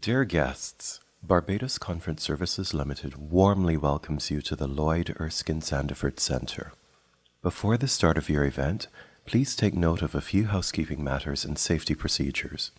Dear guests, Barbados Conference Services Limited warmly welcomes you to the Lloyd Erskine Sandiford Centre. Before the start of your event, please take note of a few housekeeping matters and safety procedures.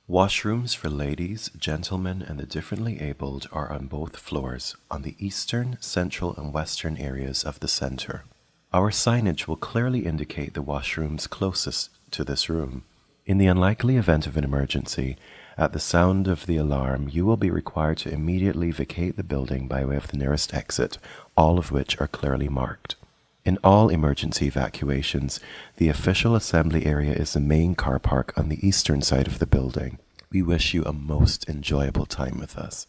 Washrooms for ladies, gentlemen, and the differently abled are on both floors on the eastern, central, and western areas of the centre. Our signage will clearly indicate the washrooms closest to this room. In the unlikely event of an emergency, at the sound of the alarm, you will be required to immediately vacate the building by way of the nearest exit, all of which are clearly marked. In all emergency evacuations, the official assembly area is the main car park on the eastern side of the building. We wish you a most enjoyable time with us.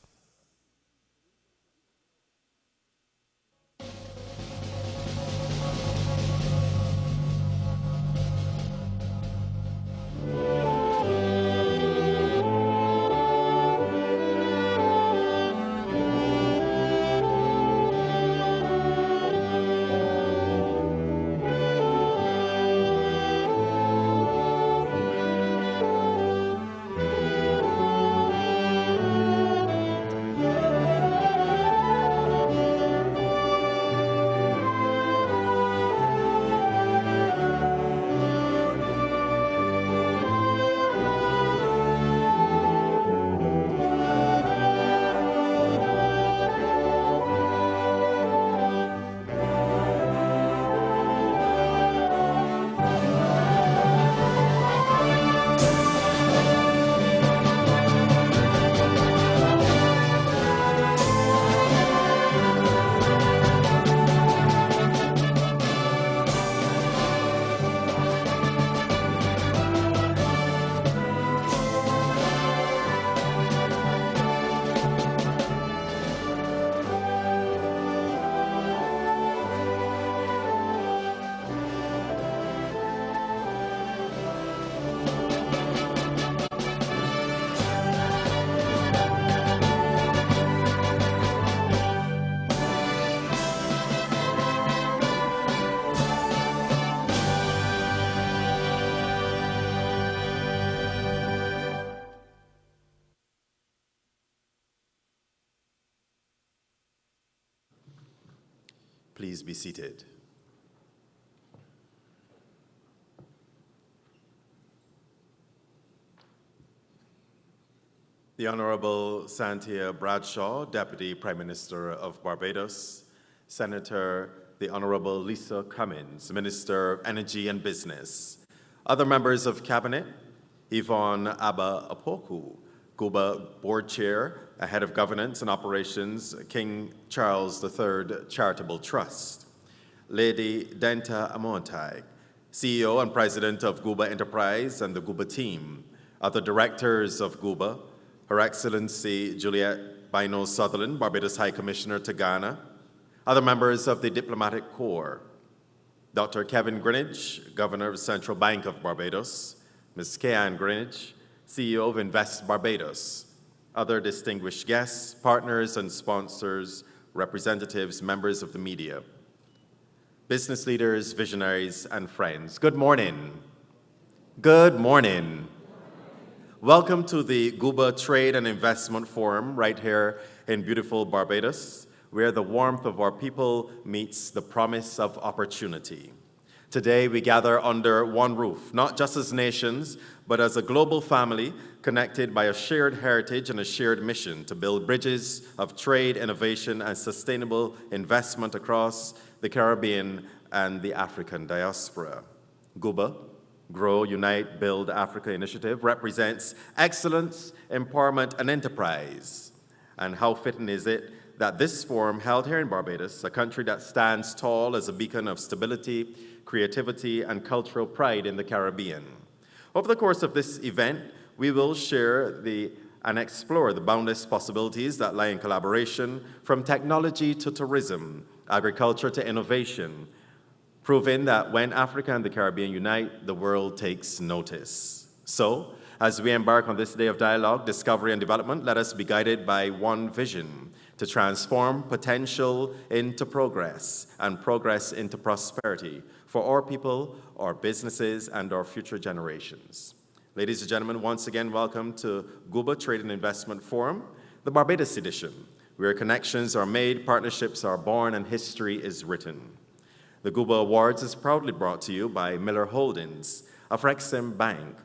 Please be seated. The Honorable Santia Bradshaw, Deputy Prime Minister of Barbados, Senator the Honorable Lisa Cummins, Minister of Energy and Business, other members of Cabinet, Yvonne Abba Apoku, GUBA Board Chair, Head of Governance and Operations, King Charles III Charitable Trust, Lady Denta Amontai, CEO and President of GUBA Enterprise and the GUBA team, other directors of GUBA, Her Excellency Juliet Bino Sutherland, Barbados High Commissioner to Ghana, other members of the Diplomatic Corps, Dr. Kevin Greenidge, Governor of Central Bank of Barbados, Ms. Kayan Greenidge, CEO of Invest Barbados, other distinguished guests, partners and sponsors, representatives, members of the media, business leaders, visionaries, and friends. Good morning. Good morning. Welcome to the GUBA Trade and Investment Forum right here in beautiful Barbados, where the warmth of our people meets the promise of opportunity. Today, we gather under one roof, not just as nations, but as a global family connected by a shared heritage and a shared mission to build bridges of trade, innovation, and sustainable investment across the Caribbean and the African diaspora. GUBA, Grow, Unite, Build Africa initiative represents excellence, empowerment, and enterprise. And how fitting is it that this forum held here in Barbados, a country that stands tall as a beacon of stability, creativity, and cultural pride in the Caribbean. Over the course of this event, we will share and explore the boundless possibilities that lie in collaboration, from technology to tourism, agriculture to innovation, proving that when Africa and the Caribbean unite, the world takes notice. So, as we embark on this day of dialogue, discovery, and development, let us be guided by one vision: to transform potential into progress and progress into prosperity for our people, our businesses, and our future generations. Ladies and gentlemen, once again, welcome to GUBA Trade and Investment Forum, the Barbados edition, where connections are made, partnerships are born, and history is written. The GUBA Awards is proudly brought to you by Miller Holdings, Afrexim Bank,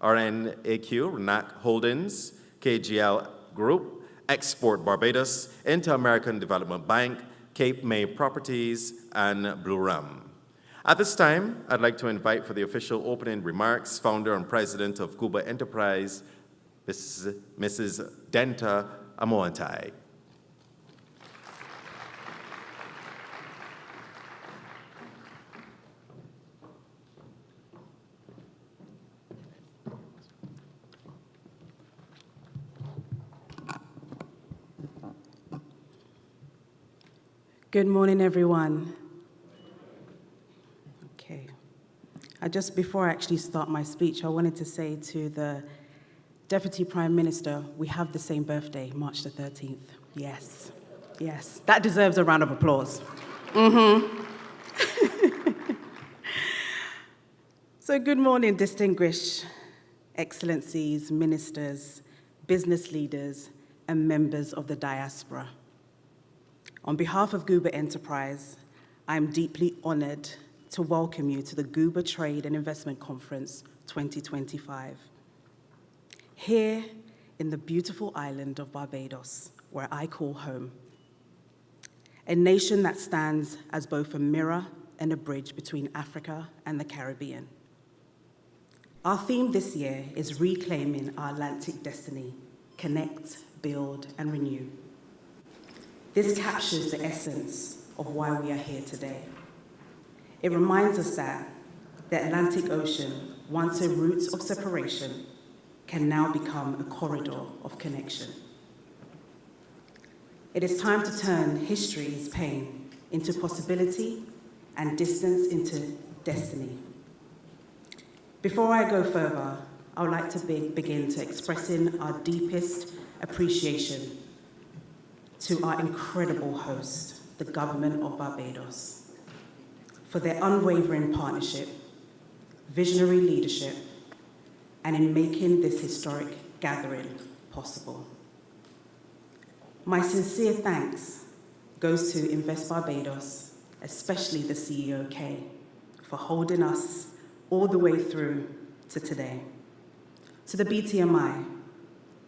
RNAQ, RNAC Holdings, KGL Group, Export Barbados, Inter-American Development Bank, Cape May Properties, and Blue Rum. At this time, I'd like to invite for the official opening remarks, founder and president of GUBA Enterprise, Mrs. Denta Amoantai. Good morning, everyone. Before I actually start my speech, I wanted to say to the Deputy Prime Minister, we have the same birthday, March the 13th. Yes, yes, that deserves a round of applause. So good morning, distinguished excellencies, ministers, business leaders, and members of the diaspora. On behalf of GUBA Enterprise, I am deeply honored to welcome you to the GUBA Trade and Investment Conference 2025. Here in the beautiful island of Barbados, where I call home, a nation that stands as both a mirror and a bridge between Africa and the Caribbean. Our theme this year is reclaiming our Atlantic destiny, connect, build, and renew. This captures the essence of why we are here today. It reminds us that the Atlantic Ocean, once a route of separation, can now become a corridor of connection. It is time to turn history's pain into possibility and distance into destiny. Before I go further, I would like to begin to expressing our deepest appreciation to our incredible host, the Government of Barbados, for their unwavering partnership, visionary leadership, and in making this historic gathering possible. My sincere thanks goes to Invest Barbados, especially the CEO, Kay, for holding us all the way through to today. To the BTMI,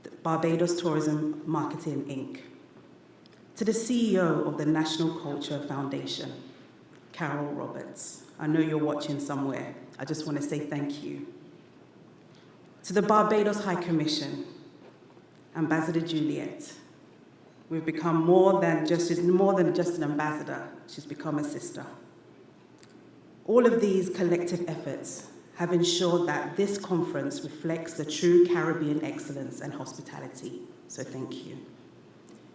the Barbados Tourism Marketing, Inc., to the CEO of the National Culture Foundation, Carol Roberts. I know you're watching somewhere. I just want to say thank you. To the Barbados High Commission, Ambassador Juliet. We've become more than just an ambassador. She's become a sister. All of these collective efforts have ensured that this conference reflects the true Caribbean excellence and hospitality. So thank you.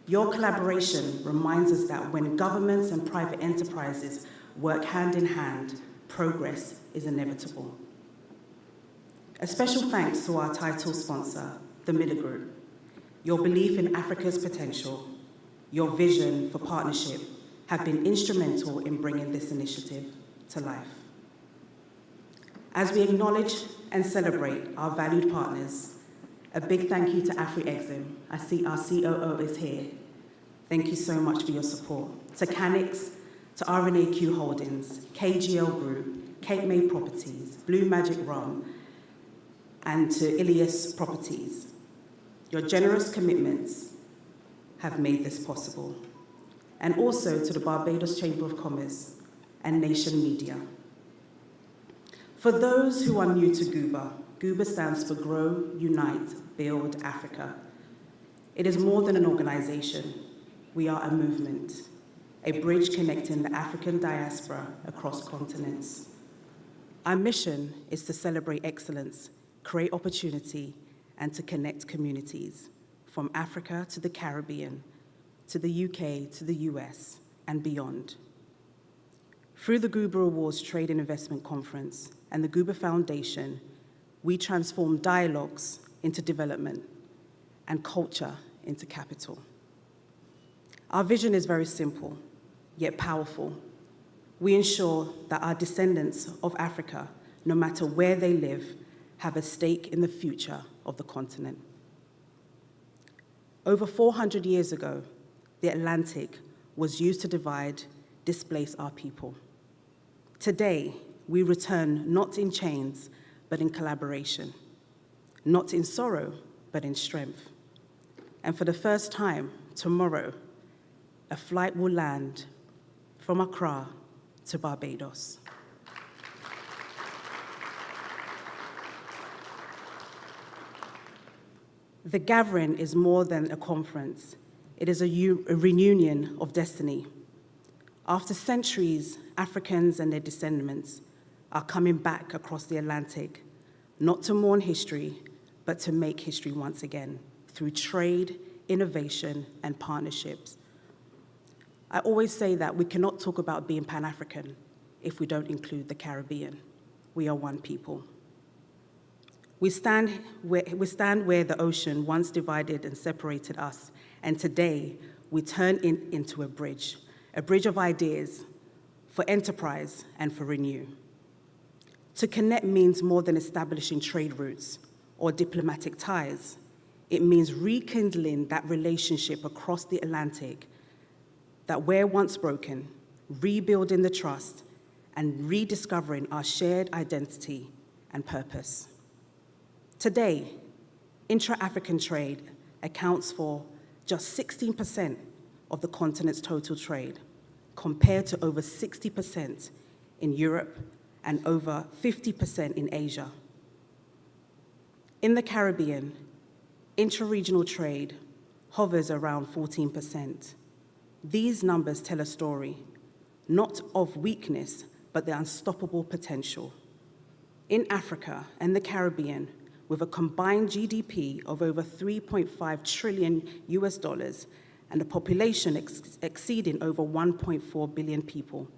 Your collaboration reminds us that when governments and private enterprises work hand in hand, progress is inevitable. A special thanks to our title sponsor, the Miller Group. Your belief in Africa's potential, your vision for partnership have been instrumental in bringing this initiative to life. As we acknowledge and celebrate our valued partners, a big thank you to AfriExim. I see our COO is here. Thank you so much for your support. To Canix, to RNAQ Holdings, KGL Group, Cape May Properties, Blue Magic Rum, and to Ilias Properties. Your generous commitments have made this possible. And also to the Barbados Chamber of Commerce and Nation Media. For those who are new to GUBA, GUBA stands for Grow, Unite, Build Africa. It is more than an organization. We are a movement, a bridge connecting the African diaspora across continents. Our mission is to celebrate excellence, create opportunity, and to connect communities, from Africa to the Caribbean, to the UK, to the US, and beyond. Through the GUBA Awards Trade and Investment Conference and the GUBA Foundation, we transform dialogues into development and culture into capital. Our vision is very simple, yet powerful. We ensure that our descendants of Africa, no matter where they live, have a stake in the future of the continent. Over 400 years ago, the Atlantic was used to divide, displace our people. Today, we return not in chains, but in collaboration, not in sorrow, but in strength. And for the first time, tomorrow, a flight will land from Accra to Barbados. The gathering is more than a conference. It is a reunion of destiny. After centuries, Africans and their descendants are coming back across the Atlantic, not to mourn history, but to make history once again through trade, innovation, and partnerships. I always say that we cannot talk about being Pan-African if we don't include the Caribbean. We are one people. We stand where the ocean once divided and separated us, and today we turn into a bridge of ideas for enterprise and for renew. To connect means more than establishing trade routes or diplomatic ties. It means rekindling that relationship across the Atlantic that were once broken, rebuilding the trust, and rediscovering our shared identity and purpose. Today, intra-African trade accounts for just 16% of the continent's total trade, compared to over 60% in Europe and over 50% in Asia. In the Caribbean, intra-regional trade hovers around 14%. These numbers tell a story, not of weakness, but the unstoppable potential. In Africa and the Caribbean, with a combined GDP of over $3.5 trillion and a population exceeding over 1.4 billion people.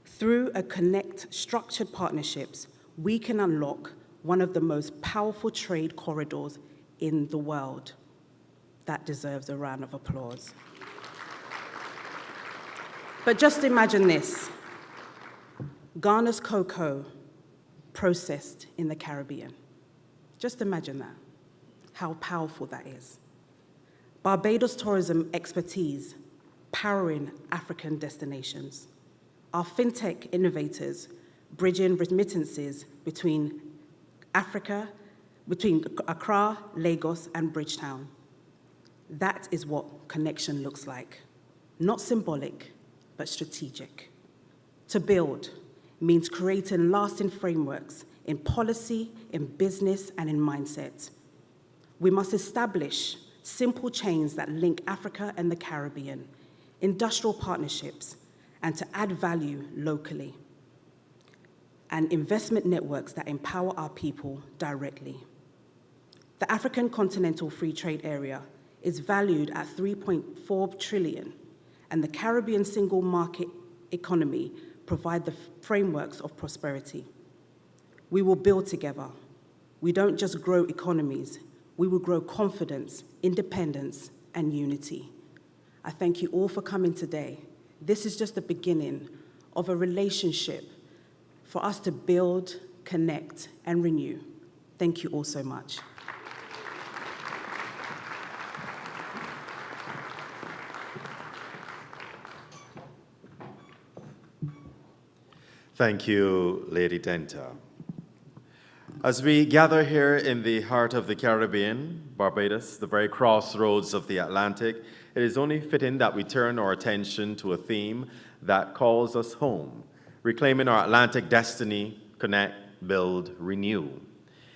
Through a connect structured partnerships, we can unlock one of the most powerful trade corridors in the world. That deserves a round of applause. But just imagine this: Ghana's cocoa processed in the Caribbean. Just imagine that, how powerful that is. Barbados tourism expertise powering African destinations. Our fintech innovators bridging remittances between Africa, between Accra, Lagos, and Bridgetown. That is what connection looks like. Not symbolic, but strategic. To build means creating lasting frameworks in policy, in business, and in mindset. We must establish simple chains that link Africa and the Caribbean, industrial partnerships, and to add value locally, and investment networks that empower our people directly. The African Continental Free Trade Area is valued at $3.4 trillion, and the Caribbean single market economy provide the frameworks of prosperity. We will build together. We don't just grow economies, we will grow confidence, independence, and unity. I thank you all for coming today. This is just the beginning of a relationship for us to build, connect, and renew. Thank you all so much. Thank you, Lady Denta. As we gather here in the heart of the Caribbean, Barbados, the very crossroads of the Atlantic, it is only fitting that we turn our attention to a theme that calls us home, reclaiming our Atlantic destiny, connect, build, renew.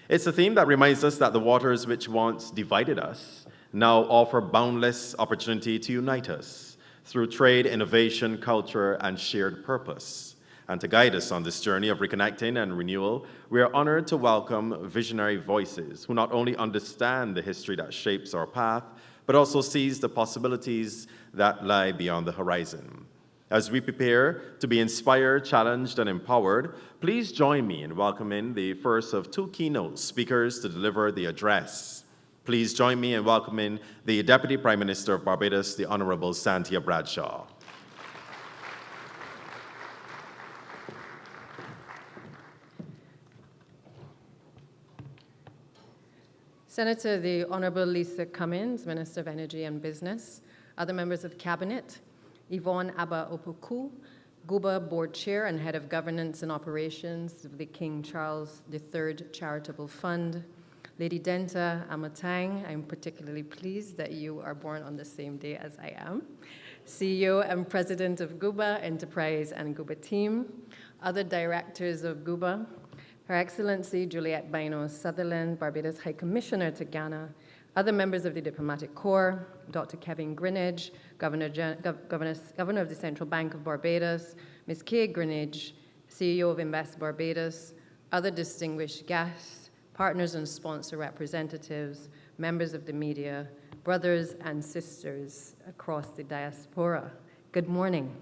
It's a theme that reminds us that the waters which once divided us now offer boundless opportunity to unite us through trade, innovation, culture, and shared purpose. And to guide us on this journey of reconnecting and renewal, we are honored to welcome visionary voices who not only understand the history that shapes our path, but also sees the possibilities that lie beyond the horizon. As we prepare to be inspired, challenged, and empowered, please join me in welcoming the first of two keynote speakers to deliver the address. Please join me in welcoming the Deputy Prime Minister of Barbados, the Honorable Santia Bradshaw. Senator the Honourable Lisa Cummins, Minister of Energy and Business, other members of Cabinet, Yvonne Abba-Opoku, GUBA Board Chair and Head of Governance and Operations of the King Charles III Charitable Fund, Lady Denta Amatang, I'm particularly pleased that you are born on the same day as I am, CEO and President of GUBA Enterprise and GUBA Team, other directors of GUBA, Her Excellency Juliette Bino Sutherland, Barbados High Commissioner to Ghana, other members of the Diplomatic Corps, Dr. Kevin Greenidge, Governor of the Central Bank of Barbados, Ms. Kay Greenidge, CEO of Invest Barbados, other distinguished guests, partners and sponsor representatives, members of the media, brothers and sisters across the diaspora. Good morning.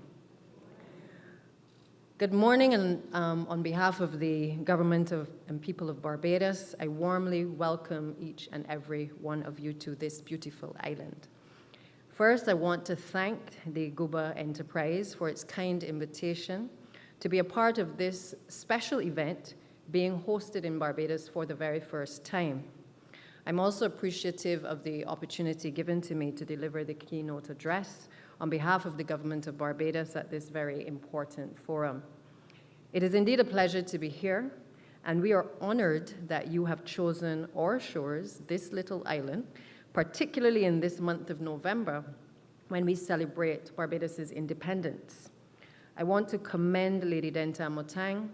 Good morning, and on behalf of the government and people of Barbados, I warmly welcome each and every one of you to this beautiful island. First, I want to thank the GUBA Enterprise for its kind invitation to be a part of this special event being hosted in Barbados for the very first time. I'm also appreciative of the opportunity given to me to deliver the keynote address on behalf of the government of Barbados at this very important forum. It is indeed a pleasure to be here, and we are honored that you have chosen our shores, this little island, particularly in this month of November, when we celebrate Barbados' independence. I want to commend Lady Denta Amatang,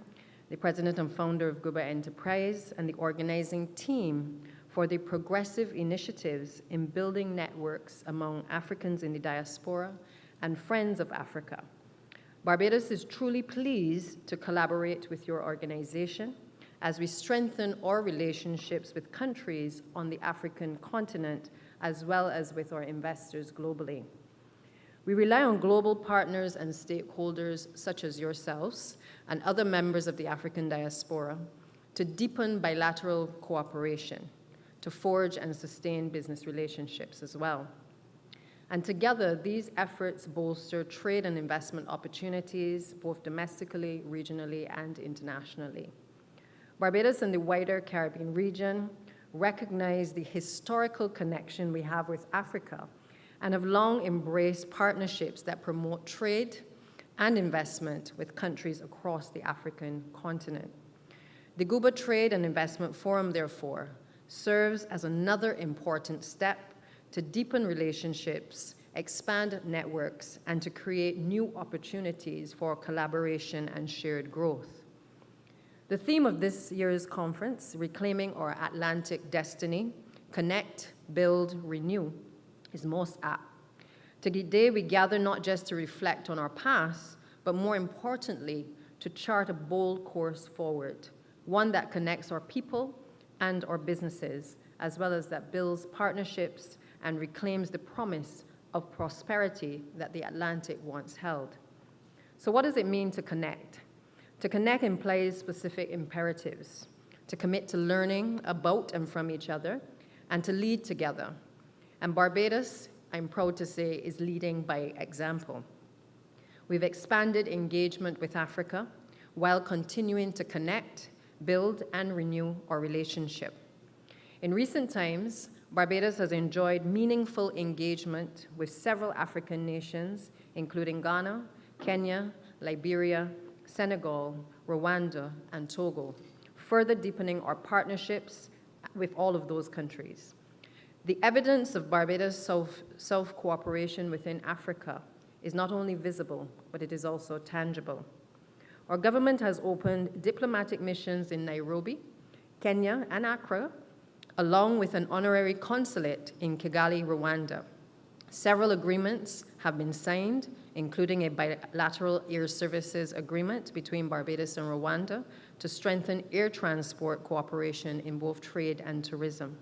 the president and founder of GUBA Enterprise, and the organizing team for the progressive initiatives in building networks among Africans in the diaspora and friends of Africa. Barbados is truly pleased to collaborate with your organization as we strengthen our relationships with countries on the African continent, as well as with our investors globally. We rely on global partners and stakeholders such as yourselves and other members of the African diaspora to deepen bilateral cooperation, to forge and sustain business relationships as well. And together, these efforts bolster trade and investment opportunities, both domestically, regionally, and internationally. Barbados and the wider Caribbean region recognize the historical connection we have with Africa and have long embraced partnerships that promote trade and investment with countries across the African continent. The GUBA Trade and Investment Forum, therefore, serves as another important step to deepen relationships, expand networks, and to create new opportunities for collaboration and shared growth. The theme of this year's conference, Reclaiming Our Atlantic Destiny, Connect, Build, Renew, is most apt. Today, we gather not just to reflect on our past, but more importantly, to chart a bold course forward, one that connects our people and our businesses, as well as that builds partnerships and reclaims the promise of prosperity that the Atlantic once held. So what does it mean to connect? To connect implies specific imperatives, to commit to learning about and from each other, and to lead together. And Barbados, I'm proud to say, is leading by example. We've expanded engagement with Africa while continuing to connect, build, and renew our relationship. In recent times, Barbados has enjoyed meaningful engagement with several African nations, including Ghana, Kenya, Liberia, Senegal, Rwanda, and Togo, further deepening our partnerships with all of those countries. The evidence of Barbados' self-cooperation within Africa is not only visible, but it is also tangible. Our government has opened diplomatic missions in Nairobi, Kenya, and Accra, along with an honorary consulate in Kigali, Rwanda. Several agreements have been signed, including a bilateral air services agreement between Barbados and Rwanda to strengthen air transport cooperation in both trade and tourism.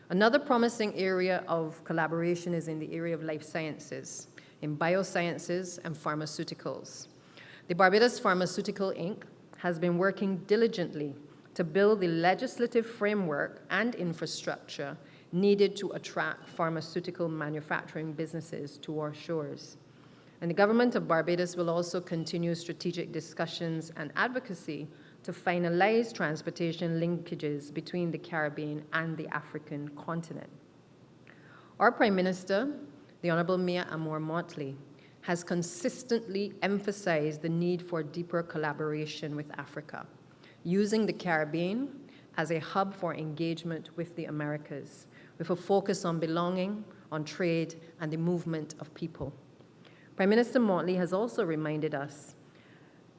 Another promising area of collaboration is in the area of life sciences, in biosciences and pharmaceuticals. The Barbados Pharmaceutical Inc. has been working diligently to build the legislative framework and infrastructure needed to attract pharmaceutical manufacturing businesses to our shores. And the government of Barbados will also continue strategic discussions and advocacy to finalize transportation linkages between the Caribbean and the African continent. Our Prime Minister, the Honorable Mia Amour-Motley, has consistently emphasized the need for deeper collaboration with Africa, using the Caribbean as a hub for engagement with the Americas, with a focus on belonging, on trade, and the movement of people. Prime Minister Motley has also reminded us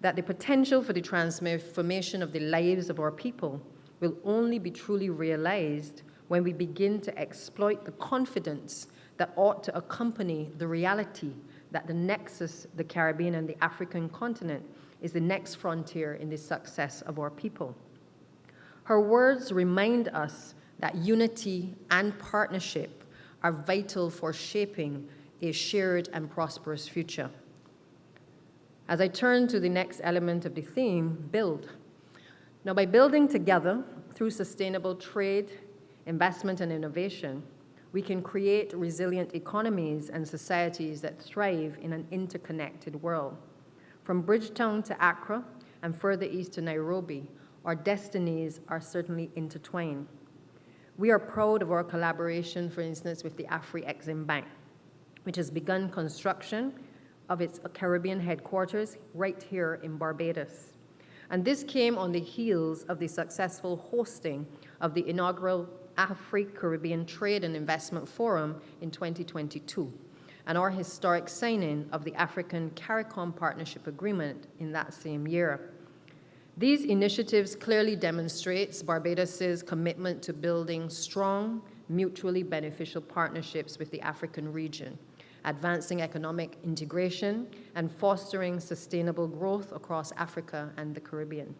that the potential for the transformation of the lives of our people will only be truly realized when we begin to exploit the confidence that ought to accompany the reality that the nexus, the Caribbean and the African continent, is the next frontier in the success of our people. Her words remind us that unity and partnership are vital for shaping a shared and prosperous future. As I turn to the next element of the theme, build. Now, by building together through sustainable trade, investment, and innovation, we can create resilient economies and societies that thrive in an interconnected world. From Bridgetown to Accra and further east to Nairobi, our destinies are certainly intertwined. We are proud of our collaboration, for instance, with the Afri-Exim Bank, which has begun construction of its Caribbean headquarters right here in Barbados. And this came on the heels of the successful hosting of the inaugural Afri-Caribbean Trade and Investment Forum in 2022, and our historic signing of the African CARICOM Partnership Agreement in that same year. These initiatives clearly demonstrate Barbados's commitment to building strong, mutually beneficial partnerships with the African region, advancing economic integration, and fostering sustainable growth across Africa and the Caribbean.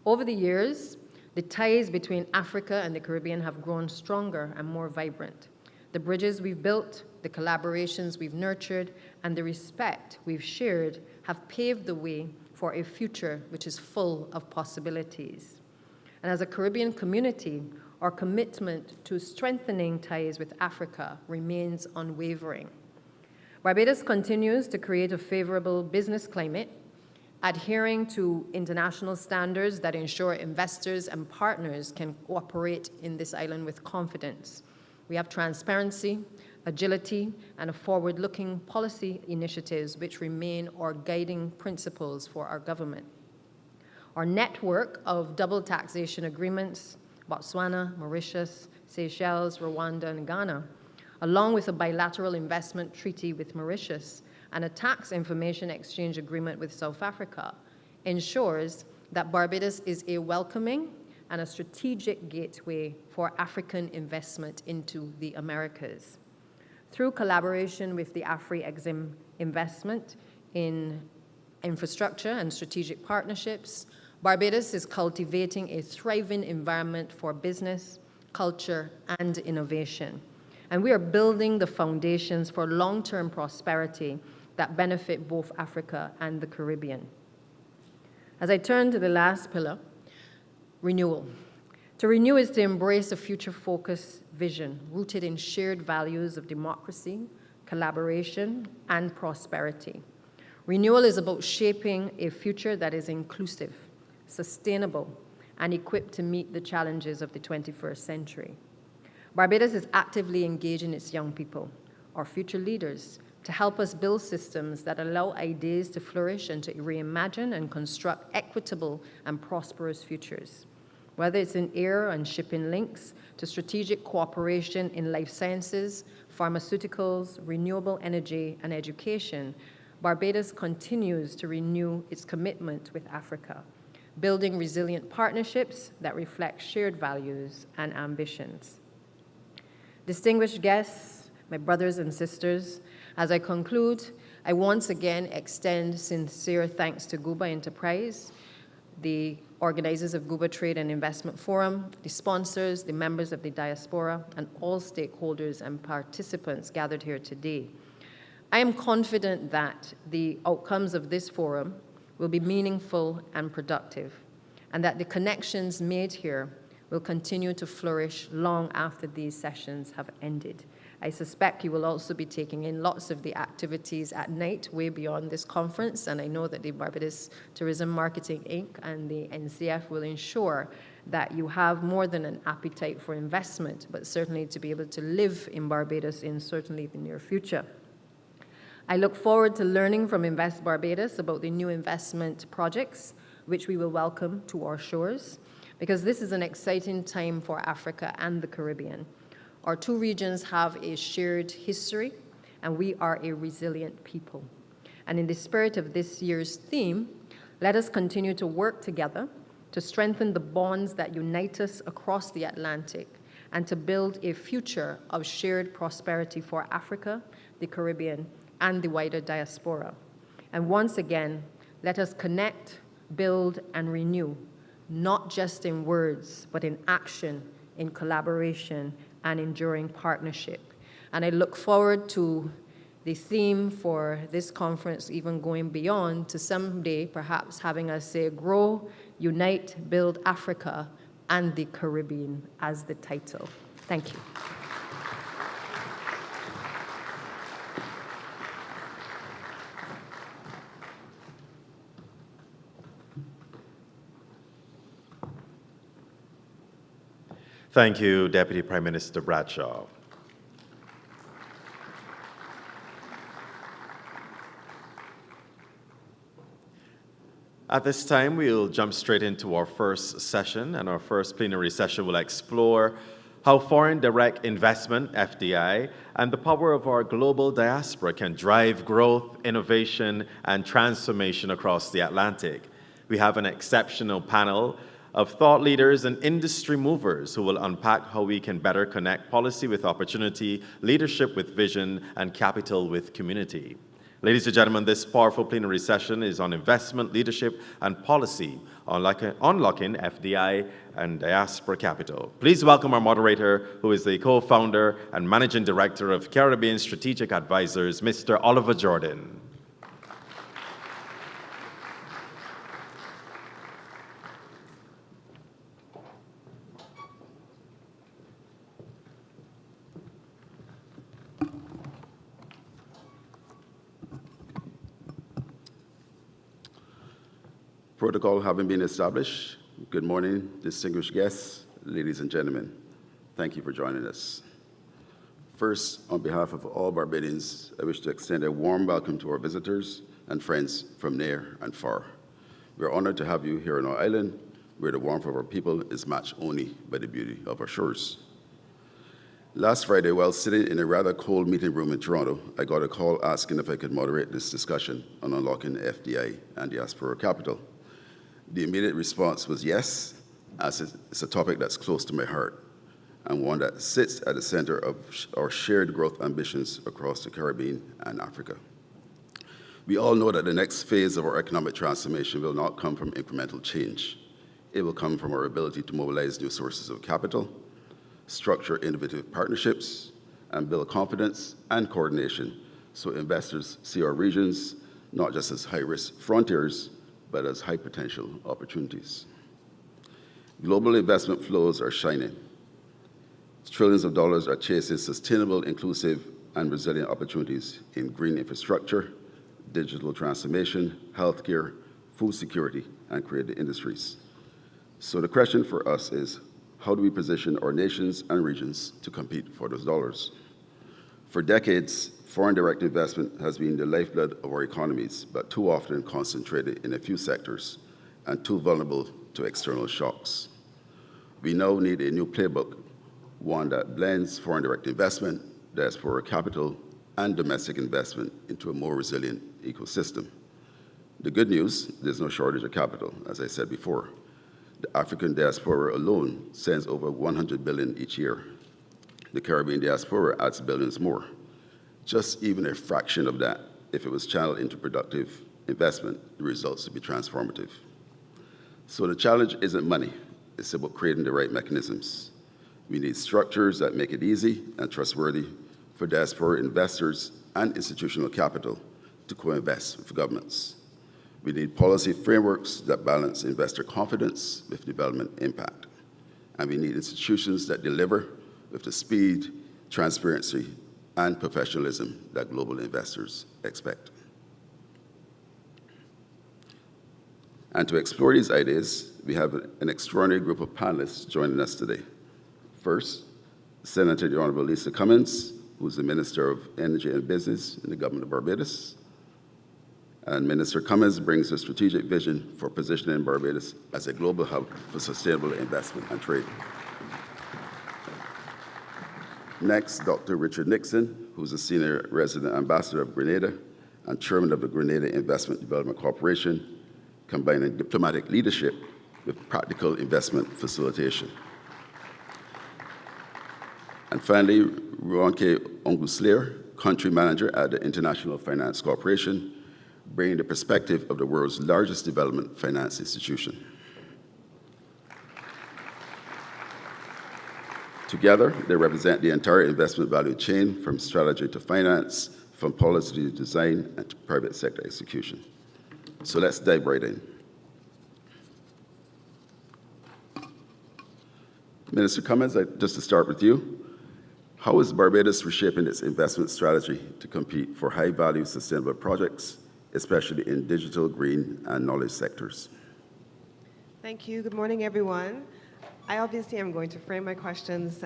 Over the years, the ties between Africa and the Caribbean have grown stronger and more vibrant. The bridges we've built, the collaborations we've nurtured, and the respect we've shared have paved the way for a future which is full of possibilities. And as a Caribbean community, our commitment to strengthening ties with Africa remains unwavering. Barbados continues to create a favorable business climate, adhering to international standards that ensure investors and partners can operate in this island with confidence. We have transparency, agility, and a forward-looking policy initiatives which remain our guiding principles for our government. Our network of double taxation agreements, Botswana, Mauritius, Seychelles, Rwanda, and Ghana, along with a bilateral investment treaty with Mauritius and a tax information exchange agreement with South Africa, ensures that Barbados is a welcoming and a strategic gateway for African investment into the Americas. Through collaboration with the Afri-Exim investment in infrastructure and strategic partnerships, Barbados is cultivating a thriving environment for business, culture, and innovation. And we are building the foundations for long-term prosperity that benefit both Africa and the Caribbean. As I turn to the last pillar, renewal. To renew is to embrace a future-focused vision rooted in shared values of democracy, collaboration, and prosperity. Renewal is about shaping a future that is inclusive, sustainable, and equipped to meet the challenges of the 21st century. Barbados is actively engaging its young people, our future leaders, to help us build systems that allow ideas to flourish and to reimagine and construct equitable and prosperous futures. Whether it's in air and shipping links, to strategic cooperation in life sciences, pharmaceuticals, renewable energy, and education, Barbados continues to renew its commitment with Africa, building resilient partnerships that reflect shared values and ambitions. Distinguished guests, my brothers and sisters, as I conclude, I once again extend sincere thanks to GUBA Enterprise, the organizers of GUBA Trade and Investment Forum, the sponsors, the members of the diaspora, and all stakeholders and participants gathered here today. I am confident that the outcomes of this forum will be meaningful and productive, and that the connections made here will continue to flourish long after these sessions have ended. I suspect you will also be taking in lots of the activities at night, way beyond this conference, and I know that the Barbados Tourism Marketing Inc. and the NCF will ensure that you have more than an appetite for investment, but certainly to be able to live in Barbados in certainly the near future. I look forward to learning from Invest Barbados about the new investment projects which we will welcome to our shores, because this is an exciting time for Africa and the Caribbean. Our two regions have a shared history, and we are a resilient people. And in the spirit of this year's theme, let us continue to work together to strengthen the bonds that unite us across the Atlantic and to build a future of shared prosperity for Africa, the Caribbean, and the wider diaspora. And once again, let us connect, build, and renew, not just in words, but in action, in collaboration, and enduring partnership. And I look forward to the theme for this conference even going beyond to someday perhaps having us say, grow, unite, build Africa and the Caribbean as the title. Thank you. Thank you, Deputy Prime Minister Bradshaw. At this time, we'll jump straight into our first session, and our first plenary session will explore how foreign direct investment, FDI, and the power of our global diaspora can drive growth, innovation, and transformation across the Atlantic. We have an exceptional panel of thought leaders and industry movers who will unpack how we can better connect policy with opportunity, leadership with vision, and capital with community. Ladies and gentlemen, this powerful plenary session is on investment, leadership, and policy, unlocking FDI and diaspora capital. Please welcome our moderator, who is the co-founder and managing director of Caribbean Strategic Advisors, Mr. Oliver Jordan. Protocol having been established, good morning, distinguished guests, ladies and gentlemen. Thank you for joining us. First, on behalf of all Barbadians, I wish to extend a warm welcome to our visitors and friends from near and far. We are honored to have you here on our island, where the warmth of our people is matched only by the beauty of our shores. Last Friday, while sitting in a rather cold meeting room in Toronto, I got a call asking if I could moderate this discussion on unlocking FDI and diaspora capital. The immediate response was yes, as it's a topic that's close to my heart and one that sits at the center of our shared growth ambitions across the Caribbean and Africa. We all know that the next phase of our economic transformation will not come from incremental change. It will come from our ability to mobilize new sources of capital, structure innovative partnerships, and build confidence and coordination so investors see our regions not just as high-risk frontiers, but as high-potential opportunities. Global investment flows are shining. Trillions of dollars are chasing sustainable, inclusive, and resilient opportunities in green infrastructure, digital transformation, healthcare, food security, and creative industries. So the question for us is, how do we position our nations and regions to compete for those dollars? For decades, foreign direct investment has been the lifeblood of our economies, but too often concentrated in a few sectors and too vulnerable to external shocks. We now need a new playbook, one that blends foreign direct investment, diaspora capital, and domestic investment into a more resilient ecosystem. The good news, there's no shortage of capital, as I said before. The African diaspora alone sends over $100 billion each year. The Caribbean diaspora adds billions more. Just even a fraction of that, if it was channeled into productive investment, the results would be transformative. So the challenge isn't money, it's about creating the right mechanisms. We need structures that make it easy and trustworthy for diaspora investors and institutional capital to co-invest with governments. We need policy frameworks that balance investor confidence with development impact. And we need institutions that deliver with the speed, transparency, and professionalism that global investors expect. And to explore these ideas, we have an extraordinary group of panelists joining us today. First, Senator the Honorable Lisa Cummins, who's the Minister of Energy and Business in the government of Barbados. And Minister Cummins brings a strategic vision for positioning Barbados as a global hub for sustainable investment and trade. Next, Dr. Richard Nixon, who's a Senior Resident Ambassador of Grenada and Chairman of the Grenada Investment Development Corporation, combining diplomatic leadership with practical investment facilitation. And finally, Ronke Ongusler, Country Manager at the International Finance Corporation, bringing the perspective of the world's largest development finance institution. Together, they represent the entire investment value chain from strategy to finance, from policy to design, and to private sector execution. So let's dive right in. Minister Cummins, just to start with you, how is Barbados reshaping its investment strategy to compete for high-value sustainable projects, especially in digital, green, and knowledge sectors? Thank you. Good morning, everyone. I obviously am going to frame my questions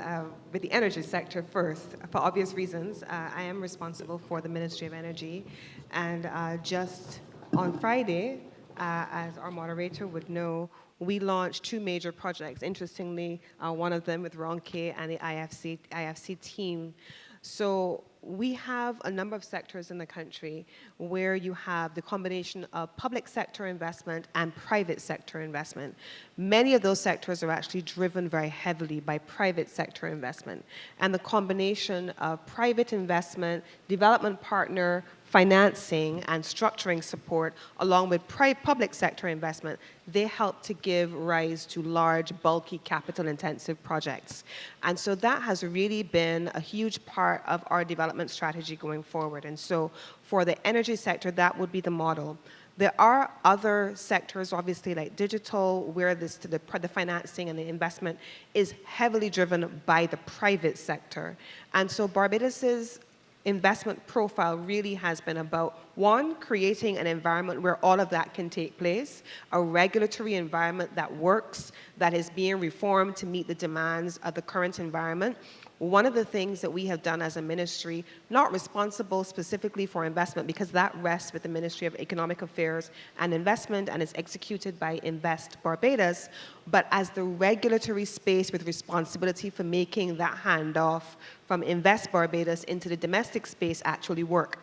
with the energy sector first, for obvious reasons. I am responsible for the Ministry of Energy, and just on Friday, as our moderator would know, we launched 2 major projects. Interestingly, one of them with Ronke and the IFC team. So we have a number of sectors in the country where you have the combination of public sector investment and private sector investment. Many of those sectors are actually driven very heavily by private sector investment. And the combination of private investment, development partner, financing and structuring support, along with public sector investment, they help to give rise to large, bulky, capital-intensive projects. And so that has really been a huge part of our development strategy going forward. And so for the energy sector, that would be the model. There are other sectors, obviously, like digital, where the financing and the investment is heavily driven by the private sector. And so Barbados's investment profile really has been about, one, creating an environment where all of that can take place, a regulatory environment that works, that is being reformed to meet the demands of the current environment. One of the things that we have done as a ministry, not responsible specifically for investment because that rests with the Ministry of Economic Affairs and Investment and is executed by Invest Barbados, but as the regulatory space with responsibility for making that handoff from Invest Barbados into the domestic space actually work.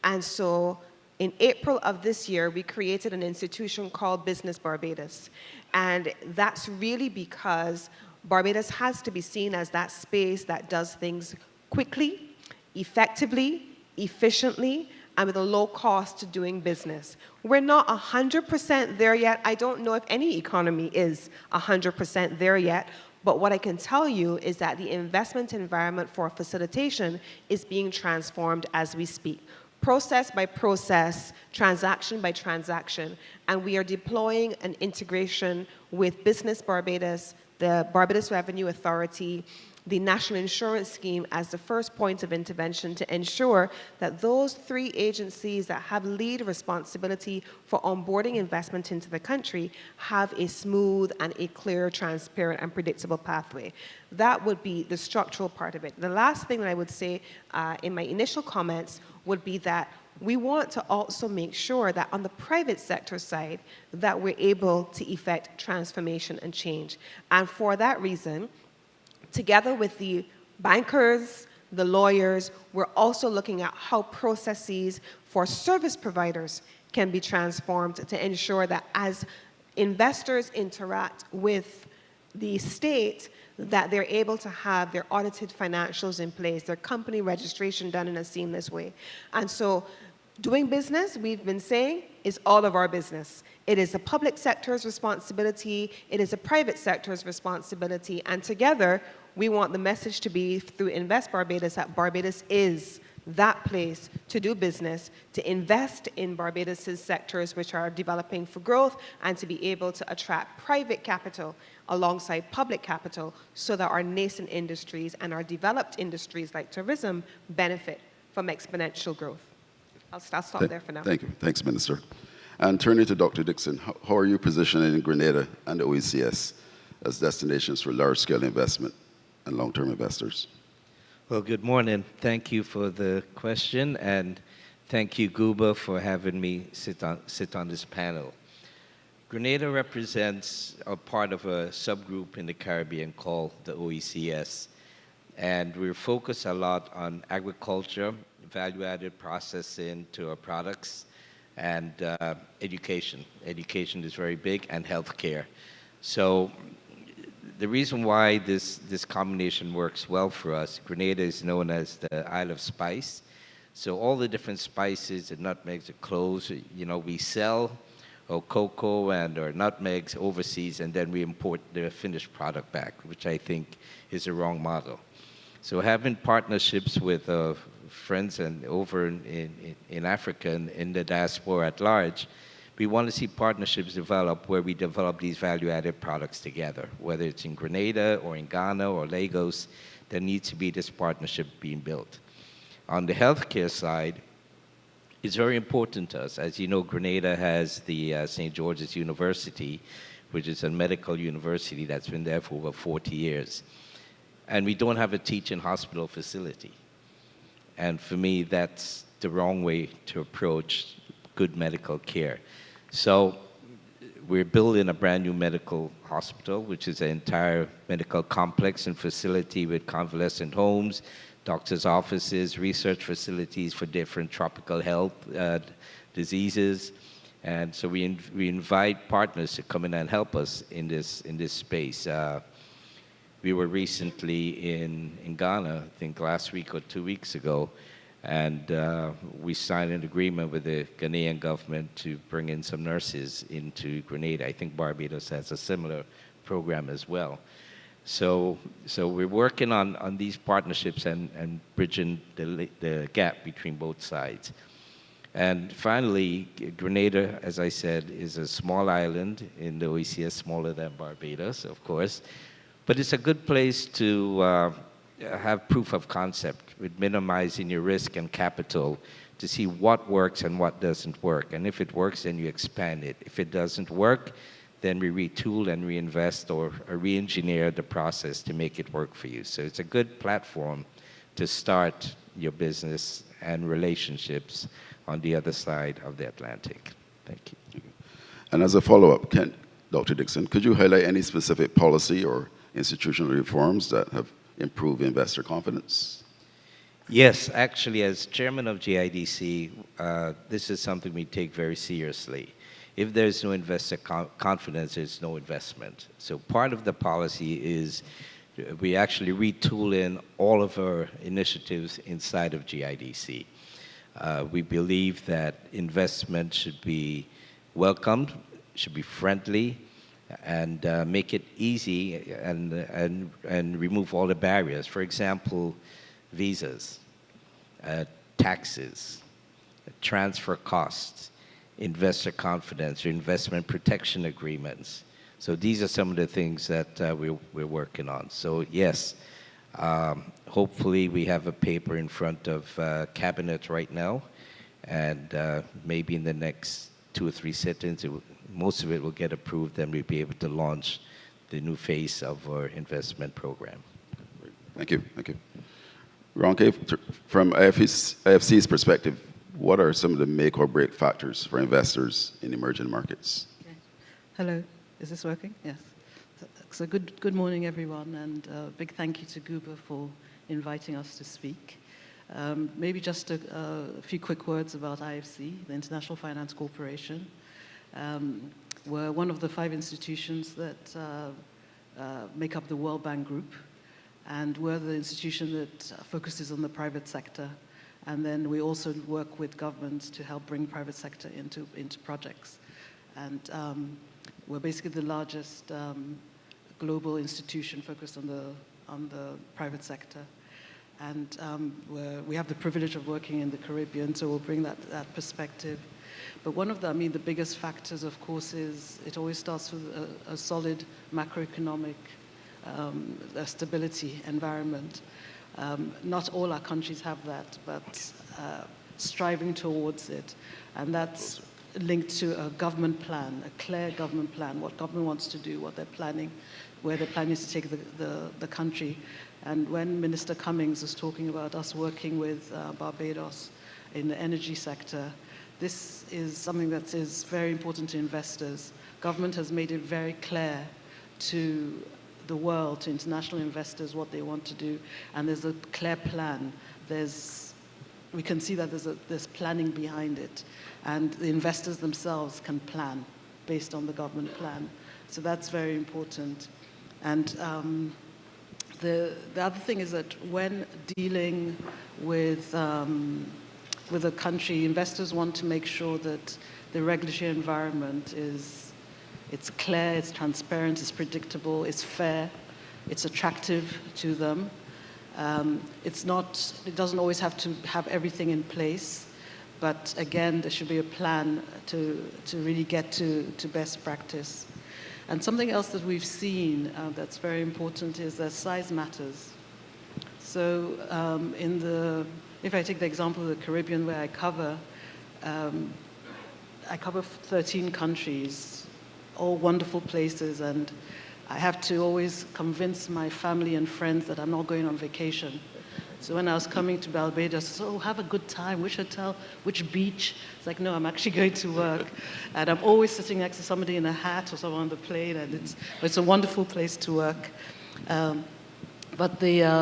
And so in April of this year, we created an institution called Business Barbados. And that's really because Barbados has to be seen as that space that does things quickly, effectively, efficiently, and with a low cost to doing business. We're not 100% there yet. I don't know if any economy is 100% there yet, but what I can tell you is that the investment environment for facilitation is being transformed as we speak. Process by process, transaction by transaction, and we are deploying an integration with Business Barbados, the Barbados Revenue Authority, the National Insurance Scheme as the first point of intervention to ensure that those 3 agencies that have lead responsibility for onboarding investment into the country have a smooth and a clear, transparent, and predictable pathway. That would be the structural part of it. The last thing that I would say in my initial comments would be that we want to also make sure that on the private sector side that we're able to effect transformation and change. And for that reason, together with the bankers, the lawyers, we're also looking at how processes for service providers can be transformed to ensure that as investors interact with the state, that they're able to have their audited financials in place, their company registration done in a seamless way. And so doing business, we've been saying, is all of our business. It is the public sector's responsibility, it is the private sector's responsibility, and together, we want the message to be through Invest Barbados that Barbados is that place to do business, to invest in Barbados' sectors which are developing for growth, and to be able to attract private capital alongside public capital so that our nascent industries and our developed industries like tourism benefit from exponential growth. I'll stop there for now. Thank you. Thanks, Minister. And turning to Dr. Dixon, how are you positioning Grenada and the OECS as destinations for large-scale investment and long-term investors? Well, good morning. Thank you for the question, and thank you, GUBA, for having me sit on this panel. Grenada represents a part of a subgroup in the Caribbean called the OECS, and we're focused a lot on agriculture, value-added processing to our products, and education. Education is very big, and healthcare. So the reason why this combination works well for us, Grenada is known as the Isle of Spice. So all the different spices and nutmegs and cloves, you know, we sell our cocoa and our nutmegs overseas, and then we import the finished product back, which I think is a wrong model. So having partnerships with friends and over in Africa and in the diaspora at large, we want to see partnerships develop where we develop these value-added products together. Whether it's in Grenada or in Ghana or Lagos, there needs to be this partnership being built. On the healthcare side, it's very important to us. As you know, Grenada has the St. George's University, which is a medical university that's been there for over 40 years. And we don't have a teaching hospital facility. And for me, that's the wrong way to approach good medical care. So we're building a brand new medical hospital, which is an entire medical complex and facility with convalescent homes, doctors' offices, research facilities for different tropical health diseases. And so we invite partners to come in and help us in this space. We were recently in Ghana, I think last week or 2 weeks ago, and we signed an agreement with the Ghanaian government to bring in some nurses into Grenada. I think Barbados has a similar program as well. So we're working on these partnerships and bridging the gap between both sides. And finally, Grenada, as I said, is a small island in the OECS, smaller than Barbados, of course. But it's a good place to have proof of concept with minimizing your risk and capital to see what works and what doesn't work. And if it works, then you expand it. If it doesn't work, then we retool and reinvest or re-engineer the process to make it work for you. So it's a good platform to start your business and relationships on the other side of the Atlantic. Thank you. And as a follow-up, Dr. Dixon, could you highlight any specific policy or institutional reforms that have improved investor confidence? Yes, actually, as chairman of GIDC, this is something we take very seriously. If there's no investor confidence, there's no investment. So part of the policy is we actually retool in all of our initiatives inside of GIDC. We believe that investment should be welcomed, should be friendly, and make it easy and remove all the barriers. For example, visas, taxes, transfer costs, investor confidence, or investment protection agreements. So these are some of the things that we're working on. So yes, hopefully we have a paper in front of Cabinet right now, and maybe in the next 2 or 3 sittings, most of it will get approved, and we'll be able to launch the new phase of our investment program. Thank you. Thank you. Ronke, from IFC's perspective, what are some of the make or break factors for investors in emerging markets? Okay. Hello, is this working? Yes. So good morning, everyone, and a big thank you to GUBA for inviting us to speak. Maybe just a few quick words about IFC, the International Finance Corporation. We're one of the 5 institutions that make up the World Bank Group, and we're the institution that focuses on the private sector. And then we also work with governments to help bring private sector into projects. And we're basically the largest global institution focused on the private sector. And we have the privilege of working in the Caribbean, so we'll bring that perspective. But one of the, the biggest factors, of course, is it always starts with a solid macroeconomic stability environment. Not all our countries have that, but striving towards it. And that's linked to a government plan, a clear government plan, what government wants to do, what they're planning, where they're planning to take the country. And when Minister Cummings was talking about us working with Barbados in the energy sector, this is something that is very important to investors. Government has made it very clear to the world, to international investors, what they want to do, and there's a clear plan. We can see that there's planning behind it, and the investors themselves can plan based on the government plan. So that's very important. And the other thing is that when dealing with a country, investors want to make sure that the regulatory environment it's clear, it's transparent, it's predictable, it's fair, it's attractive to them. It doesn't always have to have everything in place, but again, there should be a plan to really get to best practice. And something else that we've seen that's very important is that size matters. So if I take the example of the Caribbean where I cover 13 countries, all wonderful places, and I have to always convince my family and friends that I'm not going on vacation. So when I was coming to Barbados, I said, oh, have a good time, which hotel, which beach? It's like, no, I'm actually going to work. And I'm always sitting next to somebody in a hat or someone on the plane, and it's a wonderful place to work. But I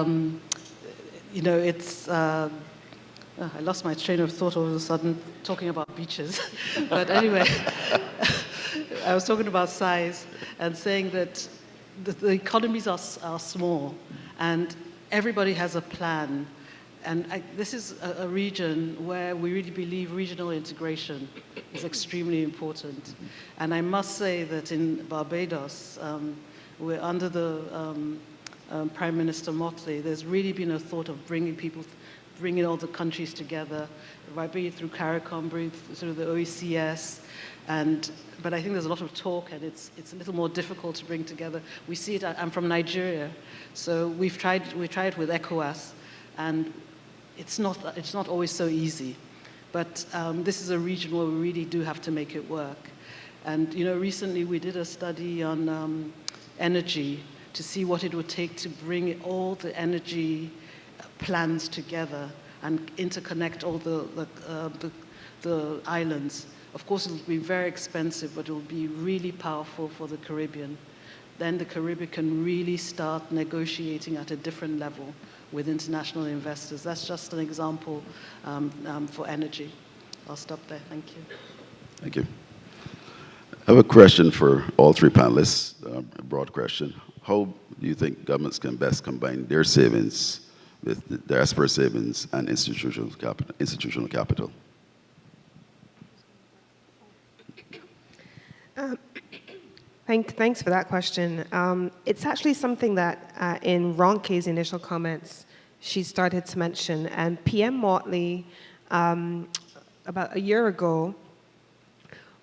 lost my train of thought all of a sudden talking about beaches. But anyway, I was talking about size and saying that the economies are small and everybody has a plan. And this is a region where we really believe regional integration is extremely important. And I must say that in Barbados, we're under the Prime Minister Motley, there's really been a thought of bringing all the countries together, be it through CARICOM, through the OECS, but I think there's a lot of talk, and it's a little more difficult to bring together. We see it. I'm from Nigeria, so we tried it with ECOWAS, and it's not always so easy. But this is a region where we really do have to make it work. And recently we did a study on energy to see what it would take to bring all the energy plans together and interconnect all the islands. Of course, it will be very expensive, but it will be really powerful for the Caribbean. Then the Caribbean can really start negotiating at a different level with international investors. That's just an example for energy. I'll stop there. Thank you. Thank you. I have a question for all three panelists, a broad question. How do you think governments can best combine their savings with the diaspora savings and institutional capital? Thanks for that question. It's actually something that in Ronke's initial comments, she started to mention. And PM Motley, about a year ago,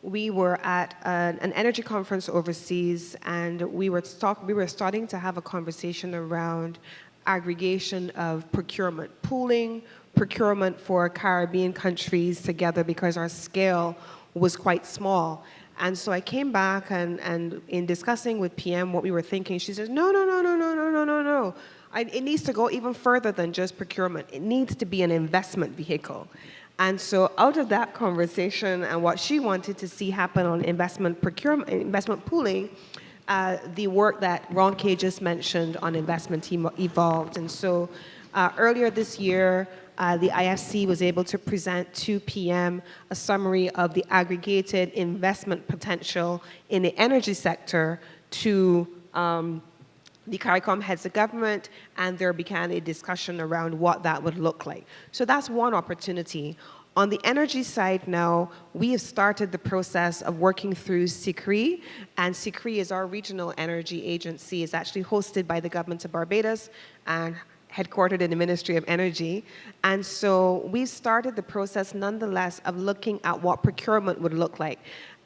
we were at an energy conference overseas, and we were starting to have a conversation around aggregation of procurement, pooling procurement for Caribbean countries together because our scale was quite small. And so I came back and in discussing with PM what we were thinking, she says, no. It needs to go even further than just procurement. It needs to be an investment vehicle. And so out of that conversation and what she wanted to see happen on investment procurement, investment pooling, the work that Ronke just mentioned on investment evolved. And so earlier this year, the IFC was able to present to PM a summary of the aggregated investment potential in the energy sector to the CARICOM heads of government, and there began a discussion around what that would look like. So that's one opportunity. On the energy side now, we have started the process of working through SICRI, and SICRI is our regional energy agency. It's actually hosted by the government of Barbados, and headquartered in the Ministry of Energy. And so we started the process nonetheless of looking at what procurement would look like.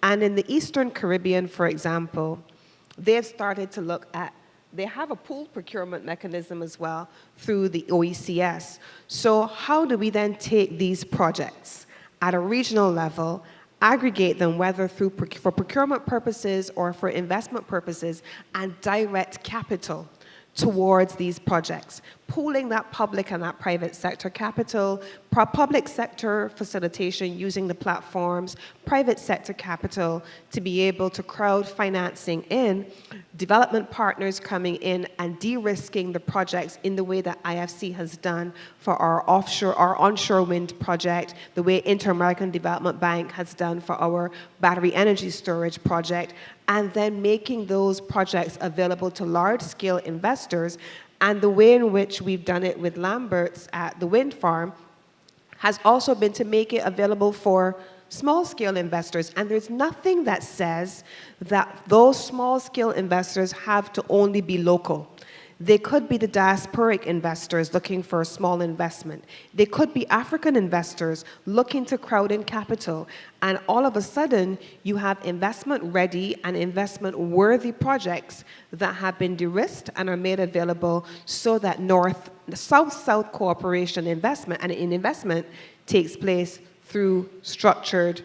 And in the Eastern Caribbean, for example, they've started to look at, they have a pooled procurement mechanism as well through the OECS. So how do we then take these projects at a regional level, aggregate them, whether for procurement purposes or for investment purposes, and direct capital towards these projects, pooling that public and that private sector capital, public sector facilitation using the platforms, private sector capital to be able to crowd financing in, development partners coming in and de-risking the projects in the way that IFC has done for our onshore wind project, the way Inter-American Development Bank has done for our battery energy storage project, and then making those projects available to large-scale investors. And the way in which we've done it with Lambert's at the wind farm has also been to make it available for small-scale investors. And there's nothing that says that those small-scale investors have to only be local. They could be the diasporic investors looking for a small investment. They could be African investors looking to crowd in capital. And all of a sudden, you have investment-ready and investment-worthy projects that have been de-risked and are made available so that South-South cooperation investment and investment takes place through structured,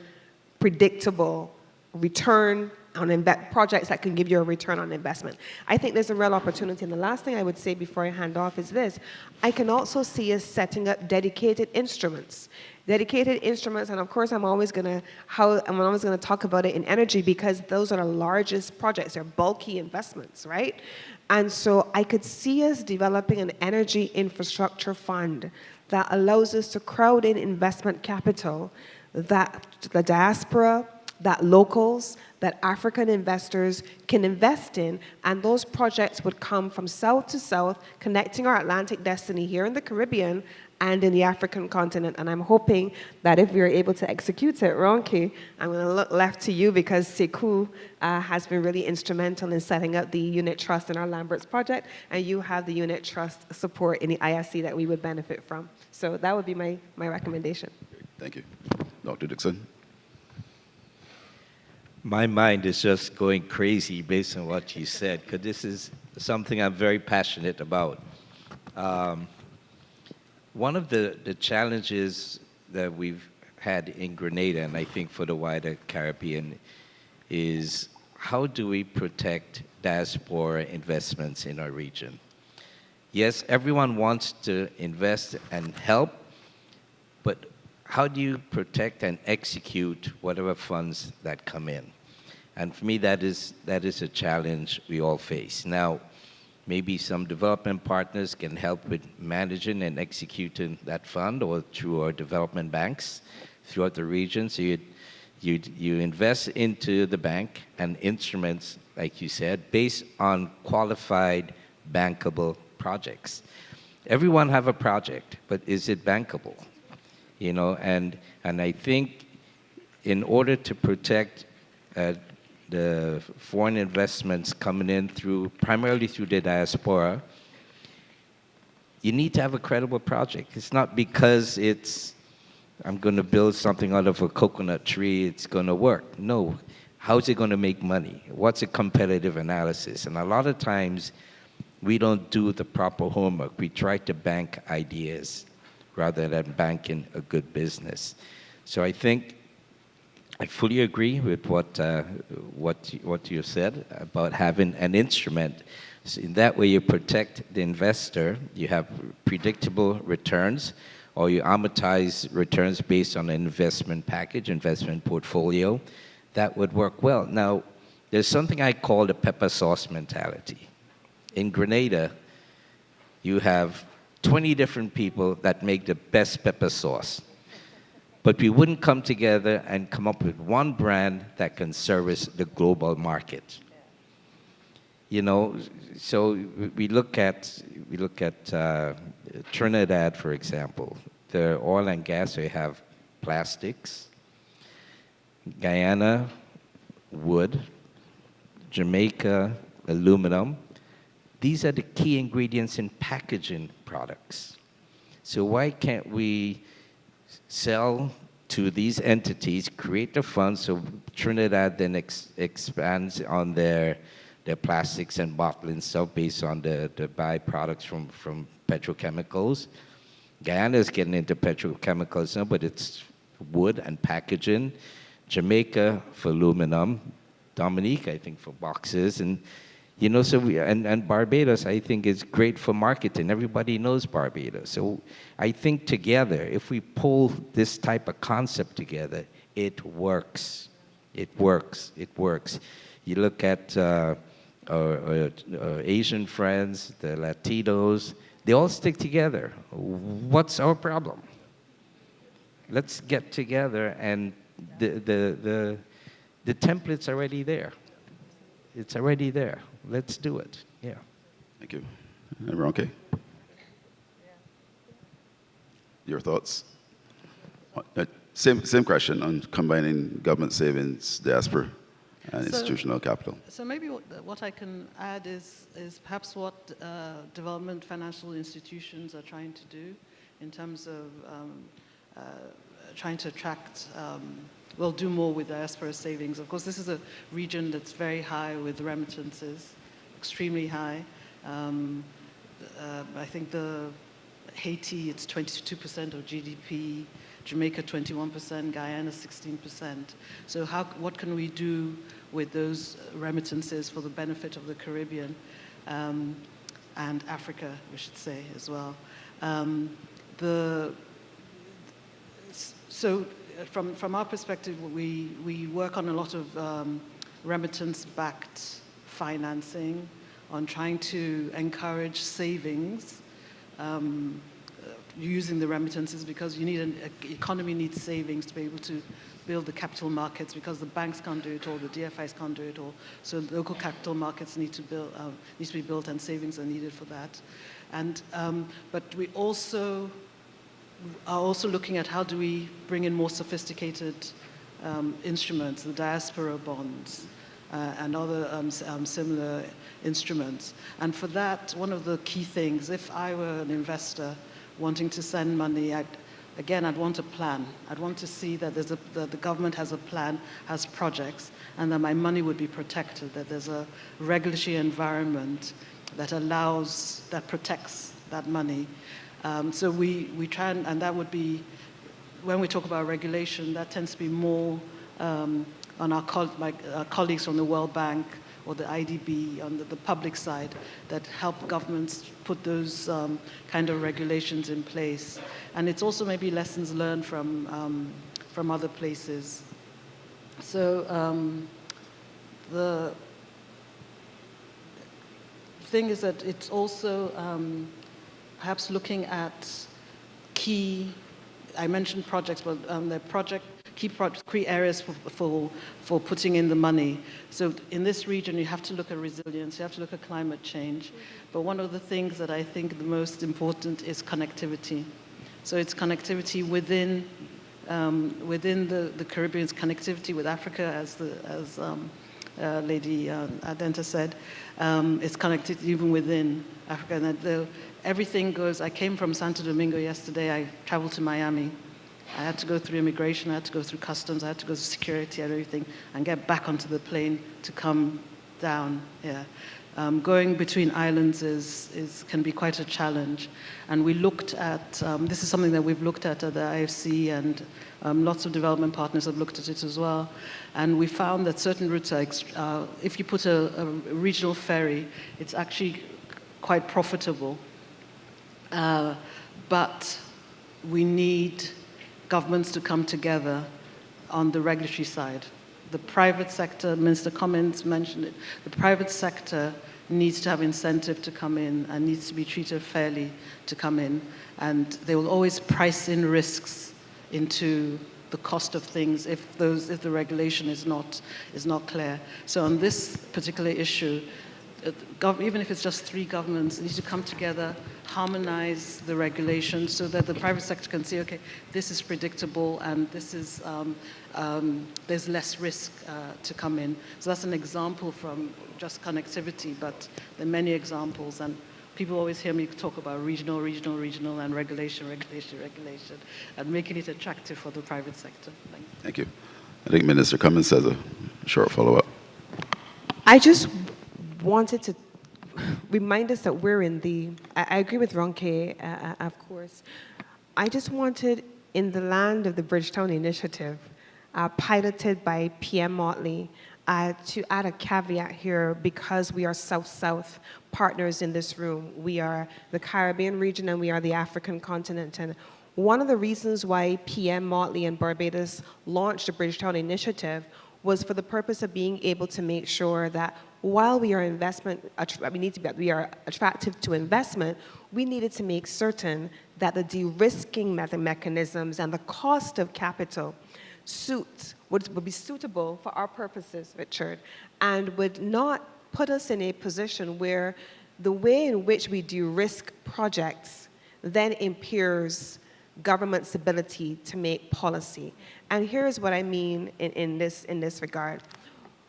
predictable return on projects that can give you a return on investment. I think there's a real opportunity. And the last thing I would say before I hand off is this. I can also see us setting up dedicated instruments. Dedicated instruments, and of course I'm always going to talk about it in energy because those are the largest projects. They're bulky investments, right? And so I could see us developing an energy infrastructure fund that allows us to crowd in investment capital that the diaspora, that locals, that African investors can invest in, and those projects would come from south to south, connecting our Atlantic destiny here in the Caribbean and in the African continent. And I'm hoping that if we are able to execute it, Ronki, I'm going to look left to you because Sekou has been really instrumental in setting up the unit trust in our Lambert's project, and you have the unit trust support in the ISC that we would benefit from. So that would be my recommendation. Thank you. Dr. Dixon. My mind is just going crazy based on what you said, because this is something I'm very passionate about. One of the challenges that we've had in Grenada, and I think for the wider Caribbean, is how do we protect diaspora investments in our region? Yes, everyone wants to invest and help, but how do you protect and execute whatever funds that come in? And for me, that is a challenge we all face. Now, maybe some development partners can help with managing and executing that fund, or through our development banks throughout the region. So you invest into the bank and instruments, like you said, based on qualified, bankable projects. Everyone have a project, but is it bankable? You know, and I think in order to protect the foreign investments coming in primarily through the diaspora, you need to have a credible project. It's not because I'm going to build something out of a coconut tree, it's going to work. No. How's it going to make money? What's a competitive analysis? And a lot of times, we don't do the proper homework. We try to bank ideas rather than banking a good business. So I think I fully agree with what you said about having an instrument. So in that way, you protect the investor. You have predictable returns, or you amortize returns based on an investment package, investment portfolio. That would work well. Now, there's something I call the pepper sauce mentality. In Grenada, you have 20 different people that make the best pepper sauce. But we wouldn't come together and come up with one brand that can service the global market. You know, so we look at Trinidad, for example. The oil and gas, they have plastics. Guyana, wood. Jamaica, aluminum. these are the key ingredients in packaging products. So why can't we sell to these entities, create the funds so Trinidad then expands on their plastics and bottling stuff based on the byproducts from petrochemicals. Guyana is getting into petrochemicals now, but it's wood and packaging. Jamaica for aluminum. Dominique, I think, for boxes. And, you know, so and Barbados, I think, is great for marketing. Everybody knows Barbados. So I think together, if we pull this type of concept together, it works. It works. It works. You look at our Asian friends, the Latinos, they all stick together. What's our problem? Let's get together, and the template's already there. It's already there. Let's do it. Yeah. Thank you. Everyone okay? Your thoughts? Same question on combining government savings, diaspora, and institutional capital. So maybe what I can add is perhaps what development financial institutions are trying to do in terms of trying to attract, well, do more with diaspora savings. Of course, this is a region that's very high with remittances, extremely high. I think Haiti, it's 22% of GDP, Jamaica 21%, Guyana 16%. So what can we do with those remittances for the benefit of the Caribbean and Africa, we should say, as well. So from our perspective, we work on a lot of remittance-backed financing, on trying to encourage savings using the remittances, because you need an economy needs savings to be able to build the capital markets, because the banks can't do it all, the DFIs can't do it all. So local capital markets need to be built, and savings are needed for that. And but we are also looking at how do we bring in more sophisticated instruments, the diaspora bonds, and other similar instruments. And for that, one of the key things, if I were an investor wanting to send money, I'd want a plan. I'd want to see that that the government has a plan, has projects, and that my money would be protected, that there's a regulatory environment that protects that money. So we try, and that would be, when we talk about regulation, that tends to be more on our colleagues from the World Bank or the IDB on the public side that help governments put those kind of regulations in place. And it's also maybe lessons learned from other places. So the thing is that it's also perhaps looking at I mentioned projects, but key areas for putting in the money. So in this region, you have to look at resilience, you have to look at climate change. But one of the things that I think the most important is connectivity. So it's connectivity within the Caribbean's connectivity with Africa, as Lady Adenta said. It's connected even within Africa. And everything goes. I came from Santo Domingo yesterday. I traveled to Miami. I had to go through immigration, I had to go through customs, I had to go through security and everything, and get back onto the plane to come down here. Going between islands can be quite a challenge. And we looked at, this is something that we've looked at the IFC, and lots of development partners have looked at it as well. And we found that certain routes are, if you put a regional ferry, it's actually quite profitable. But we need governments to come together on the regulatory side. The private sector, Minister Cummins mentioned it, the private sector needs to have incentive to come in and needs to be treated fairly to come in. And they will always price in risks into the cost of things if the regulation is not clear. So on this particular issue, even if it's just 3 governments, need to come together, harmonize the regulations so that the private sector can say, okay, this is predictable and this is, there's less risk to come in. So that's an example from just connectivity, but there are many examples. And people always hear me talk about regional, and regulation, and making it attractive for the private sector. Thank you. I think Minister Cummins has a short follow-up. I just wanted to remind us that we're in the, I agree with Ronke, of course. I just wanted, in the land of the Bridgetown Initiative, piloted by PM Motley, to add a caveat here because we are South-South partners in this room. We are the Caribbean region and we are the African continent. And one of the reasons why PM Motley and Barbados launched the Bridgetown Initiative was for the purpose of being able to make sure that while we are we are attractive to investment, we needed to make certain that the de-risking mechanisms and the cost of capital would be suitable for our purposes, Richard, and would not put us in a position where the way in which we de-risk projects then impairs government's ability to make policy. And here's what I mean in this regard.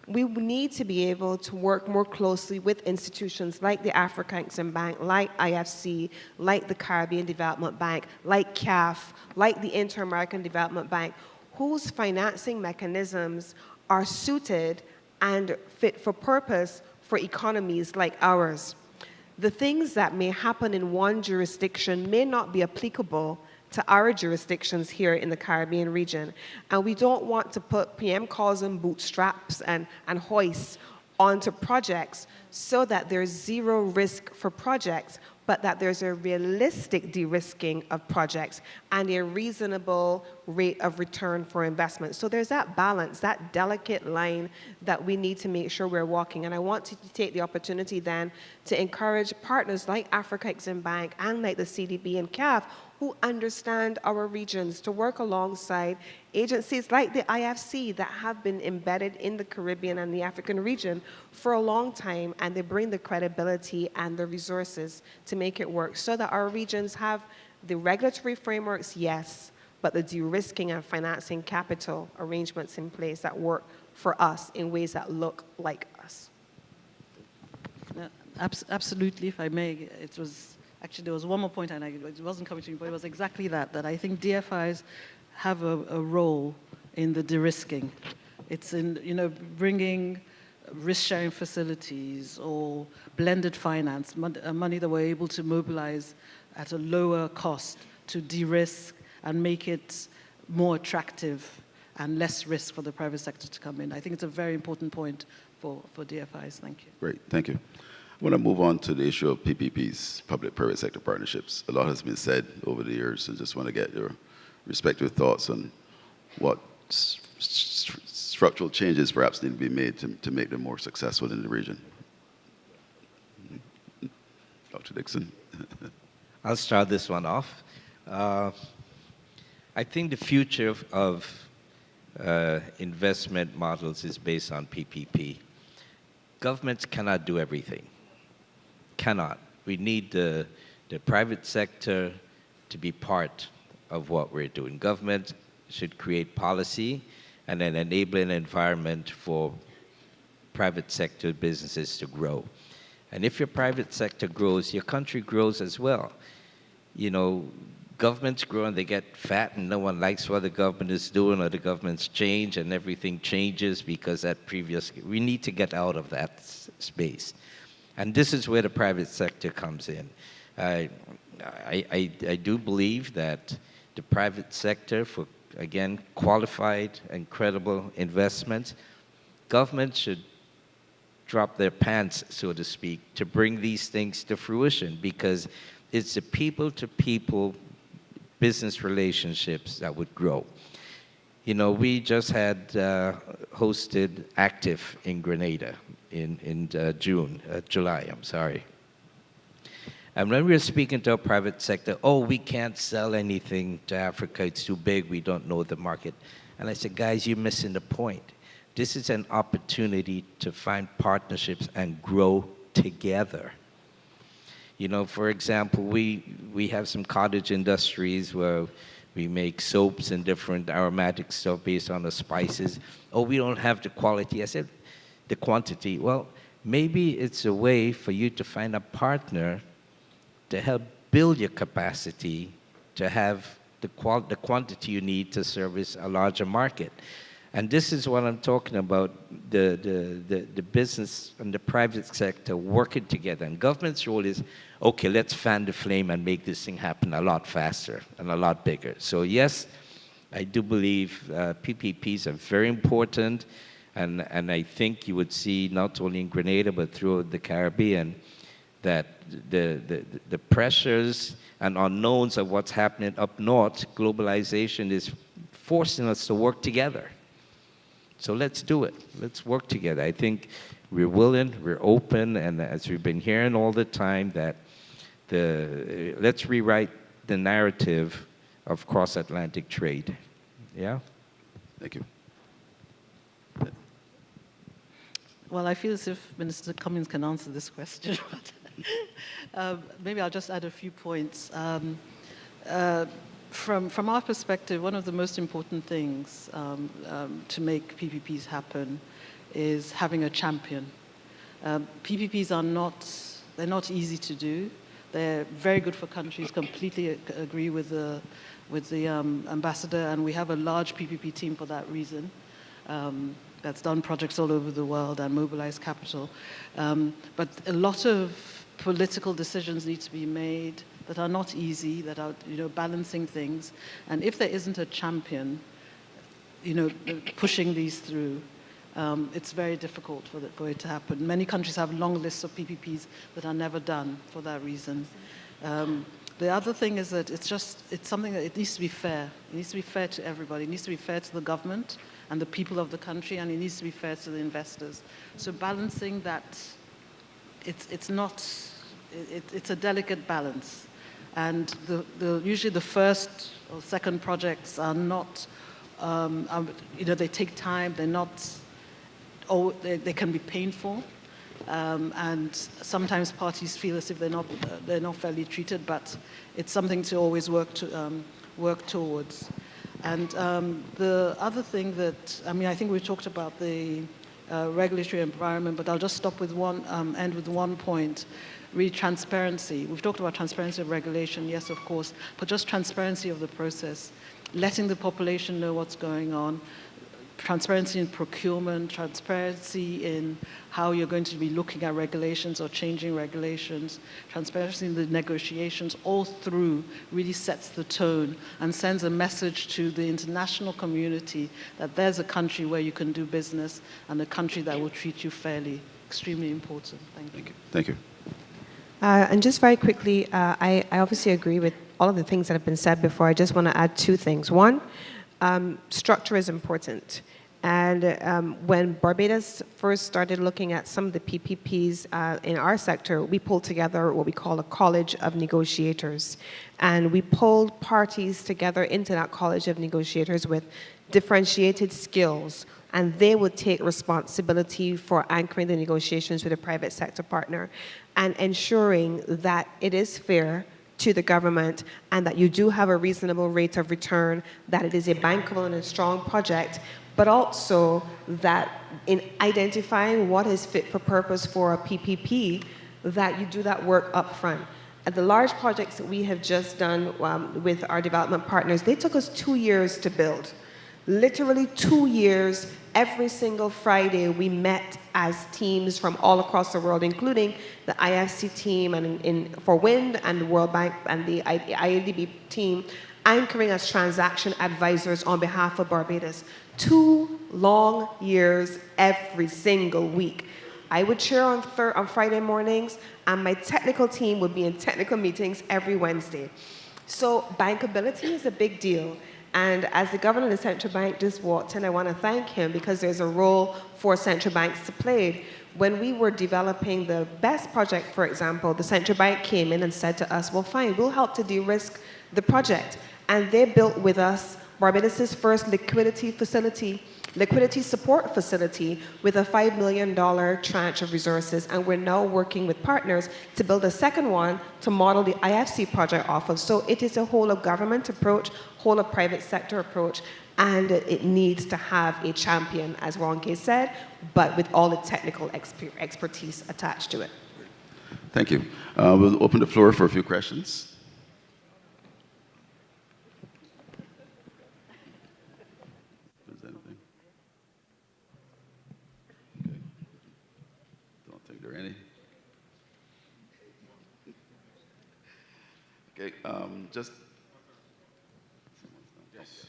We need to be able to work more closely with institutions like the Africa Exim Bank, like IFC, like the Caribbean Development Bank, like CAF, like the Inter-American Development Bank, whose financing mechanisms are suited and fit for purpose for economies like ours. The things that may happen in one jurisdiction may not be applicable to our jurisdictions here in the Caribbean region. And we don't want to put, PM calls them bootstraps and hoists onto projects so that there's zero risk for projects, but that there's a realistic de-risking of projects and a reasonable rate of return for investment. So there's that balance, that delicate line that we need to make sure we're walking. And I want to take the opportunity then to encourage partners like Africa Exim Bank and like the CDB and CAF who understand our regions to work alongside agencies like the IFC that have been embedded in the Caribbean and the African region for a long time, and they bring the credibility and the resources to make it work so that our regions have the regulatory frameworks, yes, but the de-risking and financing capital arrangements in place that work for us in ways that look like us. Absolutely, if I may, it was actually, there was one more point, and it wasn't coming to me, but it was exactly that I think DFIs have a role in the de-risking. It's in, bringing risk-sharing facilities or blended finance, money that we're able to mobilize at a lower cost to de-risk and make it more attractive and less risk for the private sector to come in. I think it's a very important point for DFIs. Thank you. Great, thank you. I want to move on to the issue of PPPs, public-private sector partnerships. A lot has been said over the years, so just want to get your respective thoughts on what structural changes perhaps need to be made to make them more successful in the region. Dr. Dixon. I'll start this one off. I think the future of investment models is based on PPP. Governments cannot do everything. Cannot. We need the private sector to be part of what we're doing. Government should create policy and an enabling environment for private sector businesses to grow. And if your private sector grows, your country grows as well. Governments grow and they get fat and no one likes what the government is doing, or the governments change and everything changes because we need to get out of that space. And this is where the private sector comes in. I do believe that the private sector, for, again, qualified and credible investments, government should drop their pants, so to speak, to bring these things to fruition, because it's the people-to-people business relationships that would grow. We just had hosted Active in Grenada in July, I'm sorry. And when we were speaking to our private sector, we can't sell anything to Africa, it's too big, we don't know the market. And I said, guys, you're missing the point. This is an opportunity to find partnerships and grow together. You know, for example, we have some cottage industries where we make soaps and different aromatic stuff based on the spices. Oh, we don't have the quality. I said, the quantity. Well, maybe it's a way for you to find a partner to help build your capacity to have the quantity you need to service a larger market. And this is what I'm talking about, the business and the private sector working together. And government's role is, okay, let's fan the flame and make this thing happen a lot faster and a lot bigger. So yes, I do believe PPPs are very important. And I think you would see not only in Grenada, but throughout the Caribbean, that the pressures and unknowns of what's happening up north, globalization is forcing us to work together. So let's do it. Let's work together. I think we're willing, we're open, and as we've been hearing all the time, that let's rewrite the narrative of cross-Atlantic trade. Yeah? Thank you. Well, I feel as if Minister Cummings can answer this question, but maybe I'll just add a few points. From our perspective, one of the most important things to make PPPs happen is having a champion. PPPs they're not easy to do. They're very good for countries, completely agree with the ambassador, and we have a large PPP team for that reason. That's done projects all over the world and mobilized capital. But a lot of political decisions need to be made that are not easy, that are balancing things. And if there isn't a champion pushing these through, it's very difficult for it to happen. Many countries have long lists of PPPs that are never done for that reason. The other thing is that it's something that it needs to be fair. It needs to be fair to everybody. It needs to be fair to the government and the people of the country, and it needs to be fair to the investors. So balancing that, it's a delicate balance. And usually the first or second projects are not, they take time, they can be painful. And sometimes parties feel as if they're not fairly treated, but it's something to always work towards. And the other thing I think we talked about the regulatory environment, but I'll just stop with end with one point. Really, transparency. We've talked about transparency of regulation, yes, of course, but just transparency of the process, letting the population know what's going on, transparency in procurement, transparency in how you're going to be looking at regulations or changing regulations, transparency in the negotiations, all through really sets the tone and sends a message to the international community that there's a country where you can do business and a country that will treat you fairly. Extremely important. Thank you. Thank you. And just very quickly, I obviously agree with all of the things that have been said before. I just want to add two things. One, structure is important. And when Barbados first started looking at some of the PPPs in our sector, we pulled together what we call a college of negotiators. And we pulled parties together into that college of negotiators with differentiated skills, and they would take responsibility for anchoring the negotiations with a private sector partner and ensuring that it is fair to the government and that you do have a reasonable rate of return, that it is a bankable and a strong project, but also that in identifying what is fit for purpose for a PPP, that you do that work up front. At the large projects that we have just done with our development partners, they took us 2 years to build. Literally 2 years, every single Friday we met as teams from all across the world, including the IFC team for wind and the World Bank and the IADB team, anchoring as transaction advisors on behalf of Barbados. 2 long years every single week. I would chair on Friday mornings, and my technical team would be in technical meetings every Wednesday. So bankability is a big deal. And as the governor of the central bank just walked in, I want to thank him because there's a role for central banks to play. When we were developing the BEST project, for example, the central bank came in and said to us, well, fine, we'll help to de-risk the project. And they built with us Barbados' first liquidity facility liquidity support facility with a $5 million tranche of resources, and we're now working with partners to build a second one to model the IFC project off of. So it is a whole of government approach, whole of private sector approach, and it needs to have a champion, as Ronke said, but with all the technical expertise attached to it. Thank you. We'll open the floor for a few questions. Is there anything? Okay. Don't think there are any. Okay, just. Yes.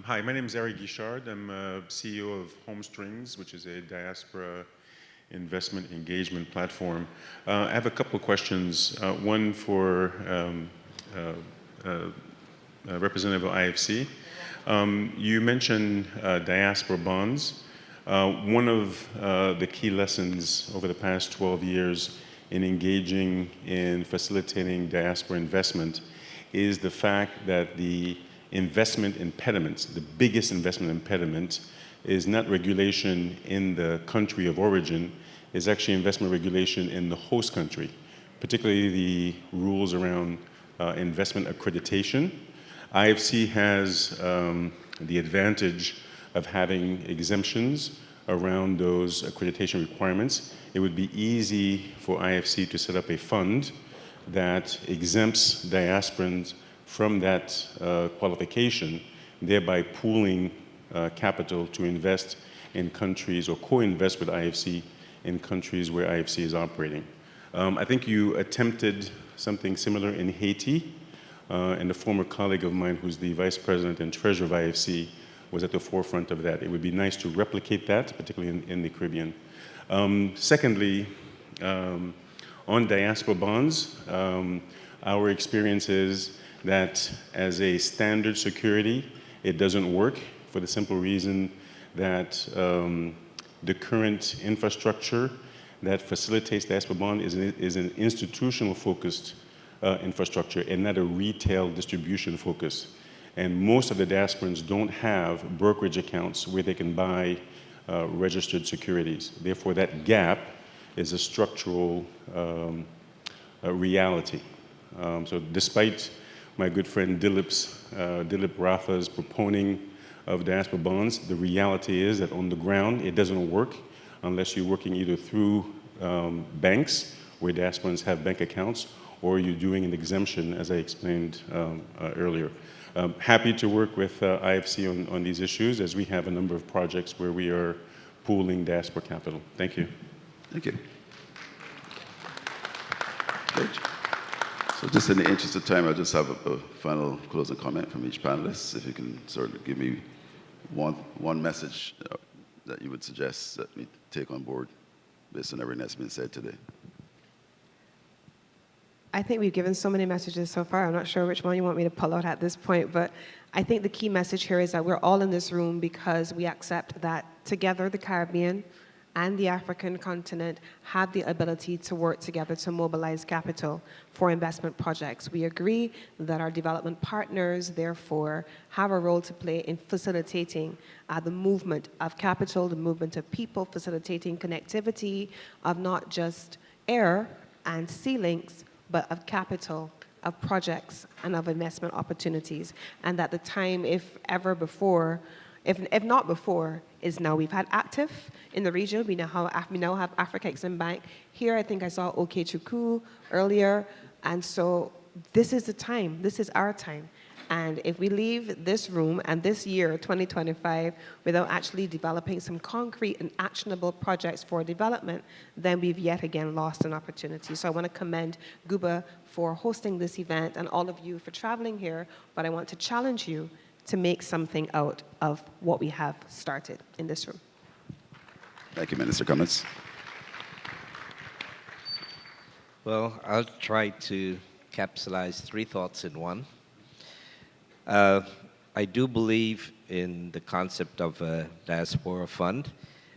Hi, my name is Eric Guichard. I'm CEO of Home Strings, which is a diaspora investment engagement platform. I have a couple of questions. One for Representative of IFC. You mentioned diaspora bonds. One of the key lessons over the past 12 years in engaging in facilitating diaspora investment is the fact that the investment impediments, the biggest investment impediment, is not regulation in the country of origin, is actually investment regulation in the host country, particularly the rules around investment accreditation. IFC has the advantage of having exemptions around those accreditation requirements. It would be easy for IFC to set up a fund that exempts diasporans from that qualification, thereby pooling capital to invest in countries or co-invest with IFC in countries where IFC is operating. I think you attempted something similar in Haiti, and a former colleague of mine who's the vice president and treasurer of IFC was at the forefront of that. It would be nice to replicate that, particularly in the Caribbean. Secondly, on diaspora bonds, our experience is that as a standard security, it doesn't work for the simple reason that the current infrastructure that facilitates diaspora bond is an institutional focused infrastructure and not a retail distribution focus. And most of the diasporans don't have brokerage accounts where they can buy registered securities. Therefore, that gap is a structural reality. So despite my good friend Dilip Ratha's proponing of diaspora bonds, the reality is that on the ground, it doesn't work unless you're working either through banks, where diasporans have bank accounts, or you're doing an exemption, as I explained earlier. Happy to work with IFC on these issues, as we have a number of projects where we are pooling diaspora capital. Thank you. Thank you. Great. So just in the interest of time, I'll just have a final closing comment from each panelist. If you can sort of give me one message that you would suggest that we take on board based on everything that's been said today. I think we've given so many messages so far. I'm not sure which one you want me to pull out at this point, but I think the key message here is that we're all in this room because we accept that together the Caribbean and the African continent have the ability to work together to mobilize capital for investment projects. We agree that our development partners, therefore, have a role to play in facilitating the movement of capital, the movement of people, facilitating connectivity of not just air and sea links, but of capital, of projects, and of investment opportunities. And that the time, if ever before, if not before, is now. We've had active in the region. We now have Africa Exim Bank. Here, I think I saw Okechukwu earlier. And so this is the time. This is our time. And if we leave this room and this year, 2025, without actually developing some concrete and actionable projects for development, then we've yet again lost an opportunity. So I want to commend GUBA for hosting this event and all of you for traveling here, but I want to challenge you to make something out of what we have started in this room. Thank you, Minister. Comments? Well, I'll try to capsulize 3 thoughts in one. I do believe in the concept of a diaspora fund,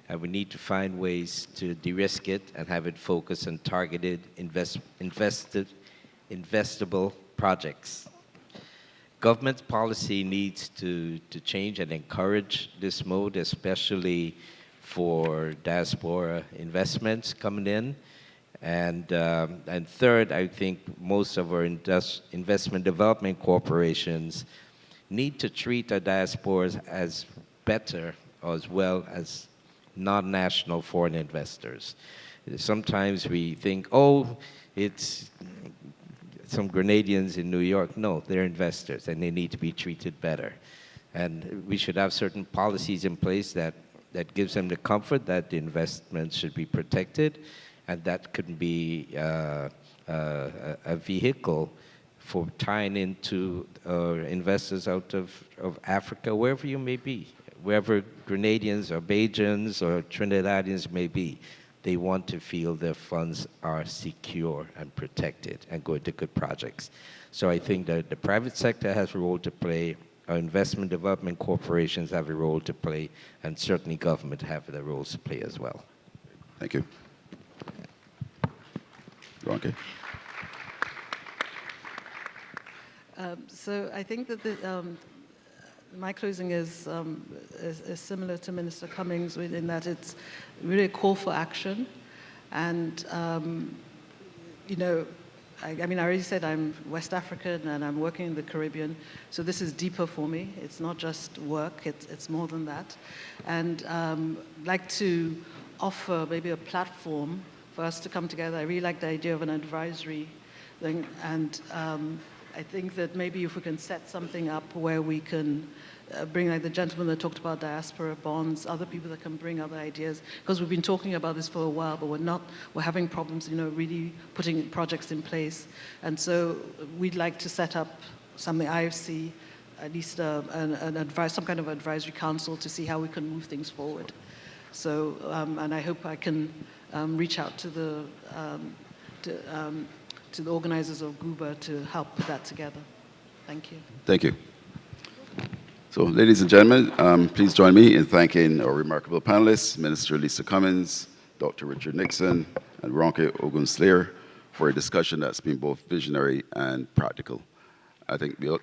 and we need to find ways to de-risk it and have it focus on targeted investable projects. government policy needs to change and encourage this mode, especially for diaspora investments coming in. And third, I think most of our investment development corporations need to treat our diasporas as better as well as non-national foreign investors. Sometimes we think, oh, it's some Grenadians in New York. No, they're investors and they need to be treated better. And we should have certain policies in place that gives them the comfort that the investments should be protected, and that could be a vehicle for tying into investors out of Africa, wherever you may be, wherever Grenadians or Bajans or Trinidadians may be. They want to feel their funds are secure and protected and go into good projects. So I think that the private sector has a role to play, our investment development corporations have a role to play, and certainly government have their roles to play as well. Thank you. Okay. So I think that my closing is similar to Minister Cummings in that it's really a call for action. And, you know, I mean, I already said I'm West African and I'm working in the Caribbean, so this is deeper for me. It's not just work, it's more than that. And I'd like to offer maybe a platform for us to come together. I really like the idea of an advisory thing, and I think that maybe if we can set something up where we can bring, like the gentleman that talked about diaspora bonds, other people that can bring other ideas, because we've been talking about this for a while, but we're having problems, you know, really putting projects in place. And so we'd like to set up something, IFC, at least some kind of advisory council to see how we can move things forward. So, and I hope I can reach out to the organizers of GUBA to help put that together. Thank you. Thank you. So, ladies and gentlemen, please join me in thanking our remarkable panelists, Minister Lisa Cummins, Dr. Richard Nixon, and Ronke Ogun-Slayer, for a discussion that's been both visionary and practical. I think we'll...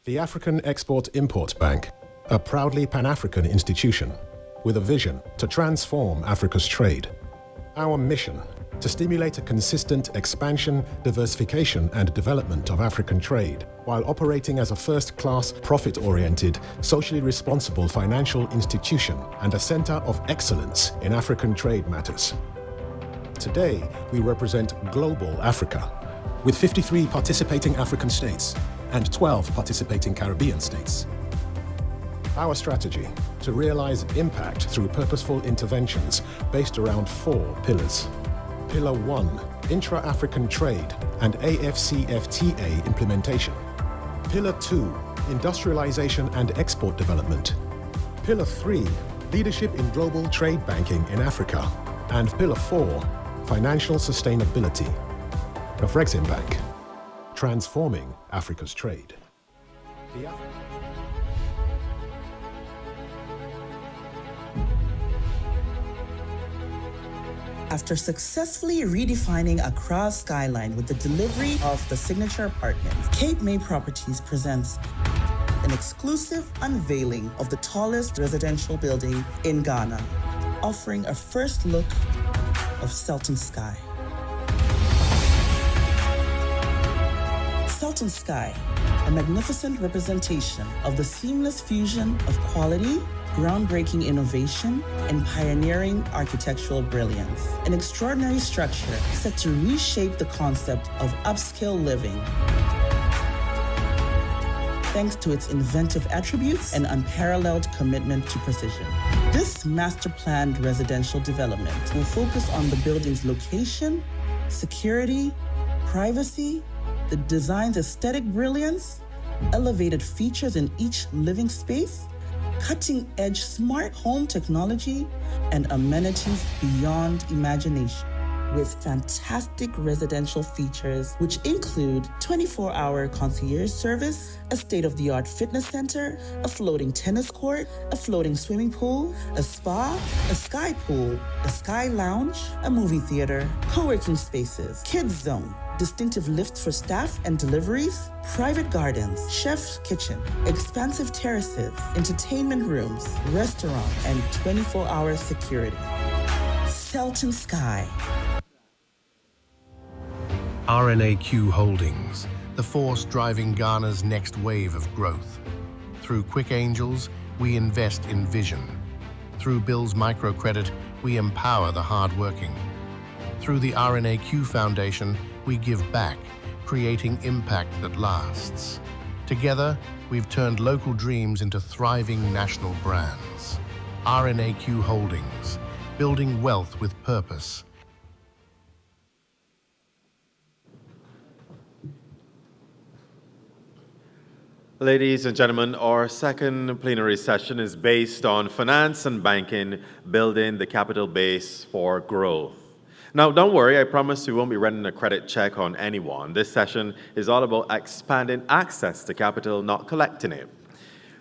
The African Export-Import Bank, a proudly Pan-African institution with a vision to transform Africa's trade. Our mission, to stimulate a consistent expansion, diversification and development of African trade, while operating as a first-class, profit-oriented, socially responsible financial institution and a center of excellence in African trade matters. Today, we represent global Africa, with 53 participating African states and 12 participating Caribbean states. Our strategy, to realize impact through purposeful interventions based around 4 pillars. Pillar 1, intra-African trade and AFCFTA implementation. Pillar 2, industrialization and export development. Pillar 3, leadership in global trade banking in Africa. And Pillar 4, financial sustainability. Afrexim Bank, transforming Africa's trade. After successfully redefining Accra's skyline with the delivery of the signature apartments, Cape May Properties presents an exclusive unveiling of the tallest residential building in Ghana, offering a first look of Sultan Sky. Sultan Sky, a magnificent representation of the seamless fusion of quality, groundbreaking innovation, and pioneering architectural brilliance. An extraordinary structure set to reshape the concept of upscale living, thanks to its inventive attributes and unparalleled commitment to precision. This master-planned residential development will focus on the building's location, security, privacy, the design's aesthetic brilliance, elevated features in each living space, cutting-edge smart home technology, and amenities beyond imagination. with fantastic residential features, which include 24-hour concierge service, a state-of-the-art fitness center, a floating tennis court, a floating swimming pool, a spa, a sky pool, a sky lounge, a movie theater, co-working spaces, kids zone, distinctive lifts for staff and deliveries, private gardens, chef's kitchen, expansive terraces, entertainment rooms, restaurant, and 24-hour security. Selton Sky. RNAQ Holdings, the force driving Ghana's next wave of growth. Through Quick Angels, we invest in vision. Through Bill's Microcredit, we empower the hardworking. Through the RNAQ Foundation, we give back, creating impact that lasts. Together, we've turned local dreams into thriving national brands. RNAQ Holdings, building wealth with purpose. Ladies and gentlemen, our second plenary session is based on finance and banking, building the capital base for growth. Now, don't worry, I promise we won't be running a credit check on anyone. This session is all about expanding access to capital, not collecting it.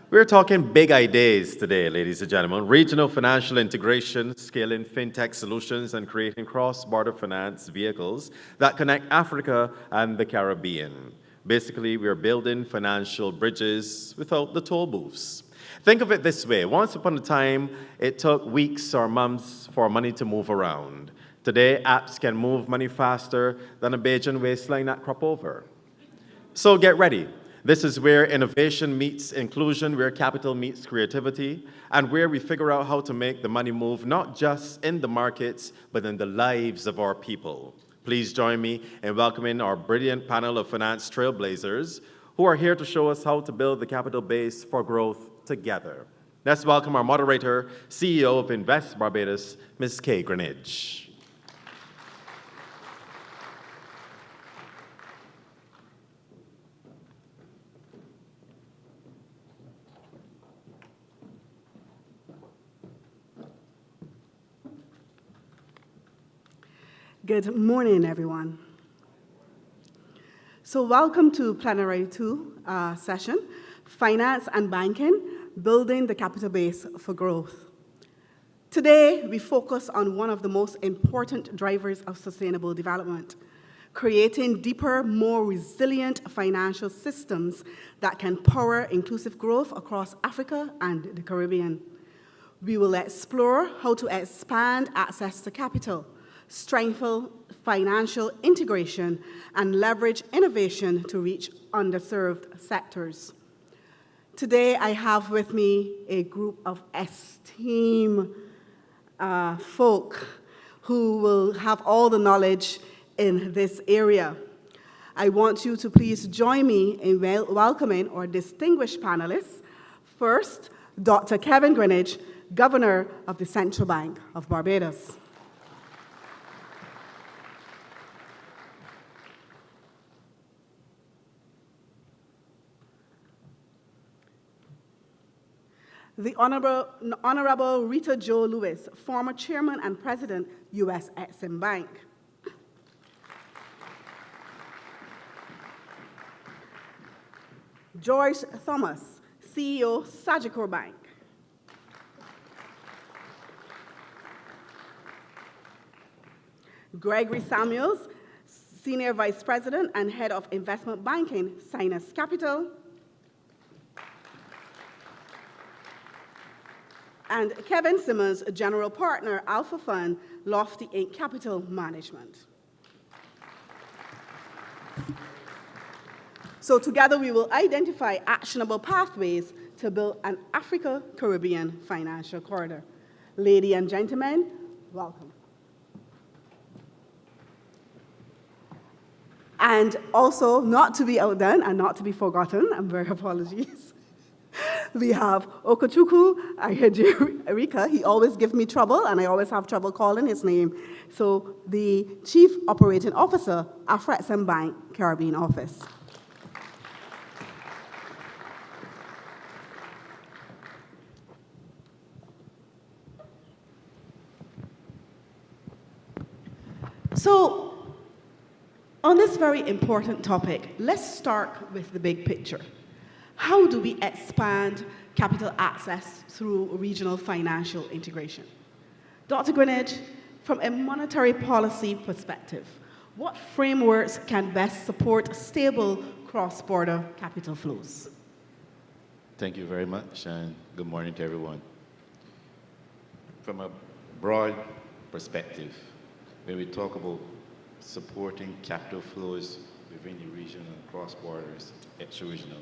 We're talking big ideas today, ladies and gentlemen. Regional financial integration, scaling fintech solutions, and creating cross-border finance vehicles that connect Africa and the Caribbean. Basically, we are building financial bridges without the toll booths. Think of it this way. Once upon a time, it took weeks or months for money to move around. Today, apps can move money faster than a Bajan waistline at crop over. So get ready. This is where innovation meets inclusion, where capital meets creativity, and where we figure out how to make the money move not just in the markets, but in the lives of our people. Please join me in welcoming our brilliant panel of finance trailblazers who are here to show us how to build the capital base for growth together. Let's welcome our moderator, CEO of Invest Barbados, Ms. Kay Greenidge. Good morning, everyone. So welcome to Plenary 2 session, Finance and Banking, Building the Capital Base for Growth. Today, we focus on one of the most important drivers of sustainable development, creating deeper, more resilient financial systems that can power inclusive growth across Africa and the Caribbean. We will explore how to expand access to capital, strengthen financial integration, and leverage innovation to reach underserved sectors. Today, I have with me a group of esteemed folk who will have all the knowledge in this area. I want you to please join me in welcoming our distinguished panelists. First, Dr. Kevin Greenidge, Governor of the Central Bank of Barbados. The Honorable Rita Jo Lewis, former Chairman and President, U.S. Exim Bank. George Thomas, CEO, Sagicor Bank. Gregory Samuels, Senior Vice President and Head of Investment Banking, Sinus Capital. And Kevin Simmons, General Partner, Alpha Fund, Lofty Inc. Capital Management. So together we will identify actionable pathways to build an Africa-Caribbean financial corridor. Ladies and gentlemen, welcome. And also, not to be outdone and not to be forgotten, I'm very apologies. We have Okachukwu Erika. He always gives me trouble, and I always have trouble calling his name. So the Chief Operating Officer, Afrexim Bank, Caribbean Office. So, on this very important topic, let's start with the big picture. How do we expand capital access through regional financial integration? Dr. Greenidge, from a monetary policy perspective, what frameworks can best support stable cross-border capital flows? Thank you very much, and good morning to everyone. From a broad perspective, when we talk about supporting capital flows within the region and cross borders, extra-regional,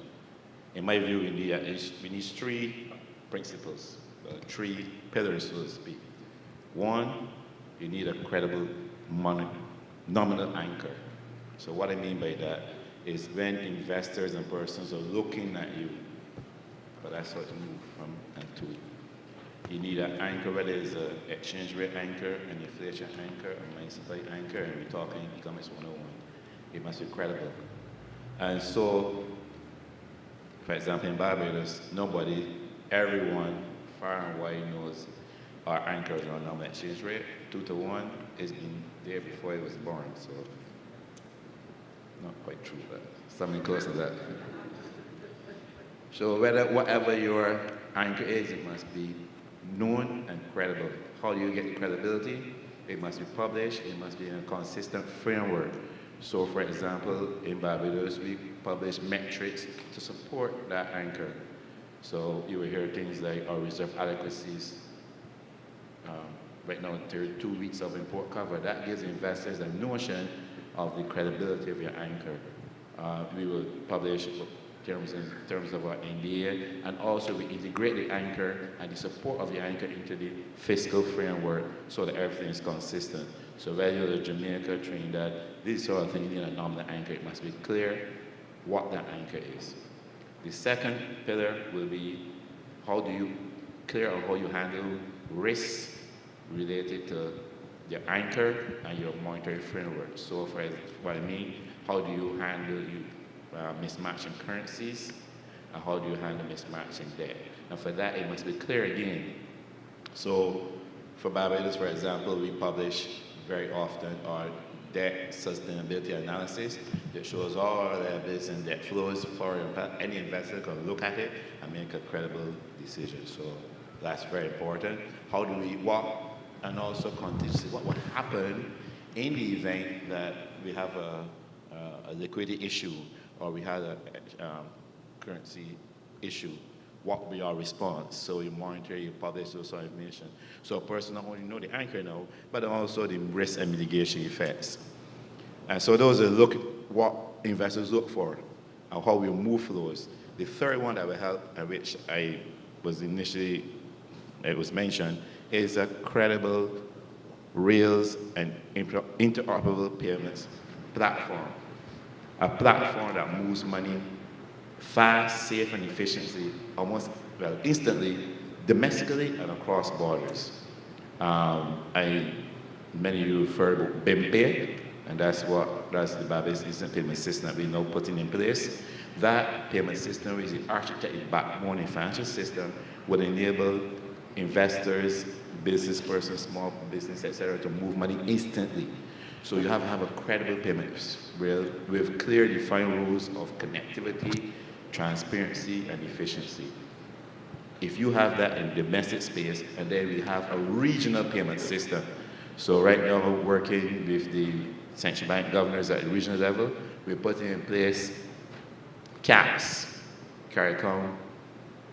in my view, we need three principles, three pillars, so to speak. One, you need a credible nominal anchor. So what I mean by that is when investors and persons are looking at you for that sort of move from and to, you need an anchor, whether it's an exchange rate anchor, an inflation anchor, a money supply anchor, and we're talking economics 101. It must be credible. And so, for example, in Barbados, everyone far and wide knows our anchors are nominal exchange rate, 2 to 1. It's been there before it was born, so not quite true, but something close to that. So whatever your anchor is, it must be known and credible. How do you get credibility? It must be published, it must be in a consistent framework. So for example, in Barbados, we publish metrics to support that anchor. So you will hear things like our reserve adequacies. Right now, 32 weeks of import cover. That gives investors a notion of the credibility of your anchor. We will publish in terms of our NDA, and also we integrate the anchor and the support of the anchor into the fiscal framework so that everything is consistent. So whether you're Jamaica, Trinidad, this sort of thing, you need a nominal anchor. It must be clear what that anchor is. The second pillar will be how do you clear or how you handle risks related to your anchor and your monetary framework. So for what I mean, how do you handle mismatching currencies, and how do you handle mismatching debt? And for that, it must be clear again. So for Barbados, for example, we publish very often our debt sustainability analysis that shows all our liabilities and debt flows for any investor can look at it and make a credible decision. So that's very important. How do we and also contingency. What would happen in the event that we have a liquidity issue or we had a currency issue? What will be our response? So you monitor, you publish those sort of information. So a person not only know the anchor now, but also the risk and mitigation effects. And so those are what investors look for and how we move flows. The third one that will help, which it was mentioned, is a credible rails and interoperable payments platform. A platform that moves money fast, safe, and efficiently, instantly, domestically and across borders. Many of you have heard about BIM-Pay, and that's the Barbados Instant Payment System that we're now putting in place. That payment system is the architected backbone and financial system would enable investors, business persons, small business, etc., to move money instantly. So you have to have a credible payment with clear defined rules of connectivity, transparency, and efficiency. If you have that in domestic space, and then we have a regional payment system. So right now we're working with the central bank governors at the regional level. We're putting in place CAPS, CARICOM,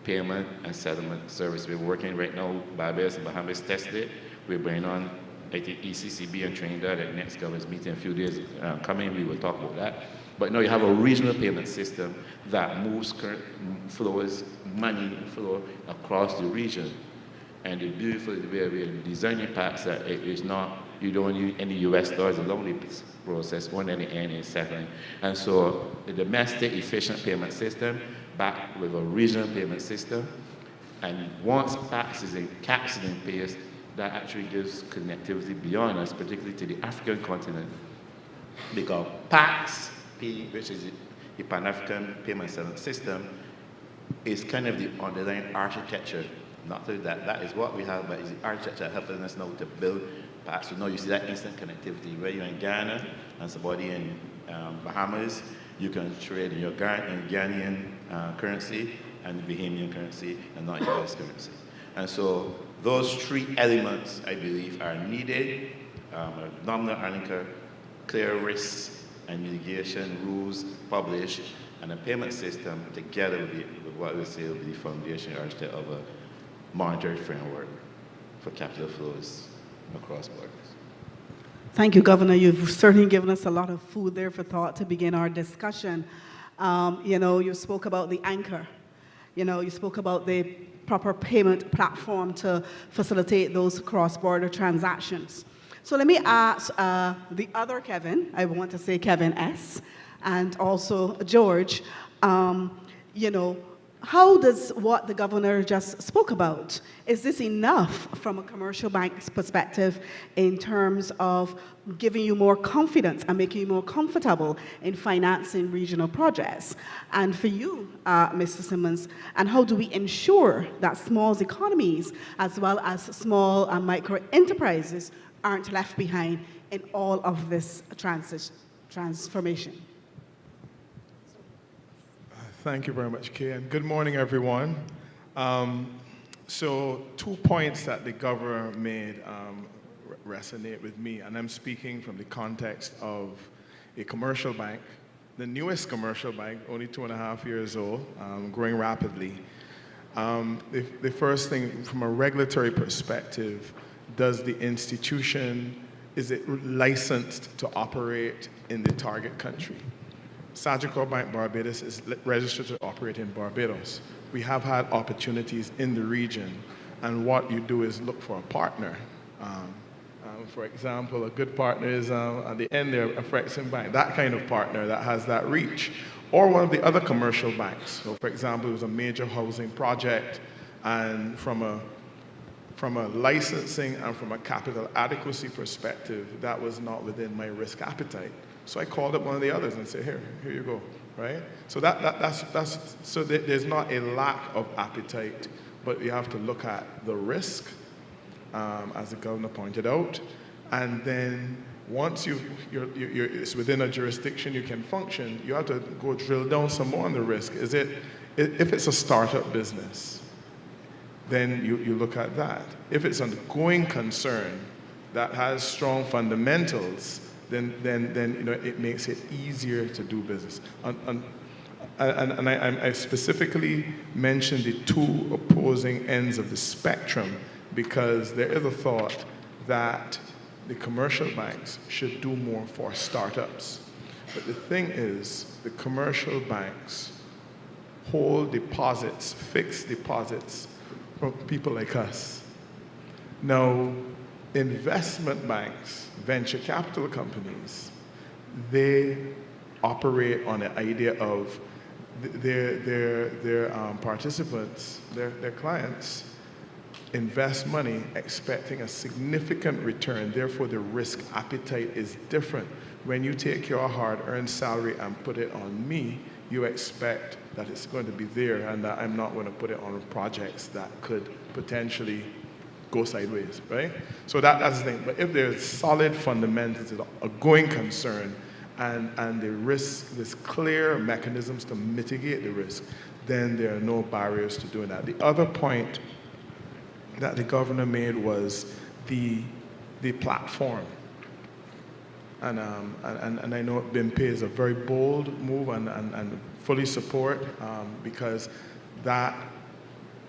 payment and settlement service. We're working right now, Barbados and Bahamas tested it. We're bringing on ECCB and Trinidad at the next governors meeting in a few days coming. We will talk about that. But now you have a regional payment system that moves current flows, money flow across the region. And the beautiful way we're designing packs that it is not, you don't need any US dollars along the process, one at the end is settling. And so the domestic efficient payment system backed with a regional payment system. And once PACS is in place, that actually gives connectivity beyond us, particularly to the African continent. Because PACS, which is the Pan-African Payment Settlement System, is kind of the underlying architecture. Not that is what we have, but it's the architecture helping us now to build impact. So now you see that instant connectivity. Where you're in Ghana and somebody in Bahamas, you can trade in your Ghanaian currency and Bahamian currency and not US currency. And so those three elements, I believe, are needed. A nominal anchor, clear risks and mitigation rules published, and a payment system together with what we say will be the foundation architect of a monetary framework for capital flows across borders. Thank you, Governor. You've certainly given us a lot of food there for thought to begin our discussion. You spoke about the anchor. You spoke about the proper payment platform to facilitate those cross-border transactions. So let me ask the other Kevin, I want to say Kevin S., and also George, how does what the governor just spoke about, is this enough from a commercial bank's perspective in terms of giving you more confidence and making you more comfortable in financing regional projects? And for you, Mr. Simmons, and how do we ensure that small economies as well as small and micro enterprises aren't left behind in all of this transformation? Thank you very much, Kay, and good morning, everyone. So 2 points that the governor made resonate with me, and I'm speaking from the context of a commercial bank, the newest commercial bank, only 2.5 years old, growing rapidly. The first thing, from a regulatory perspective, does the institution, is it licensed to operate in the target country? Sagicor Bank Barbados is registered to operate in Barbados. We have had opportunities in the region, and what you do is look for a partner. For example, a good partner is at the end there, a Frexim Bank, that kind of partner that has that reach. Or one of the other commercial banks. So for example, it was a major housing project, and from a licensing and from a capital adequacy perspective, that was not within my risk appetite. So I called up one of the others and said, here you go, right? So there's not a lack of appetite, but you have to look at the risk, as the governor pointed out, and then once it's within a jurisdiction you can function, you have to go drill down some more on the risk. If it's a startup business, then you look at that. If it's a going concern that has strong fundamentals, then it makes it easier to do business. And I specifically mentioned the two opposing ends of the spectrum because there is a thought that the commercial banks should do more for startups. But the thing is, the commercial banks hold deposits, fixed deposits, from people like us. Now, investment banks, venture capital companies, they operate on the idea of their participants, their clients, invest money expecting a significant return. Therefore, the risk appetite is different. When you take your hard-earned salary and put it on me, you expect that it's going to be there and that I'm not going to put it on projects that could potentially go sideways, right? So that's the thing. But if there's solid fundamentals, a going concern, and the risk, there's clear mechanisms to mitigate the risk, then there are no barriers to doing that. The other point that the governor made was the platform. And I know BIMPE is a very bold move and fully support because that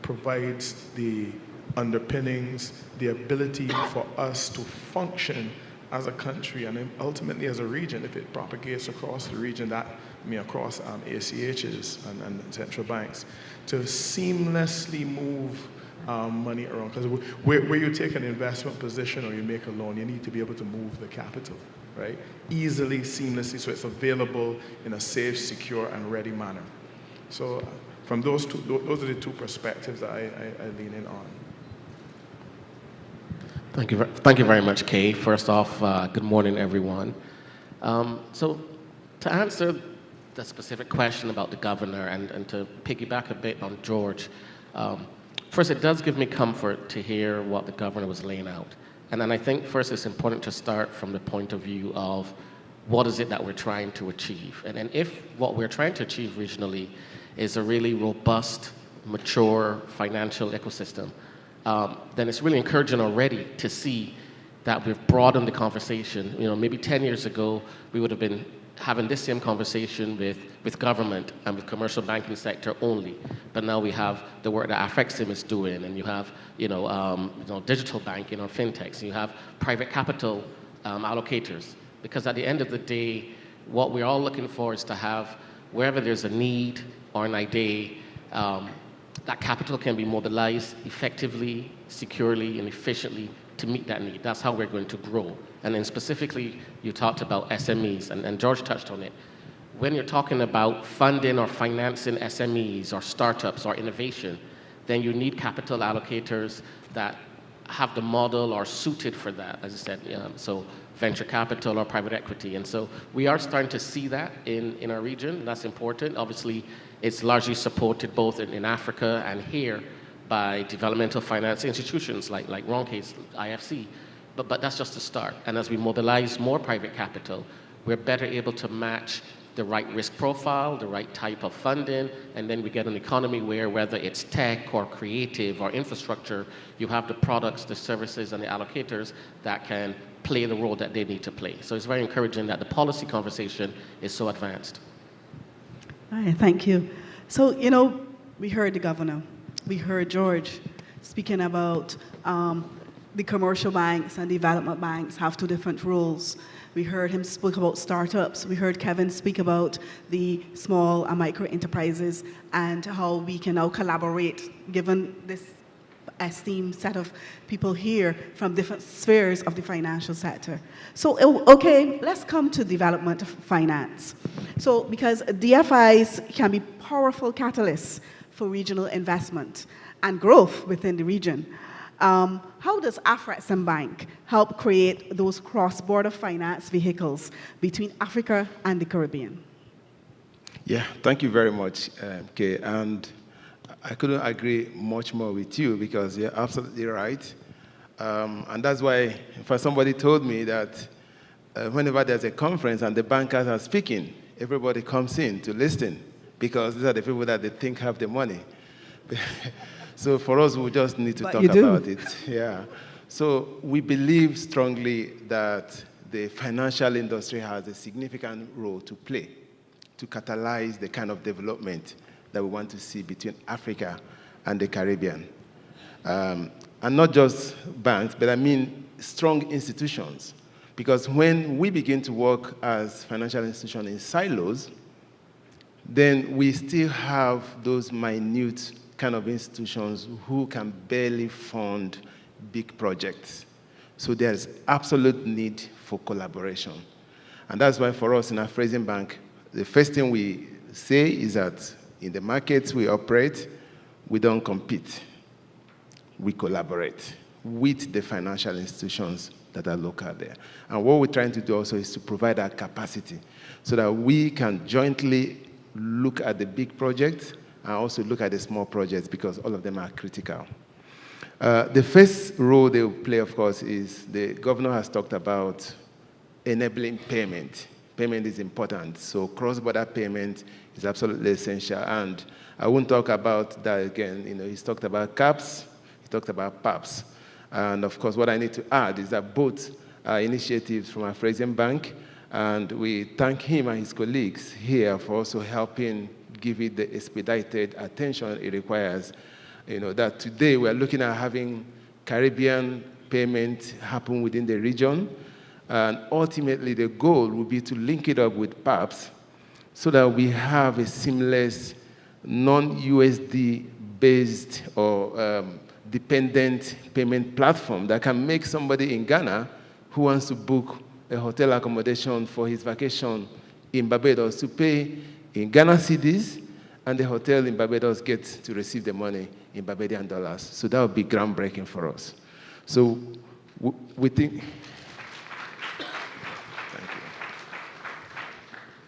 provides the underpinnings, the ability for us to function as a country and ultimately as a region. If it propagates across the region, across ACHs and central banks, to seamlessly move money around. Because where you take an investment position or you make a loan, you need to be able to move the capital, right? Easily, seamlessly, so it's available in a safe, secure, and ready manner. So from those are the two perspectives that I lean in on. Thank you very much, Kay. First off, good morning, everyone. So to answer the specific question about the governor and to piggyback a bit on George, first, it does give me comfort to hear what the governor was laying out. And then I think first it's important to start from the point of view of what is it that we're trying to achieve. And then if what we're trying to achieve regionally is a really robust, mature financial ecosystem, then it's really encouraging already to see that we've broadened the conversation. Maybe 10 years ago, we would have been having this same conversation with government and with commercial banking sector only. But now we have the work that Afrexim is doing, and you have digital banking or fintechs, and you have private capital allocators. Because at the end of the day, what we're all looking for is to have, wherever there's a need or an idea, that capital can be mobilized effectively, securely, and efficiently to meet that need. That's how we're going to grow. And then specifically, you talked about SMEs, and George touched on it. When you're talking about funding or financing SMEs or startups or innovation, then you need capital allocators that have the model or suited for that, as I said, so venture capital or private equity. And so we are starting to see that in our region. That's important. Obviously, it's largely supported both in Africa and here by developmental finance institutions like Ronke's IFC. But that's just a start. And as we mobilize more private capital, we're better able to match the right risk profile, the right type of funding, and then we get an economy where, whether it's tech or creative or infrastructure, you have the products, the services, and the allocators that can play the role that they need to play. So it's very encouraging that the policy conversation is so advanced. All right, thank you. So, we heard the governor. We heard George speaking about the commercial banks and development banks have two different roles. We heard him speak about startups. We heard Kevin speak about the small and micro enterprises and how we can now collaborate, given this esteemed set of people here from different spheres of the financial sector. So, okay, let's come to development finance. So, because DFIs can be powerful catalysts for regional investment and growth within the region. How does Afrexim Bank help create those cross-border finance vehicles between Africa and the Caribbean? Yeah, thank you very much, Kay. And I couldn't agree much more with you because you're absolutely right. And that's why, in fact, somebody told me that whenever there's a conference and the bankers are speaking, everybody comes in to listen because these are the people that they think have the money. So for us, we just need to talk about it. Yeah. So we believe strongly that the financial industry has a significant role to play to catalyze the kind of development that we want to see between Africa and the Caribbean. And not just banks, but I mean strong institutions. Because when we begin to work as financial institutions in silos, then we still have those minute kind of institutions who can barely fund big projects. So there's absolute need for collaboration. And that's why for us in Afrexim Bank, the first thing we say is that in the markets we operate, we don't compete. We collaborate with the financial institutions that are local there. And what we're trying to do also is to provide that capacity so that we can jointly look at the big projects and also look at the small projects because all of them are critical. The first role they will play, of course, is the governor has talked about enabling payment. Payment is important, so cross-border payment is absolutely essential. And I won't talk about that again. He's talked about CAPS, he talked about PAPS. And of course, what I need to add is that both are initiatives from Afrexim Bank, and we thank him and his colleagues here for also helping give it the expedited attention it requires. That today we're looking at having Caribbean payment happen within the region. And ultimately, the goal will be to link it up with PAPS so that we have a seamless, non-USD based or dependent payment platform that can make somebody in Ghana who wants to book a hotel accommodation for his vacation in Barbados to pay in Ghana cedis, and the hotel in Barbados gets to receive the money in Barbadian dollars. So that would be groundbreaking for us. So we think... Thank you.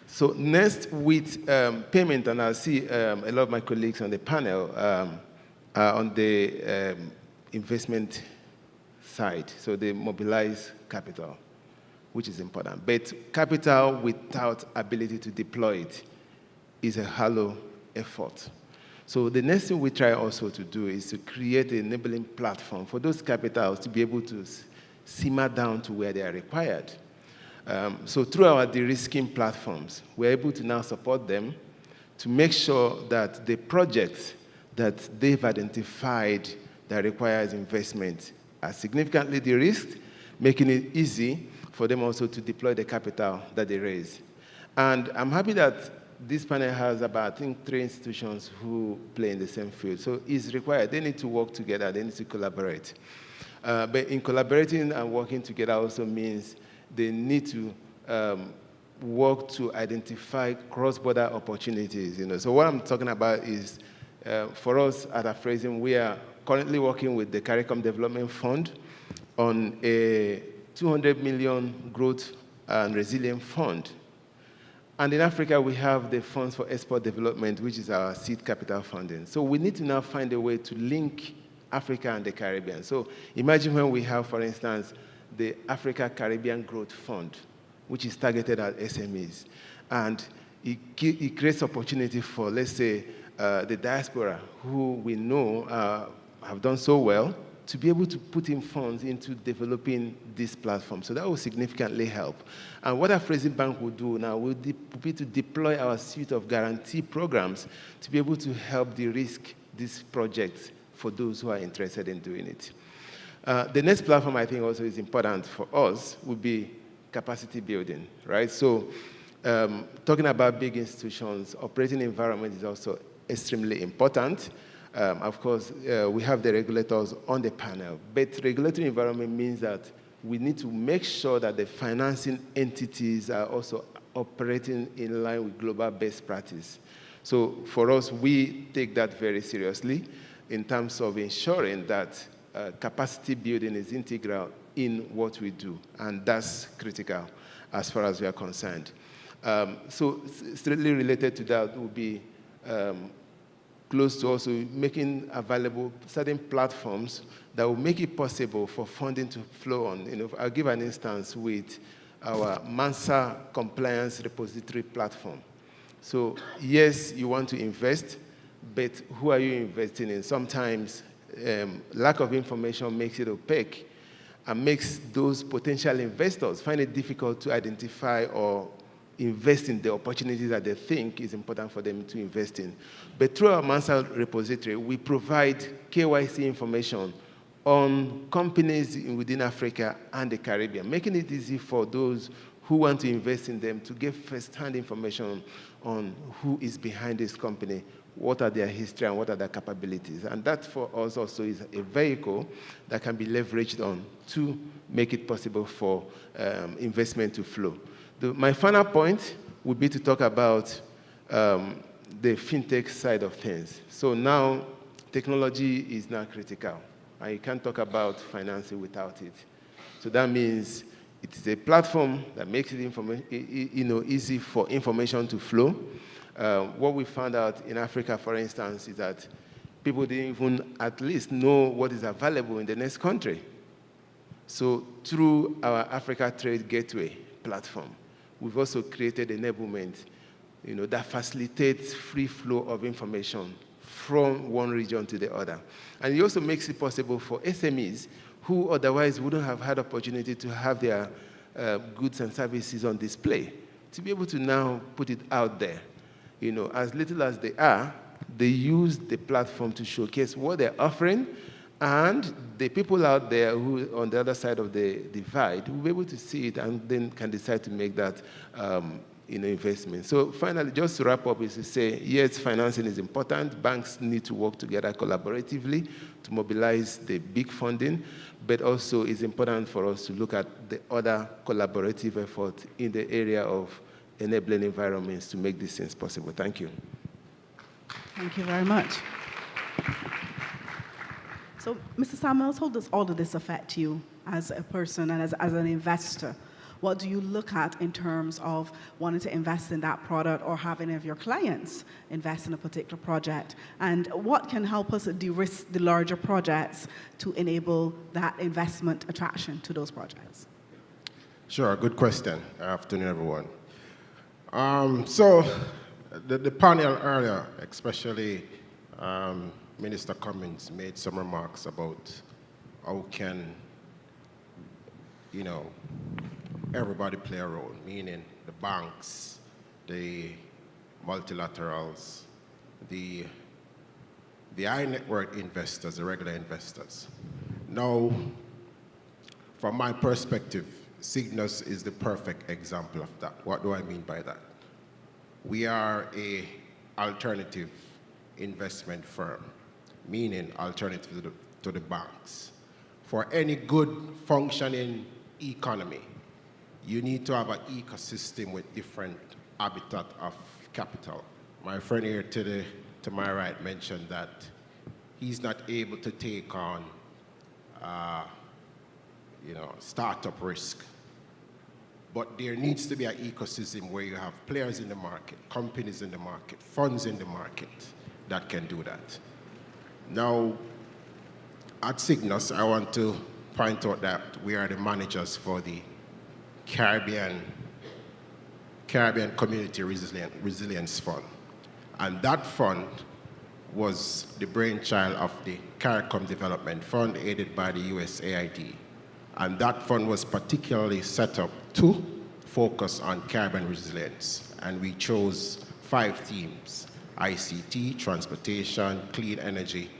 So next with payment, and I see a lot of my colleagues on the panel on the investment side. So they mobilize capital, which is important. But capital without ability to deploy it is a hollow effort. So the next thing we try also to do is to create an enabling platform for those capitals to be able to simmer down to where they are required. So through our de-risking platforms, we're able to now support them to make sure that the projects that they've identified that requires investment are significantly de-risked, making it easy for them also to deploy the capital that they raise. And I'm happy that this panel has about, I think, 3 institutions who play in the same field. So it's required. They need to work together. They need to collaborate. But in collaborating and working together also means they need to work to identify cross-border opportunities. So what I'm talking about is, for us at Aphrasium, we are currently working with the CARICOM Development Fund on a 200 million growth and resilience fund. And in Africa, we have the Funds for Export Development, which is our seed capital funding. So we need to now find a way to link Africa and the Caribbean. So imagine when we have, for instance, the Africa Caribbean Growth Fund, which is targeted at SMEs. And it creates opportunity for, let's say, the diaspora, who we know have done so well, to be able to put in funds into developing this platform. So that will significantly help. And what Aphrasium Bank will do now will be to deploy our suite of guarantee programs to be able to help de-risk these projects for those who are interested in doing it. The next platform I think also is important for us would be capacity building, right? So talking about big institutions, operating environment is also extremely important. Of course, we have the regulators on the panel, but regulatory environment means that we need to make sure that the financing entities are also operating in line with global best practice. So for us, we take that very seriously in terms of ensuring that capacity building is integral in what we do, and that's critical as far as we are concerned. So strictly related to that would be close to also making available certain platforms that will make it possible for funding to flow on. I'll give an instance with our MANSA compliance repository platform. So yes, you want to invest, but who are you investing in? Sometimes lack of information makes it opaque and makes those potential investors find it difficult to identify or invest in the opportunities that they think is important for them to invest in. But through our MANSA repository, we provide KYC information on companies within Africa and the Caribbean, making it easy for those who want to invest in them to get first-hand information on who is behind this company, what are their history, and what are their capabilities. And that for us also is a vehicle that can be leveraged on to make it possible for investment to flow. My final point would be to talk about the fintech side of things. So now technology is now critical. And you can't talk about financing without it. So that means it is a platform that makes it easy for information to flow. What we found out in Africa, for instance, is that people didn't even at least know what is available in the next country. So through our Africa Trade Gateway platform, we've also created enablement, that facilitates free flow of information from one region to the other. And it also makes it possible for SMEs who otherwise wouldn't have had opportunity to have their goods and services on display, to be able to now put it out there. As little as they are, they use the platform to showcase what they're offering, and the people out there who on the other side of the divide will be able to see it and then can decide to make that investment. So finally, just to wrap up, is to say, yes, financing is important. Banks need to work together collaboratively to mobilize the big funding, but also it's important for us to look at the other collaborative efforts in the area of enabling environments to make these things possible. Thank you. Thank you very much. So, Mr. Samuels, how does all of this affect you as a person and as an investor? What do you look at in terms of wanting to invest in that product or have any of your clients invest in a particular project? And what can help us de-risk the larger projects to enable that investment attraction to those projects? Sure, good question. Afternoon, everyone. So the panel earlier, especially Minister Cummins, made some remarks about how can, everybody play a role, meaning the banks, the multilaterals, the high net worth investors, the regular investors. Now, from my perspective, Cygnus is the perfect example of that. What do I mean by that? We are an alternative investment firm, meaning alternative to the banks. For any good functioning economy, you need to have an ecosystem with different habitat of capital. My friend here to my right mentioned that he's not able to take on startup risk. But there needs to be an ecosystem where you have players in the market, companies in the market, funds in the market that can do that. Now, at Cygnus, I want to point out that we are the managers for the Caribbean Community Resilience Fund. And that fund was the brainchild of the CARICOM Development Fund, aided by the USAID. And that fund was particularly set up to focus on Caribbean resilience. And we chose 5 themes: ICT, transportation, clean energy,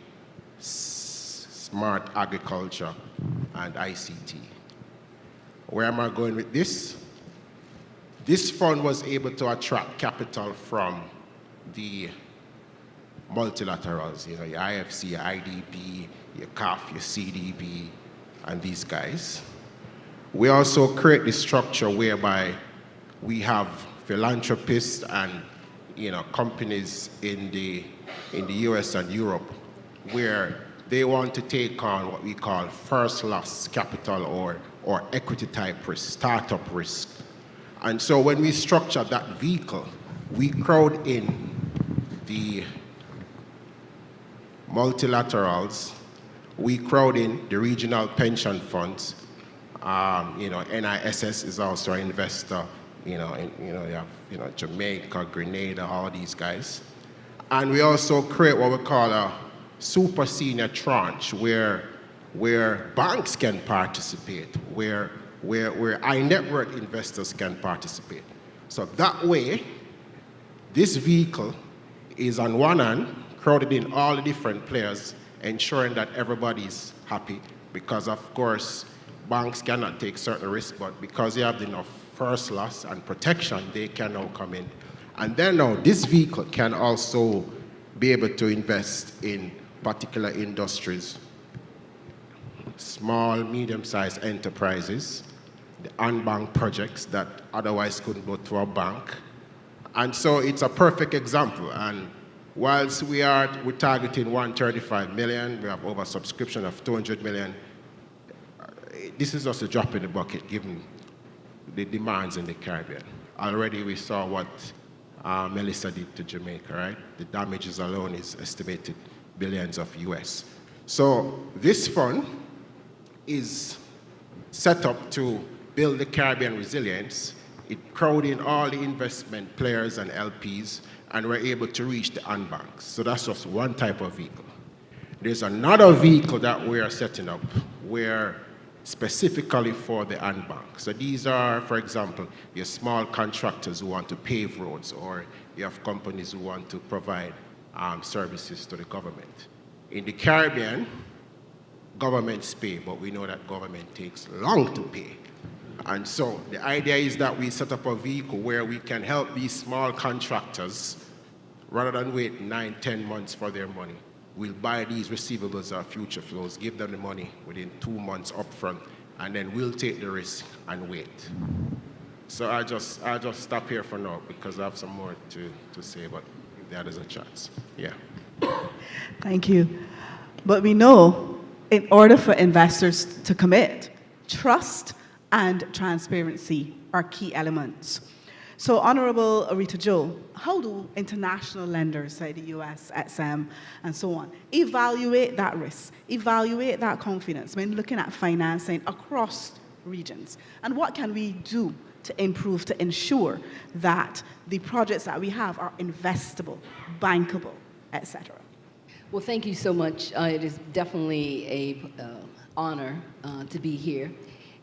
smart agriculture, and ICT. Where am I going with this? This fund was able to attract capital from the multilaterals, your IFC, your IDB, your CAF, your CDB, and these guys. We also create the structure whereby we have philanthropists and companies in the US and Europe where they want to take on what we call first loss capital or equity type risk, startup risk. And so when we structure that vehicle, we crowd in the multilaterals, we crowd in the regional pension funds. NISS is also an investor. You have Jamaica, Grenada, all these guys. And we also create what we call a super senior tranche where banks can participate, where high net worth investors can participate. So that way, this vehicle is on one hand crowded in all the different players, ensuring that everybody's happy, because of course banks cannot take certain risks, but because they have enough first loss and protection, they can now come in. And then now this vehicle can also be able to invest in particular industries, small, medium-sized enterprises, the unbanked projects that otherwise couldn't go to a bank. And so it's a perfect example. And whilst we're targeting 135 million, we have over subscription of 200 million. This is just a drop in the bucket given the demands in the Caribbean. Already we saw what Melissa did to Jamaica, right? The damages alone is estimated billions of US. So this fund is set up to build the Caribbean resilience. It crowd in all the investment players and LPs, and we're able to reach the unbanks. So that's just one type of vehicle. There's another vehicle that we are setting up where specifically for the unbanked. So these are, for example, your small contractors who want to pave roads, or you have companies who want to provide services to the government. In the Caribbean, governments pay, but we know that government takes long to pay. And so the idea is that we set up a vehicle where we can help these small contractors, rather than wait 9, 10 months for their money. We'll buy these receivables or future flows, give them the money within 2 months upfront, and then we'll take the risk and wait. So I'll just stop here for now because I have some more to say, but if there is a chance. Yeah. Thank you. But we know in order for investors to commit, trust and transparency are key elements. So, Honorable Rita Joe, how do international lenders, say the US, XM, and so on, evaluate that risk, evaluate that confidence when looking at financing across regions? And what can we do to improve, to ensure that the projects that we have are investable, bankable, etc.? Well, thank you so much. It is definitely an honor to be here.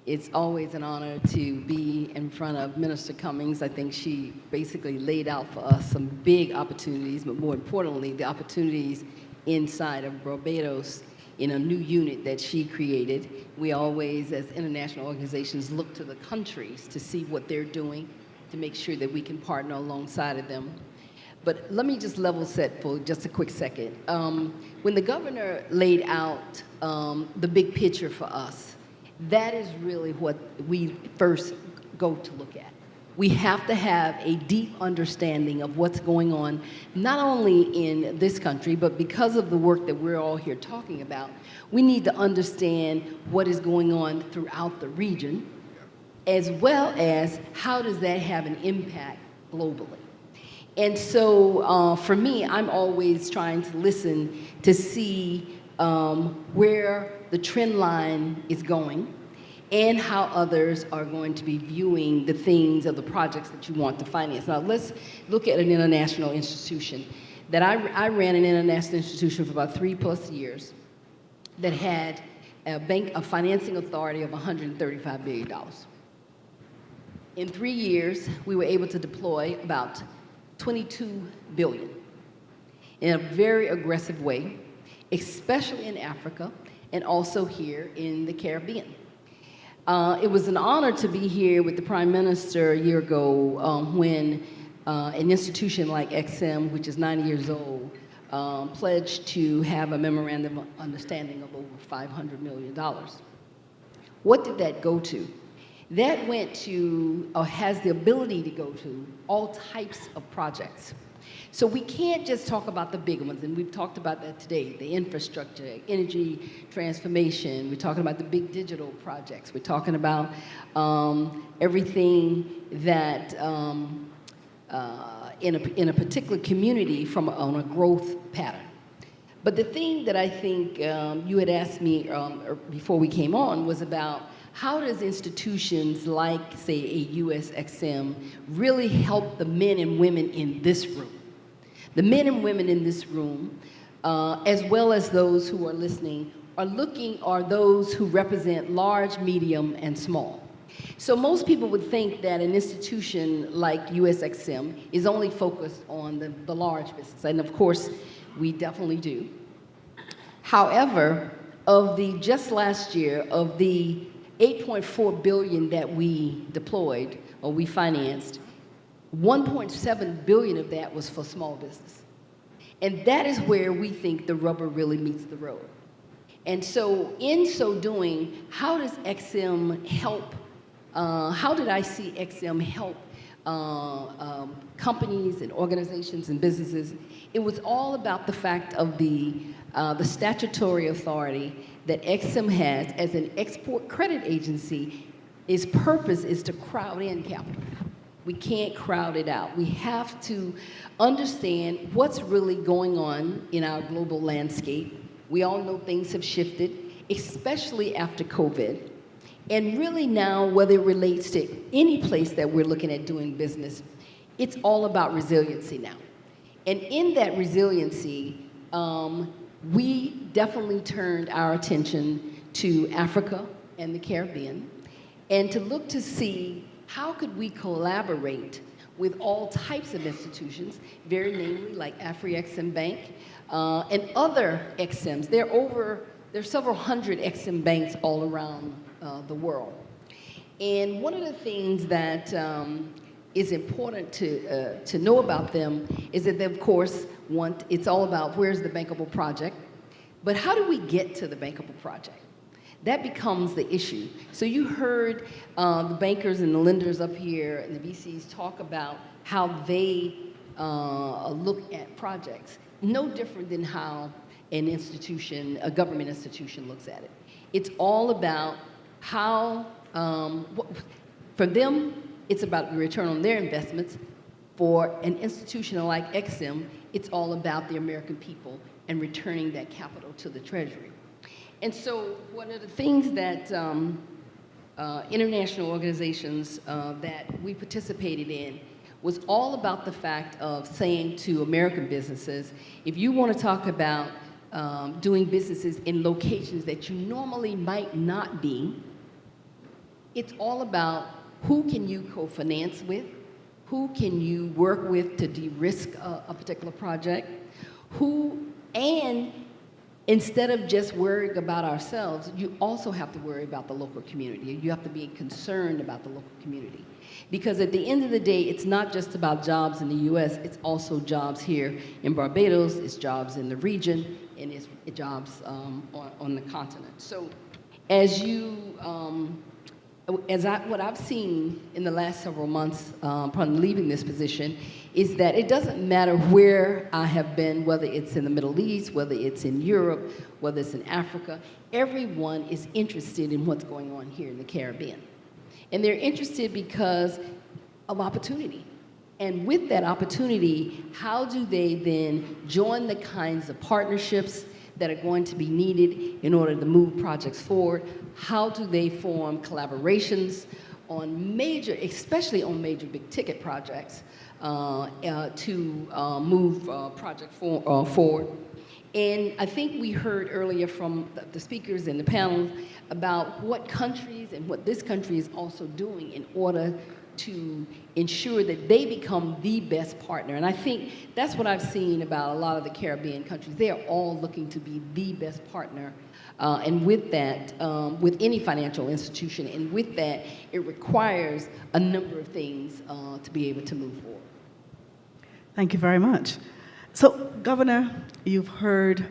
It's always an honor to be in front of Minister Cummings. I think she basically laid out for us some big opportunities, but more importantly, the opportunities inside of Barbados in a new unit that she created. We always, as international organizations, look to the countries to see what they're doing to make sure that we can partner alongside of them. But let me just level set for just a quick second. When the governor laid out the big picture for us, that is really what we first go to look at. We have to have a deep understanding of what's going on, not only in this country, but because of the work that we're all here talking about, we need to understand what is going on throughout the region, as well as how does that have an impact globally. And so for me, I'm always trying to listen to see where the trend line is going and how others are going to be viewing the things of the projects that you want to finance. Now, let's look at an international institution. That I ran an international institution for about 3+ years that had a financing authority of $135 billion. In 3 years, we were able to deploy about $22 billion in a very aggressive way, especially in Africa and also here in the Caribbean. It was an honor to be here with the Prime Minister a year ago when an institution like XM, which is 90 years old, pledged to have a memorandum of understanding of over $500 million. What did that go to? That went to, or has the ability to go to, all types of projects. So we can't just talk about the big ones, and we've talked about that today, the infrastructure, energy transformation, we're talking about the big digital projects, we're talking about everything that in a particular community on a growth pattern. But the thing that I think you had asked me before we came on was about how does institutions like, say, a USXM really help the men and women in this room? The men and women in this room, as well as those who are listening, are those who represent large, medium, and small. So most people would think that an institution like USXM is only focused on the large business, and of course, we definitely do. However, just last year, of the $8.4 billion that we deployed or we financed, $1.7 billion of that was for small business. And that is where we think the rubber really meets the road. And so in so doing, how does XM help, how did I see XM help companies and organizations and businesses? It was all about the fact of the statutory authority that XM has as an export credit agency. Its purpose is to crowd in capital. We can't crowd it out. We have to understand what's really going on in our global landscape. We all know things have shifted, especially after COVID. And really now, whether it relates to any place that we're looking at doing business, it's all about resiliency now. And in that resiliency, we definitely turned our attention to Africa and the Caribbean, and to look to see how could we collaborate with all types of institutions, very namely like AfriExim Bank and other XMs. There are several hundred XM banks all around the world. And one of the things that is important to know about them is that they, of course, it's all about where's the bankable project, but how do we get to the bankable project? That becomes the issue. So you heard the bankers and the lenders up here and the VCs talk about how they look at projects, no different than how an institution, a government institution, looks at it. It's all about how, for them, it's about the return on their investments. For an institution like EXIM, it's all about the American people and returning that capital to the Treasury. And so one of the things that international organizations that we participated in was all about the fact of saying to American businesses, if you want to talk about doing businesses in locations that you normally might not be, it's all about who can you co-finance with, who can you work with to de-risk a particular project, and instead of just worrying about ourselves, you also have to worry about the local community. You have to be concerned about the local community. Because at the end of the day, it's not just about jobs in the US, it's also jobs here in Barbados, it's jobs in the region, and it's jobs on the continent. So as what I've seen in the last several months upon leaving this position is that it doesn't matter where I have been, whether it's in the Middle East, whether it's in Europe, whether it's in Africa, everyone is interested in what's going on here in the Caribbean. And they're interested because of opportunity. And with that opportunity, how do they then join the kinds of partnerships that are going to be needed in order to move projects forward? How do they form collaborations on major, especially on major big ticket projects to move project forward? And I think we heard earlier from the speakers in the panel about what countries and what this country is also doing in order to ensure that they become the best partner. And I think that's what I've seen about a lot of the Caribbean countries. They are all looking to be the best partner. And with that, with any financial institution, and with that, it requires a number of things to be able to move forward. Thank you very much. So, Governor, you've heard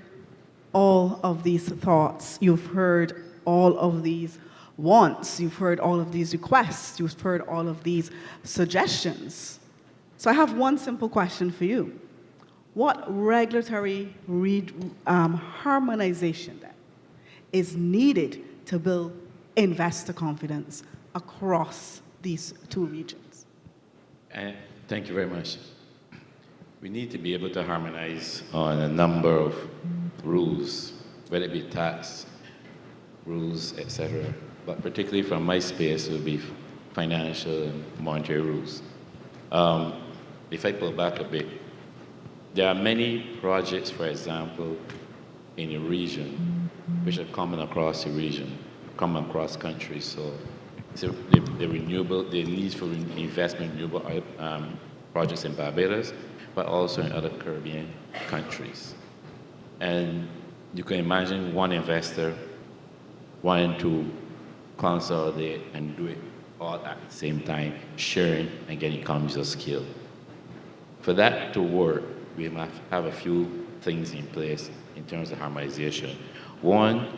all of these thoughts. You've heard all of these wants. You've heard all of these requests. You've heard all of these suggestions. So I have one simple question for you. What regulatory harmonization then is needed to build investor confidence across these two regions? Thank you very much. We need to be able to harmonize on a number of rules, whether it be tax rules, etc. But particularly from my space, it would be financial and monetary rules. If I pull back a bit, there are many projects, for example, in a region, which are common across the region, common across countries. So the need for investment in renewable projects in Barbados, but also in other Caribbean countries. And you can imagine one investor wanting to consolidate and do it all at the same time, sharing and getting economies of scale. For that to work, we must have a few things in place in terms of harmonization. One,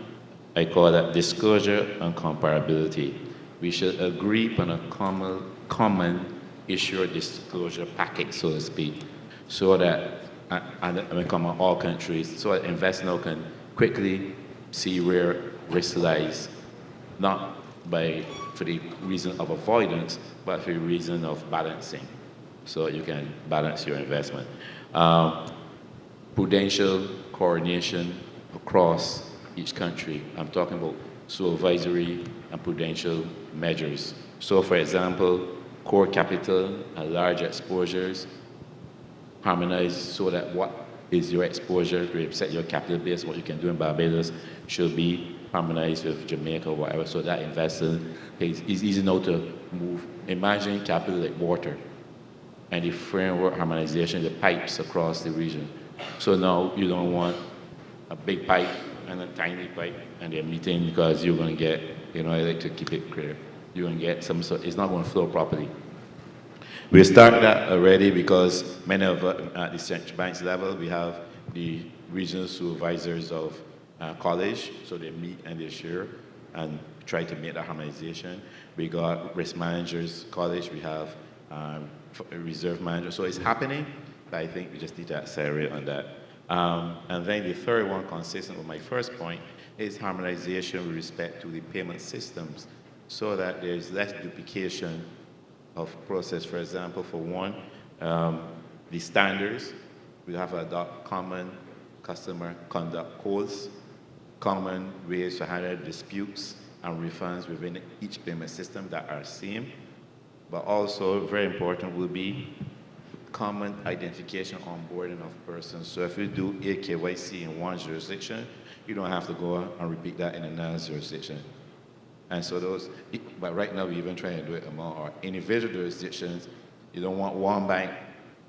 I call that disclosure and comparability. We should agree upon a common issuer disclosure package, so to speak, so that, and come on all countries, so that investors can quickly see where risk lies, not for the reason of avoidance, but for the reason of balancing, so you can balance your investment. Prudential coordination across each country. I'm talking about supervisory and prudential measures. So for example, core capital and large exposures, harmonize so that what is your exposure to set your capital base, what you can do in Barbados, should be harmonized with Jamaica or whatever, so that investor is easy now to move. Imagine capital like water and the framework harmonization, the pipes across the region. So now you don't want a big pipe and a tiny pipe and they're meeting, because you're going to get, I like to keep it clear, you're going to get some sort, it's not going to flow properly. We started that already because many of at the central bank's level, we have the regional supervisors of college, so they meet and they share and try to make that harmonization. We got risk managers college, we have reserve managers, so it's happening, but I think we just need to accelerate on that. And then the third one, consistent with my first point, is harmonization with respect to the payment systems so that there's less duplication of process. For example, for one, the standards, we have to adopt common customer conduct codes, common ways to handle disputes and refunds within each payment system that are same. But also, very important will be common identification onboarding of persons. So if you do AKYC in one jurisdiction, you don't have to go and repeat that in another jurisdiction. And so those, but right now we're even trying to do it among our individual jurisdictions. You don't want one bank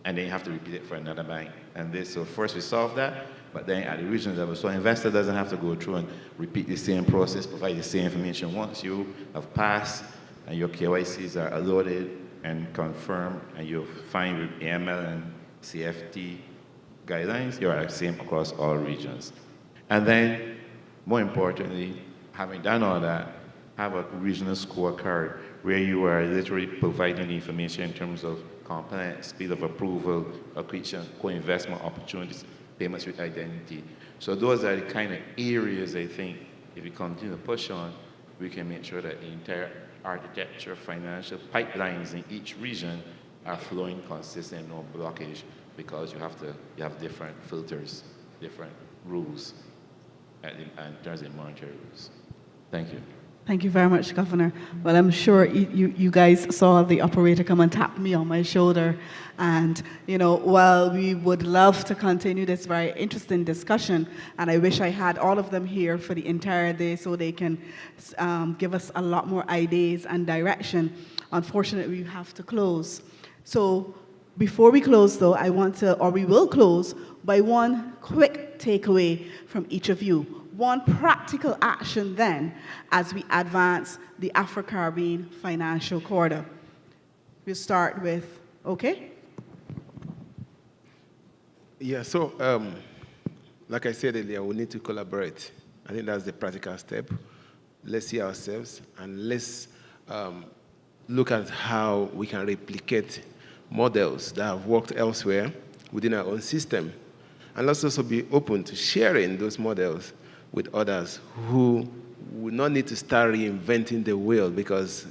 and then you have to repeat it for another bank. And this, so first we solve that, but then at the regional level, so an investor doesn't have to go through and repeat the same process, provide the same information. Once you have passed and your KYCs are loaded and confirmed and you're fine with AML and CFT guidelines, you're the same across all regions. And then, more importantly, having done all that, have a regional scorecard where you are literally providing the information in terms of compliance, speed of approval, accretion, co-investment opportunities, payments with identity. So those are the kind of areas I think if we continue to push on, we can make sure that the entire architecture, financial pipelines in each region are flowing consistent, no blockage, because you have different filters, different rules, in terms of monetary rules. Thank you. Thank you very much, Governor. Well, I'm sure you guys saw the operator come and tap me on my shoulder. And, you know, while we would love to continue this very interesting discussion, and I wish I had all of them here for the entire day so they can give us a lot more ideas and direction, unfortunately, we have to close. So before we close, though, we will close by one quick takeaway from each of you. One practical action then as we advance the Afro-Caribbean Financial Corridor. We'll start with, okay? Yeah, so like I said earlier, we need to collaborate. I think that's the practical step. Let's see ourselves and let's look at how we can replicate models that have worked elsewhere within our own system. And let's also be open to sharing those models with others who would not need to start reinventing the wheel because,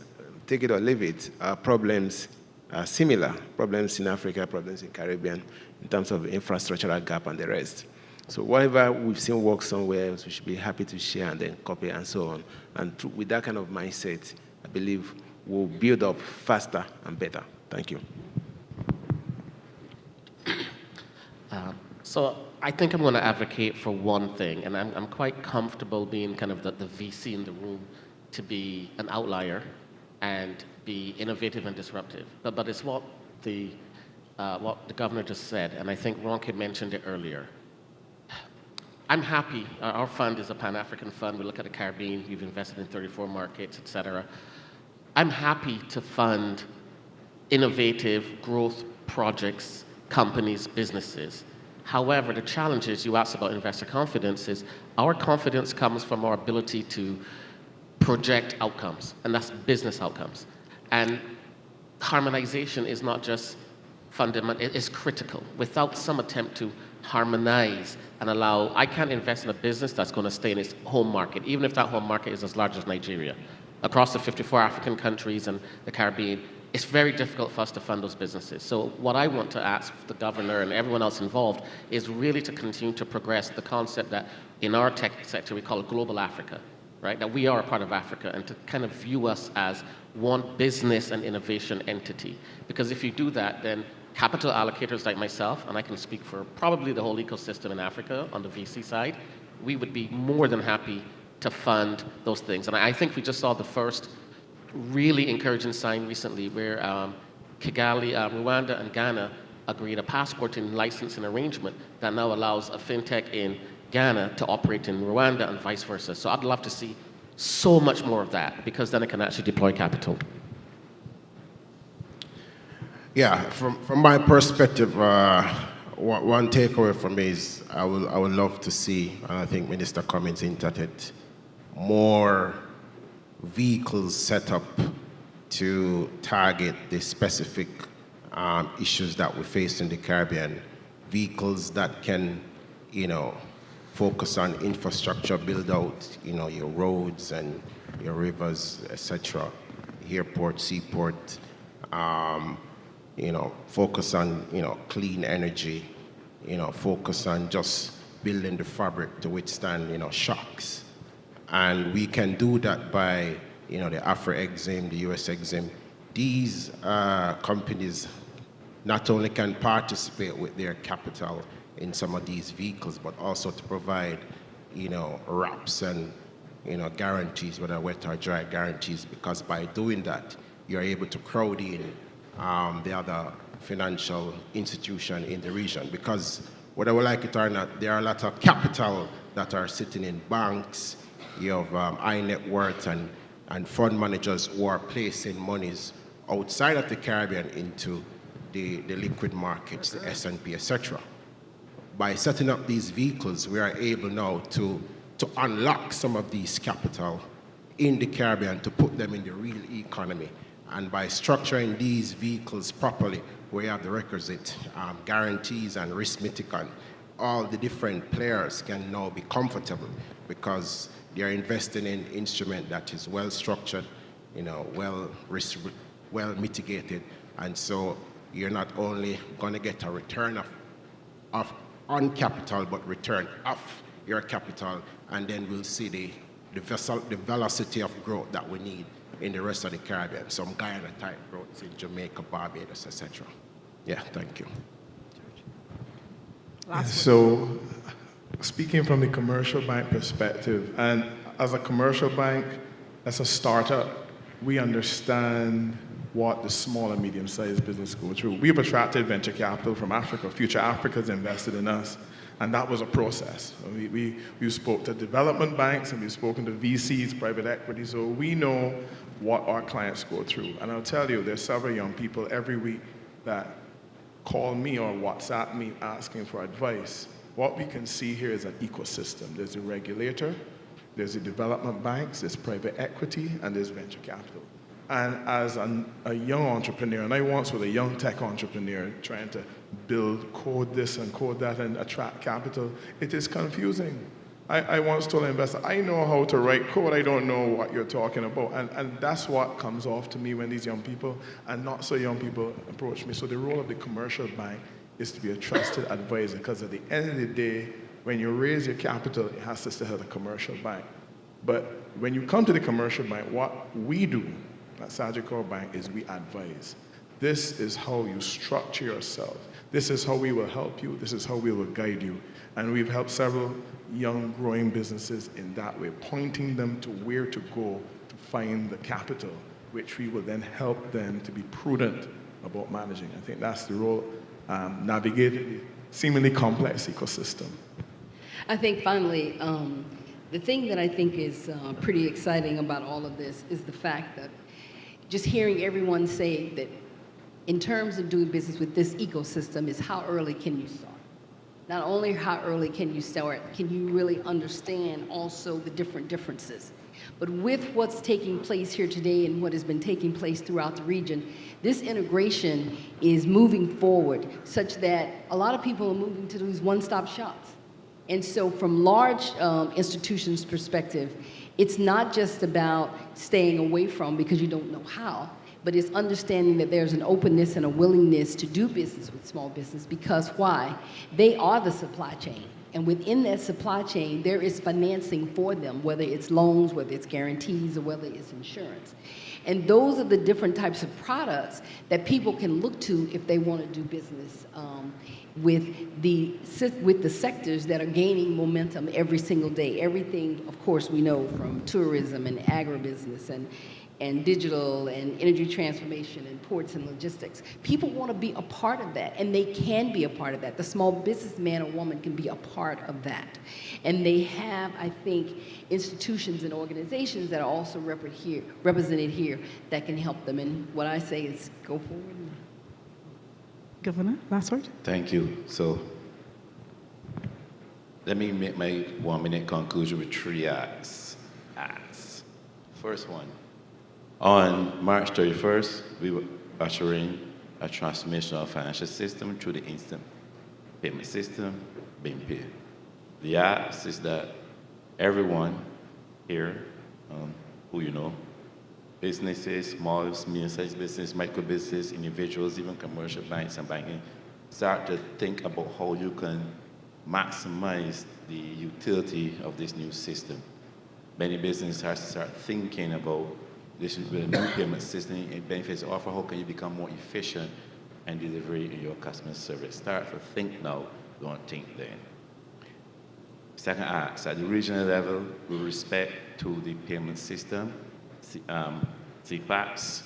take it or leave it, our problems are similar. Problems in Africa, problems in Caribbean, in terms of infrastructural gap and the rest. So whatever we've seen work somewhere else, we should be happy to share and then copy and so on. And with that kind of mindset, I believe we'll build up faster and better. Thank you. So I think I'm going to advocate for one thing, and I'm quite comfortable being kind of the VC in the room to be an outlier and be innovative and disruptive. But it's what the governor just said, and I think Ronke mentioned it earlier. I'm happy. Our fund is a Pan-African fund. We look at the Caribbean. We've invested in 34 markets, et cetera. I'm happy to fund innovative growth projects, companies, businesses. However, the challenge is, you asked about investor confidence, is our confidence comes from our ability to project outcomes, and that's business outcomes. And harmonization is not just fundamental, it is critical. Without some attempt to harmonize and allow, I can't invest in a business that's going to stay in its home market, even if that home market is as large as Nigeria. Across the 54 African countries and the Caribbean, it's very difficult for us to fund those businesses. So what I want to ask the governor and everyone else involved is really to continue to progress the concept that in our tech sector we call it global Africa, right? That we are a part of Africa, and to kind of view us as one business and innovation entity. Because if you do that, then capital allocators like myself, and I can speak for probably the whole ecosystem in Africa on the VC side, we would be more than happy to fund those things. And I think we just saw the first really encouraging sign recently where Kigali, Rwanda, and Ghana agreed a passporting licensing arrangement that now allows a fintech in Ghana to operate in Rwanda and vice versa. So I'd love to see so much more of that, because then it can actually deploy capital. Yeah, from my perspective, one takeaway from me is I would love to see, and I think Minister Cummings hinted at, more vehicles set up to target the specific issues that we face in the Caribbean. Vehicles that can, focus on infrastructure build out, your roads and your rivers, etc., airport, seaport, focus on, clean energy, focus on just building the fabric to withstand, shocks. And we can do that by, the Afro-Exim, the US Exim. These companies not only can participate with their capital in some of these vehicles, but also to provide, wraps and, guarantees, whether wet or dry guarantees, because by doing that, you're able to crowd in the other financial institution in the region. Because whether we like it or not, there are a lot of capital that are sitting in banks. You have high net worth and fund managers who are placing monies outside of the Caribbean into the liquid markets, the S&P, etc. By setting up these vehicles, we are able now to unlock some of these capital in the Caribbean to put them in the real economy. And by structuring these vehicles properly, we have the requisite guarantees and risk mitigant, all the different players can now be comfortable because they are investing in instrument that is well structured, well mitigated, and so you're not only going to get a return on capital, but return off your capital, and then we'll see the velocity of growth that we need in the rest of the Caribbean, some Guyana-type growth in Jamaica, Barbados, etc. Yeah, thank you. So, speaking from the commercial bank perspective, and as a commercial bank, as a startup, we understand what the small and medium-sized business go through. We've attracted venture capital from Africa. Future Africa's invested in us, and that was a process. We spoke to development banks, and we've spoken to VCs, private equity, so we know what our clients go through. And I'll tell you, there's several young people every week that call me or WhatsApp me asking for advice. What we can see here is an ecosystem. There's a regulator, there's the development banks, there's private equity, and there's venture capital. And as a young entrepreneur, and I once was a young tech entrepreneur trying to build, code this and code that and attract capital, it is confusing. I once told an investor, I know how to write code, I don't know what you're talking about. And that's what comes off to me when these young people and not so young people approach me. So the role of the commercial bank is to be a trusted advisor, because at the end of the day, when you raise your capital, it has to still have a commercial bank. But when you come to the commercial bank, what we do at Sagicor Bank is we advise. This is how you structure yourself. This is how we will help you. This is how we will guide you. And we've helped several young growing businesses in that way, pointing them to where to go to find the capital, which we will then help them to be prudent about managing. I think that's the role, navigating the seemingly complex ecosystem. I think finally, the thing that I think is pretty exciting about all of this is the fact that just hearing everyone say that in terms of doing business with this ecosystem is how early can you start? Not only how early can you start, can you really understand also the differences? But with what's taking place here today and what has been taking place throughout the region, this integration is moving forward such that a lot of people are moving to these one-stop shops. And so from large institutions' perspective, it's not just about staying away from because you don't know how, but it's understanding that there's an openness and a willingness to do business with small business, because why? They are the supply chain. And within that supply chain, there is financing for them, whether it's loans, whether it's guarantees, or whether it's insurance. And those are the different types of products that people can look to if they want to do business with the sectors that are gaining momentum every single day. Everything, of course, we know from tourism and agribusiness and digital and energy transformation and ports and logistics. People want to be a part of that, and they can be a part of that. The small businessman or woman can be a part of that. And they have, I think, institutions and organizations that are also represented here that can help them. And what I say is go forward. Governor, last word. Thank you. So let me make my 1-minute conclusion with 3 acts. First one. On March 31st, we were ushering a transformation of financial system through the instant payment system, being paid. The ask is that everyone here, who you know, businesses, small, medium-sized business, micro business, individuals, even commercial banks and banking, start to think about how you can maximize the utility of this new system. Many businesses have to start thinking about this with a new payment system and benefits offer, how can you become more efficient and delivery in your customer service? Start to think now, don't think then. Second ask, at the regional level, with respect to the payment system, CPACs,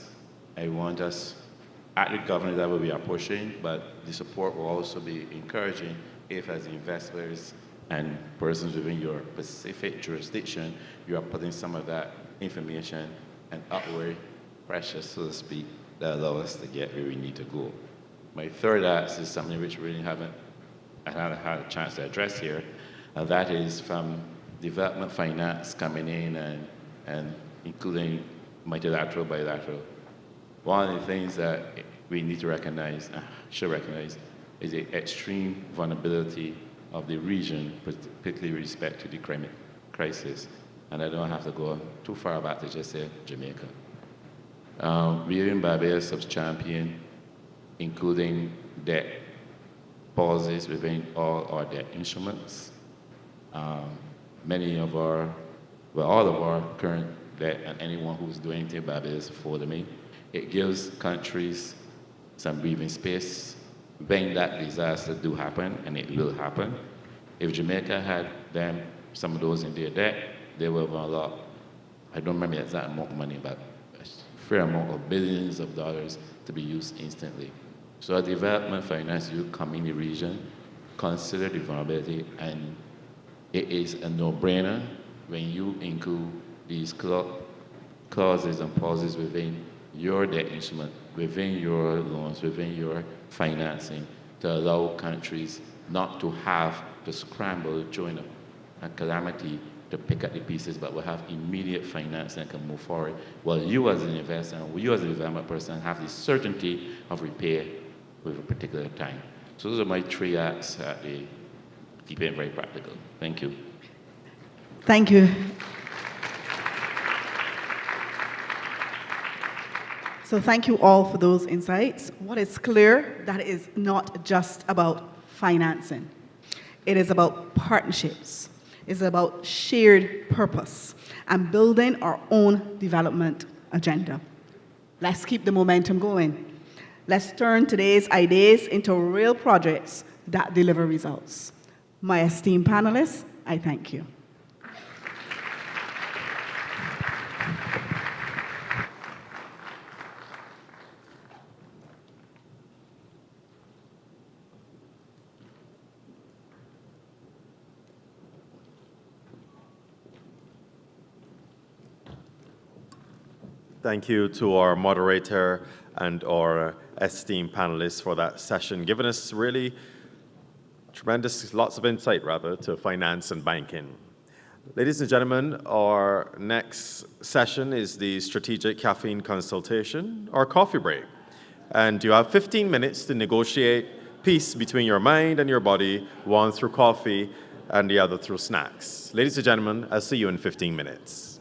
I want us, at the government level we are pushing, but the support will also be encouraging if as investors and persons within your specific jurisdiction, you are putting some of that information and upward pressure, so to speak, that allow us to get where we need to go. My third ask is something which we really haven't had a chance to address here, and that is from development finance coming in and including multilateral, bilateral. One of the things that we need to recognize, should recognize, is the extreme vulnerability of the region, particularly with respect to the climate crisis. And I don't have to go too far back to just say Jamaica. We in Barbados have championed including debt pauses within all our debt instruments. Many of our, well, all of our current debt and anyone who's doing anything about it is for me. It gives countries some breathing space when that disaster do happen, and it will happen. If Jamaica had them, some of those in their debt, they will have a lot, I don't remember the exact amount of money, but a fair amount of billions of dollars to be used instantly. So a development finance, you come in the region, consider the vulnerability, and it is a no-brainer when you include these clauses and pauses within your debt instrument, within your loans, within your financing, to allow countries not to have to scramble during a calamity to pick up the pieces, but will have immediate financing and can move forward. While you as an investor, and you as a development person have the certainty of repair with a particular time. So those are my three acts at the keep it very practical. Thank you. Thank you. So thank you all for those insights. What is clear, that it is not just about financing. It is about partnerships. It's about shared purpose and building our own development agenda. Let's keep the momentum going. Let's turn today's ideas into real projects that deliver results. My esteemed panelists, I thank you. Thank you to our moderator and our esteemed panelists for that session, giving us really lots of insight, rather, to finance and banking. Ladies and gentlemen, our next session is the strategic caffeine consultation, or coffee break. And you have 15 minutes to negotiate peace between your mind and your body, one through coffee and the other through snacks. Ladies and gentlemen, I'll see you in 15 minutes.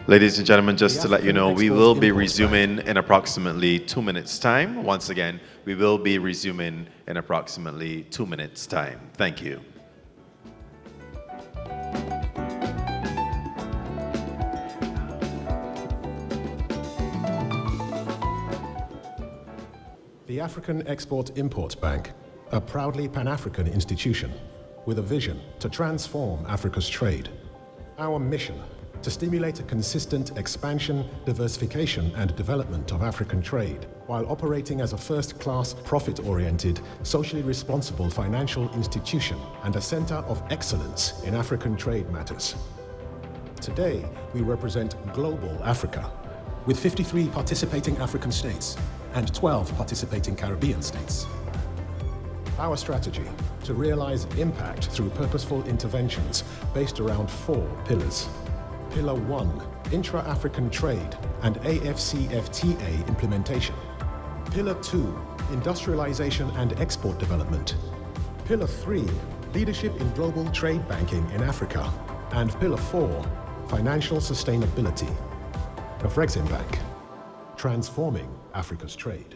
Ladies and gentlemen, just to let you know, we will be resuming in approximately 2 minutes' time. Once again, we will be resuming in approximately 2 minutes' time. Thank you. The African Export-Import Bank, a proudly Pan-African institution with a vision to transform Africa's trade. Our mission, to stimulate a consistent expansion, diversification, and development of African trade, while operating as a first-class, profit-oriented, socially responsible financial institution and a center of excellence in African trade matters. Today, we represent global Africa, with 53 participating African states and 12 participating Caribbean states. Our strategy, to realize impact through purposeful interventions based around 4 pillars. Pillar 1, intra-African trade and AFCFTA implementation. Pillar 2, industrialization and export development. Pillar 3, leadership in global trade banking in Africa. And Pillar 4, financial sustainability. Afreximbank, transforming Africa's trade.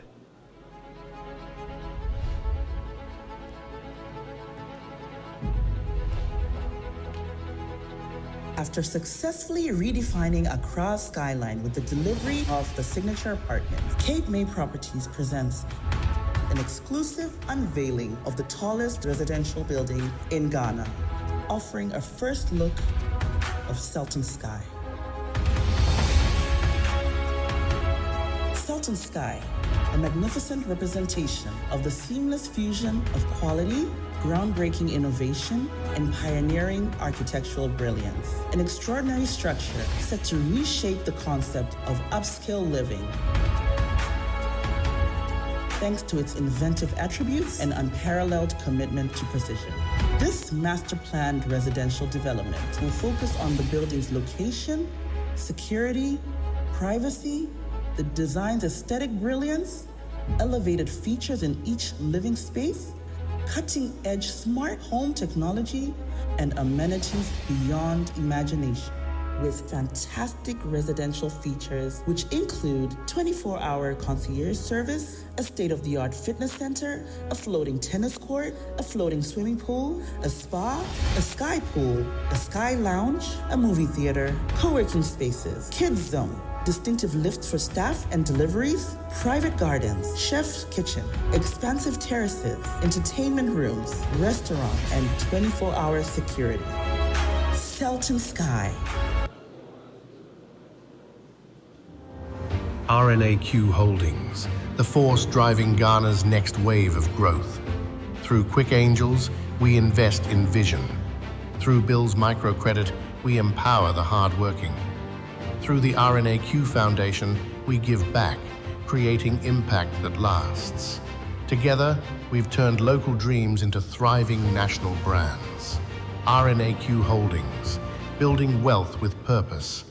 After successfully redefining Accra's skyline with the delivery of the signature apartment, Cape May Properties presents an exclusive unveiling of the tallest residential building in Ghana, offering a first look of Sultan Sky. Sultan Sky, a magnificent representation of the seamless fusion of quality, groundbreaking innovation, and pioneering architectural brilliance. An extraordinary structure set to reshape the concept of upscale living, thanks to its inventive attributes and unparalleled commitment to precision. This master-planned residential development will focus on the building's location, security, privacy, the design's aesthetic brilliance, elevated features in each living space, cutting-edge smart home technology, and amenities beyond imagination, with fantastic residential features which include 24-hour concierge service, a state-of-the-art fitness center, a floating tennis court, a floating swimming pool, a spa, a sky pool, a sky lounge, a movie theater, co-working spaces, kids zone, distinctive lifts for staff and deliveries, private gardens, chef's kitchen, expansive terraces, entertainment rooms, restaurant, and 24-hour security. Sultan Sky. RNAQ Holdings, the force driving Ghana's next wave of growth. Through Quick Angels, we invest in vision. Through Bill's microcredit, we empower the hardworking. Through the RNAQ Foundation, we give back, creating impact that lasts. Together, we've turned local dreams into thriving national brands. RNAQ Holdings, building wealth with purpose.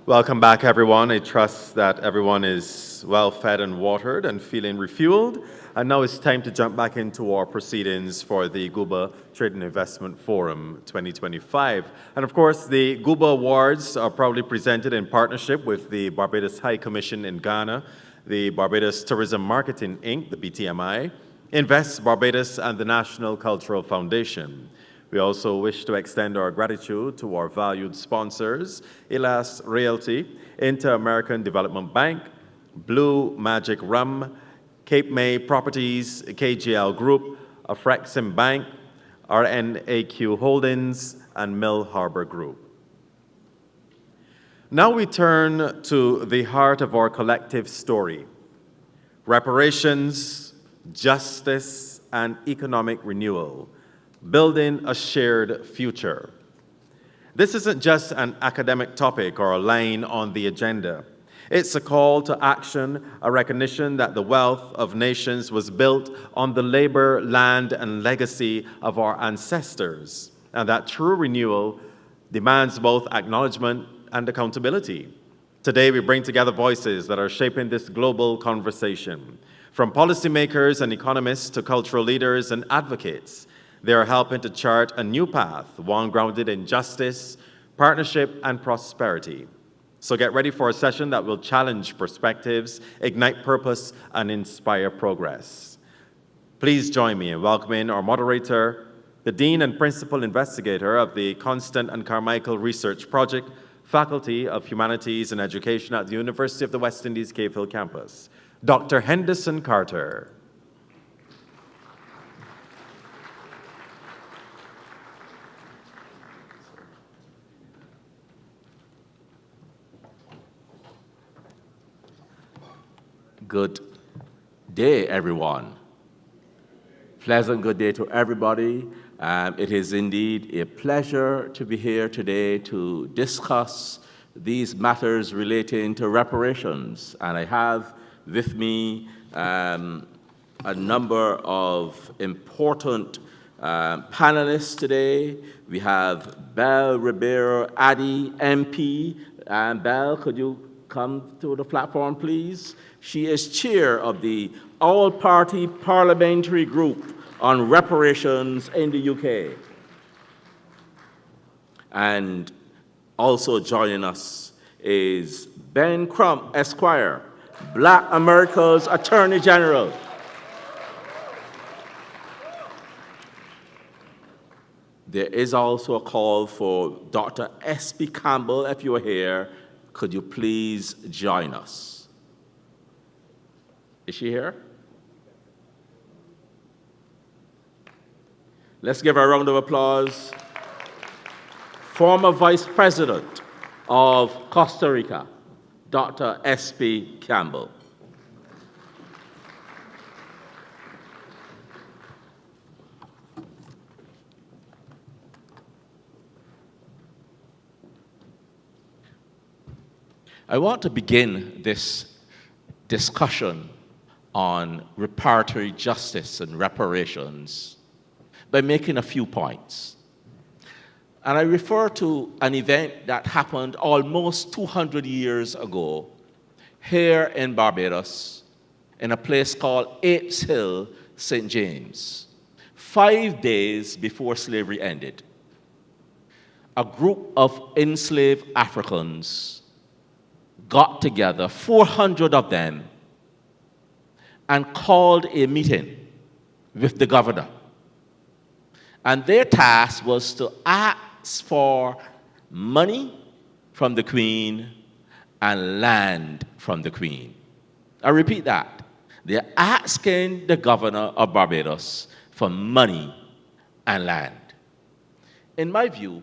Welcome back, everyone. I trust that everyone is well fed and watered and feeling refueled. And now it's time to jump back into our proceedings for the GUBA Trade and Investment Forum 2025. And of course, the GUBA Awards are proudly presented in partnership with the Barbados High Commission in Ghana, the Barbados Tourism Marketing Inc., the BTMI, Invest Barbados, and the National Cultural Foundation. We also wish to extend our gratitude to our valued sponsors, Elas Realty, Inter-American Development Bank, Blue Magic Rum, Cape May Properties, KGL Group, Afrexim Bank, RNAQ Holdings, and Mill Harbor Group. Now we turn to the heart of our collective story: reparations, justice, and economic renewal, building a shared future. This isn't just an academic topic or a line on the agenda. It's a call to action, a recognition that the wealth of nations was built on the labor, land, and legacy of our ancestors, and that true renewal demands both acknowledgement and accountability. Today, we bring together voices that are shaping this global conversation. From policymakers and economists to cultural leaders and advocates, they are helping to chart a new path, one grounded in justice, partnership, and prosperity. So get ready for a session that will challenge perspectives, ignite purpose, and inspire progress. Please join me in welcoming our moderator, the Dean and Principal Investigator of the Constant and Carmichael Research Project, Faculty of Humanities and Education at the University of the West Indies Cave Hill campus, Dr. Henderson Carter. Good day, everyone. Pleasant good day to everybody. It is indeed a pleasure to be here today to discuss these matters relating to reparations. And I have with me a number of important panelists today. We have Belle Ribeiro Addy, MP. Belle, could you come to the platform, please? She is chair of the All-Party Parliamentary Group on Reparations in the UK. And also joining us is Ben Crump, Esquire, Black America's Attorney General. There is also a call for Dr. S.P. Campbell. If you are here, could you please join us? Is she here? Let's give her a round of applause. Former Vice President of Costa Rica, Dr. S.P. Campbell. I want to begin this discussion on reparatory justice and reparations by making a few points. And I refer to an event that happened almost 200 years ago here in Barbados, in a place called Apes Hill, St. James, 5 days before slavery ended. A group of enslaved Africans got together, 400 of them, and called a meeting with the governor. And their task was to ask for money from the Queen and land from the Queen. I repeat that. They're asking the governor of Barbados for money and land. In my view,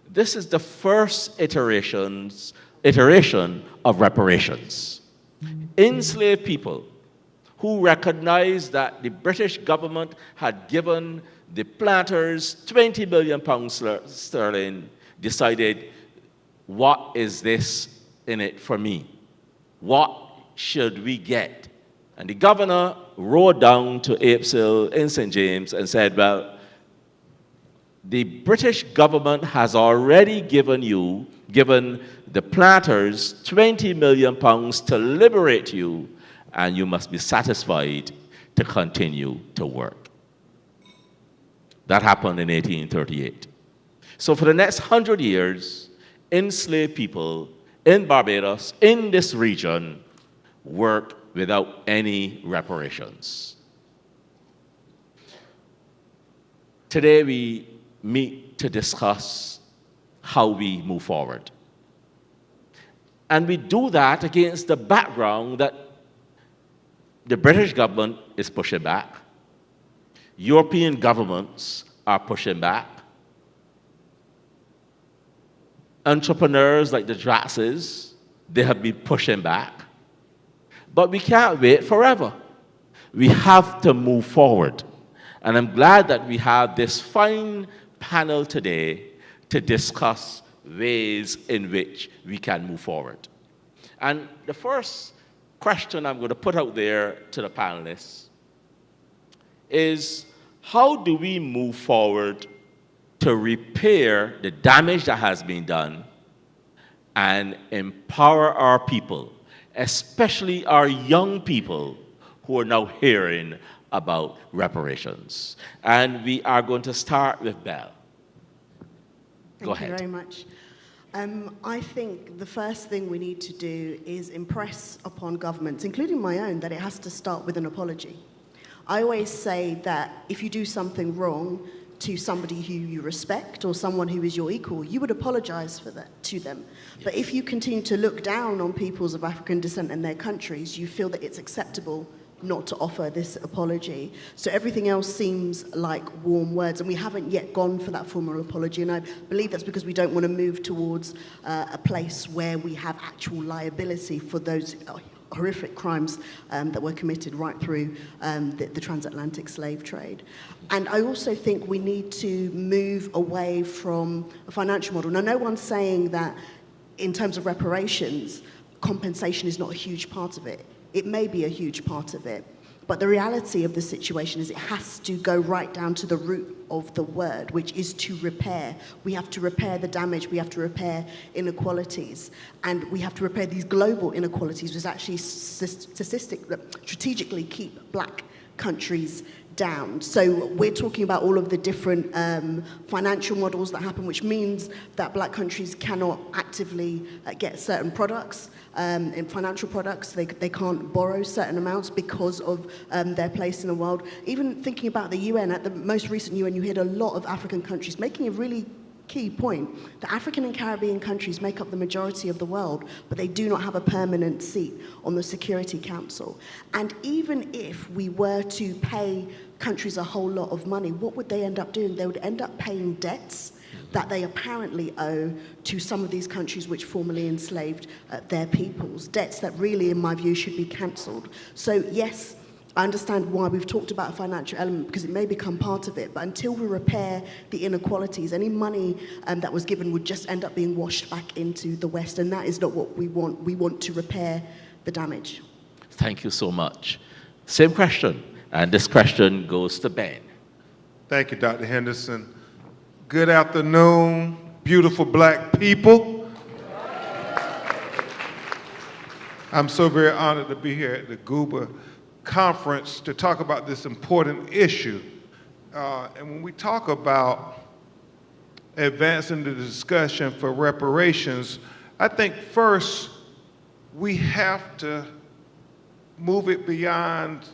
this is the first iteration of reparations. Enslaved people who recognized that the British government had given the planters 20 million pounds sterling, decided, what is this in it for me? What should we get? And the governor rode down to Apes Hill in St. James and said, well, the British government has already given the planters 20 million pounds to liberate you, and you must be satisfied to continue to work. That happened in 1838. So for the next 100 years, enslaved people in Barbados, in this region, work without any reparations. Today we meet to discuss how we move forward. And we do that against the background that the British government is pushing back, European governments are pushing back, entrepreneurs like the Draxes, they have been pushing back. But we can't wait forever. We have to move forward. And I'm glad that we have this fine panel today to discuss ways in which we can move forward. And the first question I'm going to put out there to the panelists is, how do we move forward to repair the damage that has been done and empower our people, especially our young people who are now hearing about reparations? And we are going to start with Belle. Go ahead. Thank you very much. I think the first thing we need to do is impress upon governments, including my own, that it has to start with an apology. I always say that if you do something wrong to somebody who you respect or someone who is your equal, you would apologize for that to them. But if you continue to look down on peoples of African descent in their countries, you feel that it's acceptable not to offer this apology. So everything else seems like warm words, and we haven't yet gone for that formal apology, and I believe that's because we don't want to move towards a place where we have actual liability for those horrific crimes that were committed right through the transatlantic slave trade. And I also think we need to move away from a financial model. Now, no one's saying that in terms of reparations, compensation is not a huge part of it. It may be a huge part of it, but the reality of the situation is it has to go right down to the root of the word, which is to repair. We have to repair the damage, we have to repair inequalities, and we have to repair these global inequalities, which actually strategically keep black countries down. So we're talking about all of the different financial models that happen, which means that black countries cannot actively get certain products, in financial products. They can't borrow certain amounts because of their place in the world. Even thinking about the UN, at the most recent UN, you heard a lot of African countries making a really key point. The African and Caribbean countries make up the majority of the world, but they do not have a permanent seat on the Security Council. And even if we were to pay countries a whole lot of money, what would they end up doing? They would end up paying debts that they apparently owe to some of these countries which formerly enslaved their peoples. Debts that really, in my view, should be cancelled. So yes, I understand why we've talked about a financial element, because it may become part of it, but until we repair the inequalities, any money that was given would just end up being washed back into the West, and that is not what we want. We want to repair the damage. Thank you so much. Same question, and this question goes to Ben. Thank you, Dr. Henderson. Good afternoon, beautiful black people. I'm so very honored to be here at the GUBA conference to talk about this important issue. And when we talk about advancing the discussion for reparations, I think first we have to move it beyond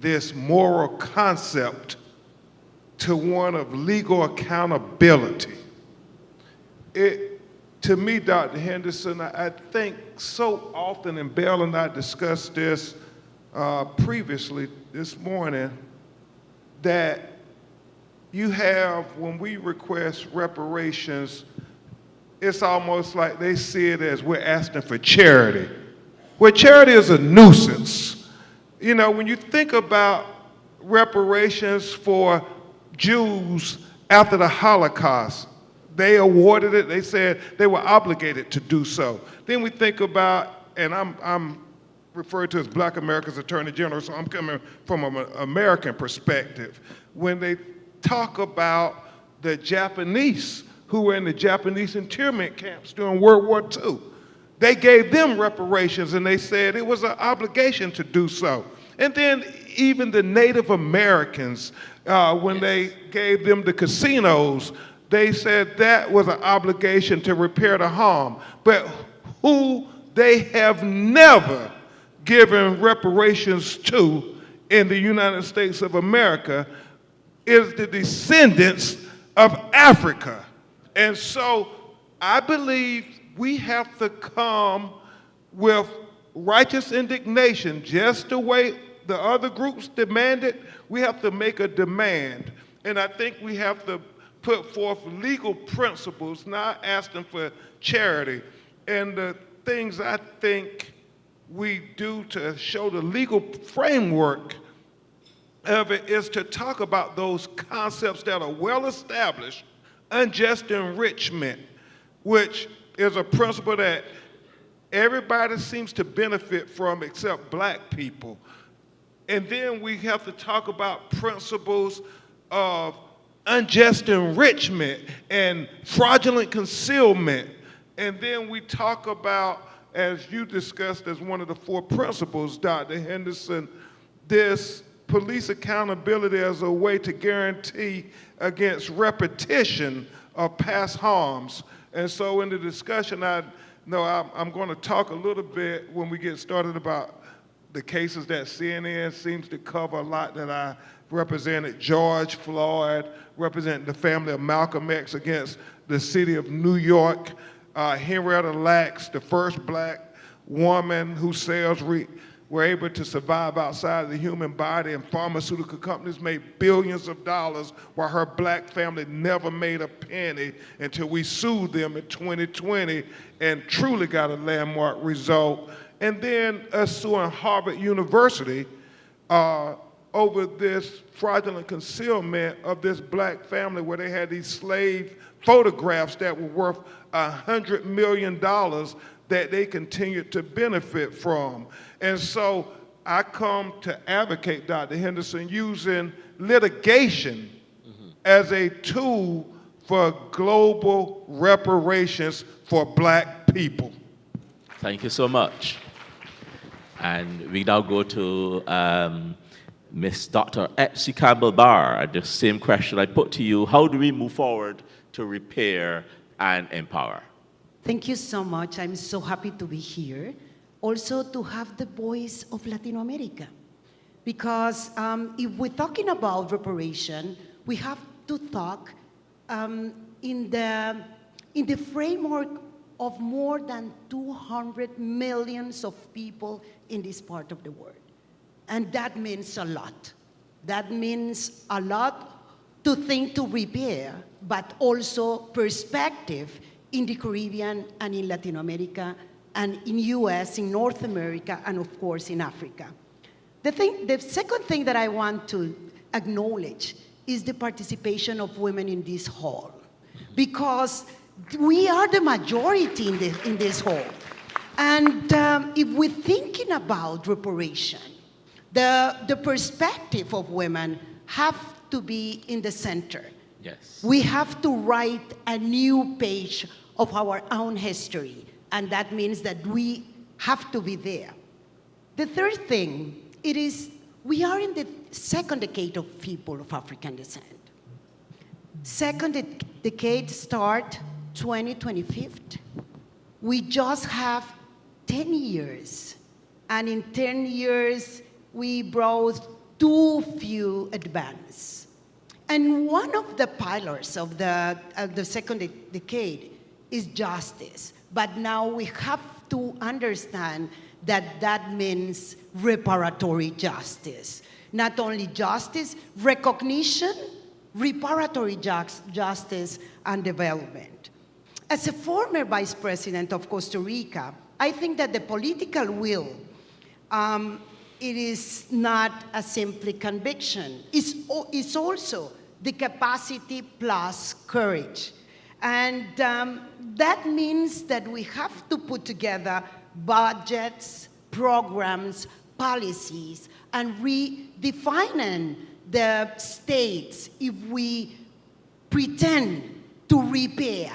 this moral concept to one of legal accountability. To me, Dr. Henderson, I think so often, and Belle and I discussed this previously this morning, that you have, when we request reparations, it's almost like they see it as we're asking for charity, where charity is a nuisance. You know, when you think about reparations for Jews after the Holocaust, they awarded it, they said they were obligated to do so. Then we think about, and I'm referred to as Black America's Attorney General, so I'm coming from an American perspective. When they talk about the Japanese who were in the Japanese internment camps during World War II. They gave them reparations, and they said it was an obligation to do so. And then even the Native Americans, when they gave them the casinos, they said that was an obligation to repair the harm. But who they have never given reparations to in the United States of America is the descendants of Africa. And so I believe we have to come with righteous indignation, just the way the other groups demanded. We have to make a demand. And I think we have to put forth legal principles, not asking for charity. And the things I think we do to show the legal framework of it is to talk about those concepts that are well established. Unjust enrichment, which is a principle that everybody seems to benefit from except black people. And then we have to talk about principles of unjust enrichment and fraudulent concealment. And then we talk about, as you discussed as one of the 4 principles, Dr. Henderson, this police accountability as a way to guarantee against repetition of past harms. And so in the discussion, I'm going to talk a little bit when we get started about the cases that CNN seems to cover a lot that I represented. George Floyd, representing the family of Malcolm X against the city of New York. Henrietta Lacks, the first black woman whose cells were able to survive outside of the human body, and pharmaceutical companies made billions of dollars while her black family never made a penny until we sued them in 2020 and truly got a landmark result. And then us suing Harvard University over this fraudulent concealment of this black family where they had these slave photographs that were worth $100 million that they continued to benefit from. And so I come to advocate, Dr. Henderson, using litigation as a tool for global reparations for black people. Thank you so much. And we now go to Ms. Dr. Etsy Campbell-Barr. The same question I put to you: how do we move forward to repair and empower? Thank you so much. I'm so happy to be here. Also to have the voice of Latin America. Because if we're talking about reparation, we have to talk in the framework of more than 200 million of people in this part of the world. And that means a lot. That means a lot to think to repair, but also perspective in the Caribbean and in Latin America and in US, in North America, and of course in Africa. The second thing that I want to acknowledge is the participation of women in this hall, because we are the majority in this hall. And if we're thinking about reparation, the perspective of women have to be in the center. Yes. We have to write a new page of our own history, and that means that we have to be there. The third thing, it is, we are in the second decade of people of African descent. Second decade start 2025. We just have 10 years, and in 10 years, we brought too few advance. And one of the pillars of the second decade is justice. But now we have to understand that that means reparatory justice. Not only justice, recognition, reparatory justice, and development. As a former vice president of Costa Rica, I think that the political will, it is not a simple conviction. It's also the capacity plus courage. And that means that we have to put together budgets, programs, policies, and redefining the states if we pretend to repair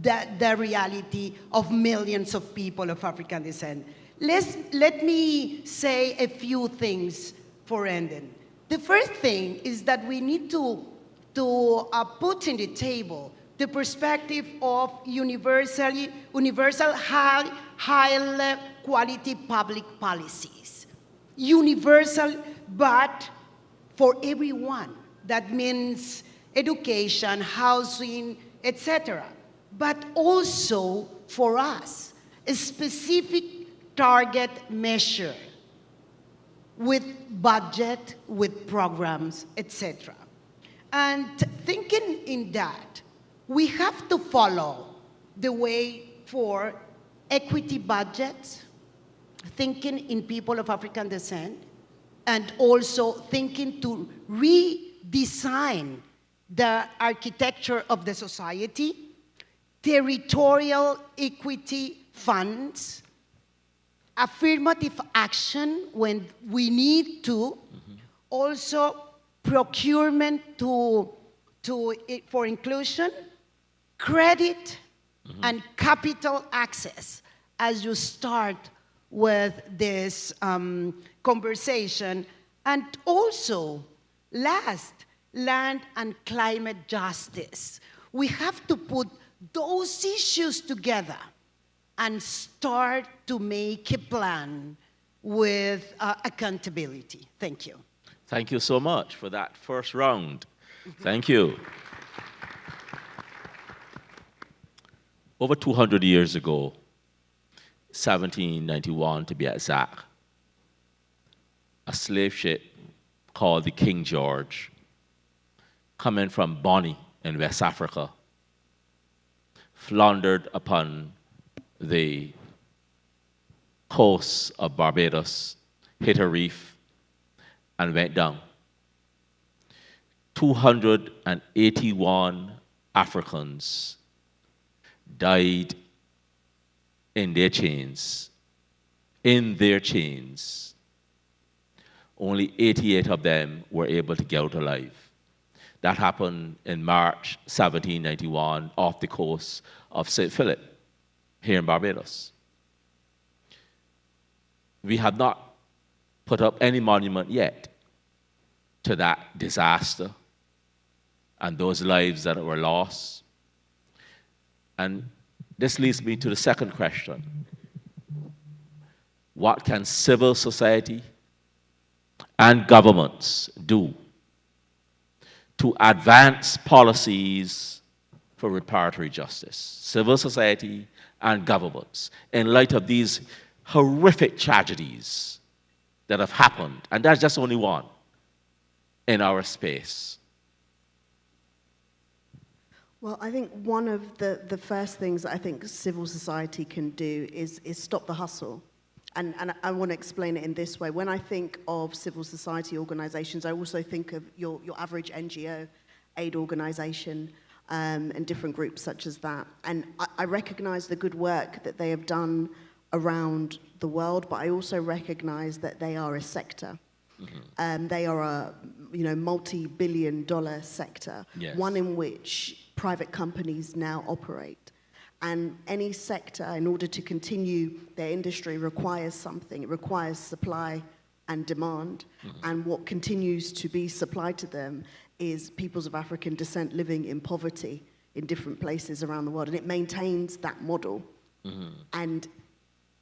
the reality of millions of people of African descent. Let me say a few things for ending. The first thing is that we need to put in the table the perspective of universal high quality public policies. Universal, but for everyone. That means education, housing, etc. But also for us, a specific target measure with budget, with programs, etc. And thinking in that, we have to follow the way for equity budgets, thinking in people of African descent, and also thinking to redesign the architecture of the society, territorial equity funds, affirmative action when we need to, also procurement for inclusion, credit, and capital access as you start with this conversation. And also, last, land and climate justice. We have to put those issues together and start to make a plan with accountability. Thank you. Thank you so much for that first round. Thank you. Over 200 years ago, 1791 to be exact, a slave ship called the King George, coming from Bonny in West Africa, floundered upon the coast of Barbados, hit a reef, and went down. 281 Africans died in their chains. Only 88 of them were able to get out alive. That happened in March 1791 off the coast of St. Philip, here in Barbados. We have not put up any monument yet to that disaster and those lives that were lost. And this leads me to the second question. What can civil society and governments do to advance policies for reparatory justice? Civil society and governments, in light of these horrific tragedies that have happened, and that's just only one in our space. Well, I think one of the first things that I think civil society can do is stop the hustle. And I want to explain it in this way. When I think of civil society organizations, I also think of your average NGO, aid organization, and different groups such as that. And I recognize the good work that they have done around the world, but I also recognize that they are a sector. They are a multi-billion-dollar sector, Yes. one in which private companies now operate. And any sector, in order to continue their industry, requires something. It requires supply and demand. And what continues to be supplied to them is peoples of African descent living in poverty in different places around the world. And it maintains that model. And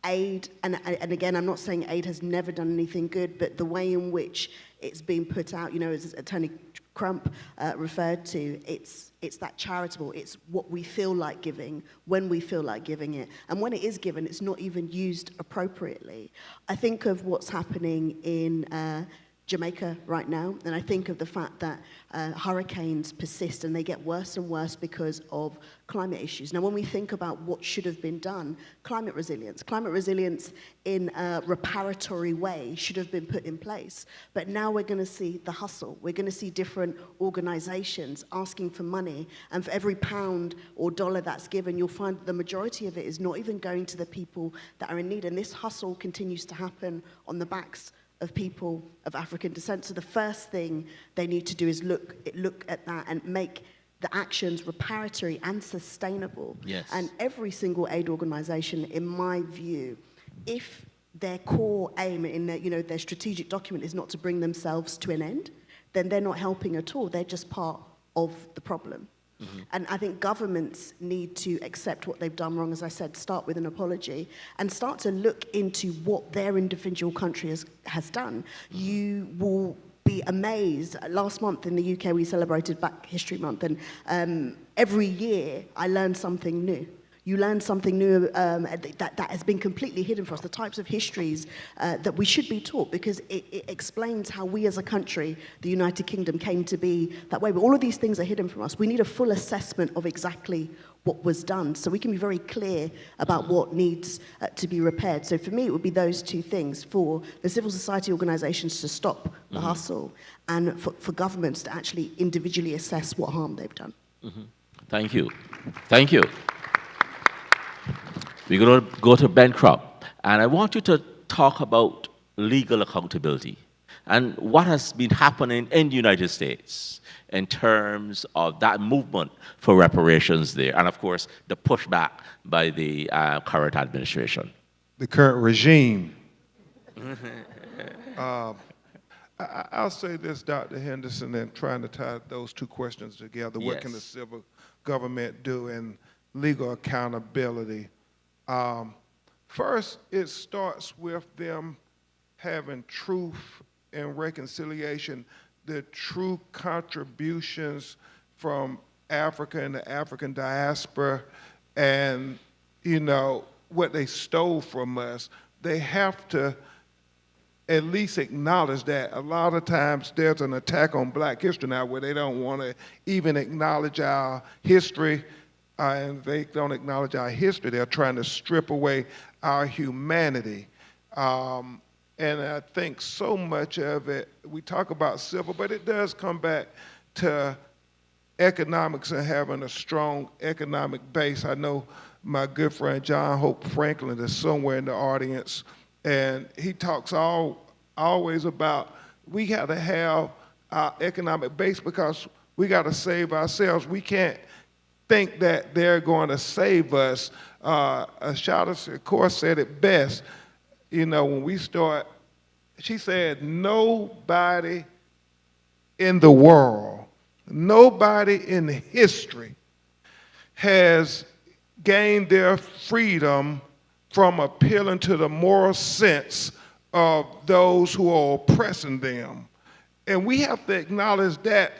aid, and again, I'm not saying aid has never done anything good, but the way in which it's been put out, as Attorney Crump referred to, it's that charitable. It's what we feel like giving, when we feel like giving it. And when it is given, it's not even used appropriately. I think of what's happening in Jamaica right now, and I think of the fact that hurricanes persist and they get worse and worse because of climate issues. Now, when we think about what should have been done, climate resilience in a reparatory way should have been put in place. But now we're going to see the hustle. We're going to see different organizations asking for money, and for every pound or dollar that's given, you'll find the majority of it is not even going to the people that are in need. And this hustle continues to happen on the backs of people of African descent. So the first thing they need to do is look at that and make the actions reparatory and sustainable. Yes. And every single aid organization, in my view, if their core aim in their strategic document is not to bring themselves to an end, then they're not helping at all. They're just part of the problem. Mm-hmm. And I think governments need to accept what they've done wrong, as I said, start with an apology, and start to look into what their individual country has done. Mm-hmm. You will be amazed. Last month in the UK, we celebrated Black History Month, and every year I learned something new. You learn something new that has been completely hidden for us, the types of histories that we should be taught, because it explains how we as a country, the United Kingdom, came to be that way. But all of these things are hidden from us. We need a full assessment of exactly what was done so we can be very clear about what needs to be repaired. So for me, it would be those two things: for the civil society organizations to stop the hustle, and for governments to actually individually assess what harm they've done. Mm-hmm. Thank you. Thank you. We're going to go to Bancroft, and I want you to talk about legal accountability and what has been happening in the United States in terms of that movement for reparations there, and of course, the pushback by the current administration. The current regime. I'll say this, Dr. Henderson, and trying to tie those two questions together. What can the civil government do in legal accountability? First, it starts with them having truth and reconciliation, the true contributions from Africa and the African diaspora, and, what they stole from us. They have to at least acknowledge that. A lot of times there's an attack on Black history now where they don't want to even acknowledge our history. And they don't acknowledge our history. They're trying to strip away our humanity. And I think so much of it, we talk about civil, but it does come back to economics and having a strong economic base. I know my good friend John Hope Franklin is somewhere in the audience, and he talks always about we got to have our economic base because we got to save ourselves. We can't think that they're going to save us. Ashada, of course, said it best. When we start, she said, nobody in the world, nobody in history has gained their freedom from appealing to the moral sense of those who are oppressing them. And we have to acknowledge that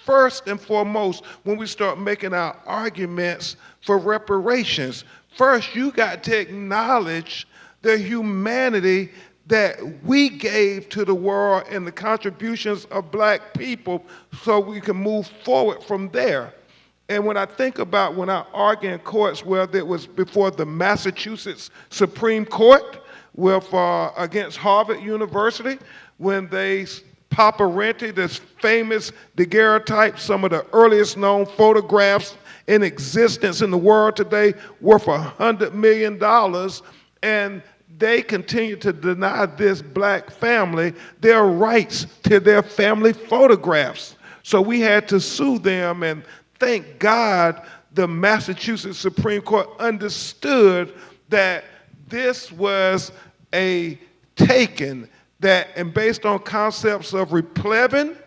first and foremost when we start making our arguments for reparations. First, you got to acknowledge the humanity that we gave to the world and the contributions of Black people so we can move forward from there. And when I think about when I argue in courts, whether it was before the Massachusetts Supreme Court with against Harvard University, when they Papa Renti, this famous daguerreotype, some of the earliest known photographs in existence in the world today, worth $100 million, and they continue to deny this Black family their rights to their family photographs. So we had to sue them, and thank God the Massachusetts Supreme Court understood that this was a taken, and based on concepts of replevin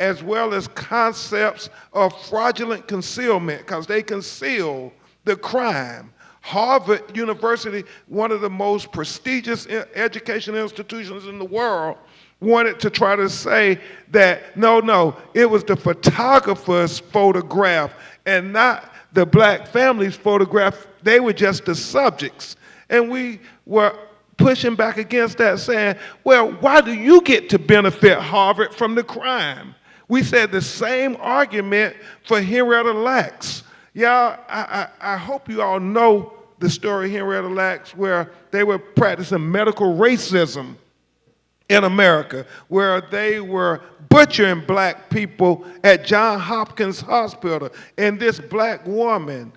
as well as concepts of fraudulent concealment, because they conceal the crime. Harvard University, one of the most prestigious educational institutions in the world, wanted to try to say that, no, it was the photographer's photograph and not the Black family's photograph. They were just the subjects. And we were pushing back against that, saying, well, why do you get to benefit Harvard from the crime? We said the same argument for Henrietta Lacks. Y'all, I hope you all know the story of Henrietta Lacks, where they were practicing medical racism in America, where they were butchering Black people at Johns Hopkins Hospital. And this Black woman,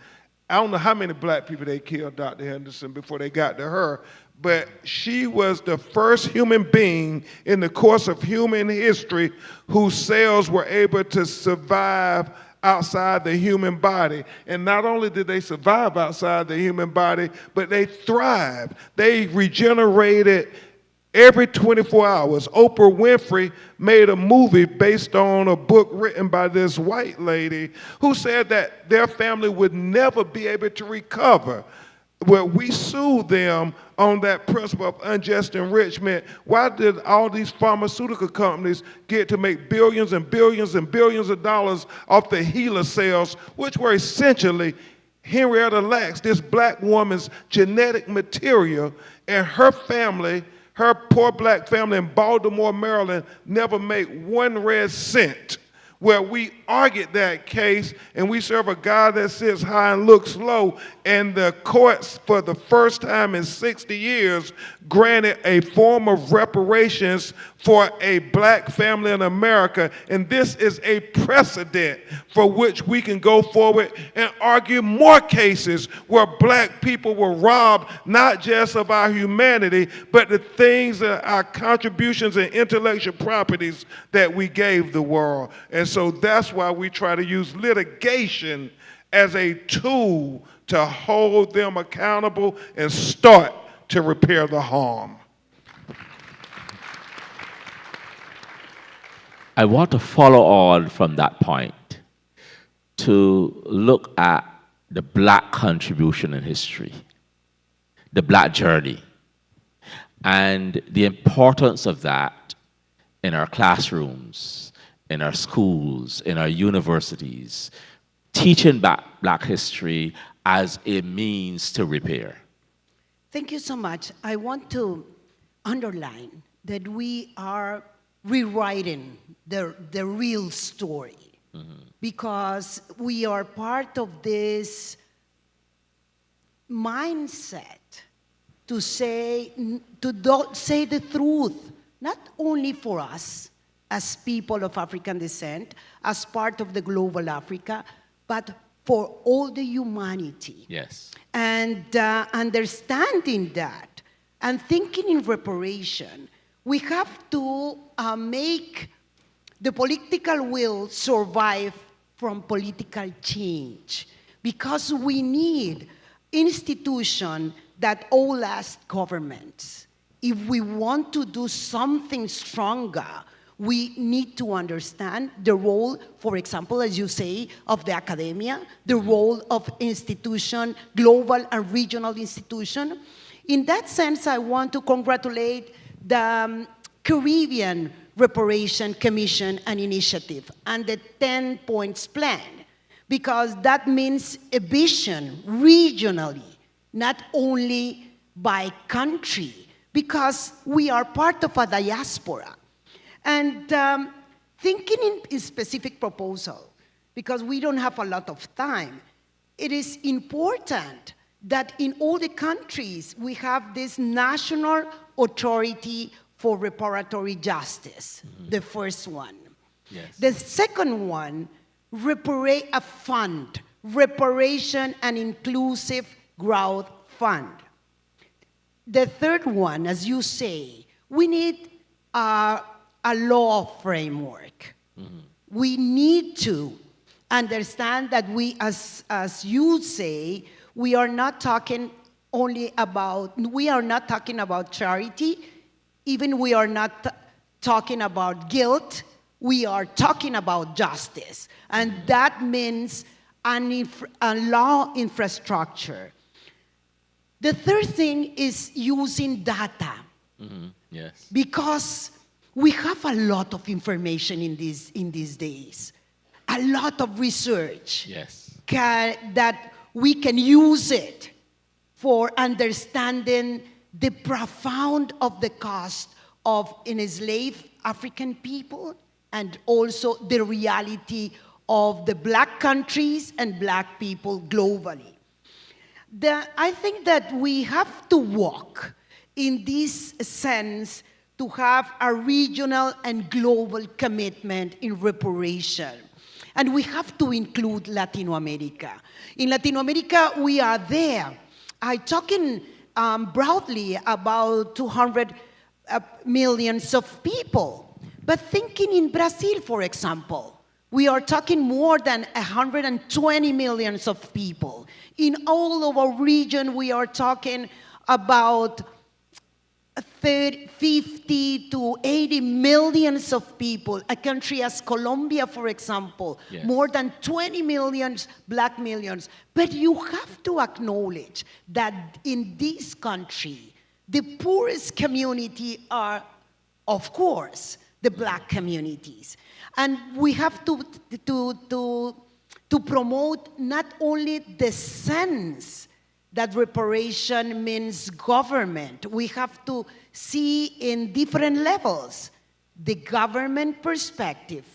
I don't know how many Black people they killed, Dr. Henderson, before they got to her, but she was the first human being in the course of human history whose cells were able to survive outside the human body. And not only did they survive outside the human body, but they thrived. They regenerated every 24 hours. Oprah Winfrey made a movie based on a book written by this white lady who said that their family would never be able to recover. Well, we sued them on that principle of unjust enrichment. Why did all these pharmaceutical companies get to make billions and billions and billions of dollars off the HeLa cells, which were essentially Henrietta Lacks, this black woman's genetic material, and her family, her poor black family in Baltimore, Maryland, never made 1 red cent. Well, we argued that case, and we serve a God that sits high and looks low, and the courts, for the first time in 60 years, granted a form of reparations for a black family in America, and this is a precedent for which we can go forward and argue more cases where black people were robbed not just of our humanity, but the things, our contributions and intellectual properties that we gave the world. And so that's why we try to use litigation as a tool to hold them accountable and start to repair the harm. I want to follow on from that point to look at the black contribution in history, the black journey, and the importance of that in our classrooms, in our schools, in our universities, teaching black history as a means to repair. Thank you so much. I want to underline that we are rewriting the real story, because we are part of this mindset to say the truth, not only for us as people of African descent, as part of the global Africa, but for all the humanity. Yes. And understanding that and thinking in reparation, we have to make the political will survive from political change, because we need institutions that outlast governments. If we want to do something stronger, we need to understand the role, for example, as you say, of the academia, the role of institution, global and regional institution. In that sense, I want to congratulate the Caribbean Reparation Commission and Initiative and the 10 points plan, because that means a vision regionally, not only by country, because we are part of a diaspora. And thinking in specific proposal, because we don't have a lot of time, it is important that in all the countries we have this national authority for reparatory justice, the first one. Yes. The second one, a fund, reparation and inclusive growth fund. The third one, as you say, we need a law framework. We need to understand that we, as you say, we are not talking about charity, even we are not talking about guilt, we are talking about justice. And that means a law infrastructure. The third thing is using data. Yes. Because we have a lot of information in these days, a lot of research. Yes. That we can use it for understanding the profound of the cost of enslaved African people, and also the reality of the black countries and black people globally. I think that we have to walk in this sense to have a regional and global commitment in reparation. And we have to include Latin America. In Latin America, we are there. I'm talking broadly about 200 millions of people. But thinking in Brazil, for example, We are talking more than 120 million of people. In all of our region, we are talking about 50 to 80 millions of people. A country as Colombia, for example, Yes. more than 20 millions black millions. But you have to acknowledge that in this country, the poorest community are, of course, the black communities. And we have to promote not only the sense that reparation means government. We have to see in different levels the government perspective,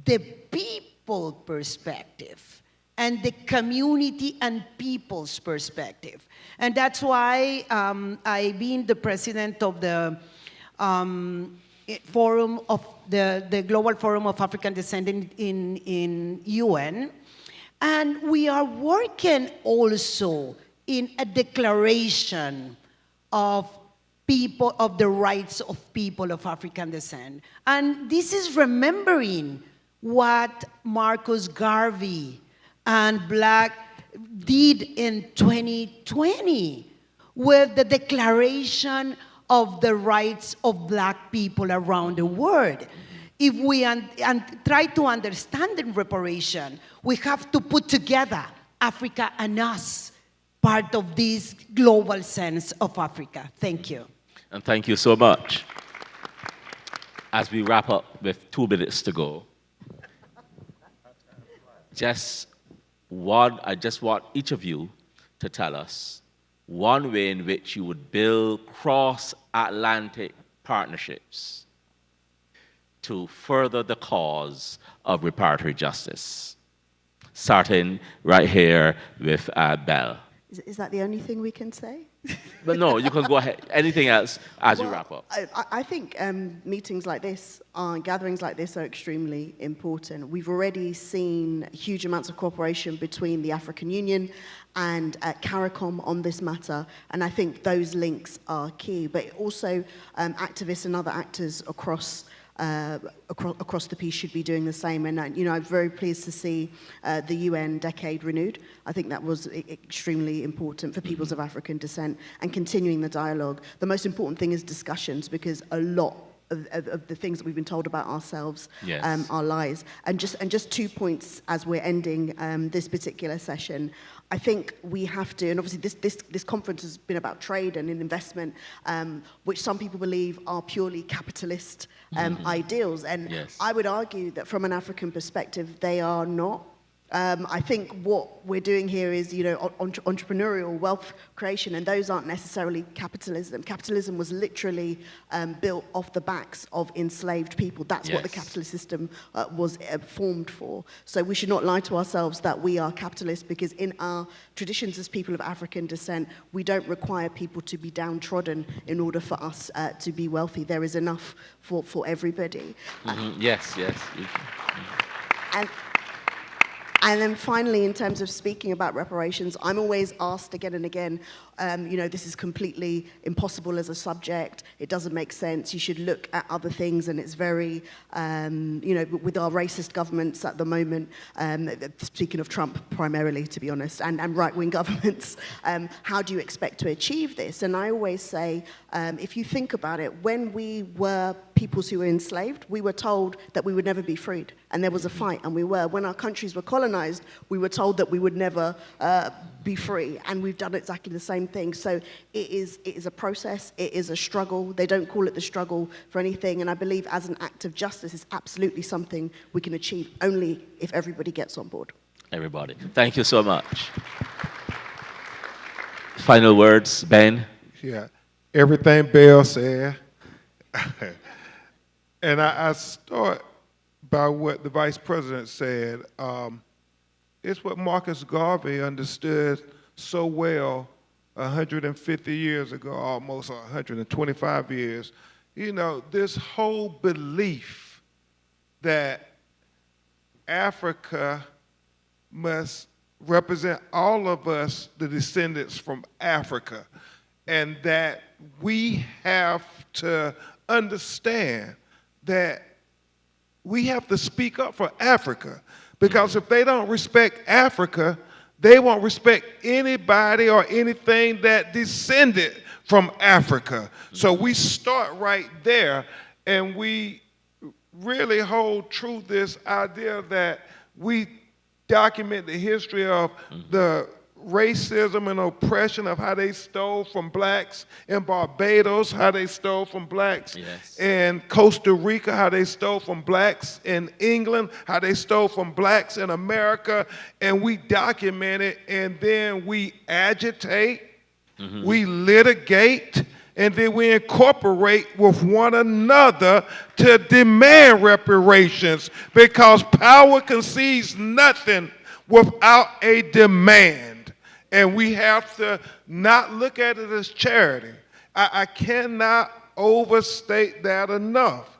the people perspective, and the community and people's perspective. And that's why I've been the president of the forum of the Global Forum of African Descent in UN. And we are working also in a declaration of people, of the rights of people of African descent. And this is remembering what Marcus Garvey and Black did in 2020 with the Declaration of the Rights of Black People around the world. If we try to understand the reparation, we have to put together Africa and us, part of this global sense of Africa. Thank you. And thank you so much. As we wrap up with 2 minutes to go, I just want each of you to tell us one way in which you would build cross-Atlantic partnerships to further the cause of reparatory justice. Starting right here with Belle. Is that the only thing we can say? But no, you can go ahead. Anything else as you wrap up? I think meetings like this, gatherings like this are extremely important. We've already seen huge amounts of cooperation between the African Union and CARICOM on this matter, and I think those links are key. But also activists and other actors across the piece should be doing the same. And I'm very pleased to see the UN decade renewed. I think that was extremely important for peoples of African descent and continuing the dialogue. The most important thing is discussions, because a lot of the things that we've been told about ourselves are lies. And just 2 points as we're ending this particular session. I think we have to, and obviously this conference has been about trade and investment, which some people believe are purely capitalist ideals. And I would argue that from an African perspective, they are not. I think what we're doing here is, entrepreneurial wealth creation, and those aren't necessarily capitalism. Capitalism was literally built off the backs of enslaved people. That's what the capitalist system was formed for. So we should not lie to ourselves that we are capitalists, because in our traditions as people of African descent, we don't require people to be downtrodden in order for us to be wealthy. There is enough for everybody. Yes. And then finally, in terms of speaking about reparations, I'm always asked again and again, this is completely impossible as a subject. It doesn't make sense. You should look at other things. And it's very, with our racist governments at the moment, speaking of Trump primarily, to be honest, and right-wing governments, how do you expect to achieve this? And I always say, if you think about it, when we were peoples who were enslaved, we were told that we would never be freed. And there was a fight, and we were. When our countries were colonized, we were told that we would never be free. And we've done exactly the same thing. So it is a process. It is a struggle. They don't call it the struggle for anything. And I believe as an act of justice, it's absolutely something we can achieve only if everybody gets on board. Everybody. Thank you so much. Final words, Ben? Yeah. Everything Belle said. And I start by what the Vice President said. It's what Marcus Garvey understood so well 150 years ago, almost 125 years. This whole belief that Africa must represent all of us, the descendants from Africa, and that we have to understand that we have to speak up for Africa, because if they don't respect Africa, they won't respect anybody or anything that descended from Africa. So we start right there, and we really hold true this idea that we document the history of the racism and oppression of how they stole from blacks in Barbados, how they stole from blacks in Costa Rica, how they stole from blacks in England, how they stole from blacks in America, and we document it, and then we agitate, we litigate, and then we incorporate with one another to demand reparations, because power concedes nothing without a demand. And we have to not look at it as charity. I cannot overstate that enough.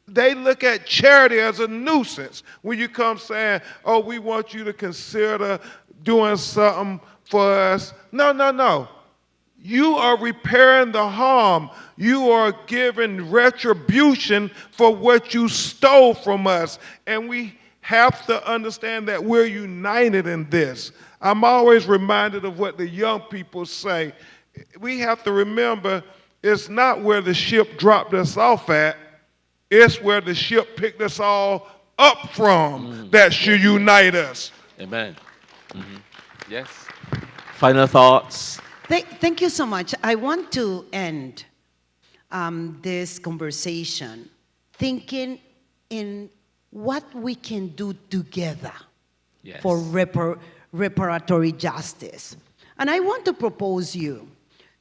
They look at charity as a nuisance when you come saying, oh, we want you to consider doing something for us. No, no, no. You are repairing the harm. You are giving retribution for what you stole from us. And we have to understand that we're united in this. I'm always reminded of what the young people say. We have to remember it's not where the ship dropped us off at, it's where the ship picked us all up from that should unite us. Amen. Yes. Final thoughts? Thank you so much. I want to end this conversation thinking in what we can do together for reparatory justice. And I want to propose you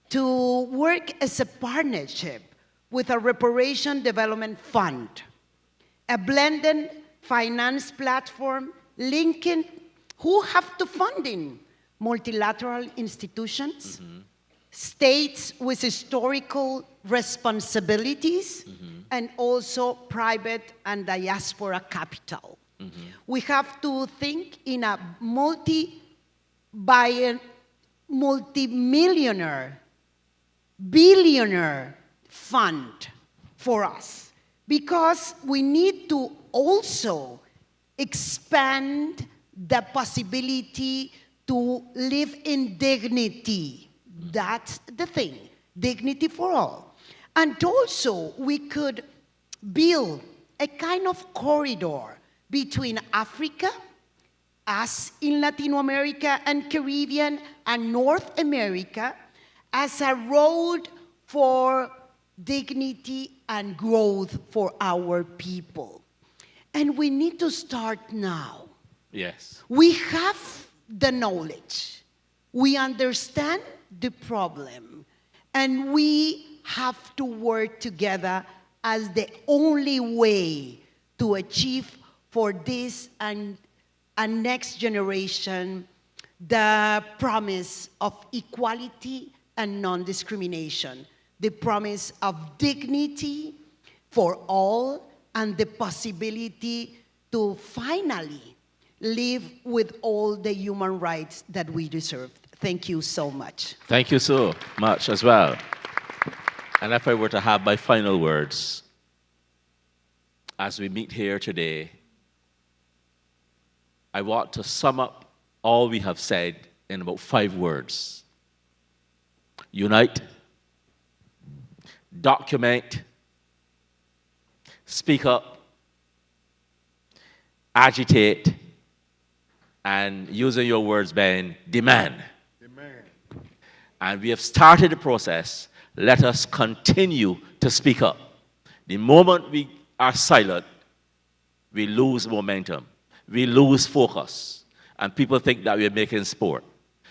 to work as a partnership with a reparation development fund, a blended finance platform linking who have to funding multilateral institutions, states with historical responsibilities, and also private and diaspora capital. We have to think in a multi-millionaire, billionaire fund for us, because we need to also expand the possibility to live in dignity. That's the thing, dignity for all. And also, we could build a kind of corridor between Africa, us in Latin America and Caribbean, and North America as a road for dignity and growth for our people. And we need to start now. Yes. We have the knowledge. We understand the problem. And we have to work together as the only way to achieve for this and next generation the promise of equality and non-discrimination, the promise of dignity for all, and the possibility to finally live with all the human rights that we deserve. Thank you so much. Thank you so much as well. And if I were to have my final words, as we meet here today, I want to sum up all we have said in about 5 words. Unite, document, speak up, agitate, and using your words, Ben, demand. And we have started the process. Let us continue to speak up. The moment we are silent, we lose momentum. We lose focus. And people think that we're making sport.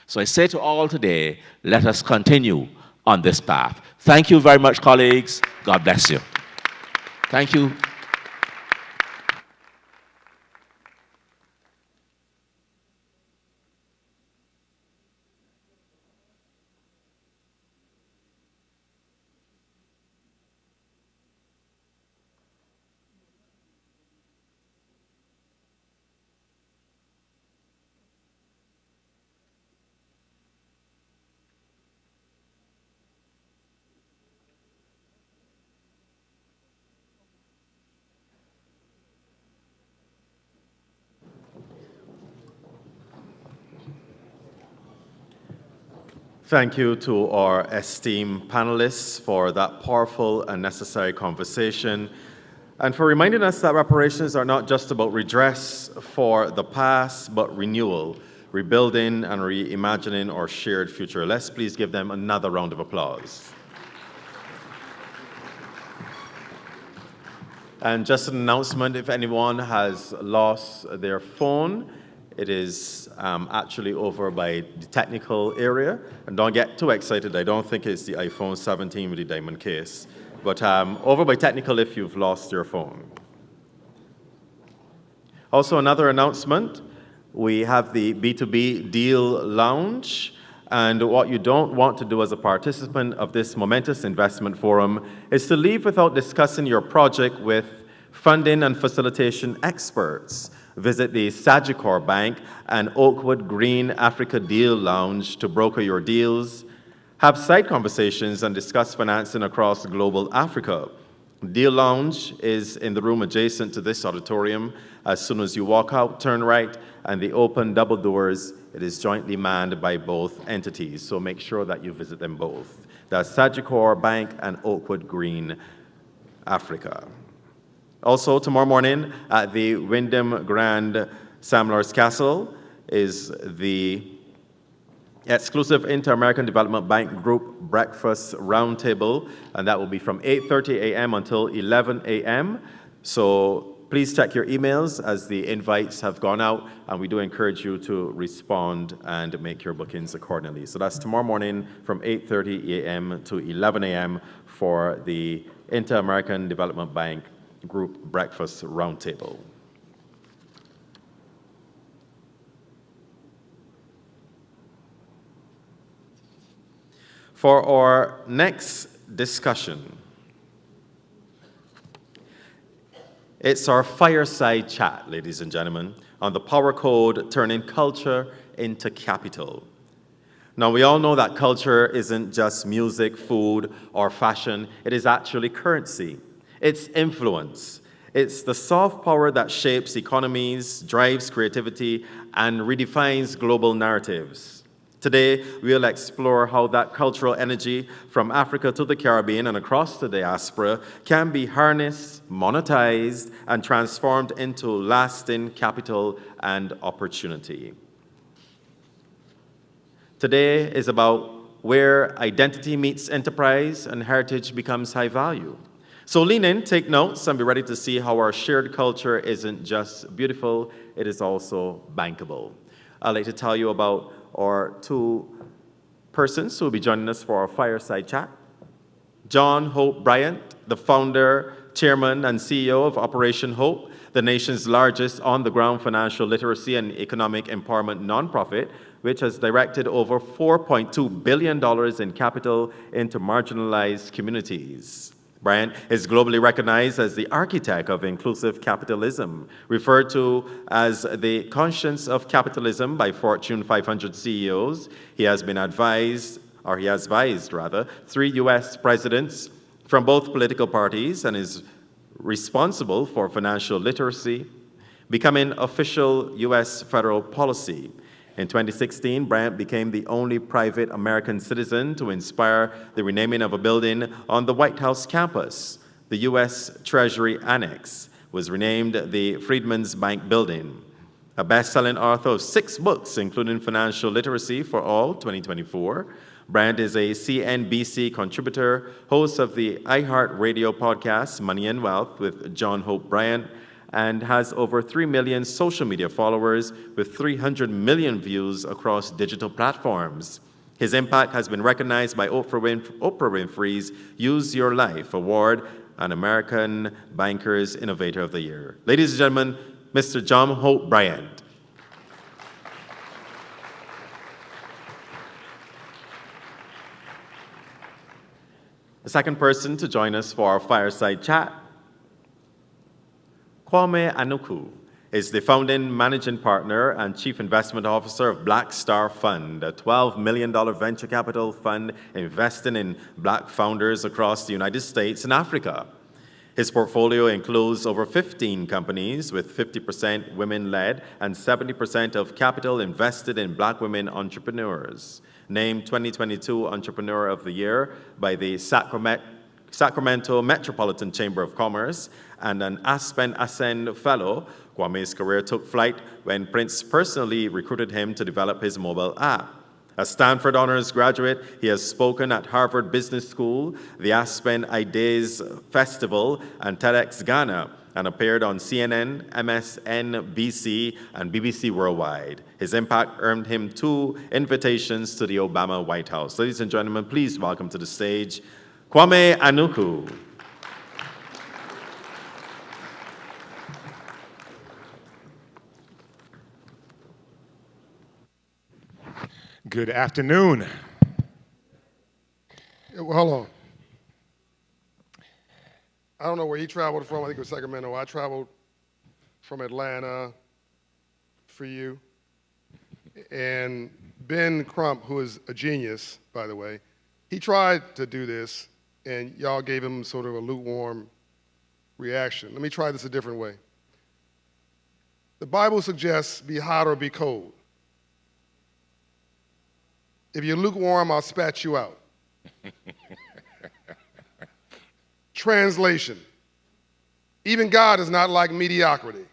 So I say to all today, let us continue on this path. Thank you very much, colleagues. God bless you. Thank you. Thank you to our esteemed panelists for that powerful and necessary conversation, and for reminding us that reparations are not just about redress for the past, but renewal, rebuilding, and reimagining our shared future. Let's please give them another round of applause. And just an announcement, if anyone has lost their phone, it is actually over by the technical area. And don't get too excited, I don't think it's the iPhone 17 with the diamond case. But over by technical if you've lost your phone. Also another announcement, we have the B2B Deal Lounge. And what you don't want to do as a participant of this momentous investment forum is to leave without discussing your project with funding and facilitation experts. Visit the Sagicor Bank and Oakwood Green Africa Deal Lounge to broker your deals, have side conversations, and discuss financing across global Africa. Deal Lounge is in the room adjacent to this auditorium. As soon as you walk out, turn right, and the open double doors. It is jointly manned by both entities, so make sure that you visit them both. That's Sagicor Bank and Oakwood Green Africa. Also, tomorrow morning at the Wyndham Grand Sam Lars Castle is the exclusive Inter-American Development Bank Group Breakfast Roundtable, and that will be from 8:30 a.m. until 11 a.m. So please check your emails as the invites have gone out, and we do encourage you to respond and make your bookings accordingly. So that's tomorrow morning from 8:30 a.m. to 11 a.m. for the Inter-American Development Bank Group Breakfast Roundtable. For our next discussion, it's our fireside chat, ladies and gentlemen, on the power code turning culture into capital. Now, we all know that culture isn't just music, food, or fashion. It is actually currency. It's influence. It's the soft power that shapes economies, drives creativity, and redefines global narratives. Today, we'll explore how that cultural energy from Africa to the Caribbean and across the diaspora can be harnessed, monetized, and transformed into lasting capital and opportunity. Today is about where identity meets enterprise and heritage becomes high value. So lean in, take notes, and be ready to see how our shared culture isn't just beautiful, it is also bankable. I'd like to tell you about our two persons who will be joining us for our fireside chat. John Hope Bryant, the founder, chairman, and CEO of Operation Hope, the nation's largest on-the-ground financial literacy and economic empowerment nonprofit, which has directed over $4.2 billion in capital into marginalized communities. Bryant is globally recognized as the architect of inclusive capitalism, referred to as the conscience of capitalism by Fortune 500 CEOs. He has advised 3 U.S. presidents from both political parties and is responsible for financial literacy, becoming official U.S. federal policy. In 2016, Bryant became the only private American citizen to inspire the renaming of a building on the White House campus. The U.S. Treasury Annex was renamed the Freedmen's Bank Building. A best-selling author of 6 books, including Financial Literacy for All, 2024, Bryant is a CNBC contributor, host of the iHeartRadio podcast, Money and Wealth, with John Hope Bryant, and has over 3 million social media followers with 300 million views across digital platforms. His impact has been recognized by Oprah Winfrey's Use Your Life Award and American Bankers Innovator of the Year. Ladies and gentlemen, Mr. John Hope Bryant. The second person to join us for our fireside chat, Kwame Anuku, is the founding managing partner and chief investment officer of Black Star Fund, a $12 million venture capital fund investing in black founders across the United States and Africa. His portfolio includes over 15 companies with 50% women-led and 70% of capital invested in black women entrepreneurs. named 2022 Entrepreneur of the Year by the Sacramento Metropolitan Chamber of Commerce, and an Aspen Ascend Fellow, Kwame's career took flight when Prince personally recruited him to develop his mobile app. A Stanford Honors graduate, he has spoken at Harvard Business School, the Aspen Ideas Festival, and TEDx Ghana, and appeared on CNN, MSNBC, and BBC Worldwide. His impact earned him 2 invitations to the Obama White House. Ladies and gentlemen, please welcome to the stage Kwame Anuku. Good afternoon. Well, hold on. I don't know where he traveled from. I think it was Sacramento. I traveled from Atlanta for you. And Ben Crump, who is a genius, by the way, he tried to do this, and y'all gave him sort of a lukewarm reaction. Let me try this a different way. The Bible suggests be hot or be cold. If you're lukewarm, I'll spat you out. Translation. Even God is not like mediocrity.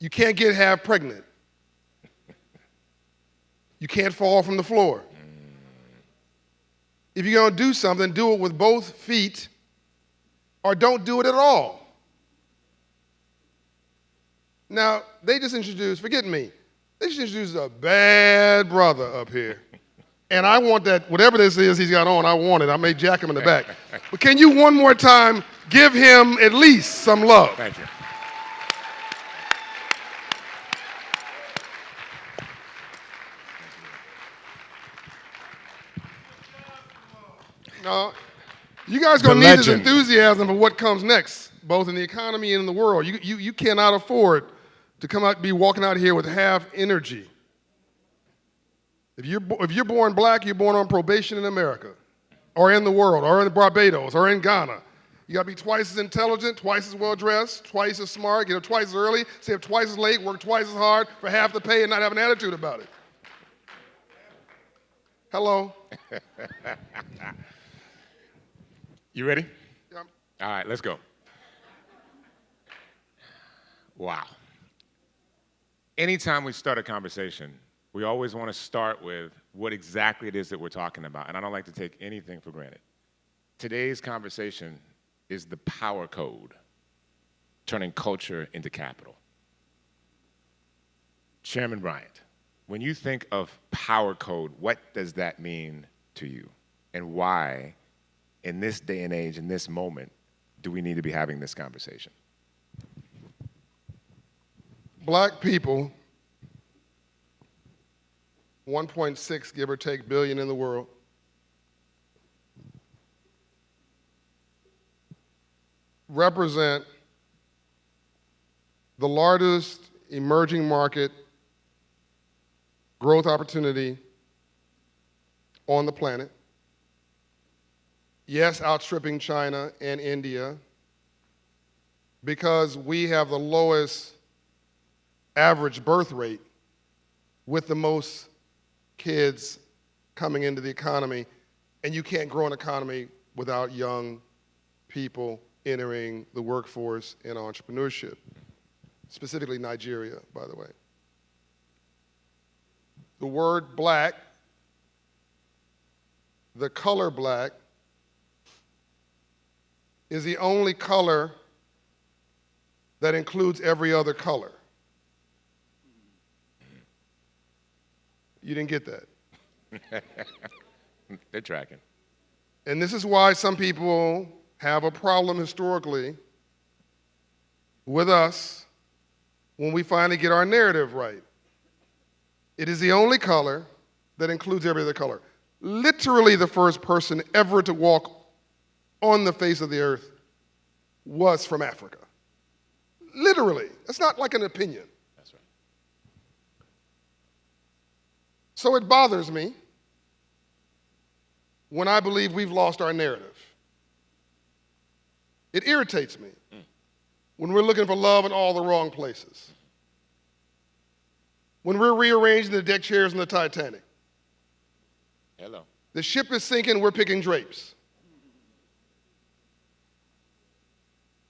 You can't get half pregnant. You can't fall from the floor. If you're going to do something, do it with both feet or don't do it at all. Now, they just introduced, forget me, they just introduced a bad brother up here. And I want that, whatever this is he's got on, I want it. I may jack him in the back. But can you one more time give him at least some love? Thank you. No, you guys going to need this enthusiasm for what comes next, both in the economy and in the world. You cannot afford to come out, be walking out here with half energy. If you're born black, you're born on probation in America, or in the world, or in Barbados, or in Ghana. You got to be twice as intelligent, twice as well-dressed, twice as smart, get up twice as early, stay up twice as late, work twice as hard for half the pay, and not have an attitude about it. Hello? You ready? Yeah. All right, let's go. Wow. Anytime we start a conversation, we always want to start with what exactly it is that we're talking about, and I don't like to take anything for granted. Today's conversation is the power code, turning culture into capital. Chairman Bryant, when you think of power code, what does that mean to you? And why, in this day and age, in this moment, do we need to be having this conversation? Black people, 1.6, give or take, billion in the world, represent the largest emerging market growth opportunity on the planet. Yes, outstripping China and India, because we have the lowest average birth rate with the most kids coming into the economy, and you can't grow an economy without young people entering the workforce and entrepreneurship, specifically Nigeria, by the way. The word black, the color black, is the only color that includes every other color. You didn't get that. They're tracking. And this is why some people have a problem historically with us when we finally get our narrative right. It is the only color that includes every other color. Literally the first person ever to walk on the face of the earth was from Africa. Literally. That's not like an opinion. That's right. So it bothers me when I believe we've lost our narrative. It irritates me when we're looking for love in all the wrong places. when we're rearranging the deck chairs in the Titanic. Hello. The ship is sinking, we're picking drapes.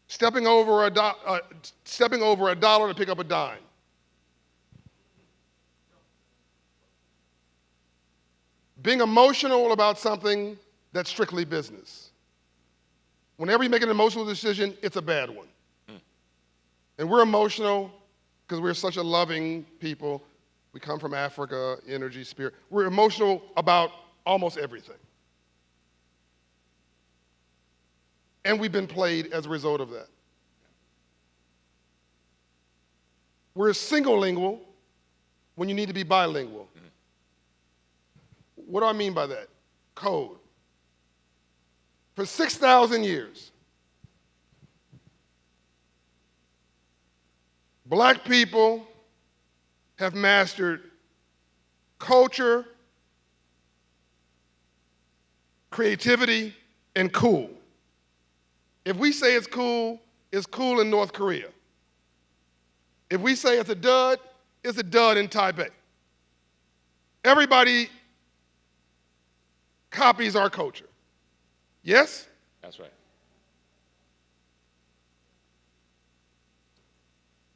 Stepping over a dollar to pick up a dime. Being emotional about something that's strictly business. Whenever you make an emotional decision, it's a bad one. And we're emotional because we're such a loving people. We come from Africa, energy, spirit. We're emotional about almost everything. And we've been played as a result of that. We're single-lingual when you need to be bilingual. What do I mean by that? Code. For 6,000 years, Black people have mastered culture, creativity, and cool. If we say it's cool in North Korea. If we say it's a dud in Taipei. Everybody copies our culture. Yes? That's right.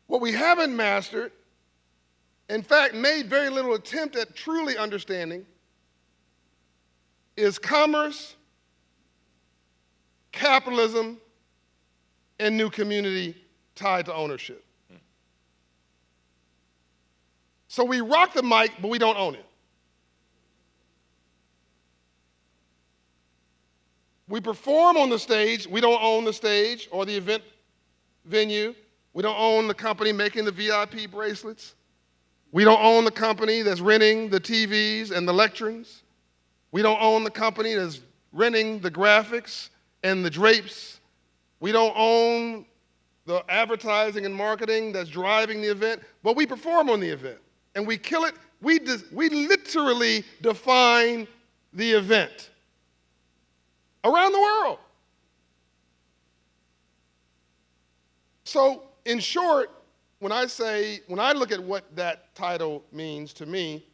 What we haven't mastered, in fact, made very little attempt at truly understanding, is commerce, capitalism, and new community tied to ownership. So we rock the mic, but we don't own it. We perform on the stage, we don't own the stage or the event venue. We don't own the company making the VIP bracelets. We don't own the company that's renting the TVs and the lecterns. We don't own the company that's renting the graphics and the drapes. We don't own the advertising and marketing that's driving the event, but we perform on the event and we kill it. We literally define the event around the world. So, in short, when I look at what that title means to me,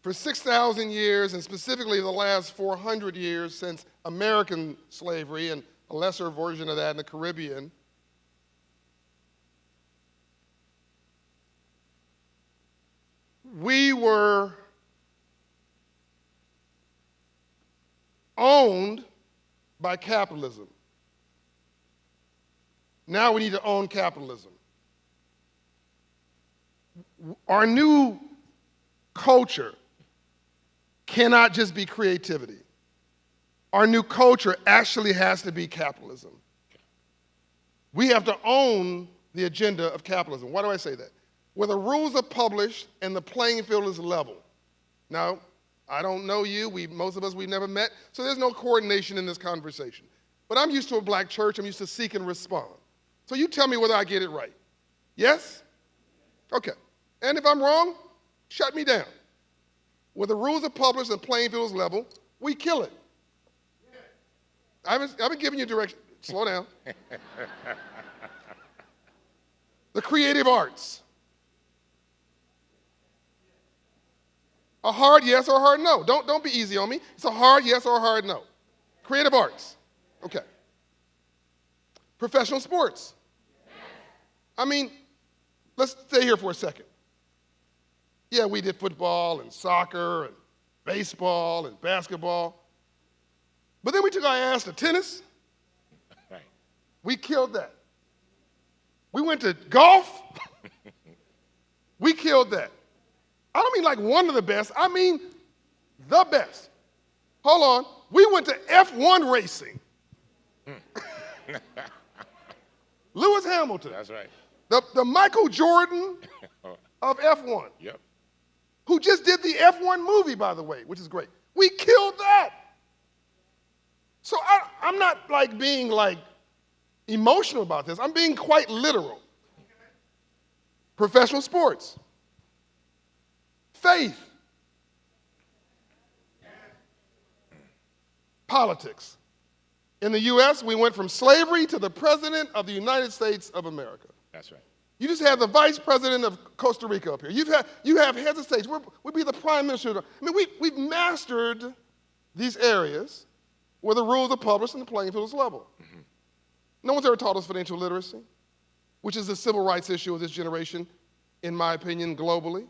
for 6,000 years, and specifically the last 400 years since American slavery and a lesser version of that in the Caribbean, we were owned by capitalism. Now we need to own capitalism. Our new culture cannot just be creativity. Our new culture actually has to be capitalism. We have to own the agenda of capitalism. Why do I say that? Where the rules are published and the playing field is level. Now, I don't know you, most of us we've never met, so there's no coordination in this conversation. But I'm used to a black church, I'm used to seek and respond. So you tell me whether I get it right. Yes? Okay. And if I'm wrong, shut me down. Where the rules are published and the playing field is level, we kill it. I've been giving you direction. Slow down. The creative arts. A hard yes or a hard no. Don't be easy on me. It's a hard yes or a hard no. Creative arts. Okay. Professional sports. I mean, let's stay here for a second. Yeah, we did football and soccer and baseball and basketball. But then we took our ass to tennis. Right. We killed that. We went to golf. We killed that. I don't mean like one of the best. I mean the best. Hold on. We went to F1 racing. Lewis Hamilton. That's right. The Michael Jordan of F1. Yep. Who just did the F1 movie, by the way, which is great. We killed that. So I'm not like being like emotional about this. I'm being quite literal. Professional sports. Faith. Politics. In the U.S., we went from slavery to the President of the United States of America. That's right. You just had the vice president of Costa Rica up here. You have heads of states. We'd be the prime minister. I mean, we've mastered these areas where the rules are published and the playing field is level. Mm-hmm. No one's ever taught us financial literacy, which is the civil rights issue of this generation, in my opinion, globally.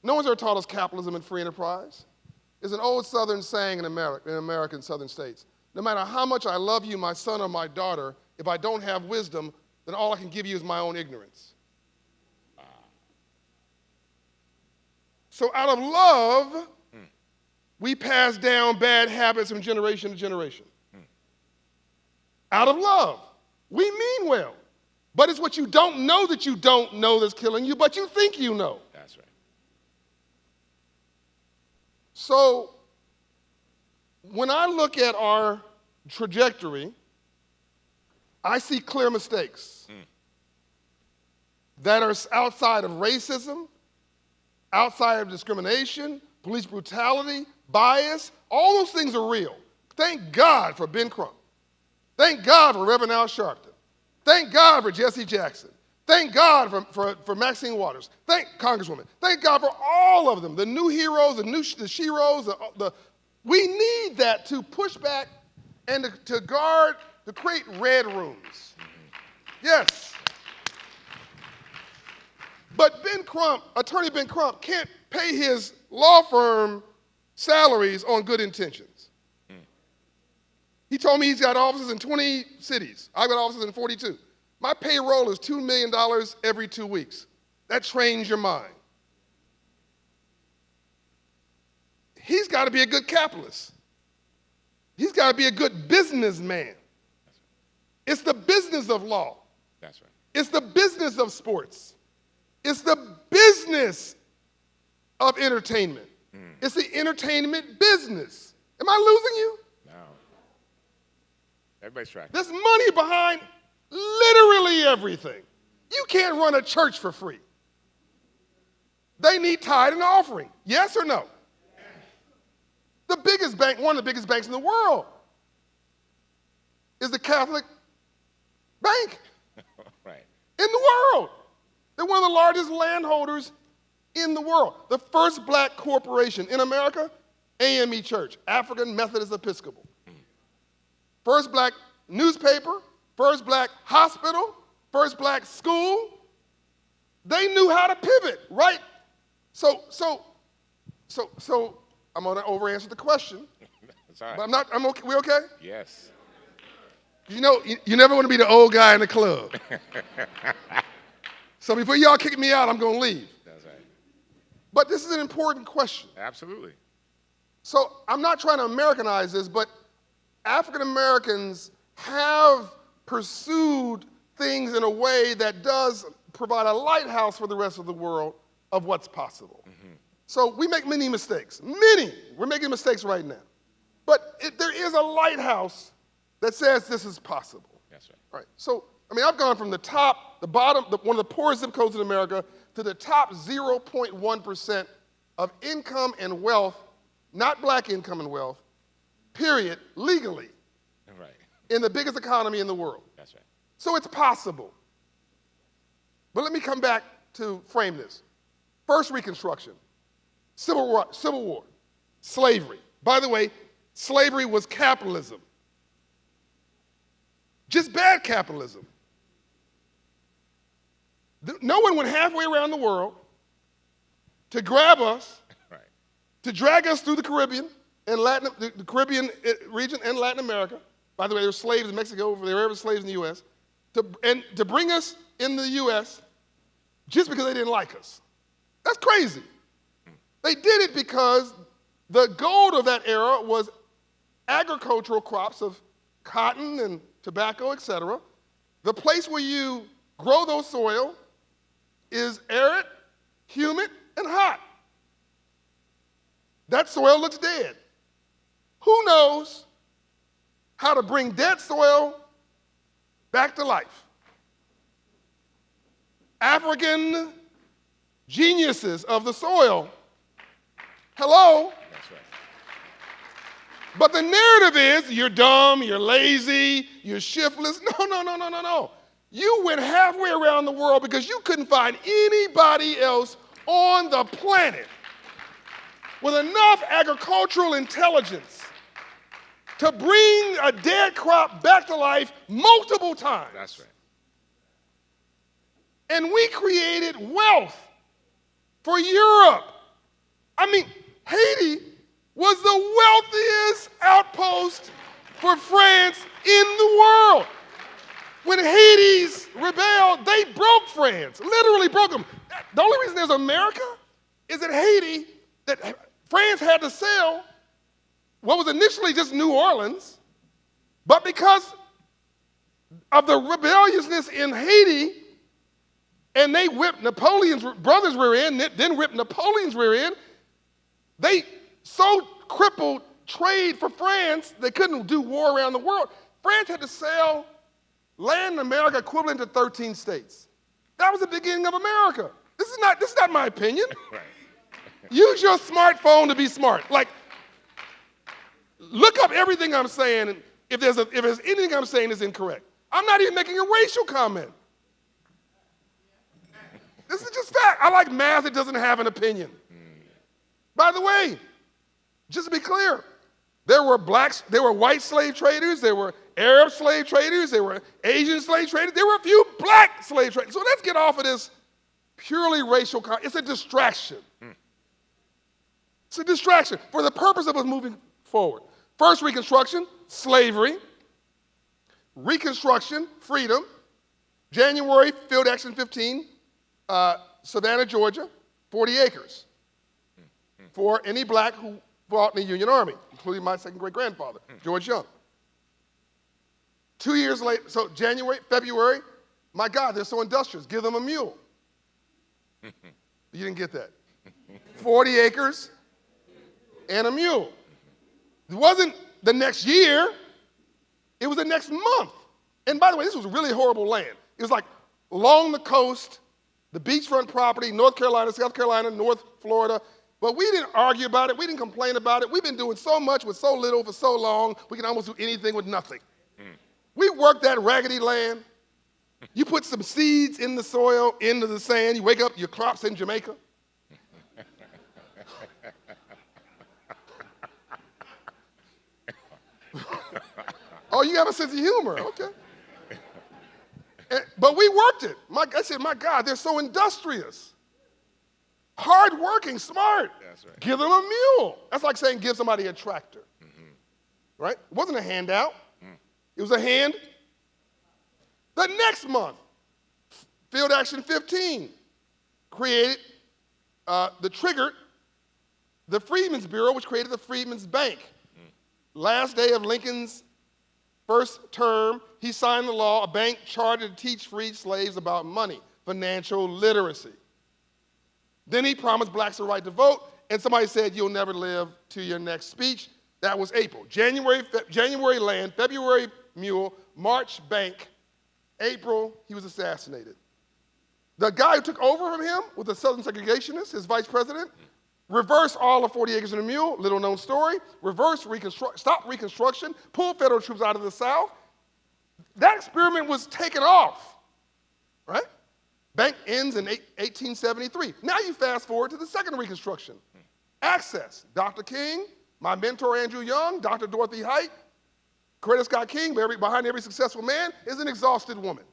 No one's ever taught us capitalism and free enterprise. There's an old Southern saying in American Southern states, no matter how much I love you, my son or my daughter, if I don't have wisdom, then all I can give you is my own ignorance. So out of love, we pass down bad habits from generation to generation. Out of love. We mean well. But it's what you don't know that you don't know that's killing you, but you think you know. That's right. So when I look at our trajectory, I see clear mistakes that are outside of racism, outside of discrimination, police brutality, bias. All those things are real. Thank God for Ben Crump. Thank God for Reverend Al Sharpton. Thank God for Jesse Jackson. Thank God for Maxine Waters. Thank Congresswoman. Thank God for all of them, the new heroes, the sheroes. We need that to push back and to guard, to create red rooms. Yes. But Attorney Ben Crump can't pay his law firm salaries on good intentions. He told me he's got offices in 20 cities. I've got offices in 42. My payroll is $2 million every 2 weeks. That trains your mind. He's got to be a good capitalist. He's got to be a good businessman. It's the business of law. That's right. It's the business of sports. It's the business of entertainment. It's the entertainment business. Am I losing you? No. Everybody's tracking. There's money behind literally everything. You can't run a church for free. They need tithe and offering. Yes or no? The biggest bank, one of the biggest banks in the world, is the Catholic Bank. Right. In the world. They're one of the largest landholders in the world. The first black corporation in America, AME Church, African Methodist Episcopal. First black newspaper, first black hospital, first black school. They knew how to pivot, right? So I'm going to over-answer the question. That's all right. But I'm not, I'm okay, we okay? Yes. You know, you never want to be the old guy in the club. So before y'all kick me out, I'm going to leave. That's right. But this is an important question. Absolutely. So I'm not trying to Americanize this, but African Americans have pursued things in a way that does provide a lighthouse for the rest of the world of what's possible. So we make many mistakes. Many. We're making mistakes right now. But there is a lighthouse that says this is possible. That's right. Right. So, I mean, I've gone from the top, the bottom, one of the poorest zip codes in America, to the top 0.1% of income and wealth, not black income and wealth, period, legally, Right. in the biggest economy in the world. That's right. So it's possible. But let me come back to frame this. First Reconstruction, Civil War, slavery. By the way, slavery was capitalism. Just bad capitalism. No one went halfway around the world to grab us, Right. to drag us through the Caribbean and the Caribbean region and Latin America. By the way, there were slaves in Mexico, there were ever slaves in the U.S. And to bring us in the U.S. just because they didn't like us. That's crazy. They did it because the gold of that era was agricultural crops of cotton and tobacco, etc. The place where you grow those soil is arid, humid, and hot. That soil looks dead. Who knows how to bring dead soil back to life? African geniuses of the soil. Hello? That's right. But the narrative is you're dumb, you're lazy, you're shiftless. No. You went halfway around the world because you couldn't find anybody else on the planet with enough agricultural intelligence to bring a dead crop back to life multiple times. That's right. And we created wealth for Europe. I mean, Haiti was the wealthiest outpost for France in the world. When Hades rebelled, they broke France, literally broke them. The only reason there's America is that Haiti, that France had to sell what was initially just New Orleans, but because of the rebelliousness in Haiti, and they whipped Napoleon's brother's rear end, then whipped Napoleon's rear end, they so crippled trade for France, they couldn't do war around the world. France had to sell land in America equivalent to 13 states. That was the beginning of America. This is not my opinion. Right. Use your smartphone to be smart. Like, look up everything I'm saying, and if there's anything I'm saying is incorrect. I'm not even making a racial comment. This is just fact. I like math that doesn't have an opinion. By the way, just to be clear, there were white slave traders, there were Arab slave traders, there were Asian slave traders, there were a few black slave traders. So let's get off of this purely racial it's a distraction. It's a distraction for the purpose of us moving forward. First Reconstruction, slavery. Reconstruction, freedom. January, Field Action 15, Savannah, Georgia, 40 acres for any black who fought in the Union Army, including my second great-grandfather, George Young. 2 years later, so January, February, my God, they're so industrious, give them a mule. You didn't get that. 40 acres and a mule. It wasn't the next year, it was the next month. And by the way, this was really horrible land. It was like along the coast, the beachfront property, North Carolina, South Carolina, North Florida. But we didn't argue about it. We didn't complain about it. We've been doing so much with so little for so long, we can almost do anything with nothing. We worked that raggedy land. You put some seeds in the soil, into the sand. You wake up, your crops in Jamaica. Oh, you have a sense of humor, okay. But we worked it. I said, my God, they're so industrious. Hardworking, smart. That's right. Give them a mule. That's like saying give somebody a tractor. Right? It wasn't a handout. It was a hand. The next month, Field Action 15 created, triggered the Freedmen's Bureau, which created the Freedmen's Bank. Last day of Lincoln's first term, he signed the law, a bank chartered to teach freed slaves about money, financial literacy. Then he promised blacks the right to vote, and somebody said, you'll never live to your next speech. That was April. January land, February mule, March bank, April he was assassinated. The guy who took over from him was the Southern segregationist, his vice president, reversed all of 40 acres and a mule, little known story, stopped Reconstruction, pulled federal troops out of the South. That experiment was taken off, right? Bank ends in 1873. Now you fast forward to the second Reconstruction. Access, Dr. King, my mentor Andrew Young, Dr. Dorothy Height, Coretta Scott King, behind every successful man is an exhausted woman.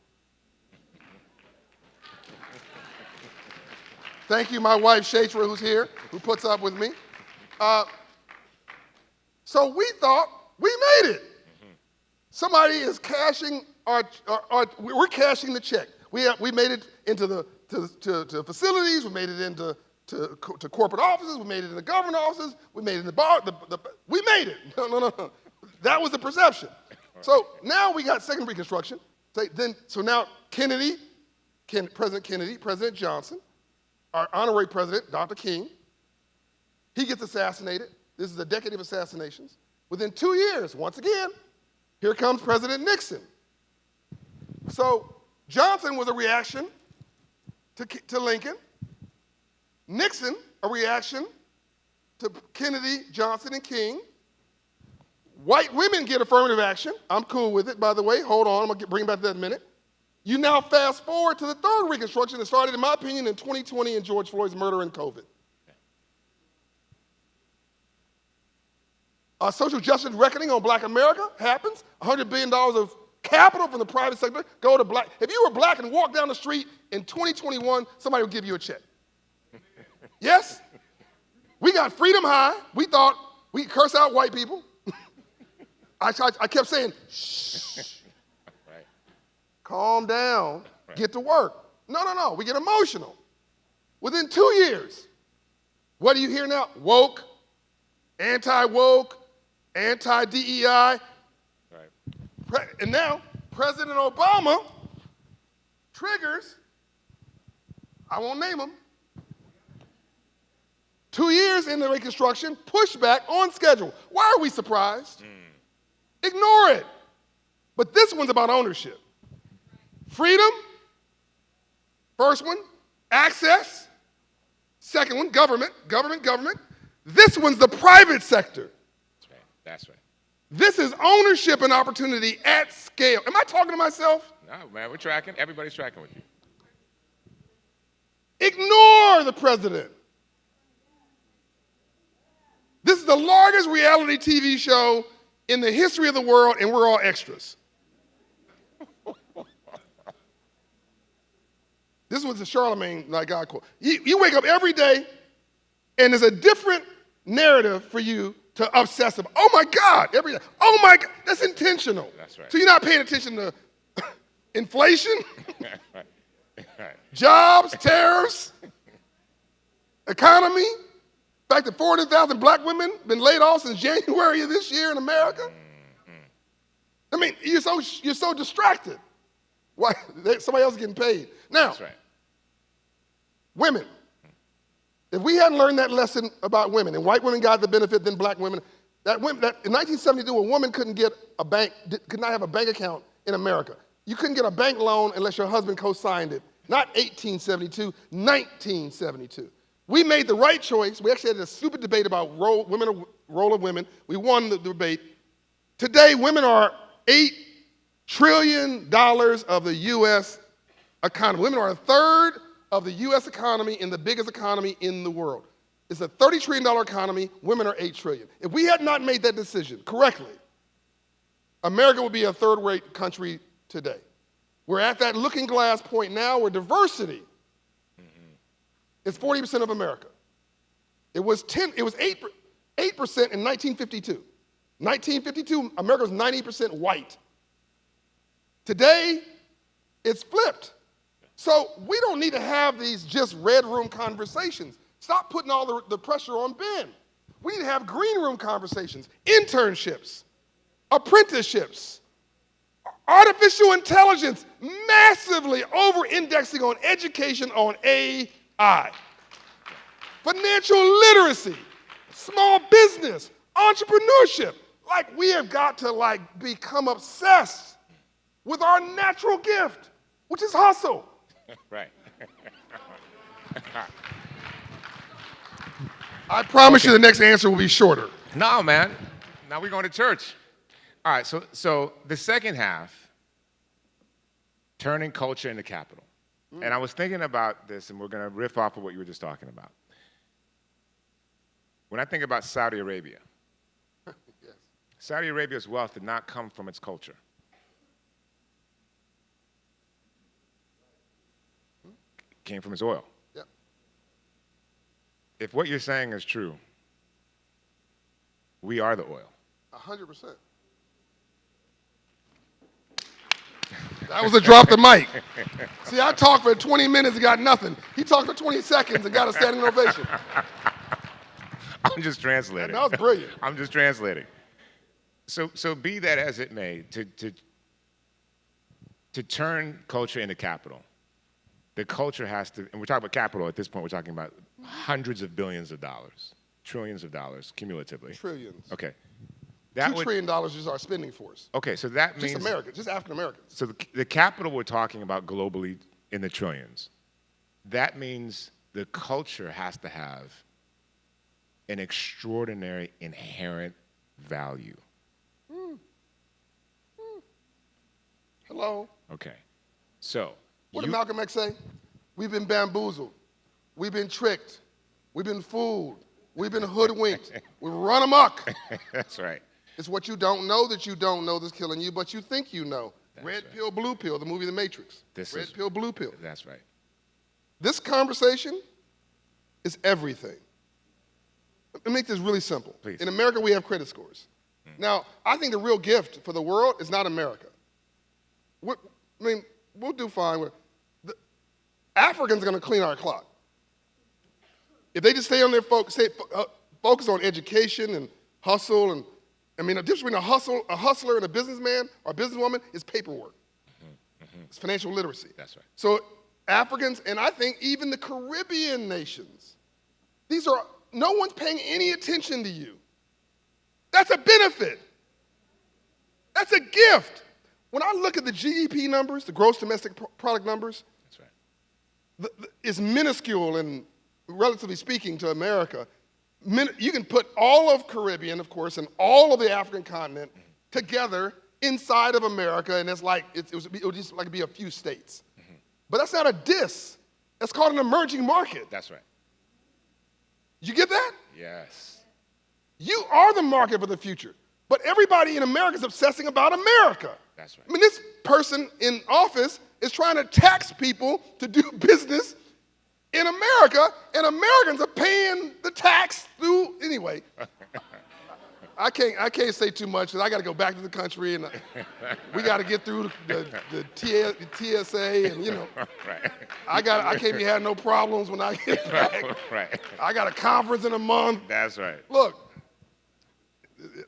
Thank you, my wife, Shatra, who's here, who puts up with me. So we thought we made it. Somebody is cashing we're cashing the check. We made it into to facilities, we made it into to corporate offices, we made it in the government offices, we made it in the bar, we made it. No. That was the perception. So now we got second Reconstruction. So now President Kennedy, President Johnson, our honorary president, Dr. King, he gets assassinated. This is a decade of assassinations. Within 2 years, once again, here comes President Nixon. So Johnson was a reaction to Lincoln. Nixon, a reaction to Kennedy, Johnson, and King. White women get affirmative action. I'm cool with it, by the way. Hold on, I'm going to bring back that in a minute. You now fast forward to the third Reconstruction that started, in my opinion, in 2020 in George Floyd's murder and COVID. Social justice reckoning on black America happens. $100 billion of capital from the private sector go to black. If you were black and walked down the street in 2021, somebody would give you a check. Yes? We got freedom high. We thought we could curse out white people. I kept saying, shh. Right. Calm down, get to work. No, we get emotional. Within 2 years, what do you hear now? Woke, anti-woke, anti-DEI. Right. And now, President Obama triggers, I won't name them, 2 years in the Reconstruction, pushback on schedule. Why are we surprised? Ignore it. But this one's about ownership. Freedom, first one. Access, second one. Government. This one's the private sector. That's right. This is ownership and opportunity at scale. Am I talking to myself? No, man, we're tracking. Everybody's tracking with you. Ignore the president. This is the largest reality TV show in the history of the world, and we're all extras. This was the Charlemagne guy quote. You wake up every day, and there's a different narrative for you to obsess about. Oh my God, every day. Oh my God, that's intentional. That's right. So you're not paying attention to inflation, Right. jobs, tariffs, economy. In fact, that 400,000 black women been laid off since January of this year in America. I mean, you're so distracted. Why? Somebody else is getting paid. Now, That's right. women. If we hadn't learned that lesson about women, and white women got the benefit, then black women, that in 1972, a woman could not have a bank account in America. You couldn't get a bank loan unless your husband co-signed it. Not 1872, 1972. We made the right choice. We actually had a stupid debate about role of women. We won the debate. Today, women are $8 trillion of the U.S. economy. Women are a third of the U.S. economy and the biggest economy in the world. It's a $30 trillion economy. Women are $8 trillion. If we had not made that decision correctly, America would be a third-rate country today. We're at that looking glass point now where diversity is 40% of America. It was 8% in 1952. 1952, America was 90% white. Today, it's flipped. So we don't need to have these just red room conversations. Stop putting all the pressure on Ben. We need to have green room conversations, internships, apprenticeships, artificial intelligence, massively over-indexing on education on AI, financial literacy, small business, entrepreneurship. Like, we have got to become obsessed with our natural gift, which is hustle. Right. I promise you the next answer will be shorter. No, man. Now we're going to church. All right, so the second half, turning culture into capital. And I was thinking about this, and we're going to riff off of what you were just talking about. When I think about Saudi Arabia, Yes. Saudi Arabia's wealth did not come from its culture. It came from its oil. Yep. If what you're saying is true, we are the oil. 100%. That was a drop the mic. See, I talked for 20 minutes and got nothing. He talked for 20 seconds and got a standing ovation. I'm just translating. That was brilliant. I'm just translating. So be that as it may, to turn culture into capital, the culture has to, and we're talking about capital at this point, we're talking about hundreds of billions of dollars, trillions of dollars cumulatively. Trillions. Okay. $2 trillion is our spending force. Okay, so that means... Just America, just African Americans. So the capital we're talking about globally in the trillions, that means the culture has to have an extraordinary inherent value. Hello? Okay. So, what did Malcolm X say? We've been bamboozled. We've been tricked. We've been fooled. We've been hoodwinked. We run amok. That's right. It's what you don't know that you don't know that's killing you, but you think you know. That's Red right. pill, blue pill, the movie The Matrix. Red pill, blue pill. That's right. This conversation is everything. Let me make this really simple. Please. In America, we have credit scores. Now, I think the real gift for the world is not America. We'll do fine. Africans are going to clean our clock. If they just stay on their focus on education and hustle, and the difference between a hustler and a businessman or a businesswoman is paperwork. It's financial literacy. That's right. So Africans, and I think even the Caribbean nations, no one's paying any attention to you. That's a benefit. That's a gift. When I look at the GDP numbers, the gross domestic product numbers, that's right. It's minuscule and relatively speaking to America. You can put all of Caribbean, of course, and all of the African continent together inside of America, and it's like it would just like be a few states. But that's not a diss. That's called an emerging market. That's right. You get that? Yes. You are the market for the future. But everybody in America is obsessing about America. That's right. This person in office is trying to tax people to do business in America, and Americans are paying the tax through, anyway. I can't say too much because I got to go back to the country, and we got to get through the TSA, and Right. I can't be having no problems when I get back. Right. I got a conference in a month. That's right. Look,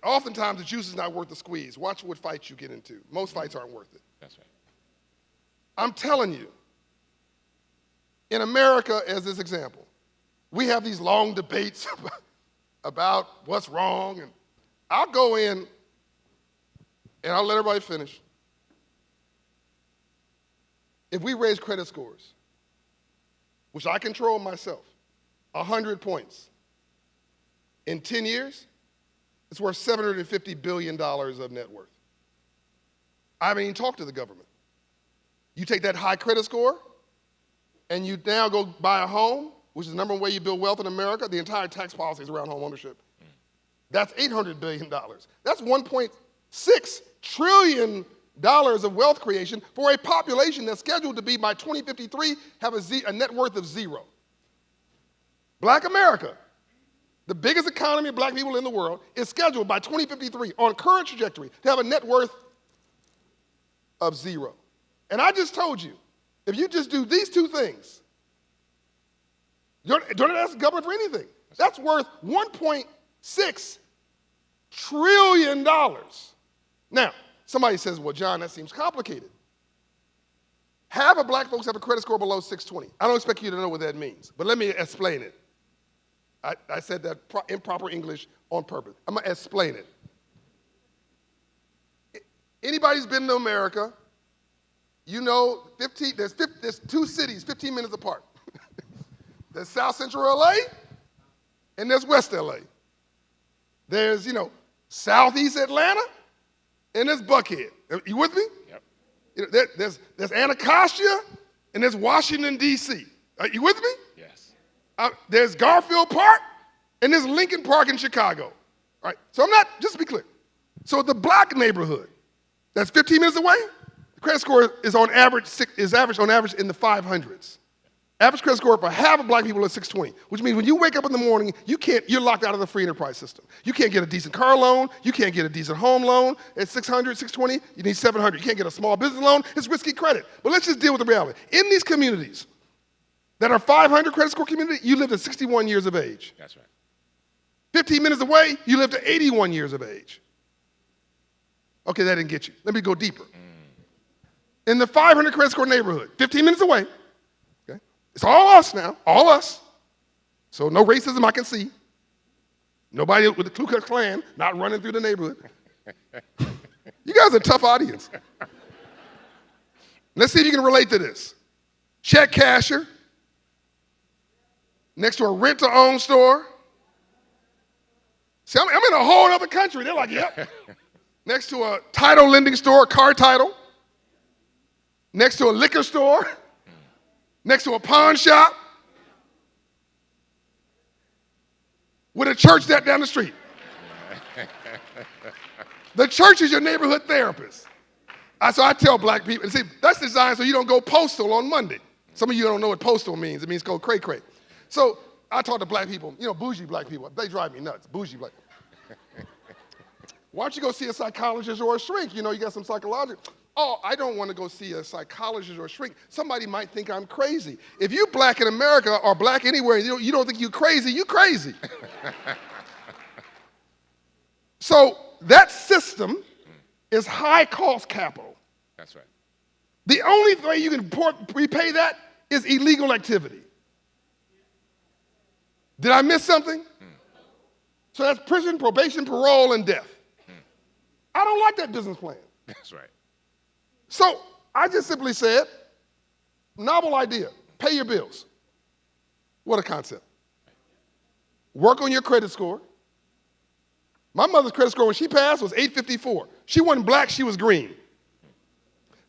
oftentimes the juice is not worth the squeeze. Watch what fights you get into. Most fights aren't worth it. That's right. I'm telling you, in America, as this example, we have these long debates about what's wrong, and I'll go in and I'll let everybody finish. If we raise credit scores, which I control myself, 100 points, in 10 years, it's worth $750 billion of net worth. I haven't even talked to the government. You take that high credit score, and you now go buy a home, which is the number one way you build wealth in America. The entire tax policy is around home ownership. That's $800 billion. That's $1.6 trillion of wealth creation for a population that's scheduled to be, by 2053, have a net worth of zero. Black America, the biggest economy of black people in the world, is scheduled by 2053, on current trajectory, to have a net worth of zero. And I just told you, if you just do these two things, you don't ask the government for anything. That's worth $1.6 trillion. Now, somebody says, well, John, that seems complicated. Half of black folks have a credit score below 620. I don't expect you to know what that means, but let me explain it. I said that improper English on purpose. I'm going to explain it. Anybody's been to America, you know there's two cities 15 minutes apart. There's South Central LA and there's West LA. There's, Southeast Atlanta and there's Buckhead. Are you with me? Yep. There's Anacostia and there's Washington, D.C. Are you with me? Yes. There's Garfield Park and there's Lincoln Park in Chicago. All right. So just to be clear. So the black neighborhood that's 15 minutes away, the credit score is average on average in the 500s. Average credit score for half of black people is 620, which means when you wake up in the morning, you're locked out of the free enterprise system. You can't get a decent car loan. You can't get a decent home loan at 600, 620. You need 700. You can't get a small business loan. It's risky credit. But let's just deal with the reality. In these communities that are 500 credit score community, you live to 61 years of age. That's right. 15 minutes away, you live to 81 years of age. Okay, that didn't get you. Let me go deeper. In the 500 credit score neighborhood, 15 minutes away, okay, it's all us now, all us. So no racism I can see. Nobody with the Ku Klux Klan not running through the neighborhood. You guys are a tough audience. Let's see if you can relate to this. Check casher, next to a rent-to-own store. See, I'm in a whole other country. They're like, yep. Next to a title lending store, car title. next to a liquor store, next to a pawn shop, with a church that down the street. The church is your neighborhood therapist. So I tell black people, and see, that's designed so you don't go postal on Monday. Some of you don't know what postal means. It means go cray-cray. So I talk to black people, bougie black people. They drive me nuts, bougie black. Why don't you go see a psychologist or a shrink? You got some psychological. Oh, I don't want to go see a psychologist or a shrink. Somebody might think I'm crazy. If you black in America or black anywhere, you don't think you crazy, you crazy. So that system is high cost capital. That's right. The only way you can repay that is illegal activity. Did I miss something? So that's prison, probation, parole, and death. I don't like that business plan. That's right. So I just simply said, novel idea, pay your bills. What a concept. Work on your credit score. My mother's credit score when she passed was 854. She wasn't black, she was green.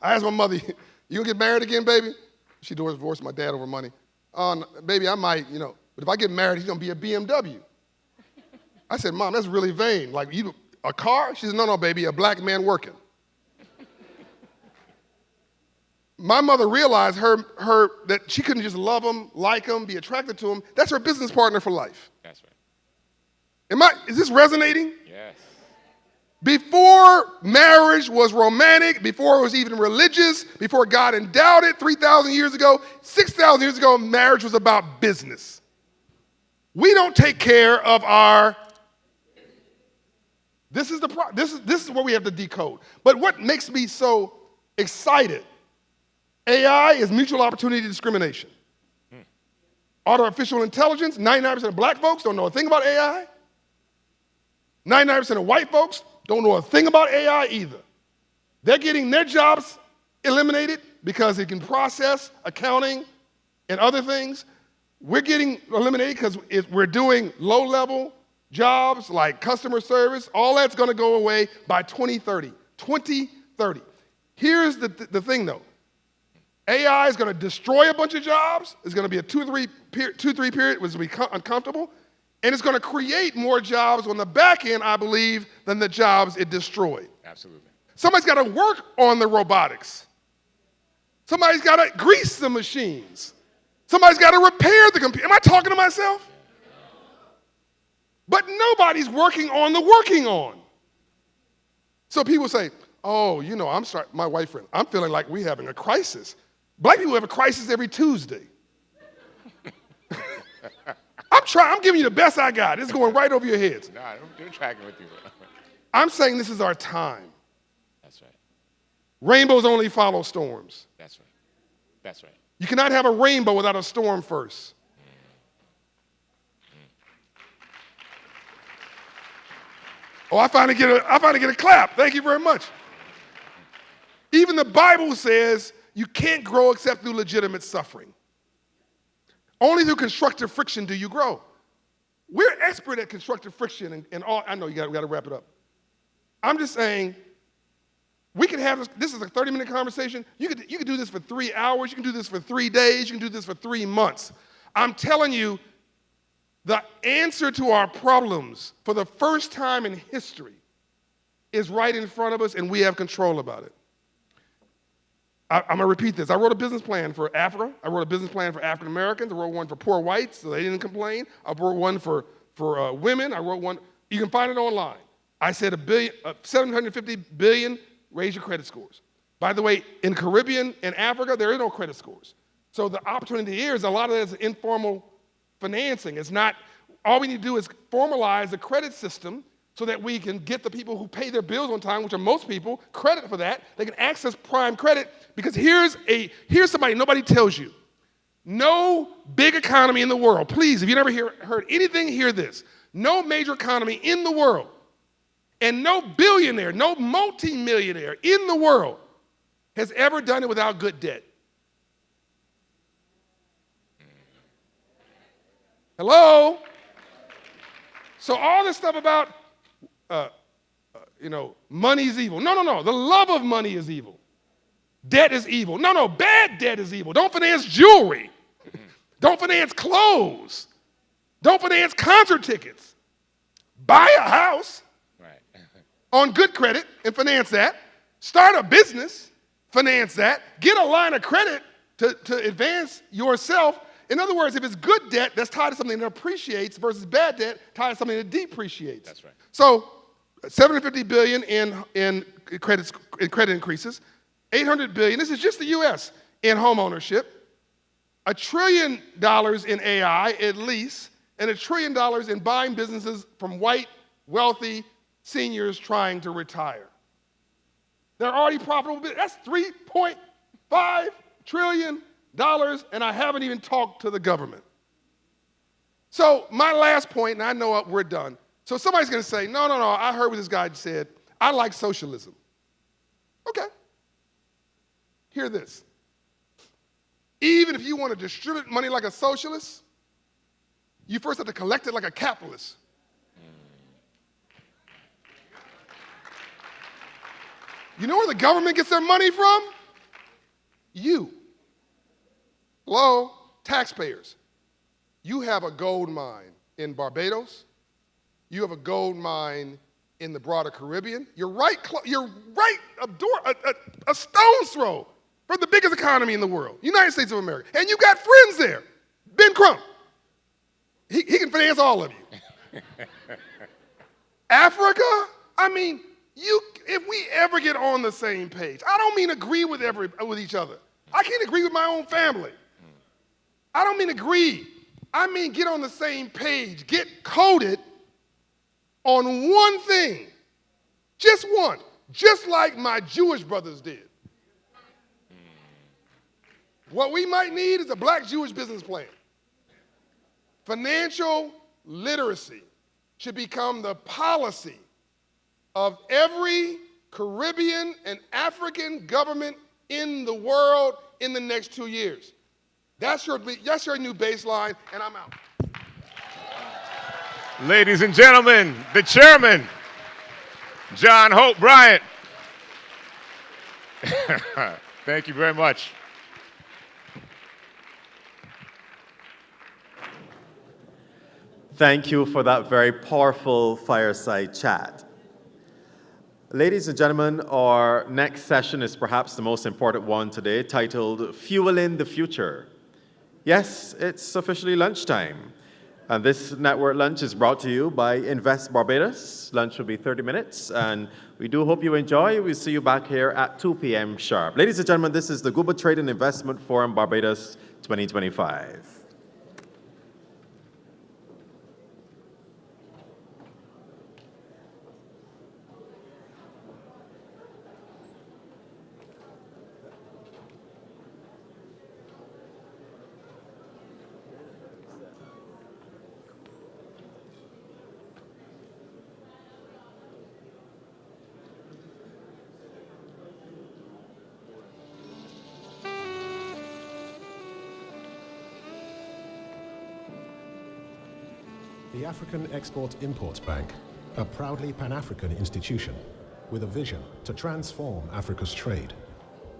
I asked my mother, you gonna get married again, baby? She divorced my dad over money. Baby, I might, but if I get married, he's gonna be a BMW. I said, Mom, that's really vain. Like, a car? She said, no, baby, a black man working. My mother realized that she couldn't just love him, like him, be attracted to him. That's her business partner for life. That's right. Is this resonating? Yes. Before marriage was romantic, before it was even religious, before God endowed it 3,000 years ago, 6,000 years ago, marriage was about business. We don't take care of our. This is what we have to decode. But what makes me so excited? AI is mutual opportunity discrimination. Artificial intelligence, 99% of black folks don't know a thing about AI. 99% of white folks don't know a thing about AI either. They're getting their jobs eliminated because it can process accounting and other things. We're getting eliminated because we're doing low-level jobs like customer service. All that's going to go away by 2030. 2030. Here's the thing, though. AI is going to destroy a bunch of jobs. It's going to be a 2-3 period, which will be uncomfortable. And it's going to create more jobs on the back end, I believe, than the jobs it destroyed. Absolutely. Somebody's got to work on the robotics. Somebody's got to grease the machines. Somebody's got to repair the computer. Am I talking to myself? But nobody's working on the working on. So people say, oh, my white friend, I'm feeling like we're having a crisis. Black people have a crisis every Tuesday. I'm giving you the best I got. It's going right over your heads. No, I'm tracking with you. I'm saying this is our time. That's right. Rainbows only follow storms. That's right. That's right. You cannot have a rainbow without a storm first. Oh, I finally get a clap. Thank you very much. Even the Bible says you can't grow except through legitimate suffering. Only through constructive friction do you grow. We're expert at constructive friction and all. I know we got to wrap it up. I'm just saying, we can have this is a 30-minute conversation. You could do this for 3 hours. You can do this for 3 days. You can do this for 3 months. I'm telling you, the answer to our problems for the first time in history is right in front of us, and we have control about it. I'm going to repeat this. I wrote a business plan for Africa. I wrote a business plan for African Americans. I wrote one for poor whites, so they didn't complain. I wrote one for women. I wrote one. You can find it online. I said $750 billion, raise your credit scores. By the way, in Caribbean and Africa, there are no credit scores. So the opportunity here is a lot of that is informal financing. It's not, all we need to do is formalize the credit system so that we can get the people who pay their bills on time, which are most people, credit for that. They can access prime credit because here's somebody nobody tells you. No big economy in the world, please, if you never heard anything, hear this. No major economy in the world and no billionaire, no multimillionaire in the world has ever done it without good debt. Hello? So all this stuff about money is evil. No. The love of money is evil. Debt is evil. No, bad debt is evil. Don't finance jewelry. Don't finance clothes. Don't finance concert tickets. Buy a house on good credit and finance that. Start a business, finance that. Get a line of credit to advance yourself. In other words, if it's good debt, that's tied to something that appreciates versus bad debt tied to something that depreciates. That's right. So $750 billion in credit increases, $800 billion, this is just the US, in home ownership, $1 trillion in AI at least, and $1 trillion in buying businesses from white, wealthy seniors trying to retire. They're already profitable. That's $3.5 trillion, and I haven't even talked to the government. So my last point, and I know we're done. So somebody's going to say, no, I heard what this guy said. I like socialism. Okay. Hear this. Even if you want to distribute money like a socialist, you first have to collect it like a capitalist. You know where the government gets their money from? You. Hello, taxpayers. You have a gold mine in Barbados. You have a gold mine in the broader Caribbean. You're right a stone's throw from the biggest economy in the world, United States of America. And you got friends there. Ben Crump. He can finance all of you. Africa, I mean, if we ever get on the same page, I don't mean agree with each other. I can't agree with my own family. I don't mean agree. I mean get on the same page, get coded on one thing, just one, just like my Jewish brothers did. What we might need is a black Jewish business plan. Financial literacy should become the policy of every Caribbean and African government in the world in the next 2 years. That's your new baseline, and I'm out. Ladies and gentlemen, the chairman, John Hope Bryant. Thank you very much. Thank you for that very powerful fireside chat. Ladies and gentlemen, our next session is perhaps the most important one today, titled Fueling the Future. Yes, it's officially lunchtime. And this network lunch is brought to you by Invest Barbados. Lunch will be 30 minutes, and we do hope you enjoy. We'll see you back here at 2 p.m. sharp. Ladies and gentlemen, this is the GUBA Trade and Investment Forum Barbados 2025. The African Export-Import Bank, a proudly Pan-African institution with a vision to transform Africa's trade.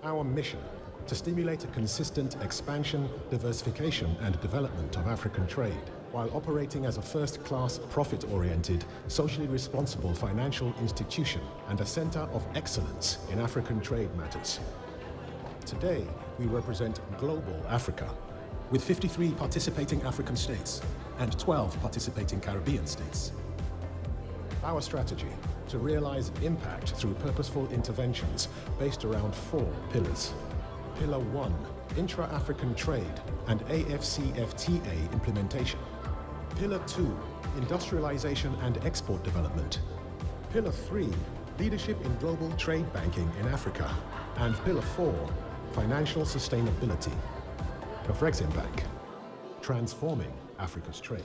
Our mission, to stimulate a consistent expansion, diversification, and development of African trade, while operating as a first-class, profit-oriented, socially responsible financial institution and a center of excellence in African trade matters. Today, we represent global Africa, with 53 participating African states and 12 participating Caribbean states. Our strategy, to realize impact through purposeful interventions based around 4 pillars. Pillar 1, intra-African trade and AFCFTA implementation. Pillar 2, industrialization and export development. Pillar 3, leadership in global trade banking in Africa. And Pillar 4, financial sustainability. Afrexim Bank, transforming Africa's trade.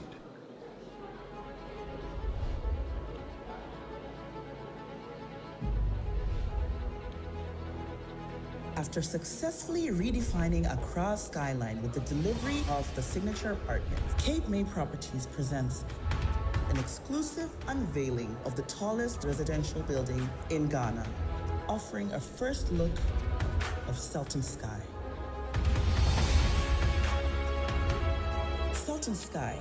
After successfully redefining Accra's skyline with the delivery of the signature apartments, Cape May Properties presents an exclusive unveiling of the tallest residential building in Ghana, offering a first look of Sultan Sky. Sultan Sky,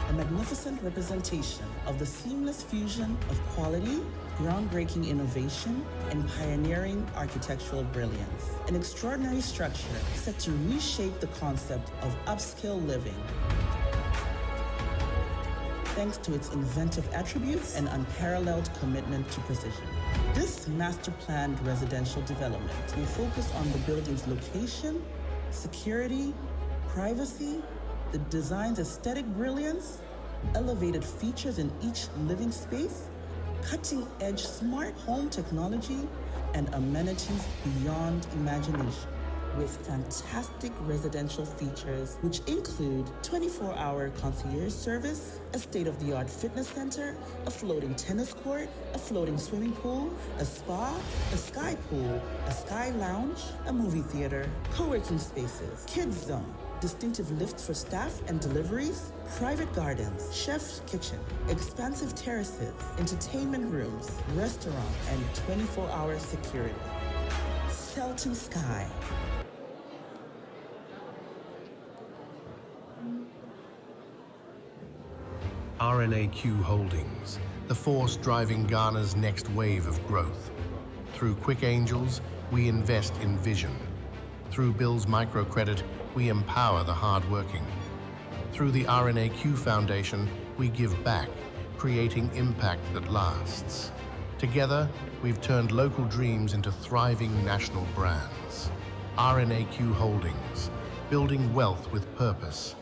a magnificent representation of the seamless fusion of quality, groundbreaking innovation, and pioneering architectural brilliance. An extraordinary structure set to reshape the concept of upscale living. Thanks to its inventive attributes and unparalleled commitment to precision. This master-planned residential development will focus on the building's location, security, privacy, the design's aesthetic brilliance, elevated features in each living space, cutting-edge smart home technology, and amenities beyond imagination, with fantastic residential features which include 24-hour concierge service, a state-of-the-art fitness center, a floating tennis court, a floating swimming pool, a spa, a sky pool, a sky lounge, a movie theater, co-working spaces, kids zone, distinctive lifts for staff and deliveries, private gardens, chef's kitchen, expansive terraces, entertainment rooms, restaurant, and 24-hour security. Sultan Sky. RNAQ Holdings, the force driving Ghana's next wave of growth. Through Quick Angels, we invest in vision. Through Bill's microcredit, we empower the hardworking. Through the RNAQ Foundation, we give back, creating impact that lasts. Together, we've turned local dreams into thriving national brands. RNAQ Holdings, building wealth with purpose.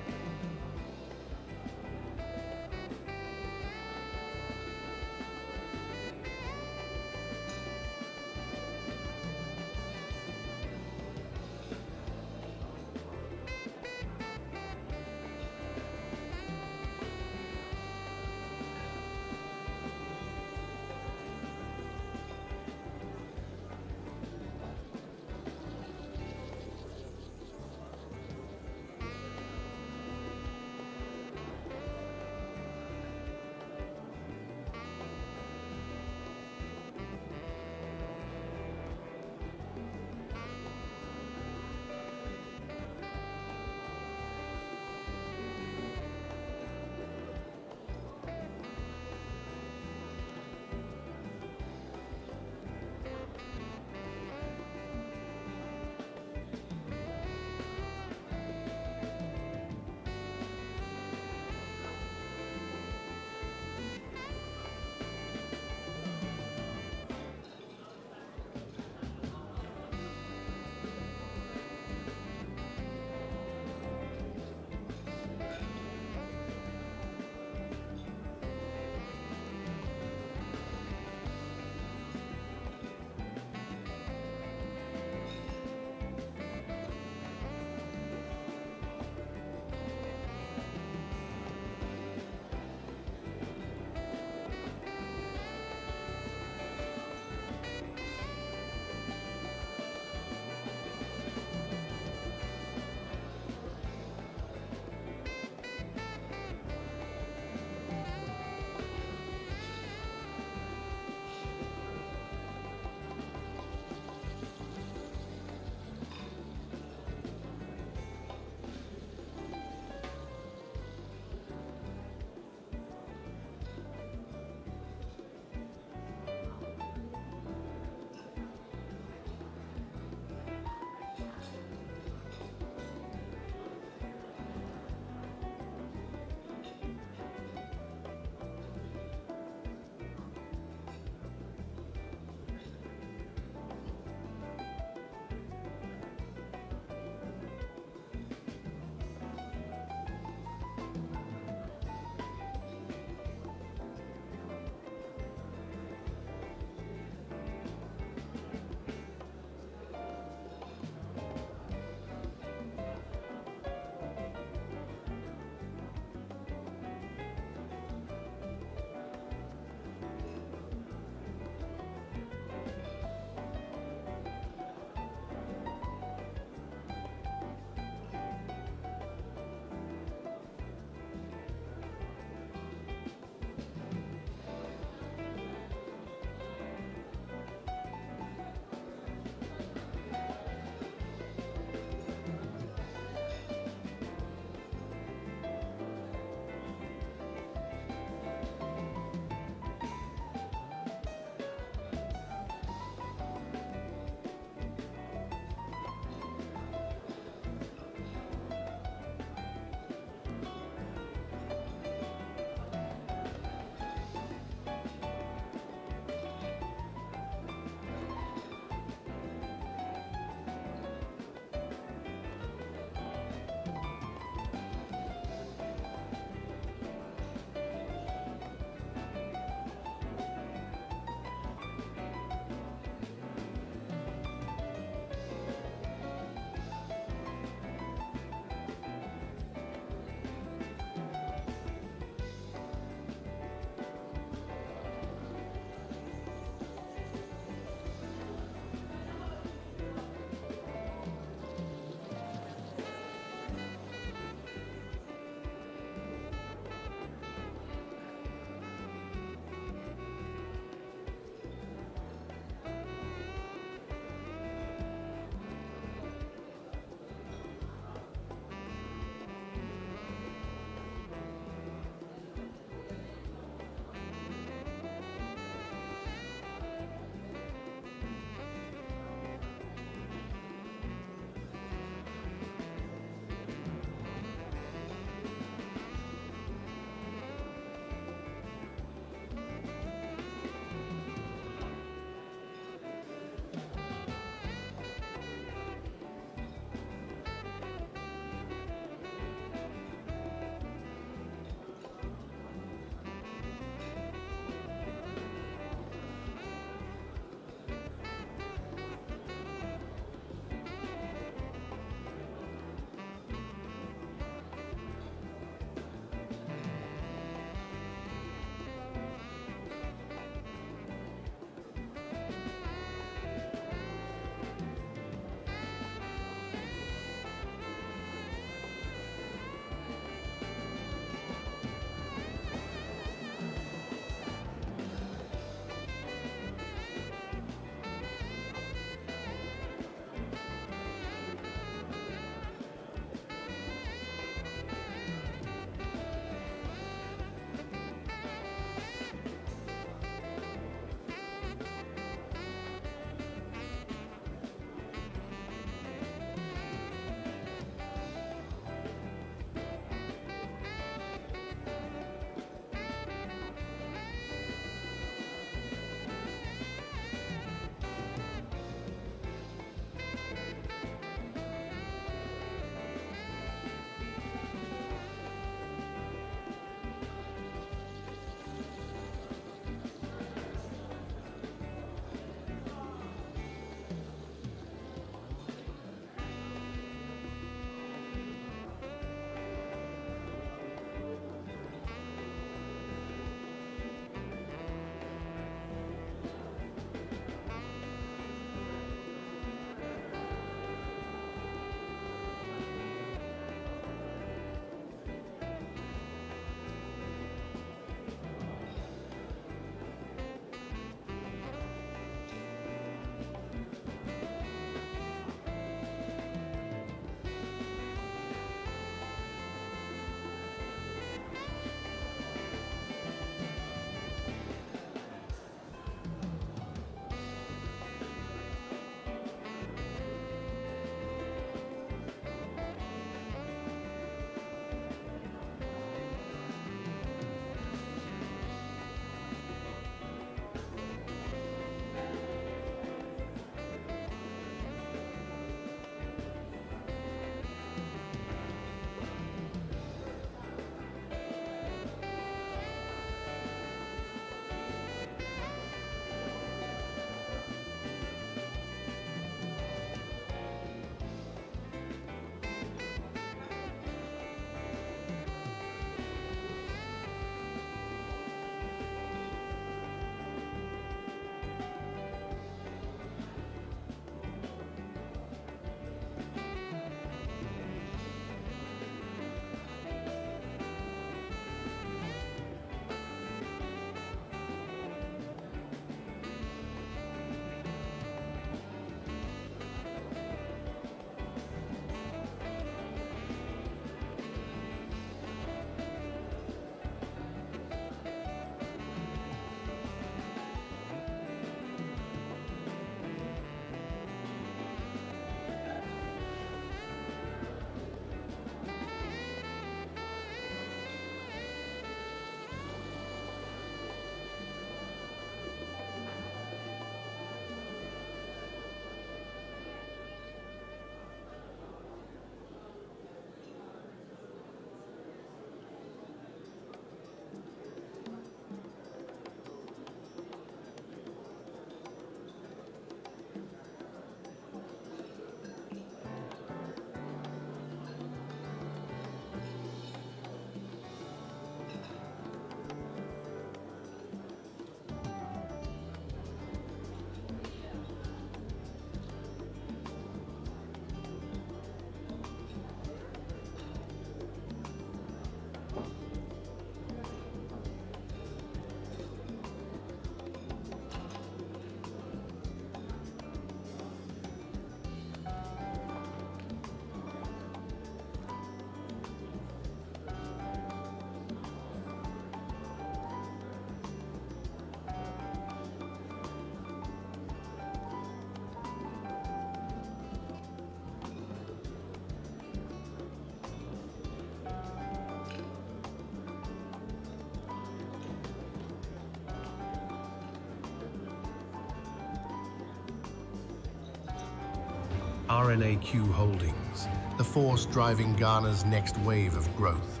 RNAQ Holdings, the force driving Ghana's next wave of growth.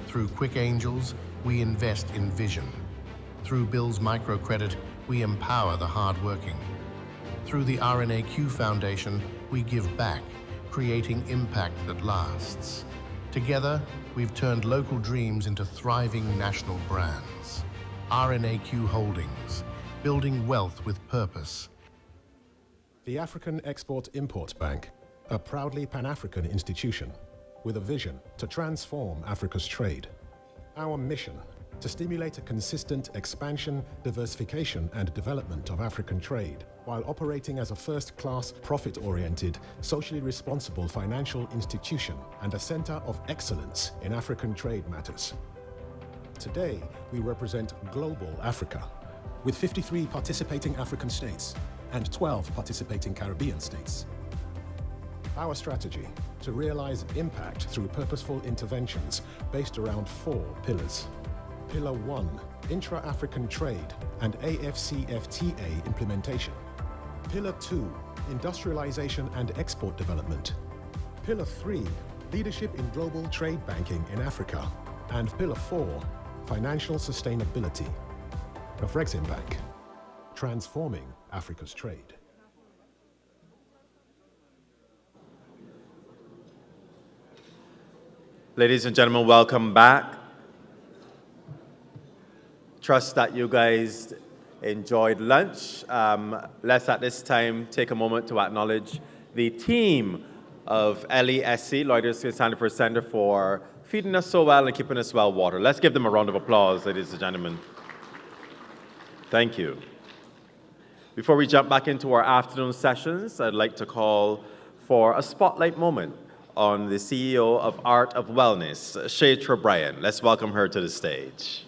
Through Quick Angels, we invest in vision. Through Bill's Microcredit, we empower the hardworking. Through the RNAQ Foundation, we give back, creating impact that lasts. Together, we've turned local dreams into thriving national brands. RNAQ Holdings, building wealth with purpose. The African Export-Import Bank, a proudly Pan-African institution with a vision to transform Africa's trade. Our mission, to stimulate a consistent expansion, diversification, and development of African trade, while operating as a first-class, profit-oriented, socially responsible financial institution and a center of excellence in African trade matters. Today, we represent global Africa, with 53 participating African states and 12 participating Caribbean states. Our strategy, to realize impact through purposeful interventions based around 4 pillars. Pillar 1, intra-African trade and AFCFTA implementation. Pillar 2, industrialization and export development. Pillar 3, leadership in global trade banking in Africa. And Pillar 4, financial sustainability. Afreximbank, transforming Africa's trade. Ladies and gentlemen, welcome back. Trust that you guys enjoyed lunch. Let's at this time take a moment to acknowledge the team of LESC, Lloyd's Sanford Center, for feeding us so well and keeping us well watered. Let's give them a round of applause, ladies and gentlemen. Thank you. Before we jump back into our afternoon sessions, I'd like to call for a spotlight moment on the CEO of Art of Wellness, Shaitra Bryan. Let's welcome her to the stage.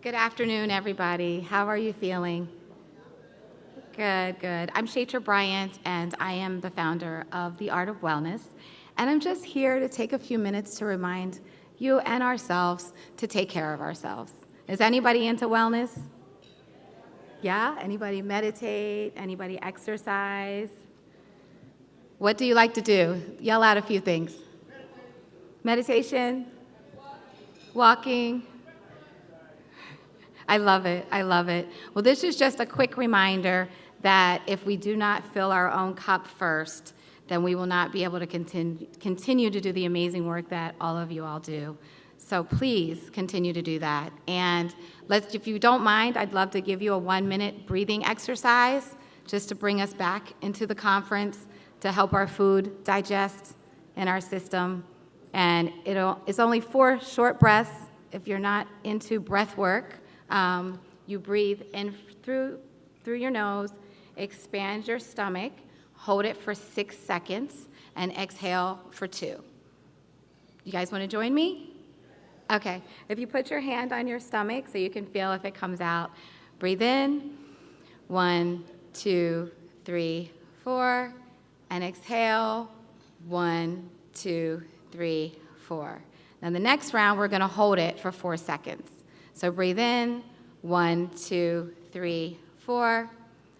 Good afternoon, everybody. How are you feeling? Good, good. I'm Shaitra Bryant, and I am the founder of The Art of Wellness. And I'm just here to take a few minutes to remind you and ourselves to take care of ourselves. Is anybody into wellness? Yeah? Anybody meditate? Anybody exercise? What do you like to do? Yell out a few things. Meditation? Walking? I love it. I love it. Well, this is just a quick reminder that if we do not fill our own cup first, then we will not be able to continue to do the amazing work that all of you all do. So please continue to do that. And if you don't mind, I'd love to give you a 1-minute breathing exercise just to bring us back into the conference to help our food digest in our system. And it's only 4 short breaths. If you're not into breath work, you breathe in through your nose, expand your stomach, hold it for 6 seconds, and exhale for 2. You guys want to join me? Okay. If you put your hand on your stomach so you can feel if it comes out, breathe in, 1, 2, 3, 4, and exhale, 1, 2, 3, 4. Now the next round, we're going to hold it for 4 seconds. So breathe in, 1, 2, 3, 4.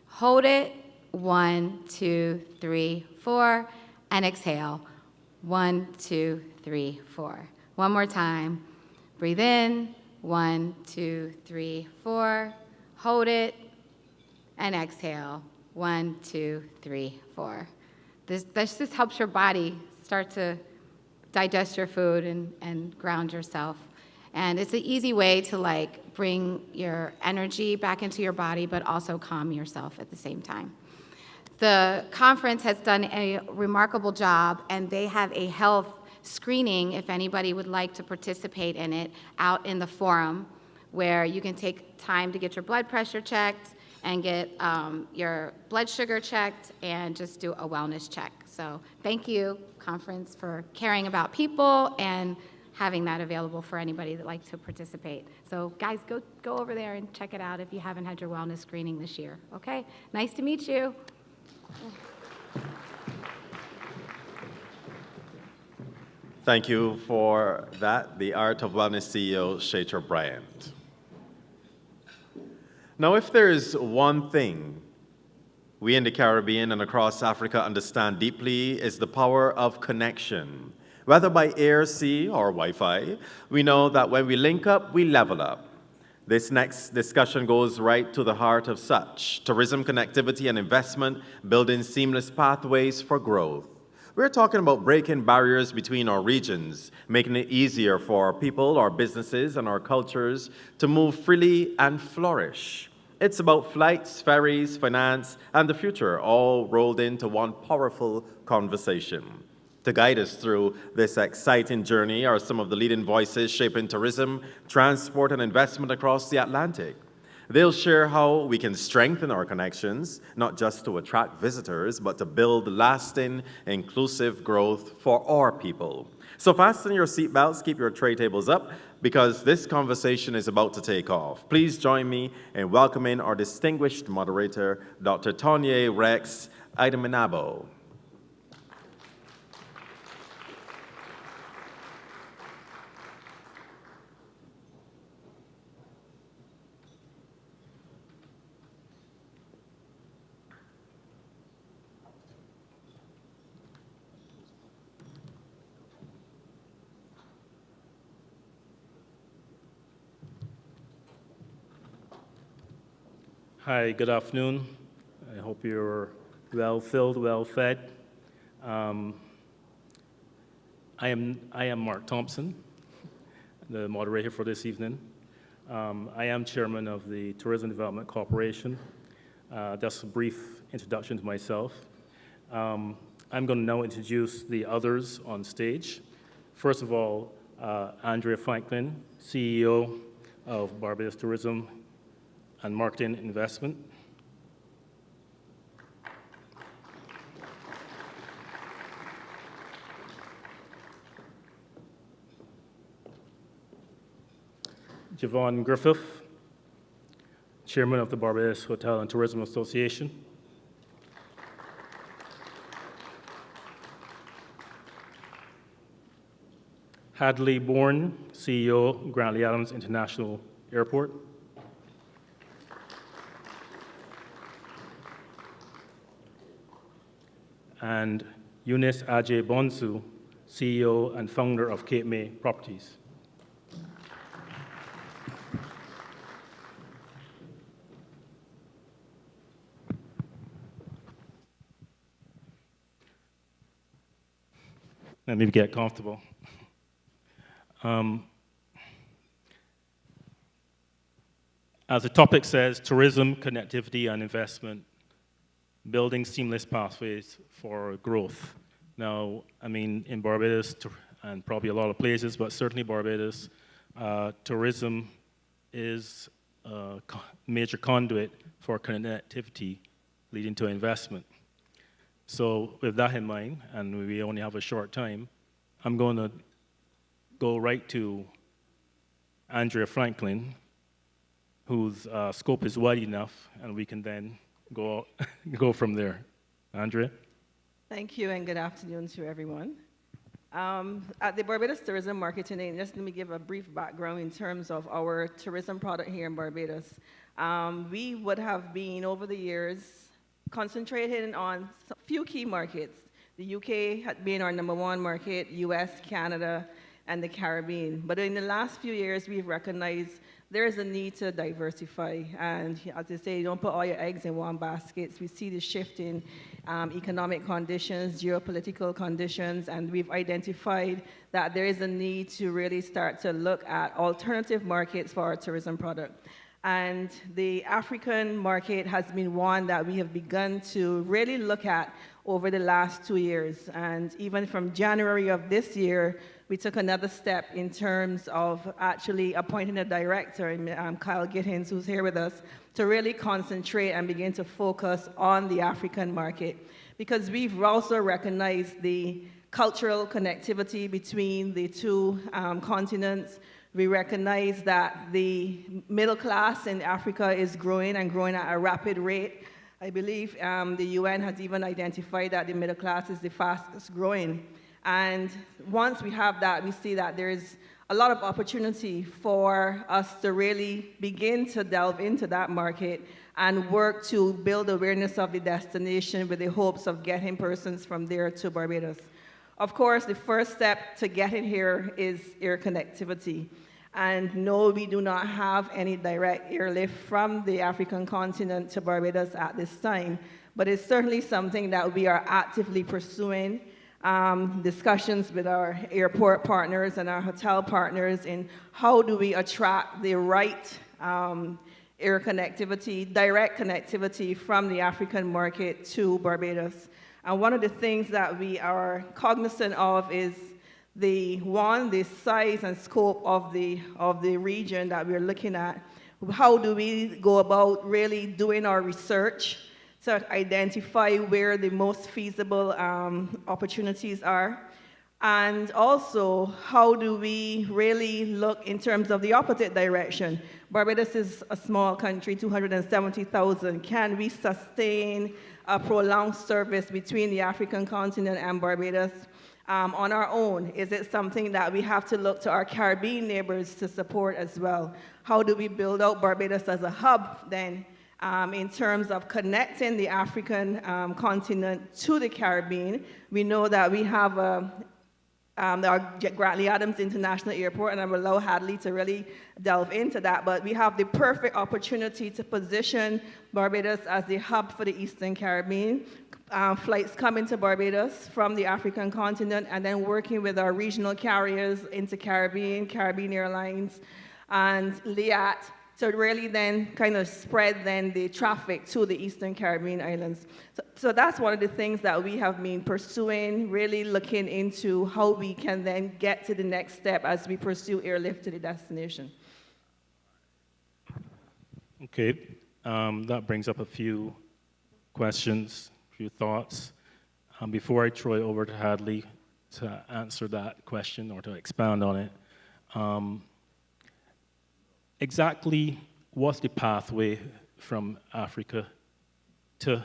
Hold it, 1, 2, 3, 4. And exhale, 1, 2, 3, 4. One more time. Breathe in, 1, 2, 3, 4. Hold it, and exhale, 1, 2, 3, 4. This just helps your body start to digest your food and ground yourself. And it's an easy way to bring your energy back into your body, but also calm yourself at the same time. The conference has done a remarkable job, and they have a health screening, if anybody would like to participate in it, out in the forum, where you can take time to get your blood pressure checked and get your blood sugar checked and just do a wellness check. So thank you, conference, for caring about people and having that available for anybody that likes to participate. So guys, go over there and check it out if you haven't had your wellness screening this year, okay? Nice to meet you. Thank you for that, the Art of Wellness CEO, Shater Bryant. Now, if there is one thing we in the Caribbean and across Africa understand deeply, is the power of connection. Whether by air, sea, or Wi-Fi, we know that when we link up, we level up. This next discussion goes right to the heart of such: tourism connectivity and investment, building seamless pathways for growth. We're talking about breaking barriers between our regions, making it easier for our people, our businesses, and our cultures to move freely and flourish. It's about flights, ferries, finance, and the future, all rolled into one powerful conversation. To guide us through this exciting journey are some of the leading voices shaping tourism, transport, and investment across the Atlantic. They'll share how we can strengthen our connections, not just to attract visitors, but to build lasting, inclusive growth for our people. So fasten your seatbelts, keep your tray tables up, because this conversation is about to take off. Please join me in welcoming our distinguished moderator, Dr. Tonye Rex Idaminabo. Hi, good afternoon. I hope you're well-filled, well-fed. I am Mark Thompson, the moderator for this evening. I am chairman of the Tourism Development Corporation. Just a brief introduction to myself. I'm going to now introduce the others on stage. First of all, Andrea Franklin, CEO of Barbados Tourism and Marketing Investment. Javon Griffith, Chairman of the Barbados Hotel and Tourism Association. Hadley Bourne, CEO, Grantley Adams International Airport. And Eunice Ajay Bonsu, CEO and founder of Cape May Properties. Let me get comfortable. As the topic says, tourism, connectivity, and investment, building seamless pathways for growth. Now, I mean, in Barbados, and probably a lot of places, but certainly Barbados, tourism is a major conduit for connectivity leading to investment. So with that in mind, and we only have a short time, I'm going to go right to Andrea Franklin, whose scope is wide enough, and we can then go from there. Andrea? Thank you, and good afternoon to everyone. At the Barbados Tourism Marketing, just let me give a brief background in terms of our tourism product here in Barbados. We would have been, over the years, concentrated on a few key markets. The UK had been our #1 market, US, Canada, and the Caribbean. But in the last few years, we've recognized there is a need to diversify. And as they say, don't put all your eggs in one basket. We see the shift in economic conditions, geopolitical conditions, and we've identified that there is a need to really start to look at alternative markets for our tourism product. And the African market has been one that we have begun to really look at over the last 2 years. And even from January of this year, we took another step in terms of actually appointing a director, Kyle Gittins, who's here with us, to really concentrate and begin to focus on the African market. Because we've also recognized the cultural connectivity between the two continents. We recognize that the middle class in Africa is growing and growing at a rapid rate. I believe the UN has even identified that the middle class is the fastest growing. And once we have that, we see that there's a lot of opportunity for us to really begin to delve into that market and work to build awareness of the destination with the hopes of getting persons from there to Barbados. Of course, the first step to getting here is air connectivity. And no, we do not have any direct airlift from the African continent to Barbados at this time, but it's certainly something that we are actively pursuing. Discussions with our airport partners and our hotel partners in how do we attract the right air connectivity, direct connectivity from the African market to Barbados. And one of the things that we are cognizant of is the size and scope of the region that we're looking at. How do we go about really doing our research to identify where the most feasible opportunities are? And also, how do we really look in terms of the opposite direction? Barbados is a small country, 270,000. Can we sustain a prolonged service between the African continent and Barbados on our own? Is it something that we have to look to our Caribbean neighbors to support as well? How do we build out Barbados as a hub then in terms of connecting the African continent to the Caribbean? We know that we have our Grantley Adams International Airport, and I will allow Hadley to really delve into that, but we have the perfect opportunity to position Barbados as the hub for the Eastern Caribbean. Flights coming to Barbados from the African continent, and then working with our regional carriers into Caribbean Airlines, and LIAT, to really then kind of spread then the traffic to the Eastern Caribbean islands. So that's one of the things that we have been pursuing, really looking into how we can then get to the next step as we pursue airlift to the destination. Okay, that brings up a few questions, a few thoughts. Before I throw it over to Hadley to answer that question or to expound on it, exactly what's the pathway from Africa to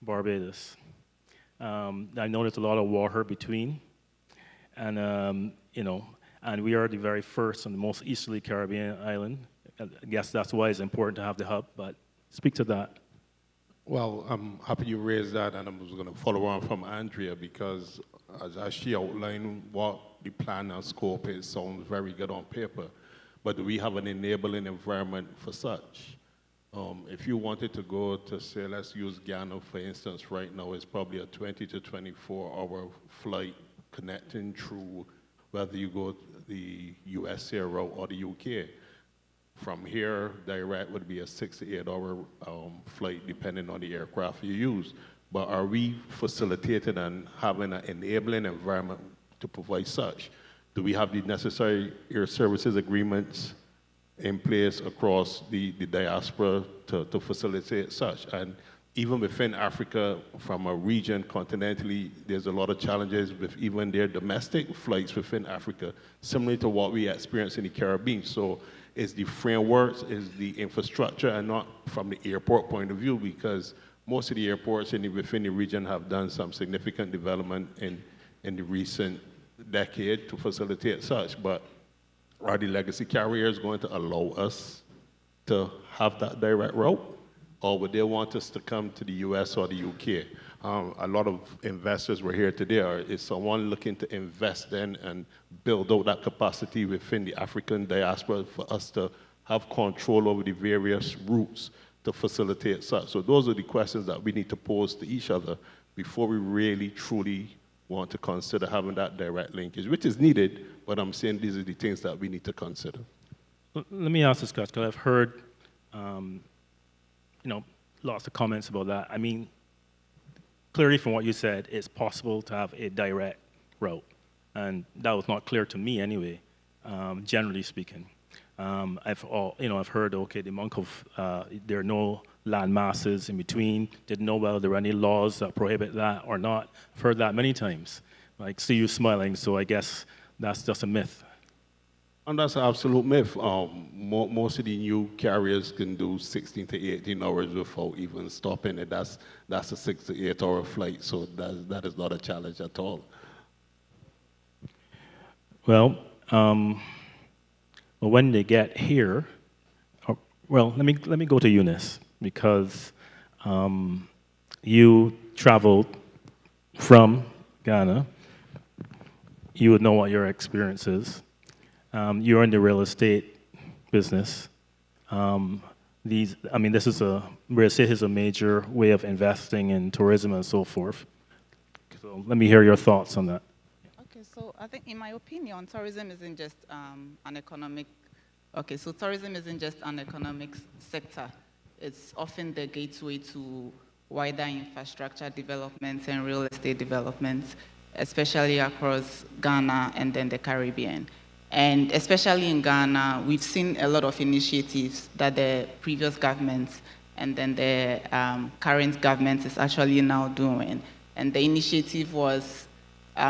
Barbados? I know there's a lot of water between, and and we are the very first and the most easterly Caribbean island. I guess that's why it's important to have the hub, but speak to that. Well, I'm happy you raised that, and I was going to follow on from Andrea, because as she outlined what the plan and scope is, sounds very good on paper. But do we have an enabling environment for such? If you wanted to go to, say, let's use Ghana, for instance, right now, it's probably a 20 to 24-hour flight connecting through whether you go the USA route or the UK. From here, direct would be a 6 to 8 hour flight, depending on the aircraft you use. But are we facilitating and having an enabling environment to provide such? Do we have the necessary air services agreements in place across the diaspora to facilitate such? And even within Africa, from a region continentally, there's a lot of challenges with even their domestic flights within Africa, similar to what we experience in the Caribbean. So it's the frameworks, is the infrastructure, and not from the airport point of view, because most of the airports within the region have done some significant development in the recent decade to facilitate such. But are the legacy carriers going to allow us to have that direct route? Or would they want us to come to the US or the UK? A lot of investors were here today. Is someone looking to invest in and build out that capacity within the African diaspora for us to have control over the various routes to facilitate such? So those are the questions that we need to pose to each other before we really, truly want to consider having that direct linkage, which is needed, but I'm saying these are the things that we need to consider. Let me ask this question, because I've heard lots of comments about that. I mean, clearly from what you said, it's possible to have a direct route, and that was not clear to me anyway, generally speaking. I've heard, okay, the monk of, there are no land masses in between, didn't know whether there were any laws that prohibit that or not. I've heard that many times. I see you smiling, so I guess that's just a myth. And that's an absolute myth. Most of the new carriers can do 16 to 18 hours without even stopping it. That's a 6 to 8 hour flight, so that is not a challenge at all. Well, well, when they get here, well, let me go to Eunice, because you traveled from Ghana. You would know what your experience is. You're in the real estate business. This is real estate is a major way of investing in tourism and so forth. So let me hear your thoughts on that. Okay, so I think, in my opinion, tourism isn't just an economic. Okay, so tourism isn't just an economic sector. It's often the gateway to wider infrastructure developments and real estate developments, especially across Ghana and then the Caribbean. And especially in Ghana, we've seen a lot of initiatives that the previous governments and then the current government is actually now doing. And the initiative was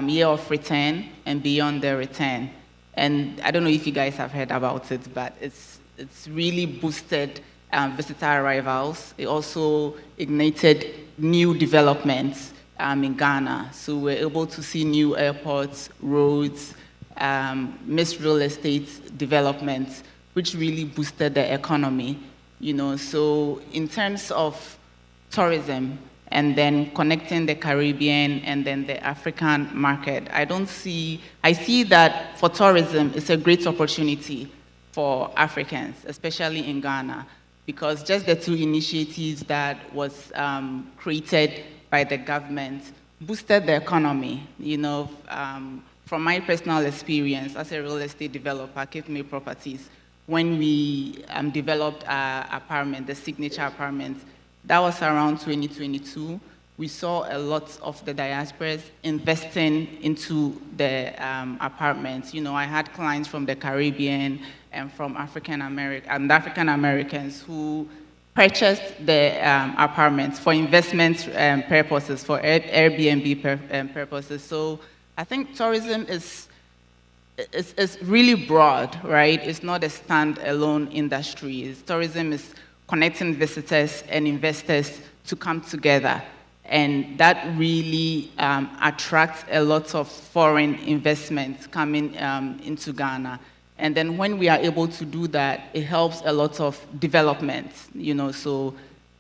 Year of Return and Beyond the Return. And I don't know if you guys have heard about it, but it's really boosted visitor arrivals. It also ignited new developments in Ghana. So we're able to see new airports, roads, mixed real estate developments, which really boosted the economy. So in terms of tourism and then connecting the Caribbean and then the African market, I see that for tourism, it's a great opportunity for Africans, especially in Ghana, because just the two initiatives that was created by the government boosted the economy. From my personal experience as a real estate developer, Cape May Properties, when we developed our apartment, the signature apartment, that was around 2022. We saw a lot of the diasporas investing into the apartments. I had clients from the Caribbean and from African Americans who purchased the apartments for investment purposes, for Airbnb purposes. So I think tourism is really broad, right? It's not a standalone industry. Tourism is connecting visitors and investors to come together. And that really attracts a lot of foreign investment coming into Ghana. And then when we are able to do that, it helps a lot of development, so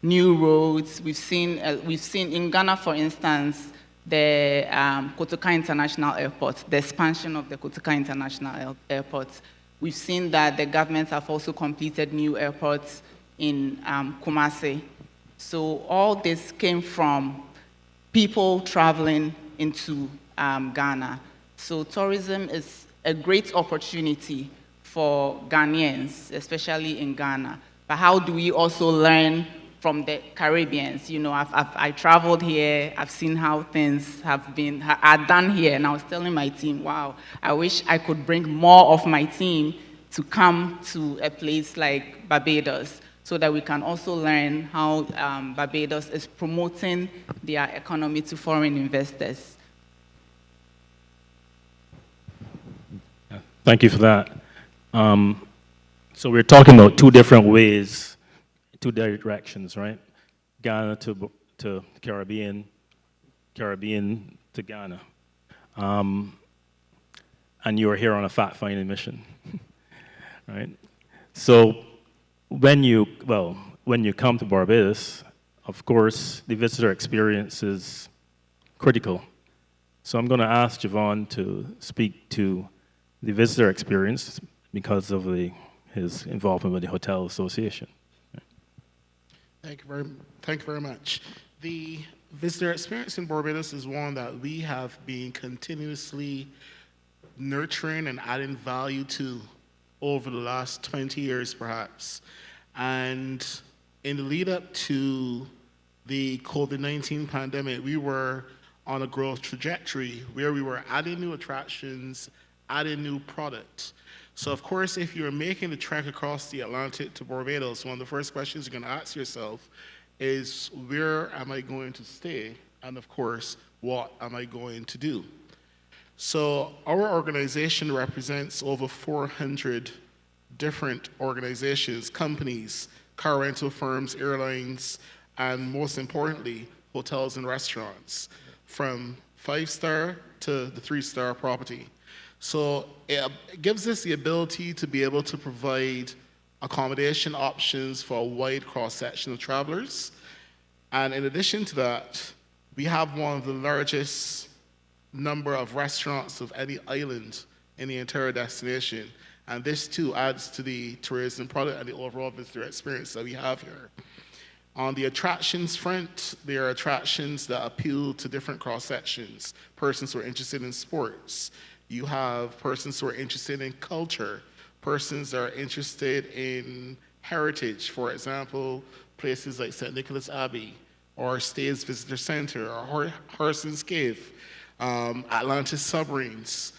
new roads. We've seen in Ghana, for instance, the Kotoka International Airport, the expansion of the Kotoka International Airport. We've seen that the governments have also completed new airports in Kumasi. So all this came from people traveling into Ghana. So tourism is a great opportunity for Ghanaians, especially in Ghana. But how do we also learn from the Caribbeans? I traveled here, I've seen how things are done here, and I was telling my team, wow, I wish I could bring more of my team to come to a place like Barbados, so that we can also learn how Barbados is promoting their economy to foreign investors. Thank you for that. So we're talking about two different ways, two directions, right? Ghana to Caribbean, Caribbean to Ghana. And you're here on a fact-finding mission, right? So when you come to Barbados, of course, the visitor experience is critical. So I'm going to ask Javon to speak to the visitor experience because of his involvement with the Hotel Association. Thank you very much. The visitor experience in Barbados is one that we have been continuously nurturing and adding value to over the last 20 years, perhaps. And in the lead up to the COVID-19 pandemic, we were on a growth trajectory where we were adding new attractions, adding new products. So of course, if you're making the trek across the Atlantic to Barbados, one of the first questions you're going to ask yourself is, where am I going to stay? And of course, what am I going to do? So our organization represents over 400 different organizations, companies, car rental firms, airlines, and most importantly, hotels and restaurants, from 5-star to the 3-star property. So it gives us the ability to be able to provide accommodation options for a wide cross-section of travelers. And in addition to that, we have one of the largest number of restaurants of any island in the entire destination. And this too adds to the tourism product and the overall visitor experience that we have here. On the attractions front, there are attractions that appeal to different cross-sections. Persons who are interested in sports. You have persons who are interested in culture. Persons that are interested in heritage. For example, places like St. Nicholas Abbey, or Stays Visitor Center, or Horson's Cave, Atlantis Submarines.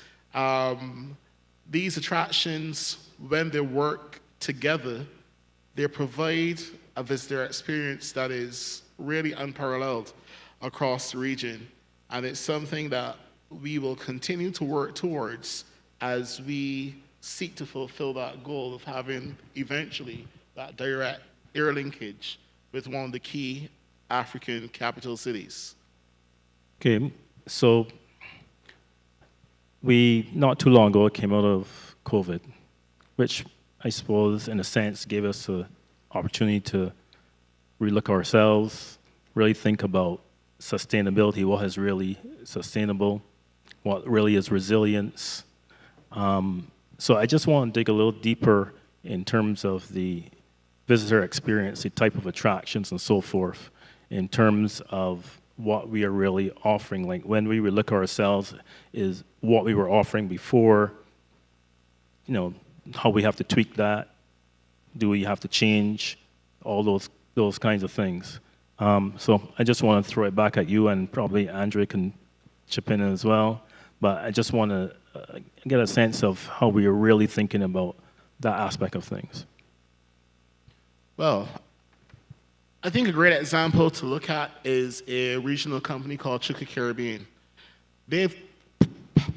These attractions, when they work together, they provide a visitor experience that is really unparalleled across the region. And it's something that we will continue to work towards as we seek to fulfill that goal of having eventually that direct air linkage with one of the key African capital cities. Okay, so we, not too long ago, came out of COVID, which I suppose, in a sense, gave us an opportunity to relook ourselves, really think about sustainability, what is really sustainable, what really is resilience. So I just want to dig a little deeper in terms of the visitor experience, the type of attractions and so forth, in terms of what we are really offering. Like when we look at ourselves, is what we were offering before, you know, how we have to tweak that, do we have to change, all those kinds of things. So I just want to throw it back at you, and probably Andre can chip in as well, but I just want to get a sense of how we are really thinking about that aspect of things. Well, I think a great example to look at is a regional company called Chuka Caribbean. They've,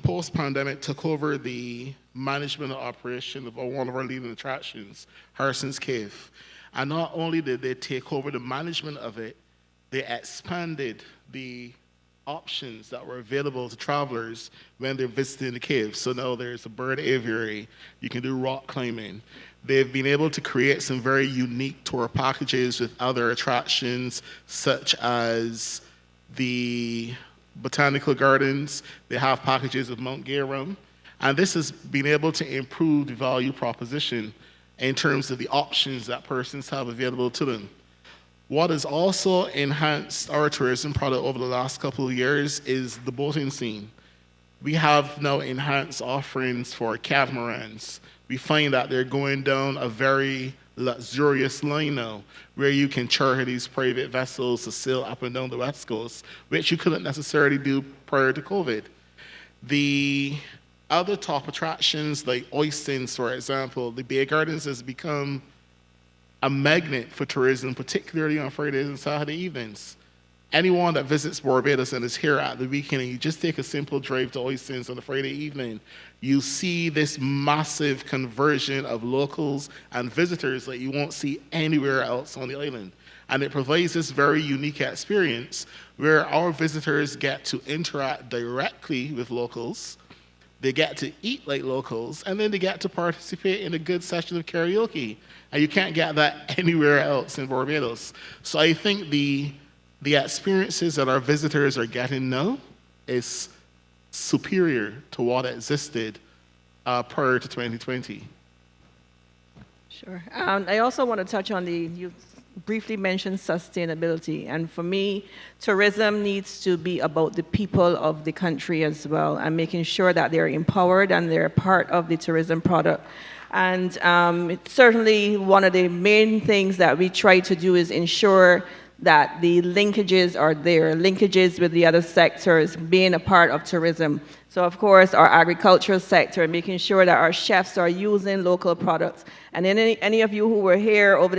post-pandemic, took over the management and operation of one of our leading attractions, Harrison's Cave. And not only did they take over the management of it, they expanded the options that were available to travelers when they're visiting the cave. So now there's a bird aviary, you can do rock climbing. They've been able to create some very unique tour packages with other attractions, such as the botanical gardens. They have packages of Mount Gerizim. And this has been able to improve the value proposition in terms of the options that persons have available to them. What has also enhanced our tourism product over the last couple of years is the boating scene. We have now enhanced offerings for catamarans. We find that they're going down a very luxurious line now, where you can charter these private vessels to sail up and down the West Coast, which you couldn't necessarily do prior to COVID. The other top attractions like Oistins, for example, the Bay Gardens has become a magnet for tourism, particularly on Fridays and Saturday evenings. Anyone that visits Barbados and is here at the weekend and you just take a simple drive to Oistins on a Friday evening, you see this massive conversion of locals and visitors that you won't see anywhere else on the island. And it provides this very unique experience where our visitors get to interact directly with locals, they get to eat like locals, and then they get to participate in a good session of karaoke. And you can't get that anywhere else in Barbados. So I think the experiences that our visitors are getting now is superior to what existed prior to 2020. Sure. I also want to touch on you briefly mentioned sustainability. And for me, tourism needs to be about the people of the country as well, and making sure that they're empowered and they're part of the tourism product. And it's certainly one of the main things that we try to do is ensure that the linkages are there, linkages with the other sectors being a part of tourism. So of course, our agricultural sector, making sure that our chefs are using local products. And any of you who were here over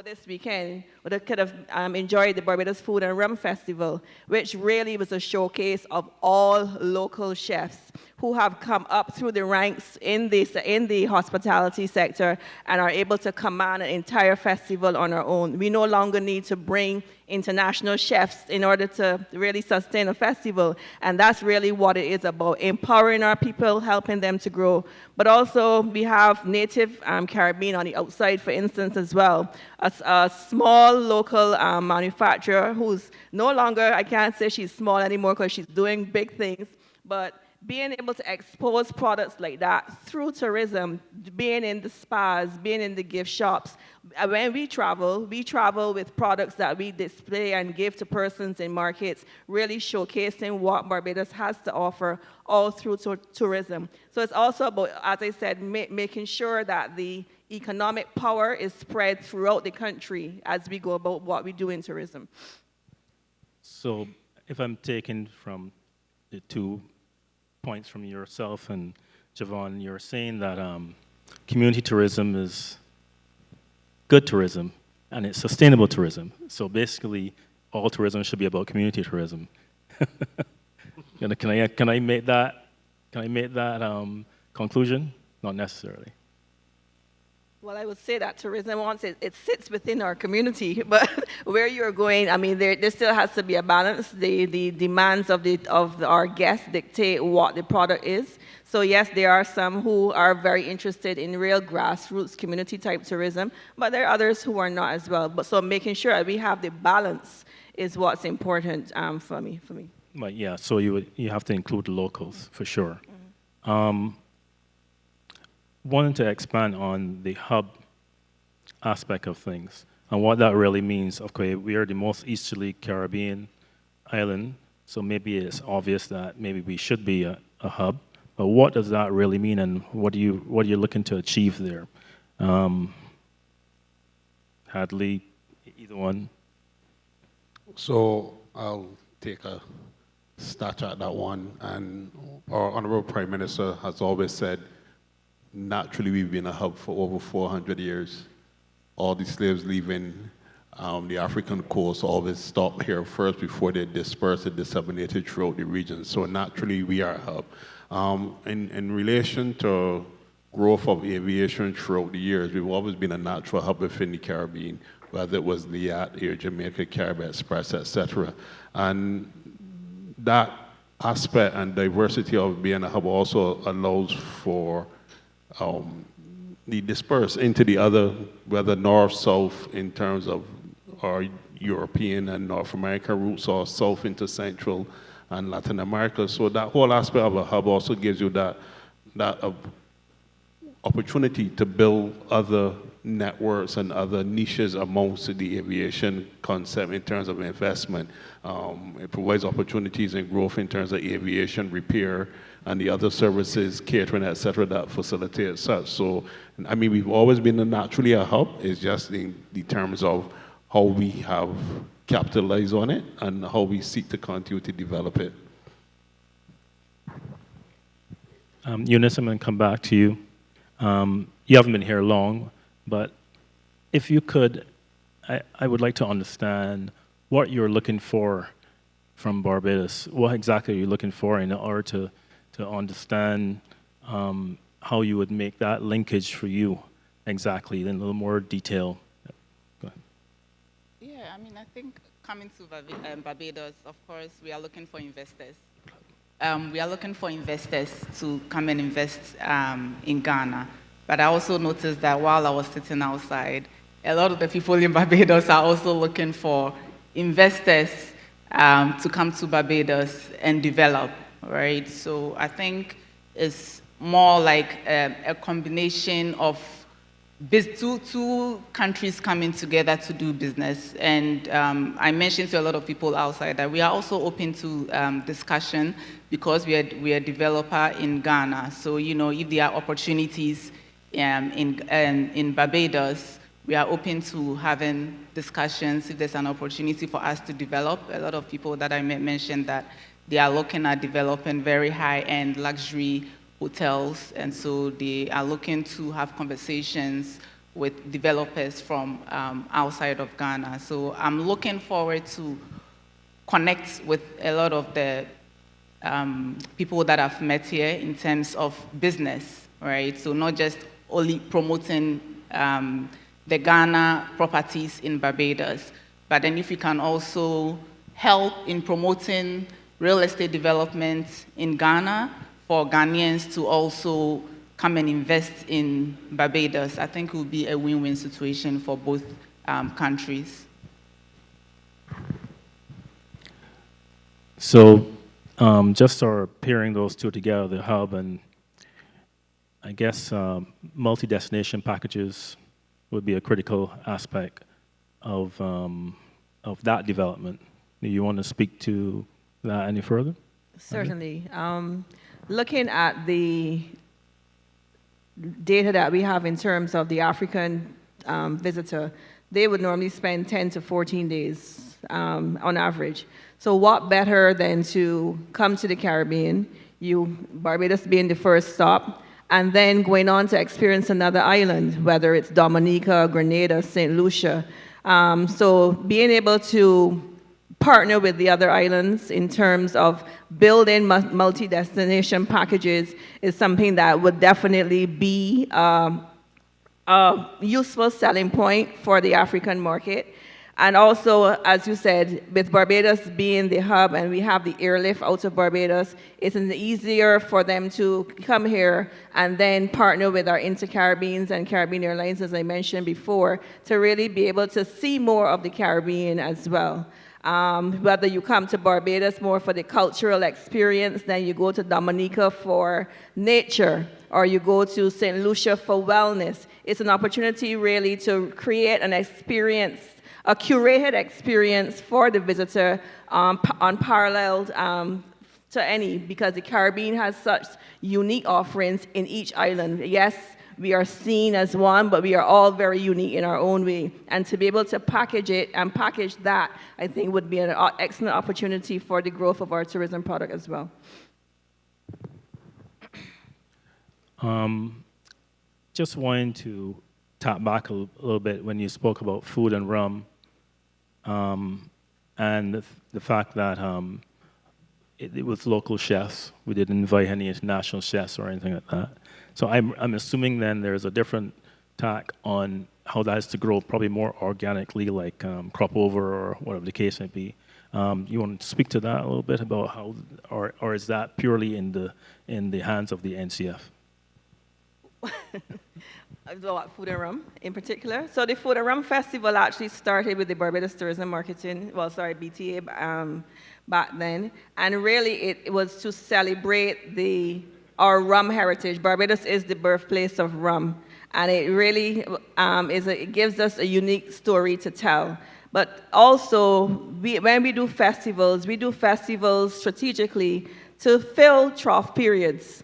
this weekend would have kind of enjoyed the Barbados Food and Rum Festival, which really was a showcase of all local chefs who have come up through the ranks in the hospitality sector and are able to command an entire festival on our own. We no longer need to bring international chefs in order to really sustain a festival. And that's really what it is about, empowering our people, helping them to grow. But also we have native Caribbean on the outside, for instance, as well. A small local manufacturer who's no longer, I can't say she's small anymore because she's doing big things, but being able to expose products like that through tourism, being in the spas, being in the gift shops. When we travel with products that we display and give to persons in markets, really showcasing what Barbados has to offer all through tourism. So it's also about, as I said, making sure that the economic power is spread throughout the country as we go about what we do in tourism. So if I'm taking from the 2 points from yourself and Javon, you're saying that community tourism is good tourism and it's sustainable tourism. So basically, all tourism should be about community tourism. Can I make that conclusion? Not necessarily. Well, I would say that tourism, once it sits within our community, but where you're going, I mean, there still has to be a balance. The demands of our guests dictate what the product is. So yes, there are some who are very interested in real grassroots community type tourism, but there are others who are not as well. But so making sure that we have the balance is what's important for me. But yeah, so you have to include the locals for sure. Wanted to expand on the hub aspect of things and what that really means. Okay, we are the most easterly Caribbean island, so maybe it's obvious that maybe we should be a hub. But what does that really mean, and what are you looking to achieve there? Hadley, either one. So I'll take a start at that one. And our Honorable Prime Minister has always said, naturally, we've been a hub for over 400 years. All the slaves leaving the African coast always stopped here first before they dispersed and disseminated throughout the region. So naturally, we are a hub. In relation to growth of aviation throughout the years, we've always been a natural hub within the Caribbean, whether it was LIAT, Air Jamaica, Caribbean Express, etc. And that aspect and diversity of being a hub also allows for the disperse into the other, whether north, south, in terms of our European and North American routes, or south into Central and Latin America. So that whole aspect of a hub also gives you that opportunity to build other networks and other niches amongst the aviation concept in terms of investment. It provides opportunities and growth in terms of aviation repair and the other services, catering, et cetera, that facilitate such. So, I mean, we've always been naturally a hub. It's just in the terms of how we have capitalized on it and how we seek to continue to develop it. Eunice, I'm going to come back to you. You haven't been here long, but if you could, I would like to understand what you're looking for from Barbados. What exactly are you looking for in order to understand how you would make that linkage for you exactly in a little more detail? Go ahead. Yeah, I mean, I think coming to Barbados, of course, we are looking for investors. We are looking for investors to come and invest in Ghana. But I also noticed that while I was sitting outside, a lot of the people in Barbados are also looking for investors to come to Barbados and develop, right? So I think it's more like a combination of two countries coming together to do business. And I mentioned to a lot of people outside that we are also open to discussion because we are a developer in Ghana. So, you know, if there are opportunities in Barbados, we are open to having discussions if there's an opportunity for us to develop. A lot of people that I mentioned that they are looking at developing very high-end luxury hotels, and so they are looking to have conversations with developers from outside of Ghana. So I'm looking forward to connect with a lot of the people that I've met here in terms of business, right? So not just only promoting the Ghana properties in Barbados, but then if you can also help in promoting real estate development in Ghana for Ghanaians to also come and invest in Barbados, I think it would be a win-win situation for both countries. So just sort of pairing those two together, the hub and I guess multi-destination packages would be a critical aspect of that development. Do you want to speak to that any further? Certainly. Looking at the data that we have in terms of the African visitor, they would normally spend 10 to 14 days on average. So what better than to come to the Caribbean, Barbados being the first stop, and then going on to experience another island, whether it's Dominica, Grenada, St. Lucia. So being able to partner with the other islands in terms of building multi-destination packages is something that would definitely be a useful selling point for the African market. And also, as you said, with Barbados being the hub and we have the airlift out of Barbados, it's easier for them to come here and then partner with our Inter-Caribbeans and Caribbean Airlines, as I mentioned before, to really be able to see more of the Caribbean as well. Whether you come to Barbados more for the cultural experience, then you go to Dominica for nature, or you go to St. Lucia for wellness. It's an opportunity really to create an experience, a curated experience for the visitor, unparalleled to any, because the Caribbean has such unique offerings in each island. Yes, we are seen as one, but we are all very unique in our own way. And to be able to package it and package that, I think would be an excellent opportunity for the growth of our tourism product as well. Just wanting to tap back a little bit when you spoke about food and rum, and the fact that it was local chefs. We didn't invite any international chefs or anything like that. So I'm assuming then there's a different tack on how that is to grow, probably more organically, like crop over or whatever the case may be. You want to speak to that a little bit about how, or is that purely in the hands of the NCF? About food and rum in particular. So the Food and Rum Festival actually started with the Barbados Tourism Marketing, BTA back then. And really it was to celebrate our rum heritage. Barbados is the birthplace of rum. And it really it gives us a unique story to tell. But also, when we do festivals strategically to fill trough periods.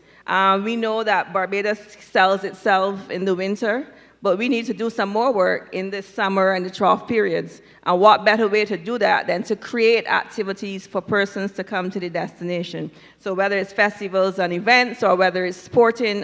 We know that Barbados sells itself in the winter, but we need to do some more work in the summer and the trough periods. And what better way to do that than to create activities for persons to come to the destination. So whether it's festivals and events or whether it's sporting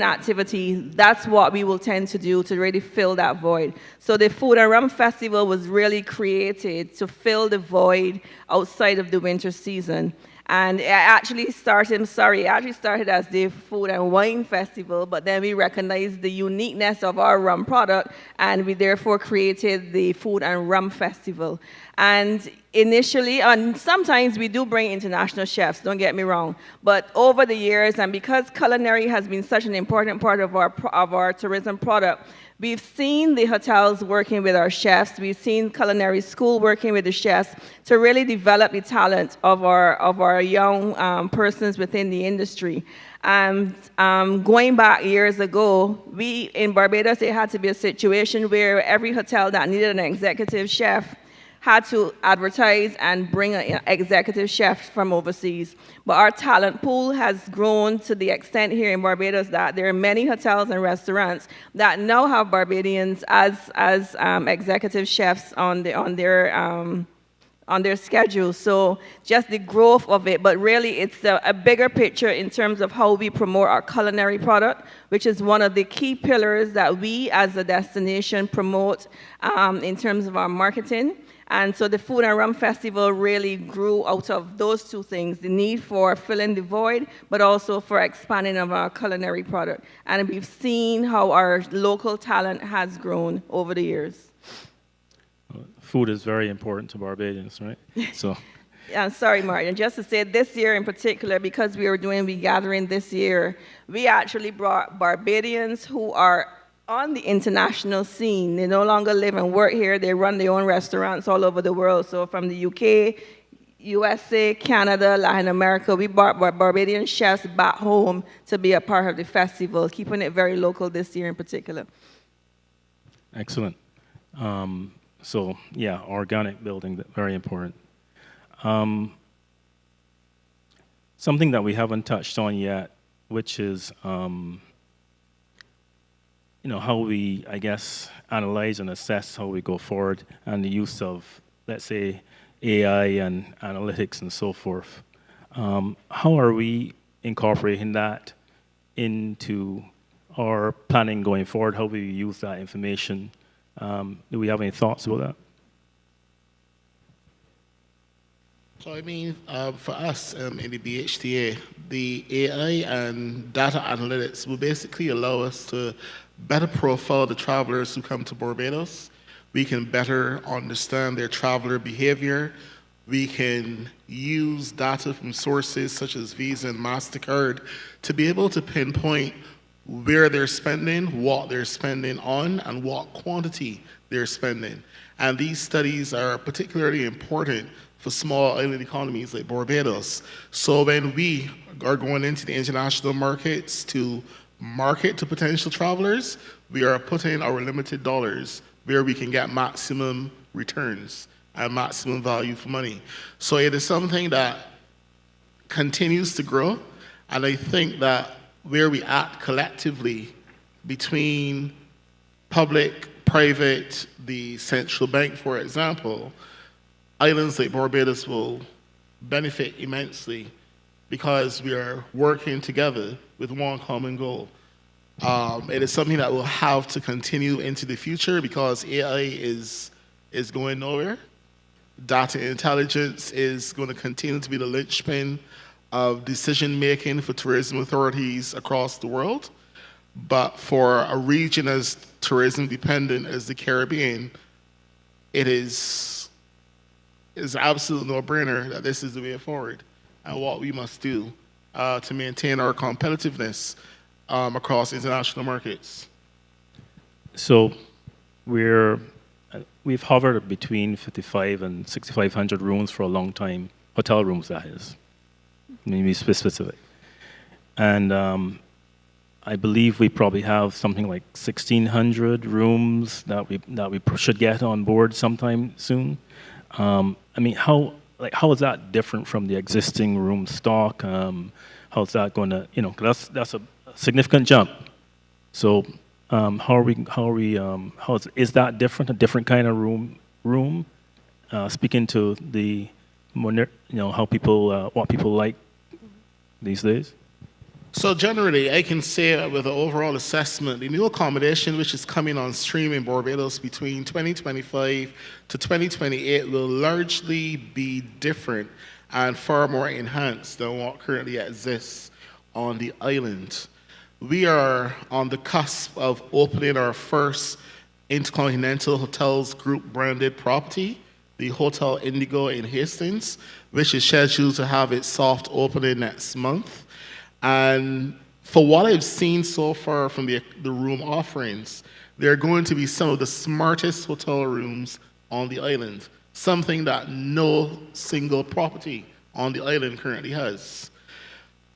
activity, that's what we will tend to do to really fill that void. So the Food and Rum Festival was really created to fill the void outside of the winter season. And it actually started as the Food and Wine Festival, but then we recognized the uniqueness of our rum product, and we therefore created the Food and Rum Festival. And initially, and sometimes we do bring international chefs, don't get me wrong, but over the years, and because culinary has been such an important part of our tourism product, we've seen the hotels working with our chefs. We've seen culinary school working with the chefs to really develop the talent of our young persons within the industry. And going back years ago, in Barbados, it had to be a situation where every hotel that needed an executive chef had to advertise and bring an executive chef from overseas. But our talent pool has grown to the extent here in Barbados that there are many hotels and restaurants that now have Barbadians as executive chefs on their schedule. So just the growth of it, but really it's a bigger picture in terms of how we promote our culinary product, which is one of the key pillars that we as a destination promote in terms of our marketing. And so the Food and Rum Festival really grew out of those two things, the need for filling the void, but also for expanding of our culinary product. And we've seen how our local talent has grown over the years. food is very important to Barbadians, right? So. Yeah, I'm sorry, Martin. Just to say, this year in particular, because we were doing the gathering this year, we actually brought Barbadians who are on the international scene. They no longer live and work here. They run their own restaurants all over the world. So from the UK, USA, Canada, Latin America, we brought Barbadian chefs back home to be a part of the festival, keeping it very local this year in particular. Excellent. So yeah, organic building, very important. Something that we haven't touched on yet, which is, how we, I guess, analyze and assess how we go forward and the use of, let's say, AI and analytics and so forth. How are we incorporating that into our planning going forward? How we use that information? Do we have any thoughts about that? So I mean, for us in the BHTA, the AI and data analytics will basically allow us to better profile the travelers who come to Barbados. We can better understand their traveler behavior. We can use data from sources such as Visa and MasterCard to be able to pinpoint where they're spending, what they're spending on, and what quantity they're spending. And these studies are particularly important for small island economies like Barbados. So when we are going into the international markets to market to potential travelers, we are putting our limited dollars where we can get maximum returns and maximum value for money. So it is something that continues to grow, and I think that where we act collectively between public, private, the central bank, for example, islands like Barbados will benefit immensely because we are working together with one common goal. It is something that will have to continue into the future because AI is going nowhere. Data intelligence is going to continue to be the linchpin of decision-making for tourism authorities across the world. But for a region as tourism-dependent as the Caribbean, it is an absolute no-brainer that this is the way forward and what we must do to maintain our competitiveness across international markets. So we've hovered between 55 and 6,500 rooms for a long time, hotel rooms that is, maybe specific. And I believe we probably have something like 1,600 rooms that we should get on board sometime soon. I mean, how is that different from the existing room stock? How's that going to, that's a significant jump. So is that different, a different kind of room? Speaking to the, how people, what people like these days? So generally, I can say that with the overall assessment, the new accommodation which is coming on stream in Barbados between 2025 to 2028 will largely be different and far more enhanced than what currently exists on the island. We are on the cusp of opening our first Intercontinental Hotels Group branded property, the Hotel Indigo in Hastings, which is scheduled to have its soft opening next month. And for what I've seen so far from the room offerings, they're going to be some of the smartest hotel rooms on the island, something that no single property on the island currently has.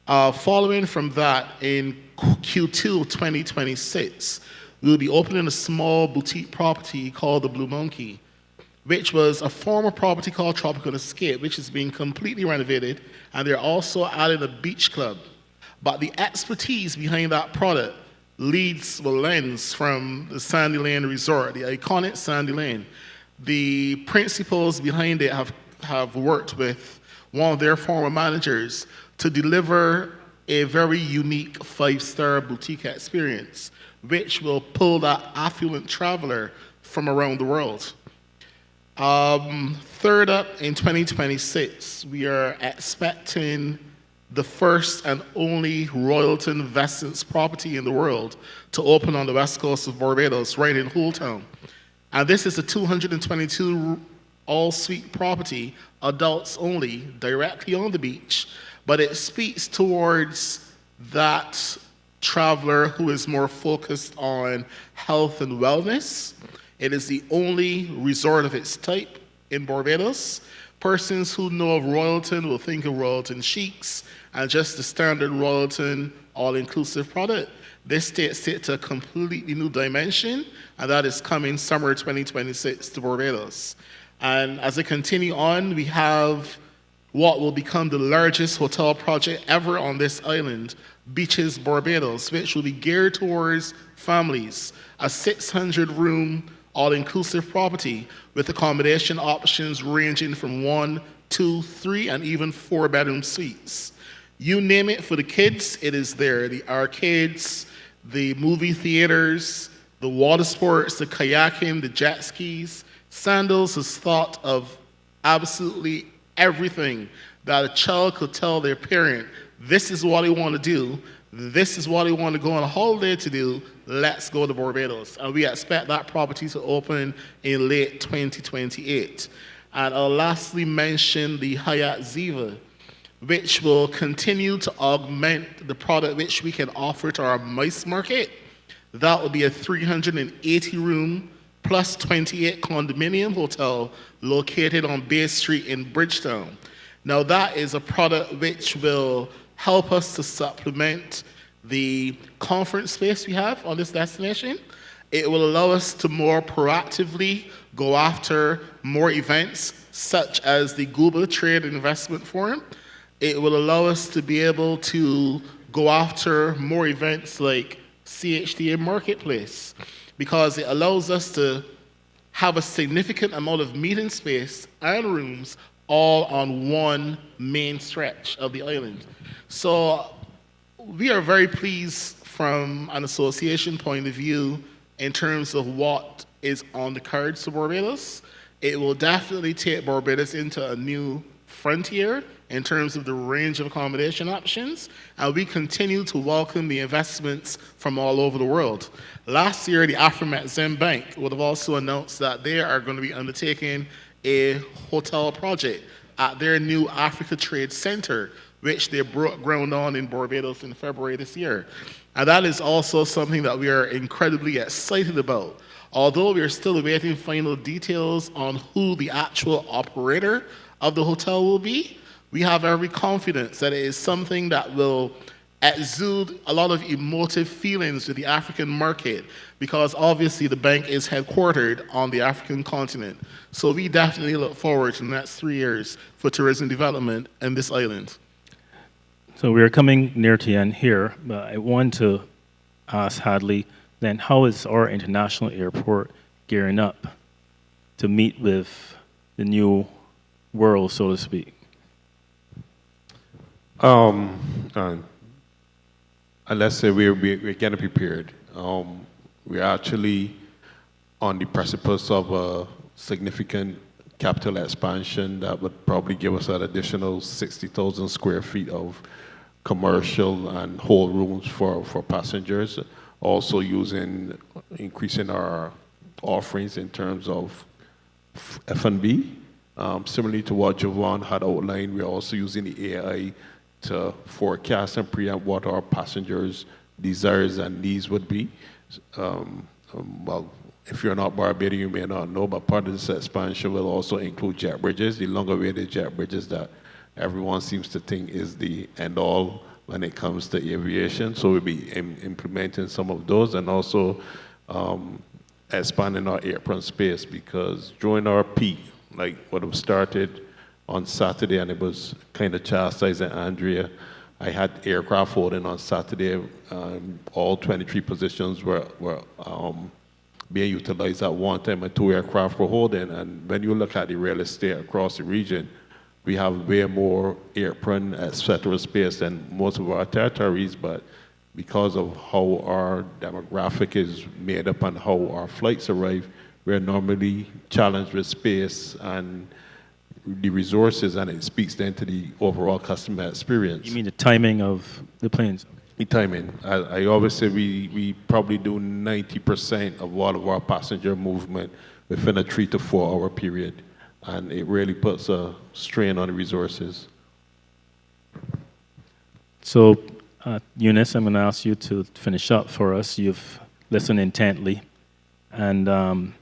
Following from that, in Q2 2026, we'll be opening a small boutique property called the Blue Monkey, which was a former property called Tropical Escape, which is being completely renovated, and they're also adding a beach club. But the expertise behind that product lens from the Sandy Lane Resort, the iconic Sandy Lane. The principals behind it have worked with one of their former managers to deliver a very unique 5-star boutique experience, which will pull that affluent traveler from around the world. Third up, in 2026, we are expecting the first and only Royalton Vestance property in the world to open on the west coast of Barbados, right in Hulltown. And this is a 222 all-suite property, adults only, directly on the beach. But it speaks towards that traveler who is more focused on health and wellness. It is the only resort of its type in Barbados. Persons who know of Royalton will think of Royalton Chics and just the standard Royalton all-inclusive product. This takes it to a completely new dimension, and that is coming summer 2026 to Barbados. And as I continue on, we have what will become the largest hotel project ever on this island, Beaches Barbados, which will be geared towards families. A 600-room all-inclusive property with accommodation options ranging from 1, 2, 3, and even 4-bedroom suites. You name it for the kids, it is there. The arcades, the movie theaters, the water sports, the kayaking, the jet skis. Sandals has thought of absolutely everything that a child could tell their parent, this is what they want to do, this is what they want to go on a holiday to do, let's go to Barbados. And we expect that property to open in late 2028. And I'll lastly mention the Hyatt Ziva, which will continue to augment the product which we can offer to our MICE market. That will be a 380-room plus 28 condominium hotel located on Bay Street in Bridgetown. Now that is a product which will help us to supplement the conference space we have on this destination. It will allow us to more proactively go after more events such as the GUBA Trade and Investment Forum. It will allow us to be able to go after more events like CHTA Marketplace, because it allows us to have a significant amount of meeting space and rooms all on one main stretch of the island. So we are very pleased from an association point of view in terms of what is on the cards for Barbados. It will definitely take Barbados into a new frontier in terms of the range of accommodation options, and we continue to welcome the investments from all over the world. Last year, the Afromet Zim Bank would have also announced that they are going to be undertaking a hotel project at their new Africa Trade Center, which they broke ground on in Barbados in February this year. And that is also something that we are incredibly excited about. Although we are still awaiting final details on who the actual operator of the hotel will be, we have every confidence that it is something that will exude a lot of emotive feelings to the African market, because obviously the bank is headquartered on the African continent. So we definitely look forward to the next 3 years for tourism development in this island. So we are coming near to the end here, but I want to ask Hadley, then how is our international airport gearing up to meet with the new world, so to speak? Let's say we're getting prepared. We're actually on the precipice of a significant capital expansion that would probably give us an additional 60,000 square feet of commercial and whole rooms for passengers. Also increasing our offerings in terms of F&B. Similarly to what Jovan had outlined, we're also using the AI to forecast and preempt what our passengers' desires and needs would be. Well, if you're not Barbadian, you may not know, but part of this expansion will also include jet bridges, the longer-awaited jet bridges that everyone seems to think is the end-all when it comes to aviation. So we'll be implementing some of those, and also expanding our apron space, because during our peak, like what was started on Saturday, and it was kind of chastising Andrea, I had aircraft holding on Saturday. All 23 positions were being utilized at one time, and 2 aircraft were holding. And when you look at the real estate across the region, we have way more apron, etc. space than most of our territories, but because of how our demographic is made up and how our flights arrive, we're normally challenged with space and the resources, and it speaks then to the overall customer experience. You mean the timing of the planes? The timing. I always say we probably do 90% of all of our passenger movement within a 3 to 4 hour period. And it really puts a strain on the resources. So, Eunice, I'm going to ask you to finish up for us. You've listened intently. And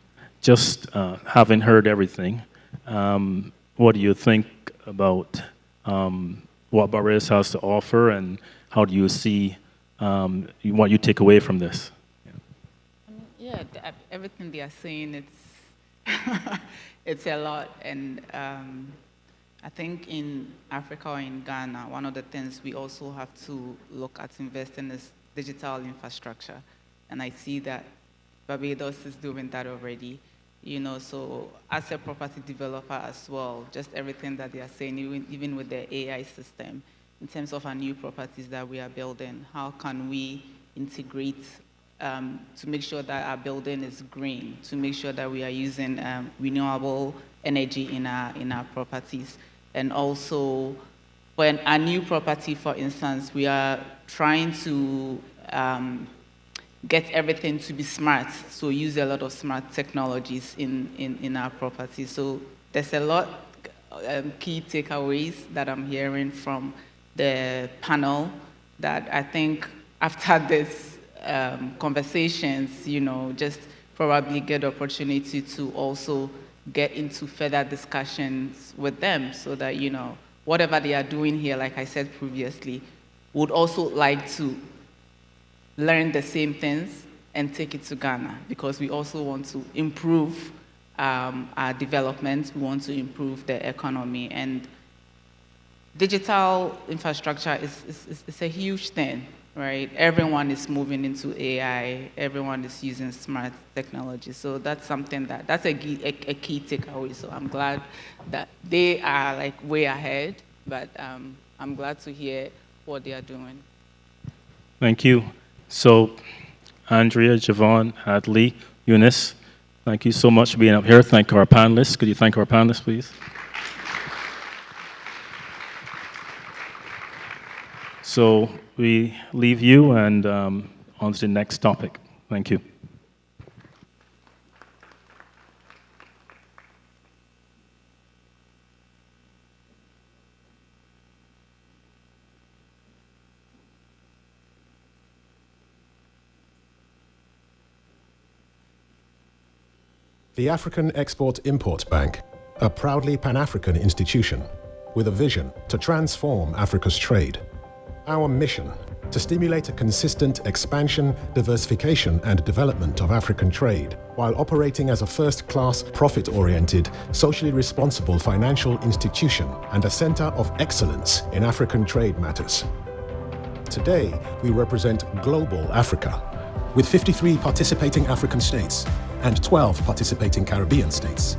just having heard everything, what do you think about what Barbados has to offer, and how do you see what you take away from this? Yeah, everything they are saying, it's a lot. And I think in Africa or in Ghana, one of the things we also have to look at investing is digital infrastructure. And I see that Barbados is doing that already. You know, so as a property developer as well, just everything that they are saying, even with the AI system, in terms of our new properties that we are building, how can we integrate to make sure that our building is green, to make sure that we are using renewable energy in our properties. And also, when a new property, for instance, we are trying to get everything to be smart, so use a lot of smart technologies in our properties. So there's a lot key takeaways that I'm hearing from the panel that I think after this conversations, you know, just probably get the opportunity to also get into further discussions with them so that, you know, whatever they are doing here, like I said previously, would also like to learn the same things and take it to Ghana, because we also want to improve our development, we want to improve the economy, and digital infrastructure is a huge thing, right? Everyone is moving into AI, everyone is using smart technology, so that's something that's a key takeaway. So I'm glad that they are like way ahead, but I'm glad to hear what they are doing. Thank you. So, Andrea, Javon, Hadley, Eunice, thank you so much for being up here. Thank our panelists. Could you thank our panelists, please? So we leave you and on to the next topic. Thank you. The African Export-Import Bank, a proudly Pan-African institution with a vision to transform Africa's trade. Our mission, to stimulate a consistent expansion, diversification and development of African trade, while operating as a first-class, profit-oriented, socially responsible financial institution and a center of excellence in African trade matters. Today, we represent global Africa, with 53 participating African states and 12 participating Caribbean states.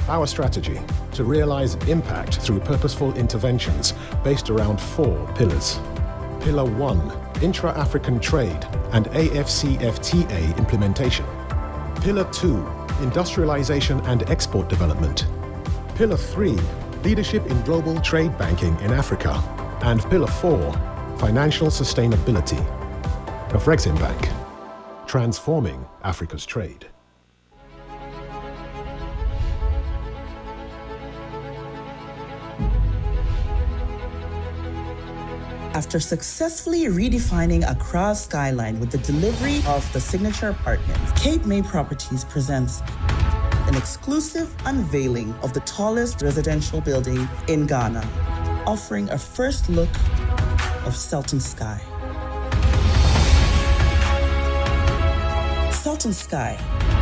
Our strategy, to realize impact through purposeful interventions based around 4 pillars. Pillar 1, intra-African trade and AFCFTA implementation. Pillar 2, industrialization and export development. Pillar 3, leadership in global trade banking in Africa. And Pillar 4, financial sustainability. Of Rexim Bank, transforming Africa's trade. After successfully redefining Accra's skyline with the delivery of the signature apartment, Cape May Properties presents an exclusive unveiling of the tallest residential building in Ghana, offering a first look of Sultan Sky. Sultan Sky,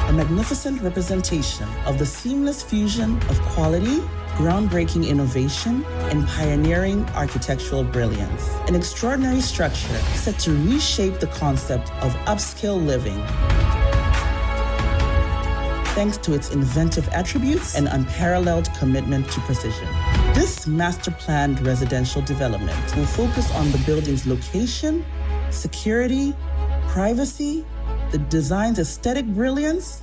a magnificent representation of the seamless fusion of quality, groundbreaking innovation, and pioneering architectural brilliance. An extraordinary structure set to reshape the concept of upscale living, thanks to its inventive attributes and unparalleled commitment to precision. This master-planned residential development will focus on the building's location, security, privacy, the design's aesthetic brilliance,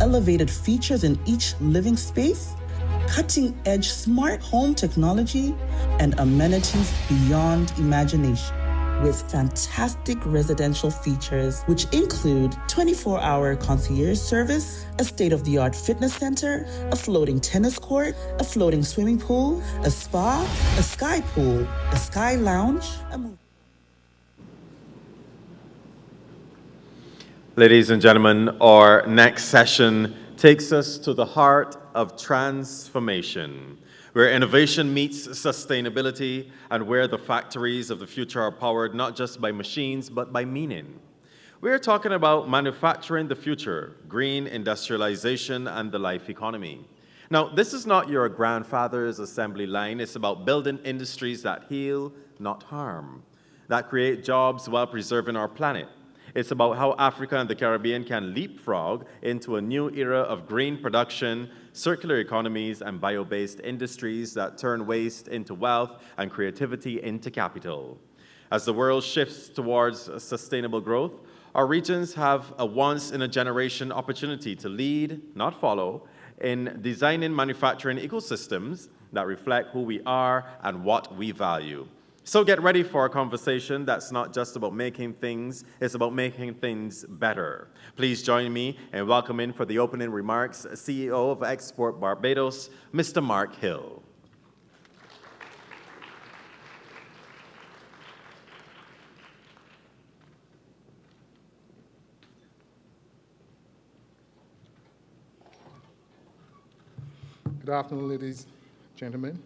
elevated features in each living space, cutting-edge smart home technology, and amenities beyond imagination. with fantastic residential features, which include 24-hour concierge service, a state-of-the-art fitness center, a floating tennis court, a floating swimming pool, a spa, a sky pool, a sky lounge, Ladies and gentlemen, our next session takes us to the heart of transformation, where innovation meets sustainability and where the factories of the future are powered not just by machines, but by meaning. We're talking about manufacturing the future, green industrialization, and the life economy. Now, this is not your grandfather's assembly line. It's about building industries that heal, not harm, that create jobs while preserving our planet. It's about how Africa and the Caribbean can leapfrog into a new era of green production, circular economies, and bio-based industries that turn waste into wealth and creativity into capital. As the world shifts towards sustainable growth, our regions have a once-in-a-generation opportunity to lead, not follow, in designing manufacturing ecosystems that reflect who we are and what we value. So get ready for a conversation that's not just about making things, it's about making things better. Please join me in welcoming for the opening remarks CEO of Export Barbados, Mr. Mark Hill. Good afternoon, ladies and gentlemen.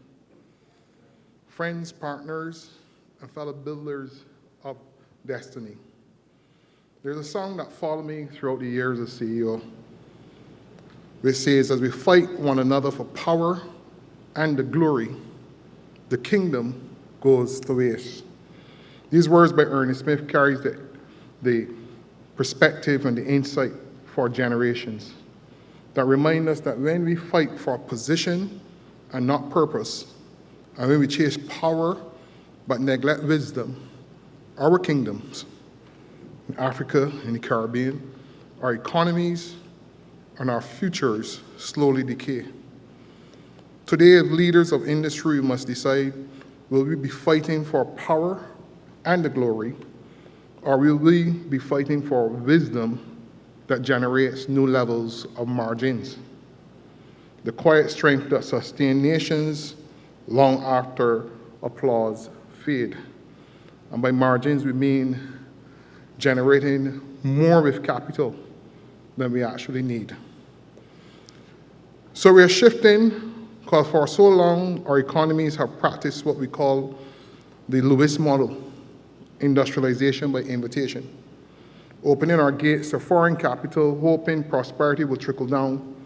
Friends, partners, and fellow builders of destiny. There's a song that followed me throughout the years as CEO, which says, as we fight one another for power and the glory, the kingdom goes to waste. These words by Ernest Smith carries the perspective and the insight for generations that remind us that when we fight for position and not purpose, and when we chase power but neglect wisdom, our kingdoms in Africa and the Caribbean, our economies and our futures slowly decay. Today, as leaders of industry, we must decide, will we be fighting for power and the glory, or will we be fighting for wisdom that generates new levels of margins? The quiet strength that sustains nations long after applause fade. And by margins, we mean generating more with capital than we actually need. So we're shifting, because for so long, our economies have practiced what we call the Lewis model, industrialization by invitation, opening our gates to foreign capital, hoping prosperity will trickle down,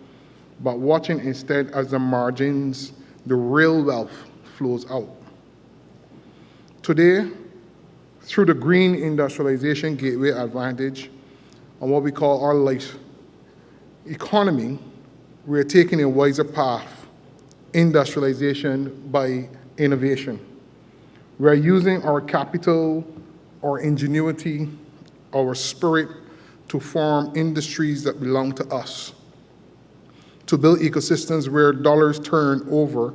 but watching instead as the margins, the real wealth flows out. Today, through the green industrialization gateway advantage and what we call our life economy, we're taking a wiser path, industrialization by innovation. We're using our capital, our ingenuity, our spirit to form industries that belong to us, to build ecosystems where dollars turn over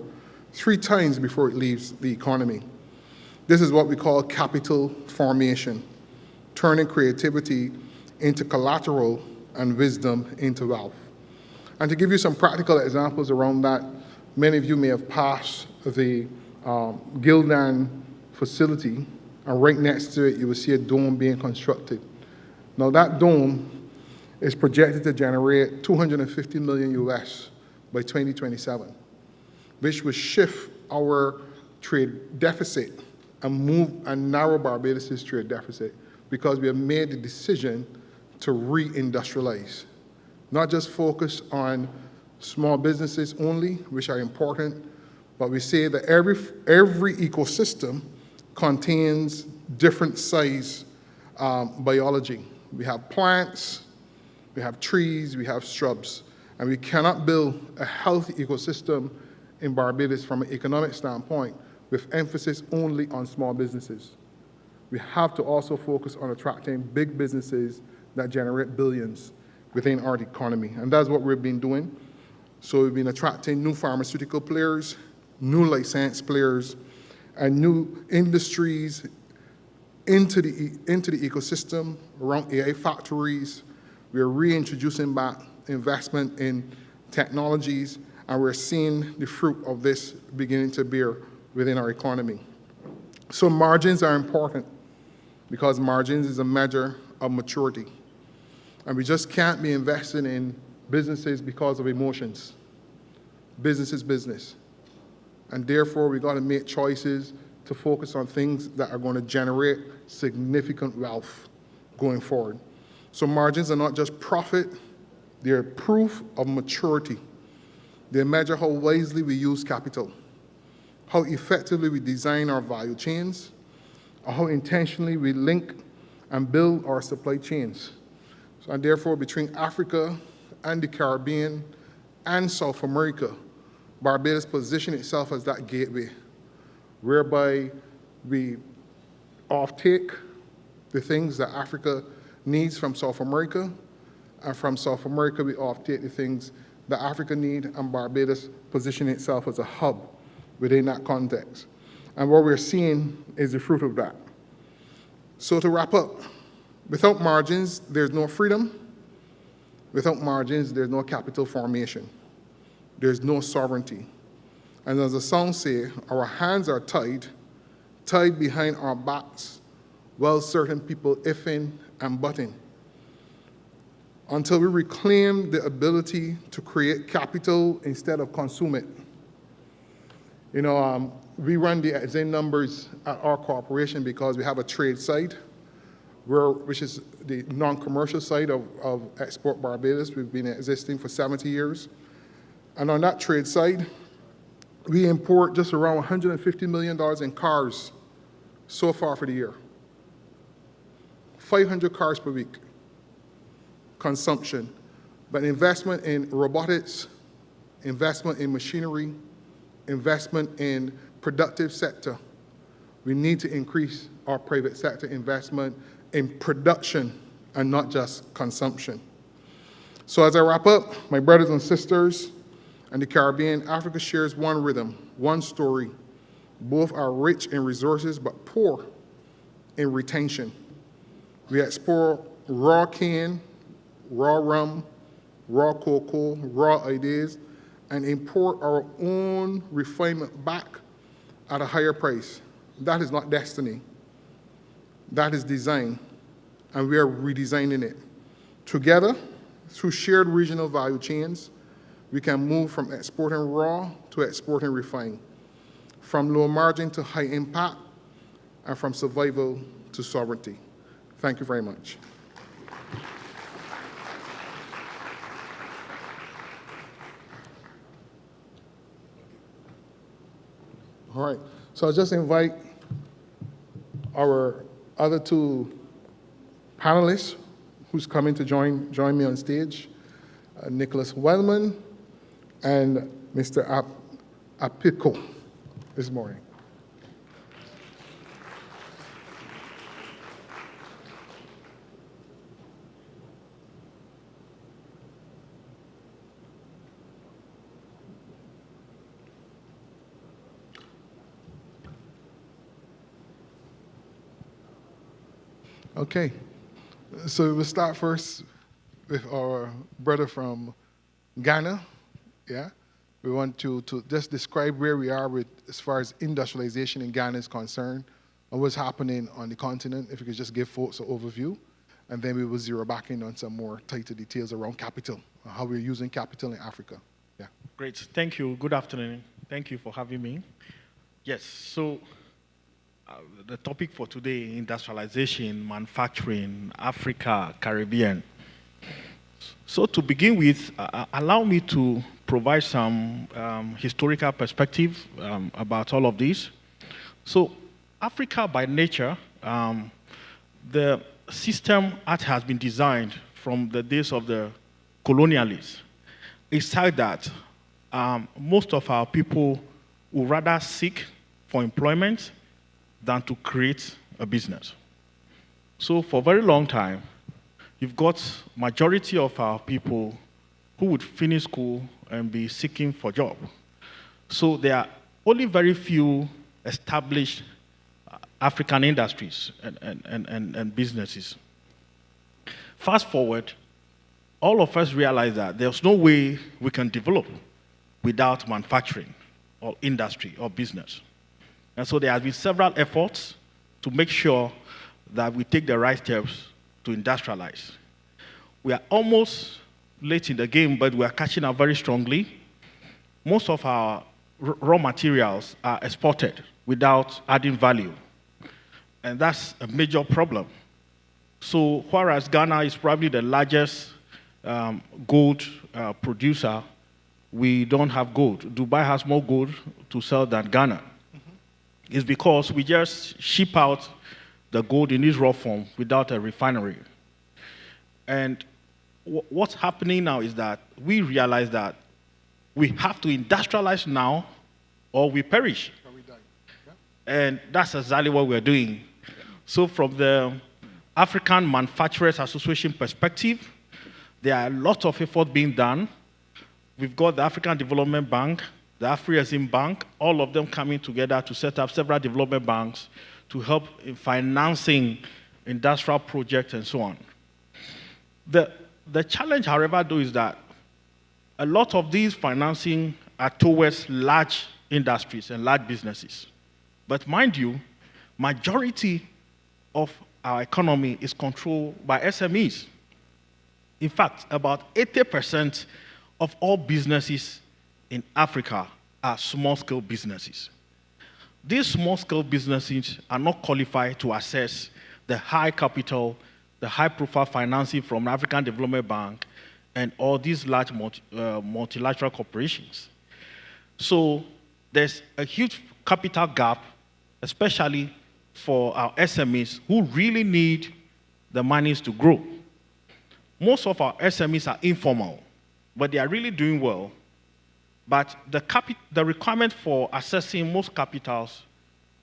3 times before it leaves the economy. This is what we call capital formation, turning creativity into collateral and wisdom into wealth. And to give you some practical examples around that, many of you may have passed the Gildan facility, and right next to it, you will see a dome being constructed. Now that dome is projected to generate $250 million US by 2027, which will shift our trade deficit and narrow Barbados' trade deficit, because we have made the decision to re-industrialize, not just focus on small businesses only, which are important, but we say that every ecosystem contains different size biology. We have plants, we have trees, we have shrubs, and we cannot build a healthy ecosystem in Barbados from an economic standpoint with emphasis only on small businesses. We have to also focus on attracting big businesses that generate billions within our economy, and that's what we've been doing. So we've been attracting new pharmaceutical players, new life science players, and new industries into the ecosystem around AI factories. We are reintroducing back investment in technologies, and we're seeing the fruit of this beginning to bear within our economy. So margins are important because margins is a measure of maturity. And we just can't be investing in businesses because of emotions. Business is business. And therefore, we got to make choices to focus on things that are going to generate significant wealth going forward. So margins are not just profit, they're proof of maturity. They measure how wisely we use capital, how effectively we design our value chains, or how intentionally we link and build our supply chains. So, and therefore, between Africa and the Caribbean and South America, Barbados positioned itself as that gateway, whereby we offtake the things that Africa needs from South America, and from South America we offtake the things that Africa needs, and Barbados position itself as a hub within that context. And what we're seeing is the fruit of that. So to wrap up, without margins, there's no freedom. Without margins, there's no capital formation. There's no sovereignty. And as the song says, our hands are tied behind our backs, while certain people ifing and butting, until we reclaim the ability to create capital instead of consume it. You know, we run the Zen numbers at our corporation because we have a trade side, which is the non-commercial side of Export Barbados. We've been existing for 70 years. And on that trade side, we import just around $150 million in cars so far for the year. 500 cars per week, consumption. But investment in robotics, investment in machinery, investment in productive sector. We need to increase our private sector investment in production and not just consumption. So as I wrap up, my brothers and sisters in the Caribbean, Africa shares one rhythm, one story. Both are rich in resources, but poor in retention. We export raw cane, raw rum, raw cocoa, raw ideas, and import our own refinement back at a higher price. That is not destiny. That is design, and we are redesigning it. Together, through shared regional value chains, we can move from exporting raw to exporting refined, from low margin to high impact, and from survival to sovereignty. Thank you very much. All right, so I'll just invite our other two panelists who's coming to join me on stage, Nicholas Wellman and Mr. Apiko this morning. Okay, so we'll start first with our brother from Ghana. Yeah, we want to just describe where we are with as far as industrialization in Ghana is concerned and what's happening on the continent. If you could just give folks an overview, and then we will zero back in on some more tighter details around capital, how we're using capital in Africa. Yeah. Great, thank you. Good afternoon. Thank you for having me. Yes, so the topic for today, industrialization, manufacturing, Africa, Caribbean. So to begin with, allow me to provide some historical perspective about all of this. So Africa by nature, the system that has been designed from the days of the colonialists is such that most of our people would rather seek for employment than to create a business. So for a very long time, you've got majority of our people who would finish school and be seeking for job. So there are only very few established African industries and businesses. Fast forward, all of us realize that there's no way we can develop without manufacturing or industry or business. And so there have been several efforts to make sure that we take the right steps to industrialize. We are almost late in the game, but we are catching up very strongly. Most of our raw materials are exported without adding value. And that's a major problem. So whereas Ghana is probably the largest gold producer, we don't have gold. Dubai has more gold to sell than Ghana. It's because we just ship out the gold in its raw form without a refinery. And what's happening now is that we realize that we have to industrialize now or we perish. And that's exactly what we're doing. So from the African Manufacturers Association perspective, there are a lot of effort being done. We've got the African Development Bank, the Afri-Exim Bank, all of them coming together to set up several development banks to help in financing industrial projects and so on. The challenge, however, though, is that a lot of these financing are towards large industries and large businesses. But mind you, majority of our economy is controlled by SMEs. In fact, about 80% of all businesses in Africa are small-scale businesses. These small-scale businesses are not qualified to access the high capital, the high-profile financing from the African Development Bank, and all these large multilateral corporations. So there's a huge capital gap, especially for our SMEs who really need the monies to grow. Most of our SMEs are informal, but they are really doing well. But the requirement for accessing most capitals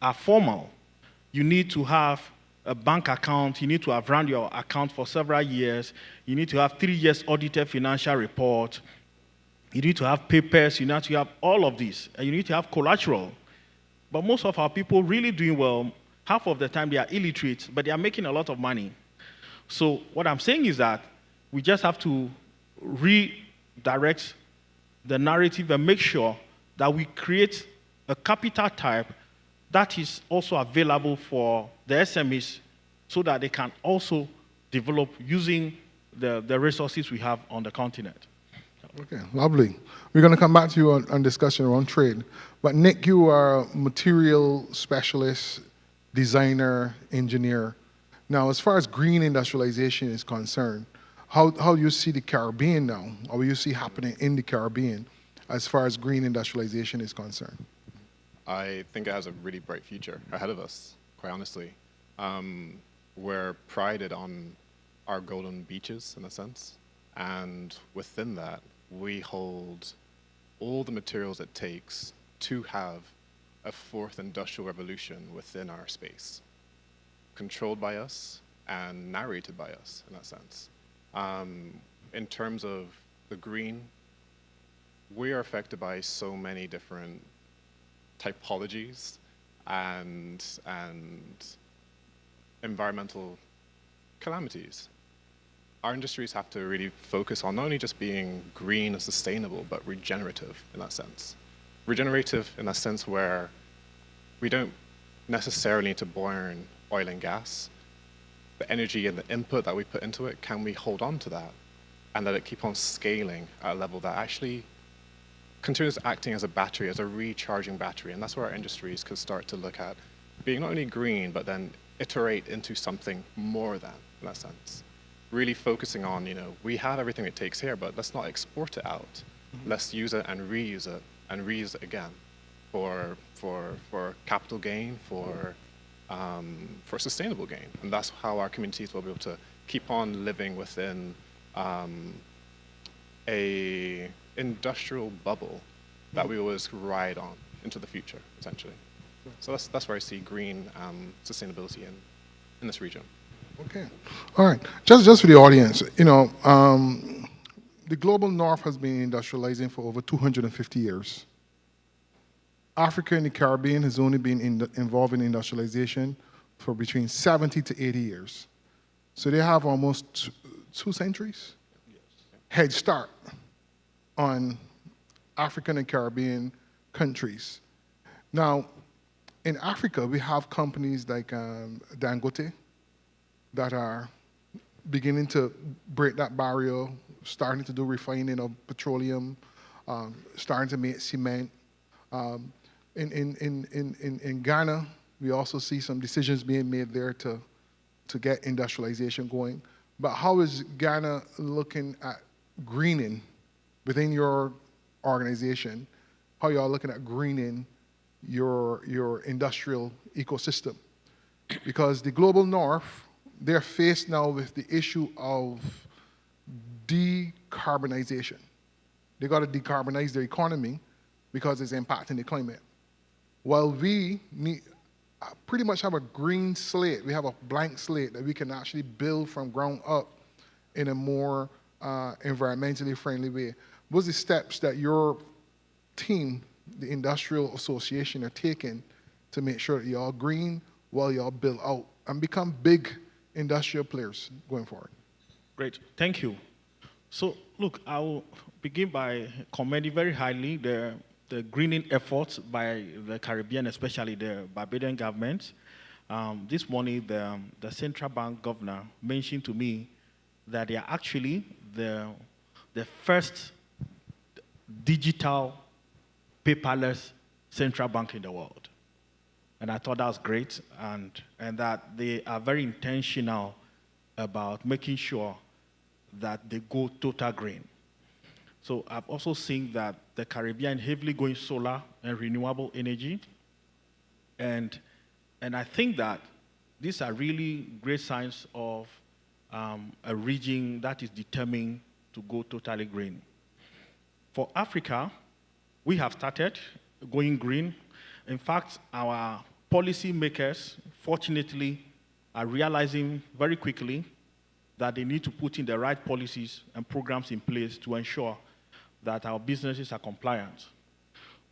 are formal. You need to have a bank account, you need to have run your account for several years, you need to have 3 years audited financial report, you need to have papers, you need to have all of this, and you need to have collateral. But most of our people really doing well, half of the time they are illiterate, but they are making a lot of money. So what I'm saying is that we just have to redirect the narrative and make sure that we create a capital type that is also available for the SMEs so that they can also develop using the resources we have on the continent. Okay, lovely. We're going to come back to you on discussion around trade. But Nick, you are a material specialist, designer, engineer. Now, as far as green industrialization is concerned, how do you see the Caribbean now? Or you see happening in the Caribbean as far as green industrialization is concerned? I think it has a really bright future ahead of us, quite honestly. We're prided on our golden beaches, in a sense. And within that, we hold all the materials it takes to have a fourth industrial revolution within our space, controlled by us and narrated by us, in that sense. In terms of the green, we are affected by so many different typologies and environmental calamities. Our industries have to really focus on not only just being green and sustainable, but regenerative in that sense. Regenerative in a sense where we don't necessarily need to burn oil and gas. The energy and the input that we put into it, can we hold on to that and let it keep on scaling at a level that actually continues acting as a battery, as a recharging battery? And that's where our industries could start to look at being not only green, but then iterate into something more than, in that sense. Really focusing on, we have everything it takes here, but let's not export it out. Let's use it and reuse it again for capital gain, for sustainable gain. And that's how our communities will be able to keep on living within a industrial bubble that we always ride on into the future, essentially. So that's where I see green sustainability in this region. Okay, all right. Just for the audience, the global north has been industrializing for over 250 years. Africa and the Caribbean has only been involved in industrialization for between 70 to 80 years. So they have almost 2 centuries head start on African and Caribbean countries. Now, in Africa, we have companies like Dangote that are beginning to break that barrier, starting to do refining of petroleum, starting to make cement. In Ghana, we also see some decisions being made there to get industrialization going. But how is Ghana looking at greening within your organization? How y'all looking at greening your industrial ecosystem? Because the global north, they're faced now with the issue of decarbonization. They got to decarbonize their economy because it's impacting the climate. While we pretty much have a green slate, we have a blank slate that we can actually build from ground up in a more environmentally friendly way. What's the steps that your team, the Industrial Association, are taking to make sure that y'all green while y'all build out and become big industrial players going forward? Great, thank you. So look, I will begin by commending very highly the greening efforts by the Caribbean, especially the Barbadian government. This morning, the central bank governor mentioned to me that they are actually the first digital paperless central bank in the world. And I thought that was great, and that they are very intentional about making sure that they go total green. So I've also seen that the Caribbean heavily going solar and renewable energy. And I think that these are really great signs of a region that is determined to go totally green. For Africa, we have started going green. In fact, our policy makers, fortunately, are realizing very quickly that they need to put in the right policies and programs in place to ensure that our businesses are compliant.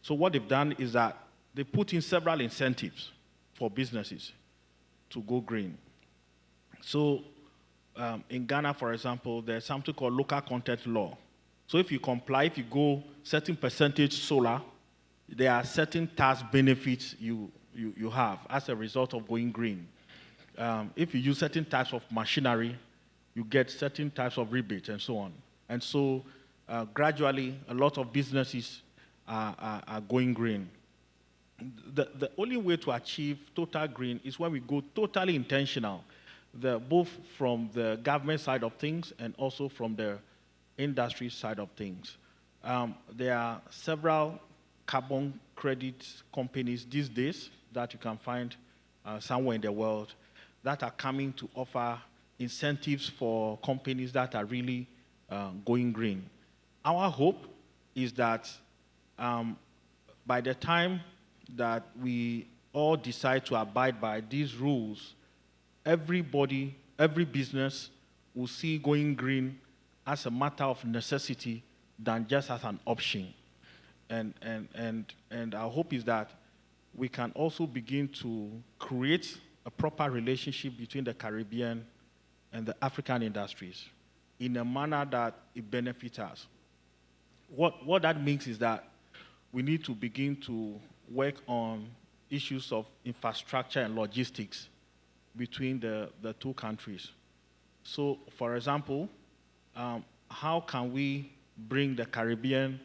So what they've done is that they put in several incentives for businesses to go green. So in Ghana, for example, there's something called local content law. So if you comply, if you go certain percentage solar, there are certain tax benefits you have as a result of going green. If you use certain types of machinery, you get certain types of rebates and so on. And so gradually, a lot of businesses are going green. The only way to achieve total green is when we go totally intentional, both from the government side of things and also from the industry side of things. There are several carbon credit companies these days that you can find somewhere in the world that are coming to offer incentives for companies that are really going green. Our hope is that by the time that we all decide to abide by these rules, everybody, every business will see going green as a matter of necessity than just as an option. And our hope is that we can also begin to create a proper relationship between the Caribbean and the African industries in a manner that it benefits us. What that means is that we need to begin to work on issues of infrastructure and logistics between the two countries. So, for example, how can we bring the Caribbean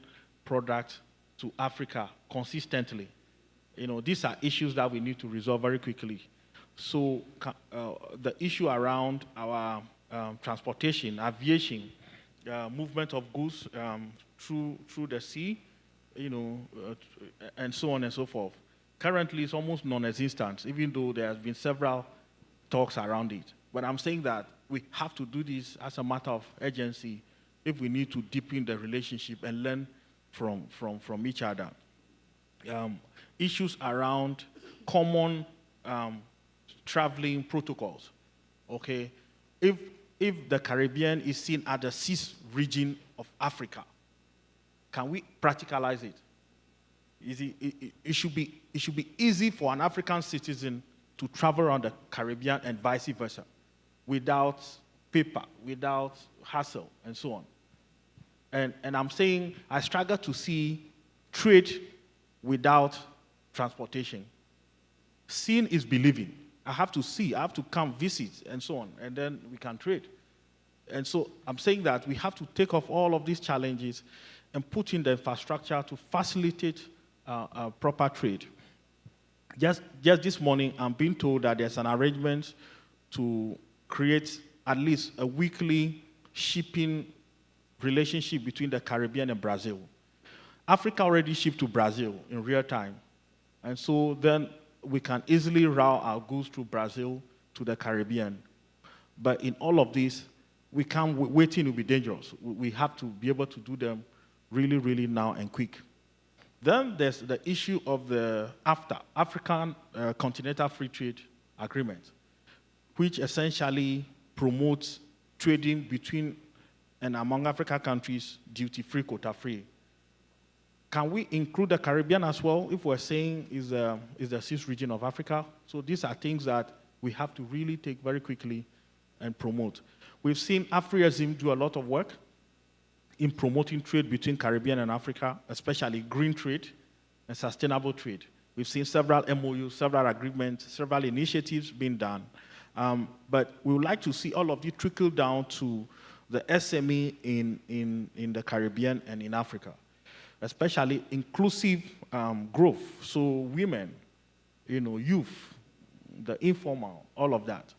product to Africa consistently? You know, these are issues that we need to resolve very quickly. So the issue around our transportation, aviation, movement of goods through the sea, you know, and so on and so forth. Currently, it's almost non-existent, even though there has been several talks around it. But I'm saying that we have to do this as a matter of urgency if we need to deepen the relationship and learn from each other. Issues around common traveling protocols, okay? If the Caribbean is seen as the sixth region of Africa, can we practicalize it? it should be easy for an African citizen to travel around the Caribbean and vice versa, without paper, without hassle, and so on. And I'm saying I struggle to see trade without transportation. Seeing is believing. I have to see, I have to come visit, and so on, and then we can trade. And so I'm saying that we have to take off all of these challenges and put in the infrastructure to facilitate proper trade. Just this morning, I'm being told that there's an arrangement to create at least a weekly shipping relationship between the Caribbean and Brazil. Africa already ships to Brazil in real time. And so then we can easily route our goods through Brazil to the Caribbean. But in all of this, we can't, waiting will be dangerous. We have to be able to do them really, really now and quick. Then there's the issue of the AFTA, African Continental Free Trade Agreement, which essentially promotes trading between and among African countries, duty-free, quota-free. Can we include the Caribbean as well, if we're saying is the sixth region of Africa? So these are things that we have to really take very quickly and promote. We've seen AfriAzim do a lot of work in promoting trade between Caribbean and Africa, especially green trade and sustainable trade. We've seen several MOUs, several agreements, several initiatives being done. But we would like to see all of this trickle down to the SME in the Caribbean and in Africa, especially inclusive growth. So women, youth, the informal, all of that.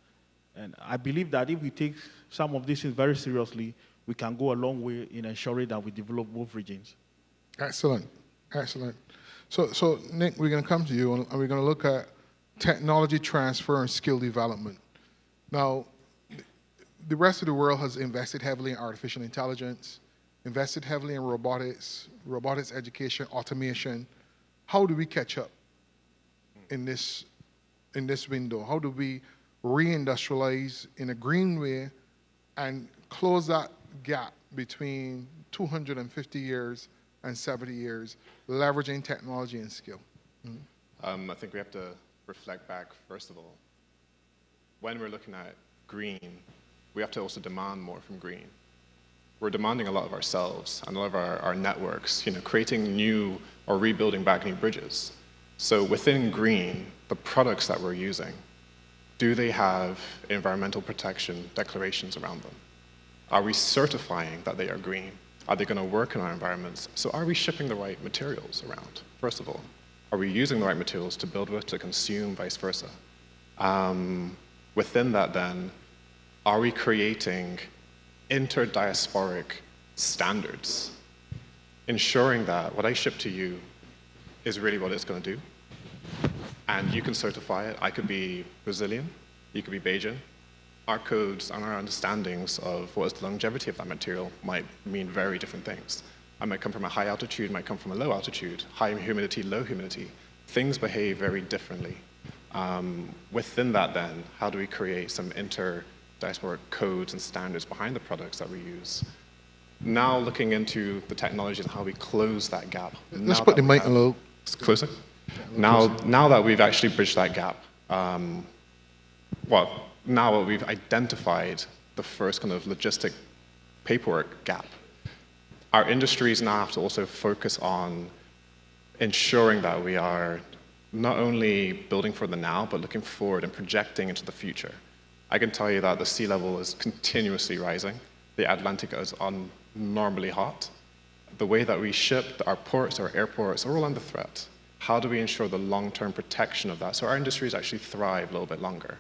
And I believe that if we take some of these things very seriously, we can go a long way in ensuring that we develop both regions. Excellent, excellent. So Nick, we're going to come to you, and we're going to look at technology transfer and skill development. Now, the rest of the world has invested heavily in artificial intelligence, invested heavily in robotics education, automation. How do we catch up in this window? How do we reindustrialize in a green way and close that gap between 250 years and 70 years, leveraging technology and skill? I think we have to reflect back, first of all. When we're looking at green, we have to also demand more from green. We're demanding a lot of ourselves and a lot of our networks, creating new or rebuilding back new bridges. So within green, the products that we're using, do they have environmental protection declarations around them? Are we certifying that they are green? Are they going to work in our environments? So are we shipping the right materials around, first of all? Are we using the right materials to build with, to consume, vice versa? Within that then, are we creating interdiasporic standards, ensuring that what I ship to you is really what it's going to do? And you can certify it. I could be Brazilian, you could be Bajan. Our codes and our understandings of what is the longevity of that material might mean very different things. I might come from a high altitude, might come from a low altitude, high humidity, low humidity. Things behave very differently. Within that then, how do we create some interdiasporic codes and standards behind the products that we use? Now looking into the technology and how we close that gap. Let's put the mic a little closer. Now that we've actually bridged that gap, now that we've identified the first kind of logistic paperwork gap, our industries now have to also focus on ensuring that we are not only building for the now, but looking forward and projecting into the future. I can tell you that the sea level is continuously rising. The Atlantic is abnormally hot. The way that we ship, our ports, our airports, are all under threat. How do we ensure the long-term protection of that so our industries actually thrive a little bit longer?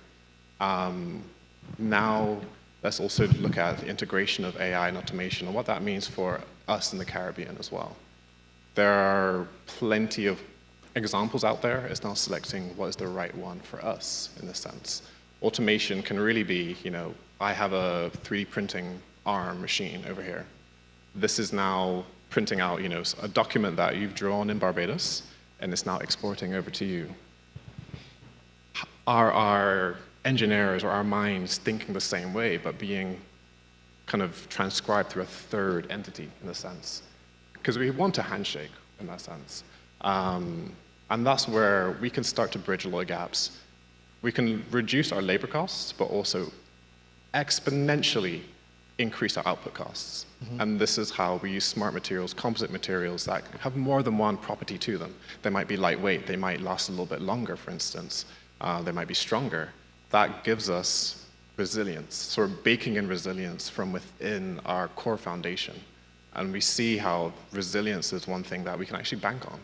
Now, let's also look at the integration of AI and automation and what that means for us in the Caribbean as well. There are plenty of examples out there. It's now selecting what is the right one for us in this sense. Automation can really be, I have a 3D printing arm machine over here. This is now printing out, a document that you've drawn in Barbados, and it's now exporting over to you. Are our engineers or our minds thinking the same way, but being kind of transcribed through a third entity in a sense? Because we want a handshake in that sense. And that's where we can start to bridge a lot of gaps. We can reduce our labor costs, but also exponentially increase our output costs. And this is how we use smart materials, composite materials that have more than one property to them. They might be lightweight, they might last a little bit longer, for instance. They might be stronger. That gives us resilience. So we're baking in resilience from within our core foundation. And we see how resilience is one thing that we can actually bank on.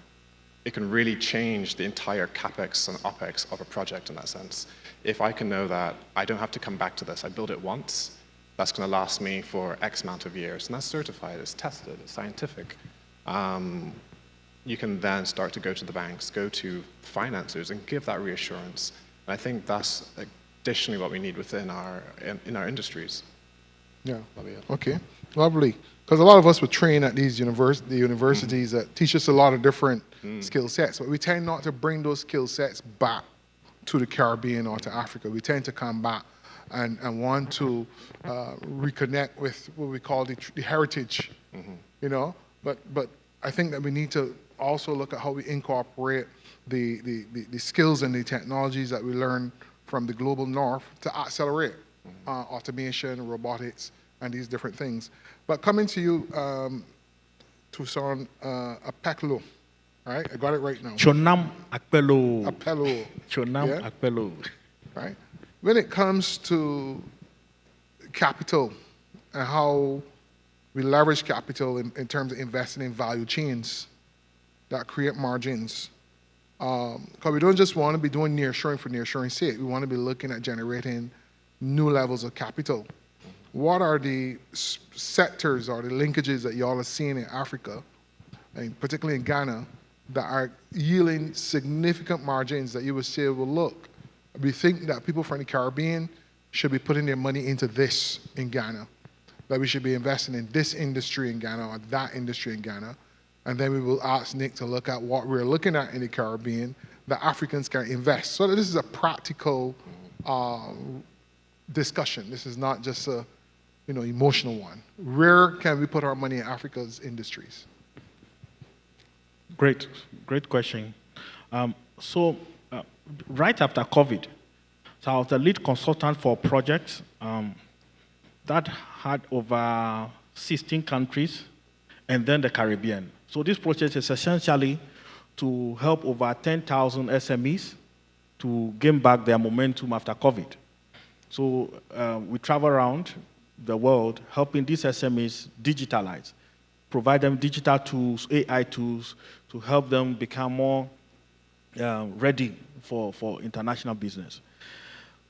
It can really change the entire CapEx and OpEx of a project in that sense. If I can know that I don't have to come back to this, I build it once, that's going to last me for X amount of years, and that's certified, it's tested, it's scientific. You can then start to go to the banks, go to financiers, and give that reassurance. And I think that's additionally what we need within in our industries. Yeah. Okay. Lovely. Because a lot of us were trained at these universities that teach us a lot of different skill sets, but we tend not to bring those skill sets back to the Caribbean or to Africa. We tend to come back and want to reconnect with what we call the heritage, you know. But I think that we need to also look at how we incorporate the skills and the technologies that we learn from the global north to accelerate automation, robotics, and these different things. But coming to you, Toussaint Akpelo, right? I got it right now. Chonam Akpelo. Akpelo. Chonam Akpelo. Right? When it comes to capital and how we leverage capital in terms of investing in value chains that create margins, because we don't just want to be doing nearshoring for nearshoring's sake. We want to be looking at generating new levels of capital. What are the sectors or the linkages that y'all are seeing in Africa, and particularly in Ghana, that are yielding significant margins that you would say, well, look, we think that people from the Caribbean should be putting their money into this in Ghana, that we should be investing in this industry in Ghana or that industry in Ghana, and then we will ask Nick to look at what we're looking at in the Caribbean that Africans can invest. So this is a practical discussion. This is not just a emotional one. Where can we put our money in Africa's industries? Great question. Right after COVID, so I was the lead consultant for a project that had over 16 countries and then the Caribbean. So this project is essentially to help over 10,000 SMEs to gain back their momentum after COVID. So we travel around the world helping these SMEs digitalize, provide them digital tools, AI tools, to help them become more ready for international business.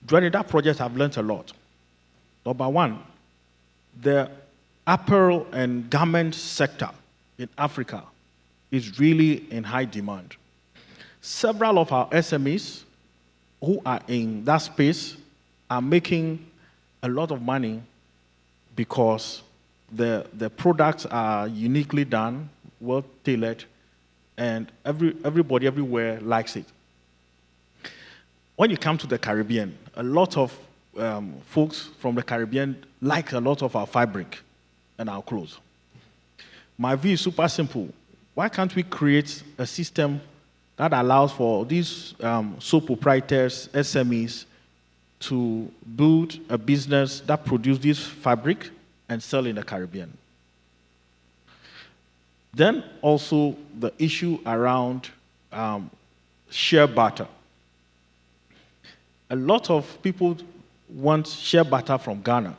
During that project, I've learned a lot. Number one, the apparel and garment sector in Africa is really in high demand. Several of our SMEs who are in that space are making a lot of money because the products are uniquely done, well tailored, and everybody everywhere likes it. When you come to the Caribbean, a lot of folks from the Caribbean like a lot of our fabric and our clothes. My view is super simple. Why can't we create a system that allows for these sole proprietors, SMEs, to build a business that produces this fabric and sell in the Caribbean? Then also the issue around share barter. A lot of people want share barter from Ghana,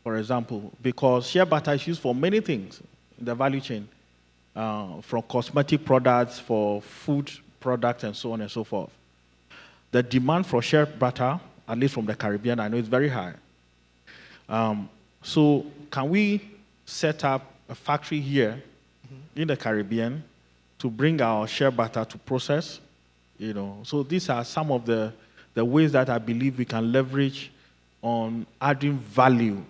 for example, because share barter is used for many things in the value chain, from cosmetic products, for food products, and so on and so forth. The demand for share barter, at least from the Caribbean, I know is very high. So can we set up a factory here in the Caribbean to bring our share barter to process? So these are some of the ways that I believe we can leverage on adding value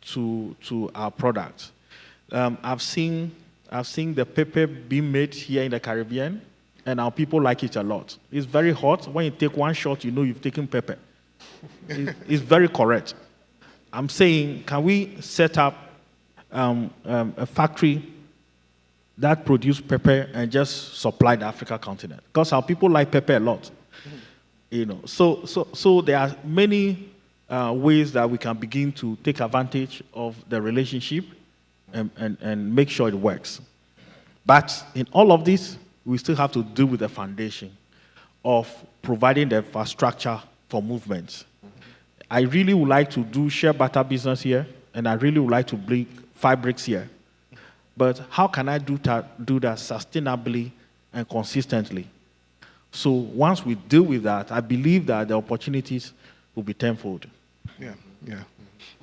to our products. I've seen the pepper being made here in the Caribbean, and our people like it a lot. It's very hot. When you take one shot, you know you've taken pepper. It's very correct. I'm saying, can we set up a factory that produce pepper and just supply the Africa continent. Because our people like pepper a lot. You know, so there are many ways that we can begin to take advantage of the relationship and make sure it works. But in all of this, we still have to deal with the foundation of providing the infrastructure for movements. I really would like to do shea butter business here, and I really would like to bring fabrics here. But how can I do that sustainably and consistently? So once we deal with that, I believe that the opportunities will be tenfold. Yeah.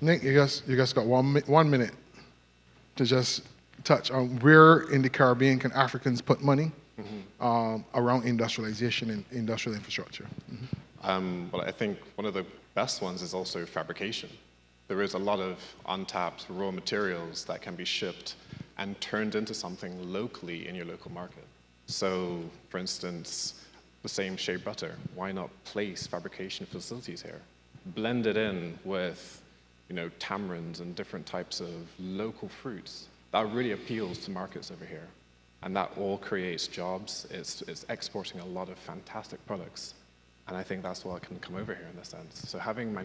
Nick, you just got 1 minute to just touch on where in the Caribbean can Africans put money around industrialization and industrial infrastructure. Well, I think one of the best ones is also fabrication. There is a lot of untapped raw materials that can be shipped and turned into something locally in your local market. So, for instance, the same shea butter, why not place fabrication facilities here? Blend it in with, tamarinds and different types of local fruits. That really appeals to markets over here. And that all creates jobs. It's exporting a lot of fantastic products. And I think that's what can come over here in this sense. So having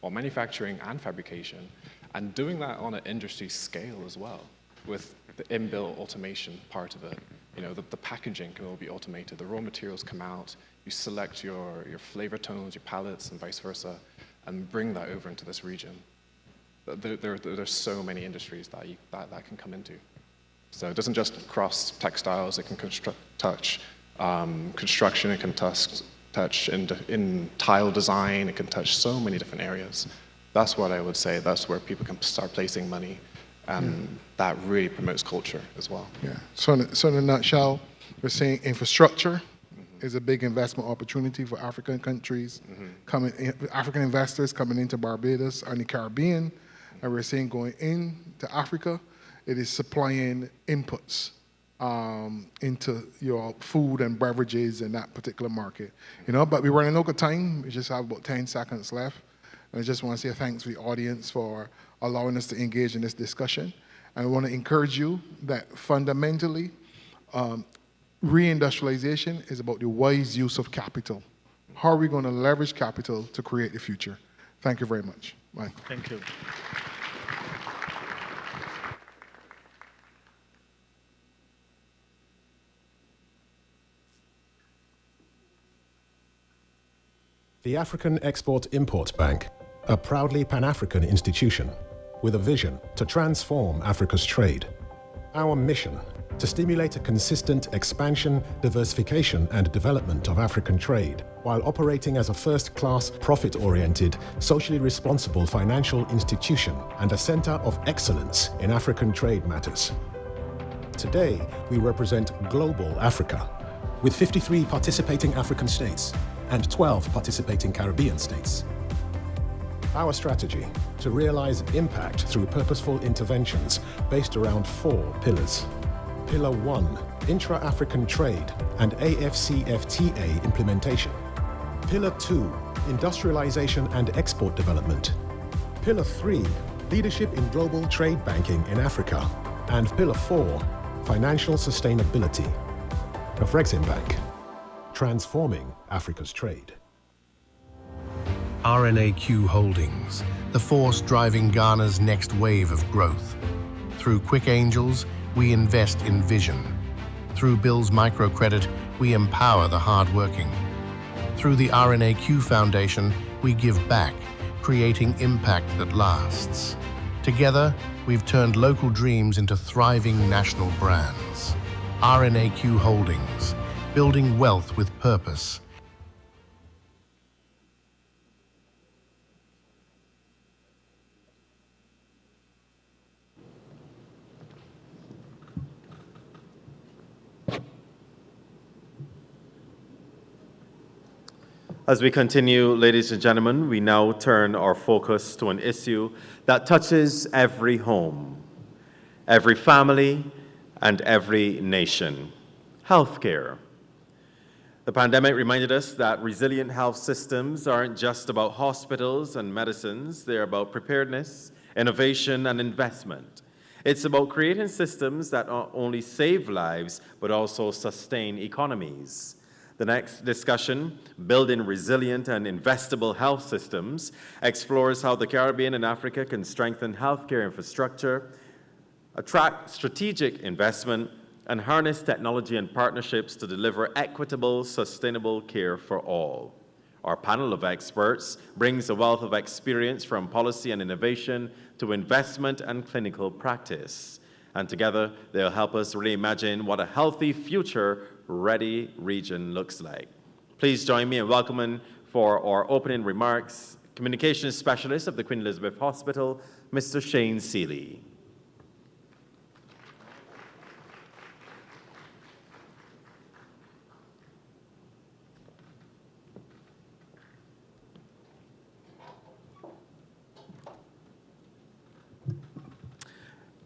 manufacturing and fabrication, and doing that on an industry scale as well, with the inbuilt automation part of it. The packaging can all be automated. The raw materials come out. You select your flavor tones, your palettes, and vice versa, and bring that over into this region. There's so many industries that can come into. So it doesn't just cross textiles. It can touch construction. It can touch in tile design. It can touch so many different areas. That's what I would say. That's where people can start placing money. And that really promotes culture as well. Yeah. So in a nutshell, we're saying infrastructure is a big investment opportunity for African countries, African investors coming into Barbados and the Caribbean. And we're saying going into Africa, it is supplying inputs into your food and beverages in that particular market. But we're running out of time. We just have about 10 seconds left. And I just want to say thanks to the audience for allowing us to engage in this discussion. And I want to encourage you that fundamentally, reindustrialization is about the wise use of capital. How are we going to leverage capital to create the future? Thank you very much. Bye. Thank you. The African Export-Import Bank, a proudly Pan-African institution with a vision to transform Africa's trade. Our mission, to stimulate a consistent expansion, diversification, and development of African trade, while operating as a first-class, profit-oriented, socially responsible financial institution and a center of excellence in African trade matters. Today, we represent global Africa, with 53 participating African states and 12 participating Caribbean states. Our strategy, to realize impact through purposeful interventions based around 4 pillars. Pillar 1, intra-African trade and AFCFTA implementation. Pillar 2, industrialization and export development. Pillar 3, leadership in global trade banking in Africa. And Pillar 4, financial sustainability. Of Rexim Bank, transforming Africa's trade. RNAQ Holdings, the force driving Ghana's next wave of growth. Through Quick Angels, we invest in vision. Through Bill's Microcredit, we empower the hardworking. Through the RNAQ Foundation, we give back, creating impact that lasts. Together, we've turned local dreams into thriving national brands. RNAQ Holdings, building wealth with purpose. As we continue, ladies and gentlemen, we now turn our focus to an issue that touches every home, every family, and every nation: healthcare. The pandemic reminded us that resilient health systems aren't just about hospitals and medicines, they're about preparedness, innovation, and investment. It's about creating systems that not only save lives, but also sustain economies. The next discussion, Building Resilient and Investable Health Systems, explores how the Caribbean and Africa can strengthen healthcare infrastructure, attract strategic investment, and harness technology and partnerships to deliver equitable, sustainable care for all. Our panel of experts brings a wealth of experience from policy and innovation to investment and clinical practice. And together, they'll help us reimagine what a healthy, future-ready region looks like. Please join me in welcoming for our opening remarks, Communications Specialist of the Queen Elizabeth Hospital, Mr. Shane Seeley.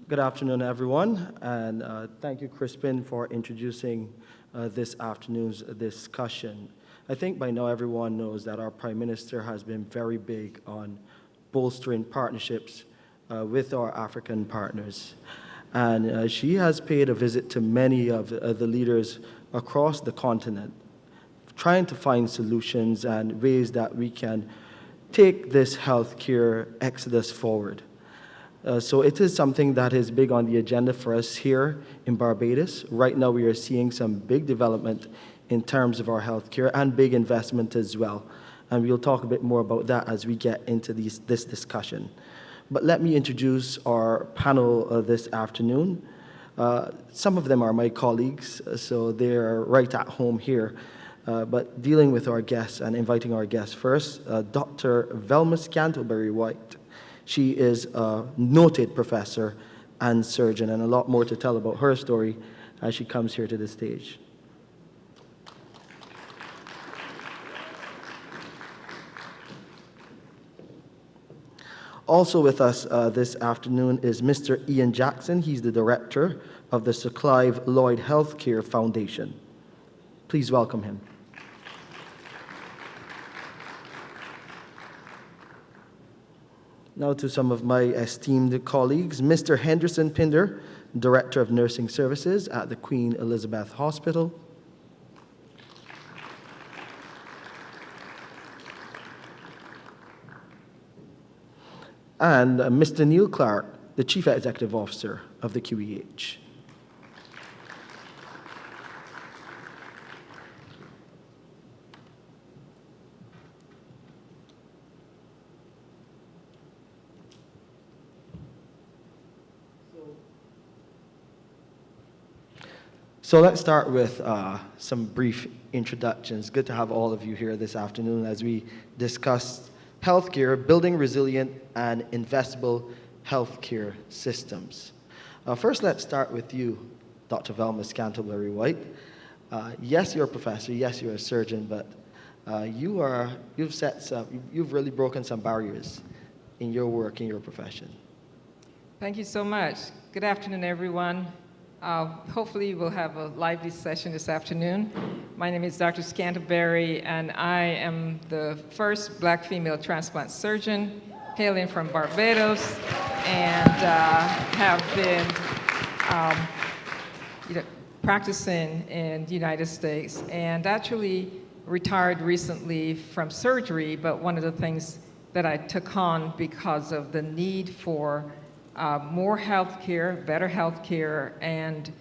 Good afternoon, everyone, and thank you, Crispin, for introducing this afternoon's discussion. I think by now everyone knows that our Prime Minister has been very big on bolstering partnerships with our African partners. And she has paid a visit to many of the leaders across the continent, trying to find solutions and ways that we can take this healthcare exodus forward. So it is something that is big on the agenda for us here in Barbados. Right now we are seeing some big development in terms of our healthcare and big investment as well. And we'll talk a bit more about that as we get into this discussion. But let me introduce our panel this afternoon. Some of them are my colleagues, so they're right at home here. But dealing with our guests and inviting our guests first, Dr. Velma Scantlebury-White. She is a noted professor and surgeon, and a lot more to tell about her story as she comes here to the stage. Also with us this afternoon is Mr. Ian Jackson. He's the director of the Sir Clive Lloyd Healthcare Foundation. Please welcome him. Now to some of my esteemed colleagues. Mr. Henderson Pinder, Director of Nursing Services at the Queen Elizabeth Hospital. And Mr. Neil Clark, the Chief Executive Officer of the QEH. So let's start with some brief introductions. Good to have all of you here this afternoon as we discuss healthcare, building resilient and investable healthcare systems. First, let's start with you, Dr. Velma Scantlebury-White. Yes, you're a professor. Yes, you're a surgeon, but you've really broken some barriers in your work, in your profession. Thank you so much. Good afternoon, everyone. Hopefully we'll have a lively session this afternoon. My name is Dr. Scantlebury, and I am the first Black female transplant surgeon hailing from Barbados, and have been practicing in the United States, and actually retired recently from surgery. But one of the things that I took on because of the need for more health care, better health care, and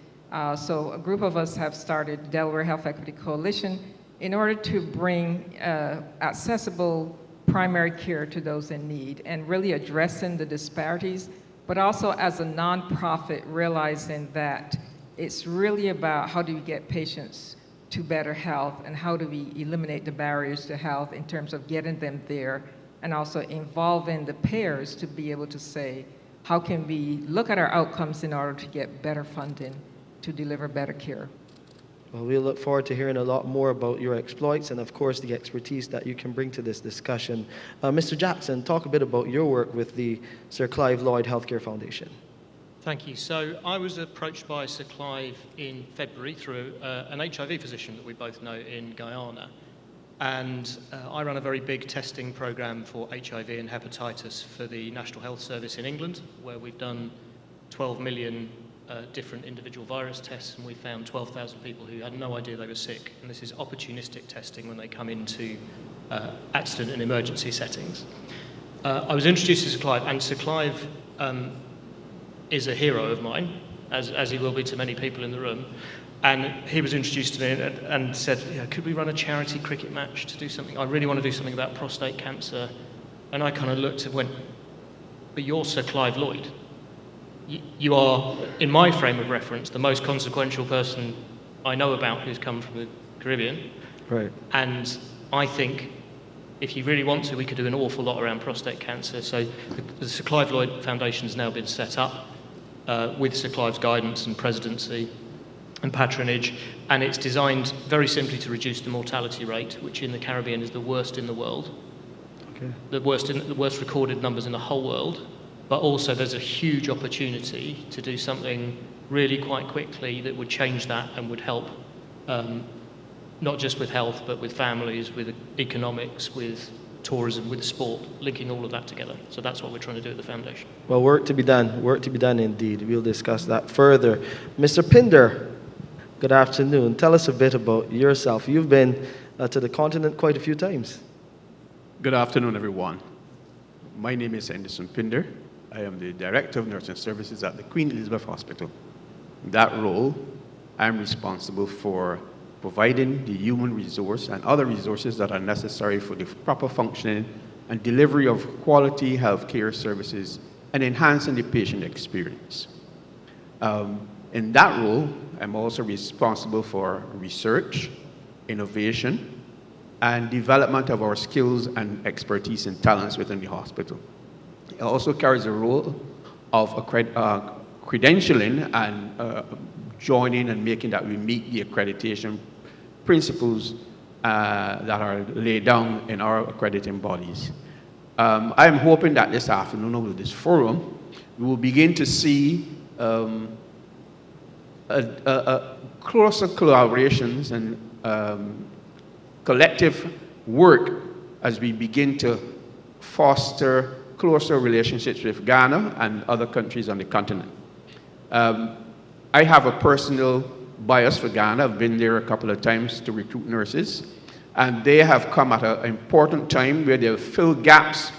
so a group of us have started Delaware Health Equity Coalition in order to bring accessible primary care to those in need and really addressing the disparities, but also as a nonprofit realizing that it's really about how do we get patients to better health and how do we eliminate the barriers to health in terms of getting them there, and also involving the payers to be able to say, how can we look at our outcomes in order to get better funding to deliver better care? Well, we look forward to hearing a lot more about your exploits and, of course, the expertise that you can bring to this discussion. Mr. Jackson, talk a bit about your work with the Sir Clive Lloyd Healthcare Foundation. Thank you. So I was approached by Sir Clive in February through an HIV physician that we both know in Guyana. And I run a very big testing program for HIV and hepatitis for the National Health Service in England, where we've done 12 million different individual virus tests, and we found 12,000 people who had no idea they were sick. And this is opportunistic testing when they come into accident and emergency settings. I was introduced to Sir Clive, and Sir Clive is a hero of mine, as he will be to many people in the room. And he was introduced to me and said, could we run a charity cricket match to do something? I really want to do something about prostate cancer. And I kind of looked and went, but you're Sir Clive Lloyd. You are, in my frame of reference, the most consequential person I know about who's come from the Caribbean. Right. And I think if you really want to, we could do an awful lot around prostate cancer. So the Sir Clive Lloyd Foundation has now been set up with Sir Clive's guidance and presidency and patronage, and it's designed very simply to reduce the mortality rate, which in the Caribbean is the worst in the world. Okay. The worst recorded numbers in the whole world. But also there's a huge opportunity to do something really quite quickly that would change that and would help not just with health, but with families, with economics, with tourism, with sport, linking all of that together. So that's what we're trying to do at the foundation. Well, work to be done indeed. We'll discuss that further. Mr. Pinder, good afternoon. Tell us a bit about yourself. You've been to the continent quite a few times. Good afternoon, everyone. My name is Anderson Pinder. I am the Director of Nursing Services at the Queen Elizabeth Hospital. In that role, I'm responsible for providing the human resource and other resources that are necessary for the proper functioning and delivery of quality healthcare services and enhancing the patient experience. In that role, I'm also responsible for research, innovation, and development of our skills and expertise and talents within the hospital. It also carries a role of credentialing and joining and making that we meet the accreditation principles that are laid down in our accrediting bodies. I am hoping that this afternoon over this forum, we will begin to see closer collaborations and collective work as we begin to foster closer relationships with Ghana and other countries on the continent. I have a personal bias for Ghana. I've been there a couple of times to recruit nurses, and they have come at an important time where they'll fill gaps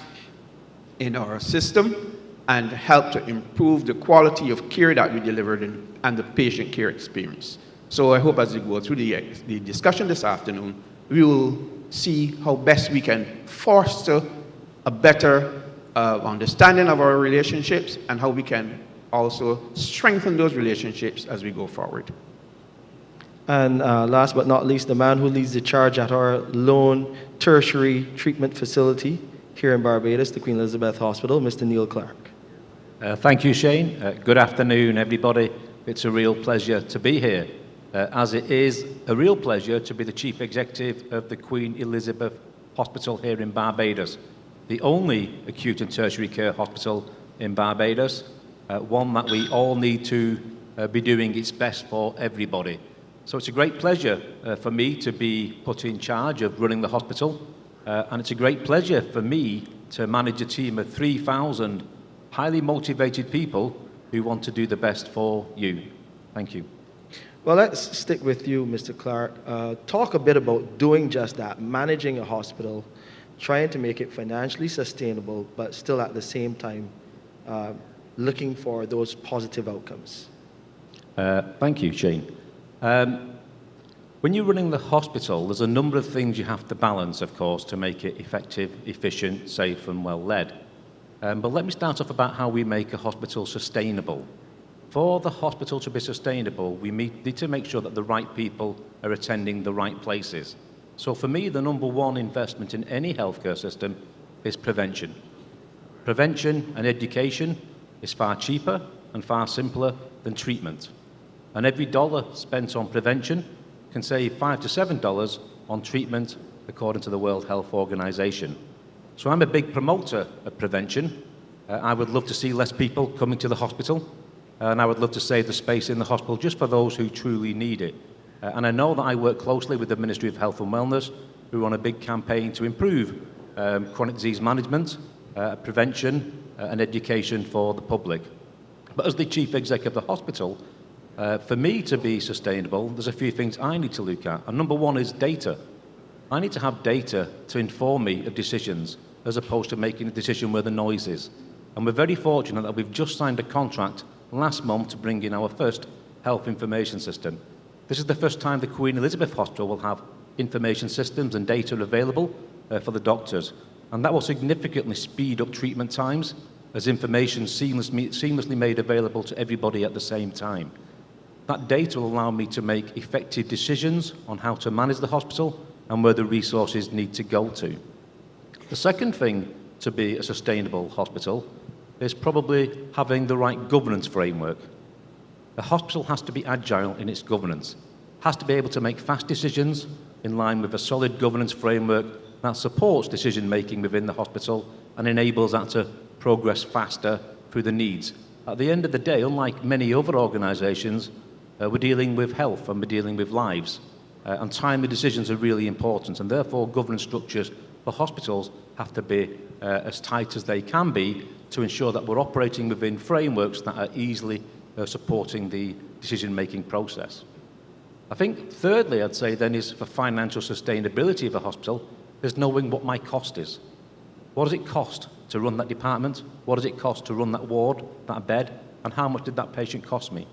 in our system and help to improve the quality of care that we delivered and the patient care experience. So I hope as we go through the discussion this afternoon, we will see how best we can foster a better understanding of our relationships and how we can also strengthen those relationships as we go forward. And last but not least, the man who leads the charge at our lone tertiary treatment facility here in Barbados, the Queen Elizabeth Hospital, Mr. Neil Clark. Thank you, Shane. Good afternoon, everybody. It's a real pleasure to be here, as it is a real pleasure to be the Chief Executive of the Queen Elizabeth Hospital here in Barbados, the only acute and tertiary care hospital in Barbados, one that we all need to be doing its best for everybody. So it's a great pleasure for me to be put in charge of running the hospital, and it's a great pleasure for me to manage a team of 3,000 highly motivated people who want to do the best for you. Thank you. Well, let's stick with you, Mr. Clark. Talk a bit about doing just that, managing a hospital, trying to make it financially sustainable, but still at the same time looking for those positive outcomes. Thank you, Shane. When you're running the hospital, there's a number of things you have to balance, of course, to make it effective, efficient, safe, and well-led. But let me start off about how we make a hospital sustainable. For the hospital to be sustainable, we need to make sure that the right people are attending the right places. So for me, the number one investment in any healthcare system is prevention. Prevention and education is far cheaper and far simpler than treatment. And every dollar spent on prevention can save $5 to $7 on treatment, according to the World Health Organization. So I'm a big promoter of prevention. I would love to see less people coming to the hospital, and I would love to save the space in the hospital just for those who truly need it. And I know that I work closely with the Ministry of Health and Wellness, who are on a big campaign to improve chronic disease management, prevention, and education for the public. But as the chief executive of the hospital, for me to be sustainable, there's a few things I need to look at. And number one is data. I need to have data to inform me of decisions, as opposed to making a decision where the noise is. And we're very fortunate that we've just signed a contract last month to bring in our first health information system. This is the first time the Queen Elizabeth Hospital will have information systems and data available for the doctors. And that will significantly speed up treatment times as information seamlessly made available to everybody at the same time. That data will allow me to make effective decisions on how to manage the hospital and where the resources need to go to. The second thing to be a sustainable hospital is probably having the right governance framework. The hospital has to be agile in its governance, has to be able to make fast decisions in line with a solid governance framework that supports decision-making within the hospital and enables that to progress faster through the needs. At the end of the day, unlike many other organisations, we're dealing with health and we're dealing with lives. And timely decisions are really important, and therefore governance structures for hospitals have to be as tight as they can be to ensure that we're operating within frameworks that are easily supporting the decision-making process. I think thirdly, I'd say then, is for financial sustainability of a hospital, is knowing what my cost is. What does it cost to run that department? What does it cost to run that ward, that bed? And how much did that patient cost me?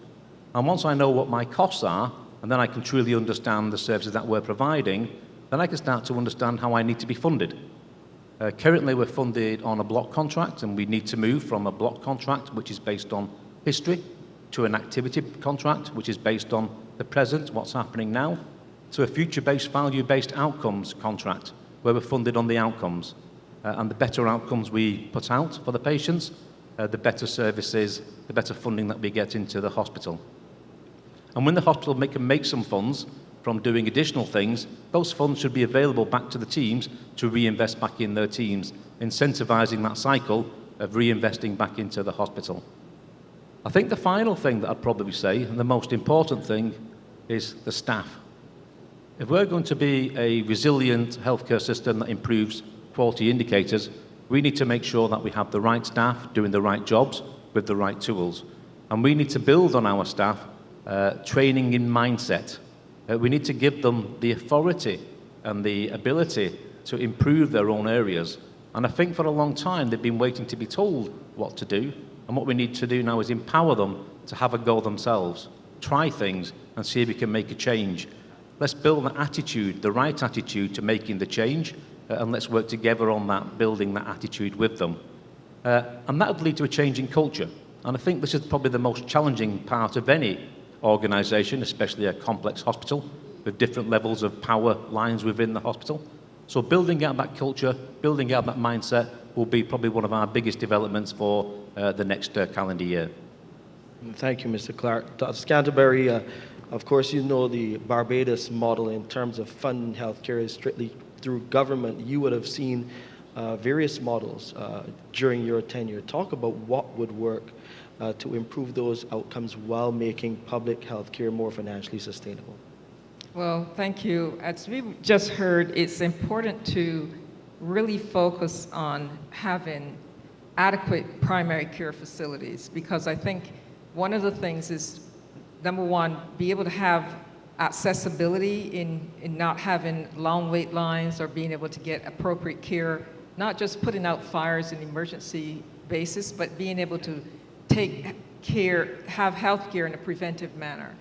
And once I know what my costs are, and then I can truly understand the services that we're providing, then I can start to understand how I need to be funded. Currently, we're funded on a block contract, and we need to move from a block contract, which is based on history, to an activity contract, which is based on the present, what's happening now, to a future-based, value-based outcomes contract, where we're funded on the outcomes. And the better outcomes we put out for the patients, the better services, the better funding that we get into the hospital. And when the hospital can make some funds from doing additional things, those funds should be available back to the teams to reinvest back in their teams, incentivising that cycle of reinvesting back into the hospital. I think the final thing that I'd probably say, and the most important thing, is the staff. If we're going to be a resilient healthcare system that improves quality indicators, we need to make sure that we have the right staff doing the right jobs with the right tools. And we need to build on our staff training in mindset. We need to give them the authority and the ability to improve their own areas. And I think for a long time they've been waiting to be told what to do. And what we need to do now is empower them to have a go themselves, try things and see if we can make a change. Let's build an attitude, the right attitude to making the change, and let's work together on that, building that attitude with them. And that would lead to a change in culture. And I think this is probably the most challenging part of any organisation, especially a complex hospital with different levels of power lines within the hospital. So building out that culture, building out that mindset will be probably one of our biggest developments for the next calendar year. Thank you, Mr. Clark. Dr. Canterbury, of course, you know the Barbados model in terms of funding healthcare is strictly through government. You would have seen various models during your tenure. Talk about what would work to improve those outcomes while making public healthcare more financially sustainable. Well, thank you. As we just heard, it's important to really focus on having adequate primary care facilities, because I think one of the things is, number one, be able to have accessibility in not having long wait lines or being able to get appropriate care, not just putting out fires in emergency basis, but being able to take care, have health care in a preventive manner.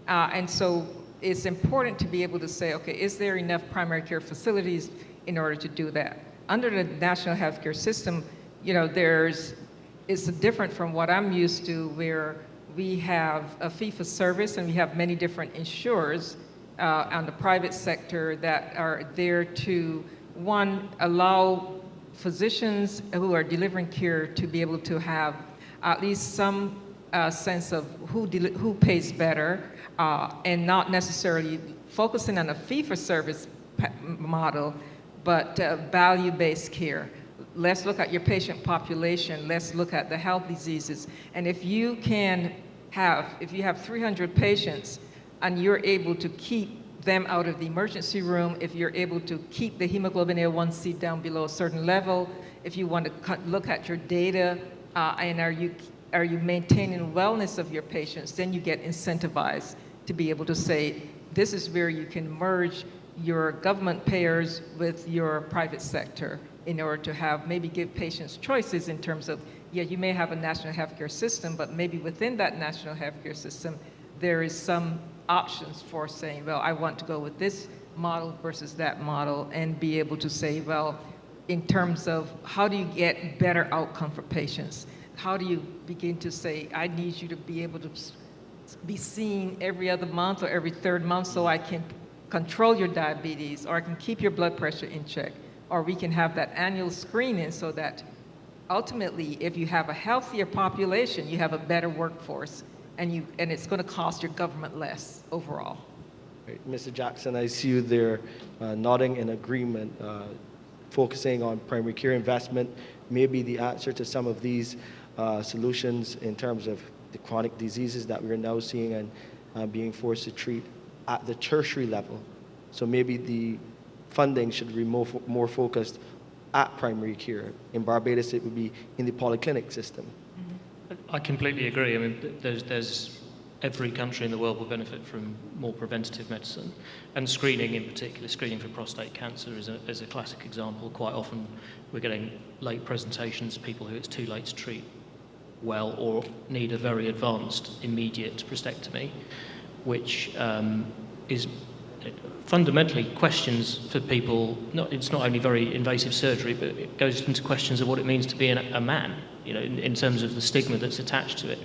And so it's important to be able to say, okay, is there enough primary care facilities in order to do that? Under the national healthcare system, you know, it's different from what I'm used to, where we have a fee-for-service and we have many different insurers on the private sector that are there to, one, allow physicians who are delivering care to be able to have at least some sense of who pays better, and not necessarily focusing on a fee-for-service model, but value-based care. Let's look at your patient population. Let's look at the health diseases. And if you have 300 patients and you're able to keep them out of the emergency room, if you're able to keep the hemoglobin A1C down below a certain level, if you want to look at your data and are you are you maintaining wellness of your patients, then you get incentivized to be able to say, this is where you can merge your government payers with your private sector in order to have, maybe give patients choices in terms of, yeah, you may have a national healthcare system, but maybe within that national healthcare system, there is some options for saying, well, I want to go with this model versus that model, and be able to say, well, in terms of how do you get better outcome for patients? How do you begin to say, I need you to be able to be seen every other month or every third month so I can control your diabetes, or I can keep your blood pressure in check, or we can have that annual screening so that ultimately, if you have a healthier population, you have a better workforce, and it's going to cost your government less overall. Right. Mr. Jackson, I see you there nodding in agreement, focusing on primary care investment, maybe the answer to some of these solutions in terms of the chronic diseases that we're now seeing and being forced to treat at the tertiary level. So maybe the funding should be more focused at primary care. In Barbados, it would be in the polyclinic system. I completely agree. I mean, there's every country in the world will benefit from more preventative medicine, and screening in particular, screening for prostate cancer is a classic example. Quite often we're getting late presentations, people who it's too late to treat well or need a very advanced immediate prostatectomy, which is fundamentally questions for people. It's not only very invasive surgery, but it goes into questions of what it means to be a man, you know, in terms of the stigma that's attached to it.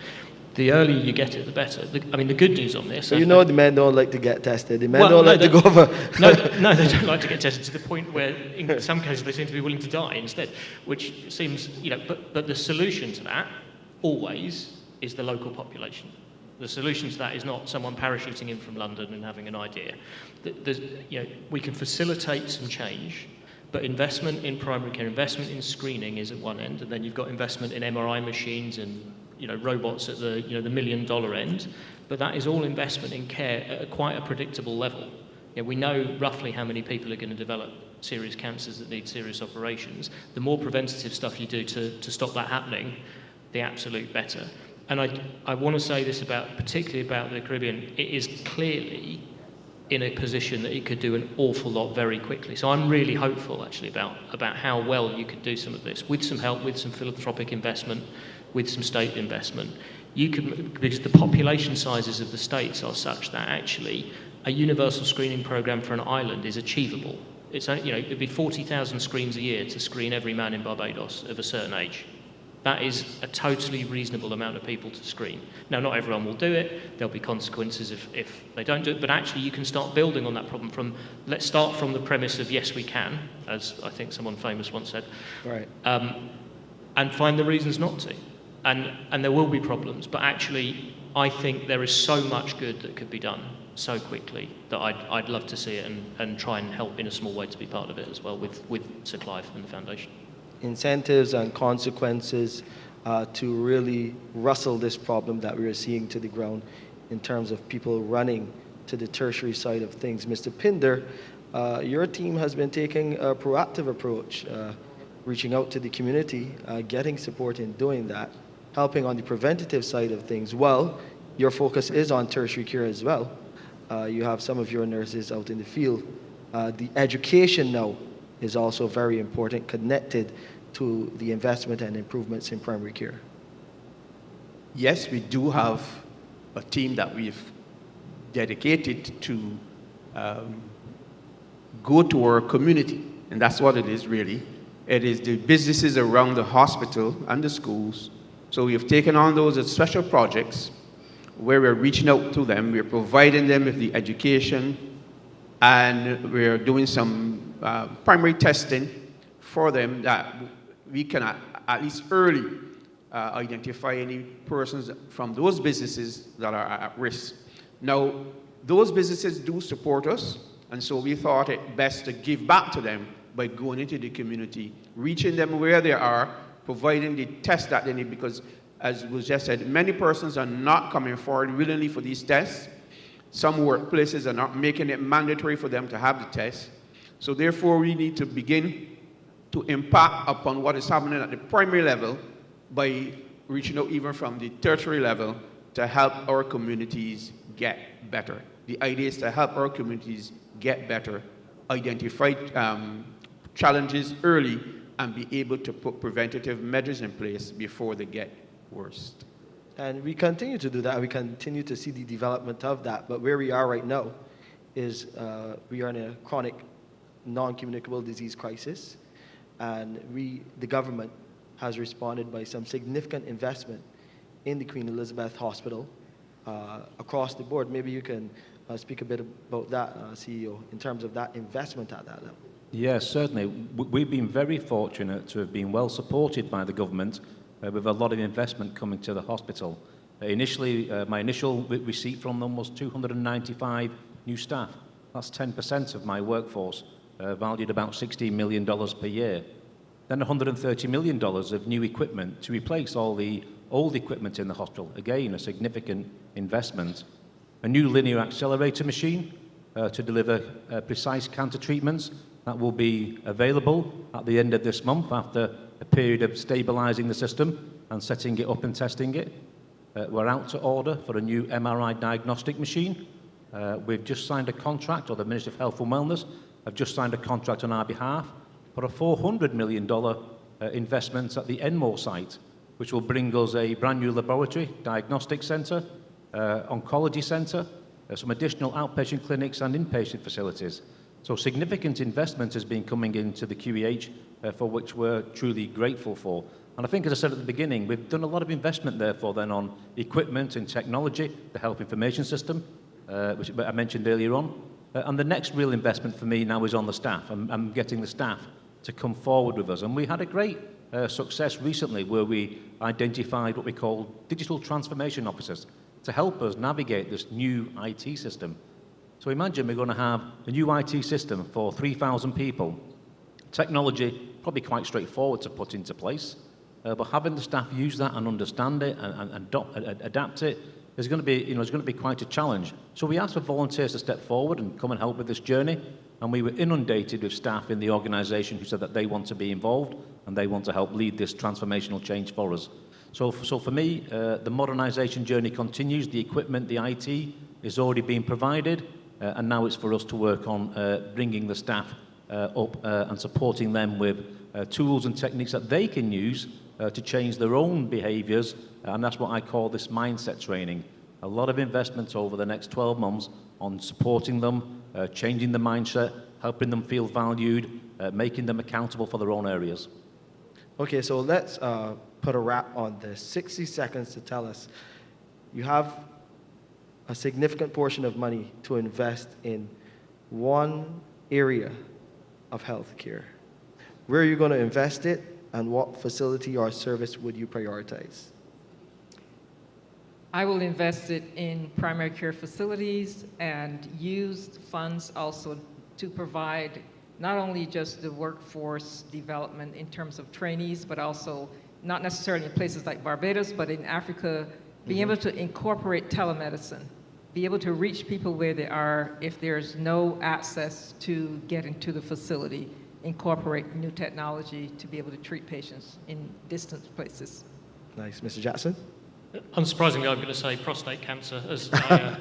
The earlier you get it, the better. I mean, the good news on this... So you know the men don't like to get tested. The men don't like to go over... No, they don't like to get tested to the point where, in some cases, they seem to be willing to die instead, which seems, you know, but the solution to that, always, is the local population. The solution to that is not someone parachuting in from London and having an idea. You know, we can facilitate some change, but investment in primary care, investment in screening is at one end, and then you've got investment in MRI machines and, you know, robots at the, you know, the $1 million end. But that is all investment in care at quite a predictable level. You know, we know roughly how many people are going to develop serious cancers that need serious operations. The more preventative stuff you do to stop that happening, the absolute better. And I want to say this particularly about the Caribbean. It is clearly in a position that it could do an awful lot very quickly. So I'm really hopeful, actually, about how well you could do some of this with some help, with some philanthropic investment, with some state investment. You could, because the population sizes of the states are such that actually a universal screening program for an island is achievable. It's, you know, it'd be 40,000 screens a year to screen every man in Barbados of a certain age. That is a totally reasonable amount of people to screen. Now, not everyone will do it. There'll be consequences if they don't do it. But actually, you can start building on that problem let's start from the premise of yes, we can, as I think someone famous once said. Right. And find the reasons not to. And there will be problems. But actually, I think there is so much good that could be done so quickly that I'd love to see it and try and help in a small way to be part of it as well with Sir Clive and the Foundation. Incentives and consequences to really wrestle this problem that we are seeing to the ground in terms of people running to the tertiary side of things. Mr. Pinder, your team has been taking a proactive approach, reaching out to the community, getting support in doing that, helping on the preventative side of things. Well, your focus is on tertiary care as well. You have some of your nurses out in the field. The education now is also very important, connected to the investment and improvements in primary care. Yes, we do have a team that we've dedicated to go to our community, and that's what it is really. It is the businesses around the hospital and the schools. So we have taken on those as special projects where we're reaching out to them, we're providing them with the education, and we're doing some primary testing for them that we can at least early identify any persons from those businesses that are at risk. Now, those businesses do support us, and so we thought it best to give back to them by going into the community, reaching them where they are, providing the tests that they need, because as was just said, many persons are not coming forward willingly for these tests. Some workplaces are not making it mandatory for them to have the test. So therefore, we need to begin to impact upon what is happening at the primary level by reaching out even from the tertiary level to help our communities get better. The idea is to help our communities get better, identify challenges early, and be able to put preventative measures in place before they get worse. And we continue to do that. We continue to see the development of that. But where we are right now is we are in a chronic non-communicable disease crisis. And the government has responded by some significant investment in the Queen Elizabeth Hospital across the board. Maybe you can speak a bit about that, CEO, in terms of that investment at that level. Yes, certainly. We've been very fortunate to have been well supported by the government with a lot of investment coming to the hospital. Initially, my initial receipt from them was 295 new staff. That's 10% of my workforce, valued about $16 million per year. Then $130 million of new equipment to replace all the old equipment in the hospital. Again, a significant investment. A new linear accelerator machine to deliver precise cancer treatments that will be available at the end of this month after a period of stabilizing the system and setting it up and testing it. We're out to order for a new MRI diagnostic machine. We've just signed a contract, or the Ministry of Health and Wellness have just signed a contract on our behalf for a $400 million investment at the Enmore site, which will bring us a brand new laboratory, diagnostic centre, oncology centre, some additional outpatient clinics and inpatient facilities. So significant investment has been coming into the QEH for which we're truly grateful for. And I think, as I said at the beginning, we've done a lot of investment, therefore, then on equipment and technology, the health information system, which I mentioned earlier on. And the next real investment for me now is on the staff. I'm getting the staff to come forward with us. And we had a great success recently where we identified what we call digital transformation officers to help us navigate this new IT system. So imagine we're going to have a new IT system for 3,000 people. Technology, probably quite straightforward to put into place, but having the staff use that and understand it and adapt it is going to be, it's going to be quite a challenge. So we asked for volunteers to step forward and come and help with this journey, and we were inundated with staff in the organisation who said that they want to be involved and they want to help lead this transformational change for us. So for me, the modernisation journey continues. The equipment, the IT is already being provided. And now it's for us to work on bringing the staff up and supporting them with tools and techniques that they can use to change their own behaviours, and that's what I call this mindset training. A lot of investments over the next 12 months on supporting them, changing the mindset, helping them feel valued, making them accountable for their own areas. Okay, so let's put a wrap on this. 60 seconds to tell us. You have a significant portion of money to invest in one area of healthcare. Where are you going to invest it, and what facility or service would you prioritize? I will invest it in primary care facilities and use funds also to provide not only just the workforce development in terms of trainees, but also not necessarily in places like Barbados, but in Africa, being able to incorporate telemedicine, be able to reach people where they are if there's no access to get into the facility, incorporate new technology to be able to treat patients in distant places. Nice. Mr. Jackson? Unsurprisingly, I'm going to say prostate cancer, as I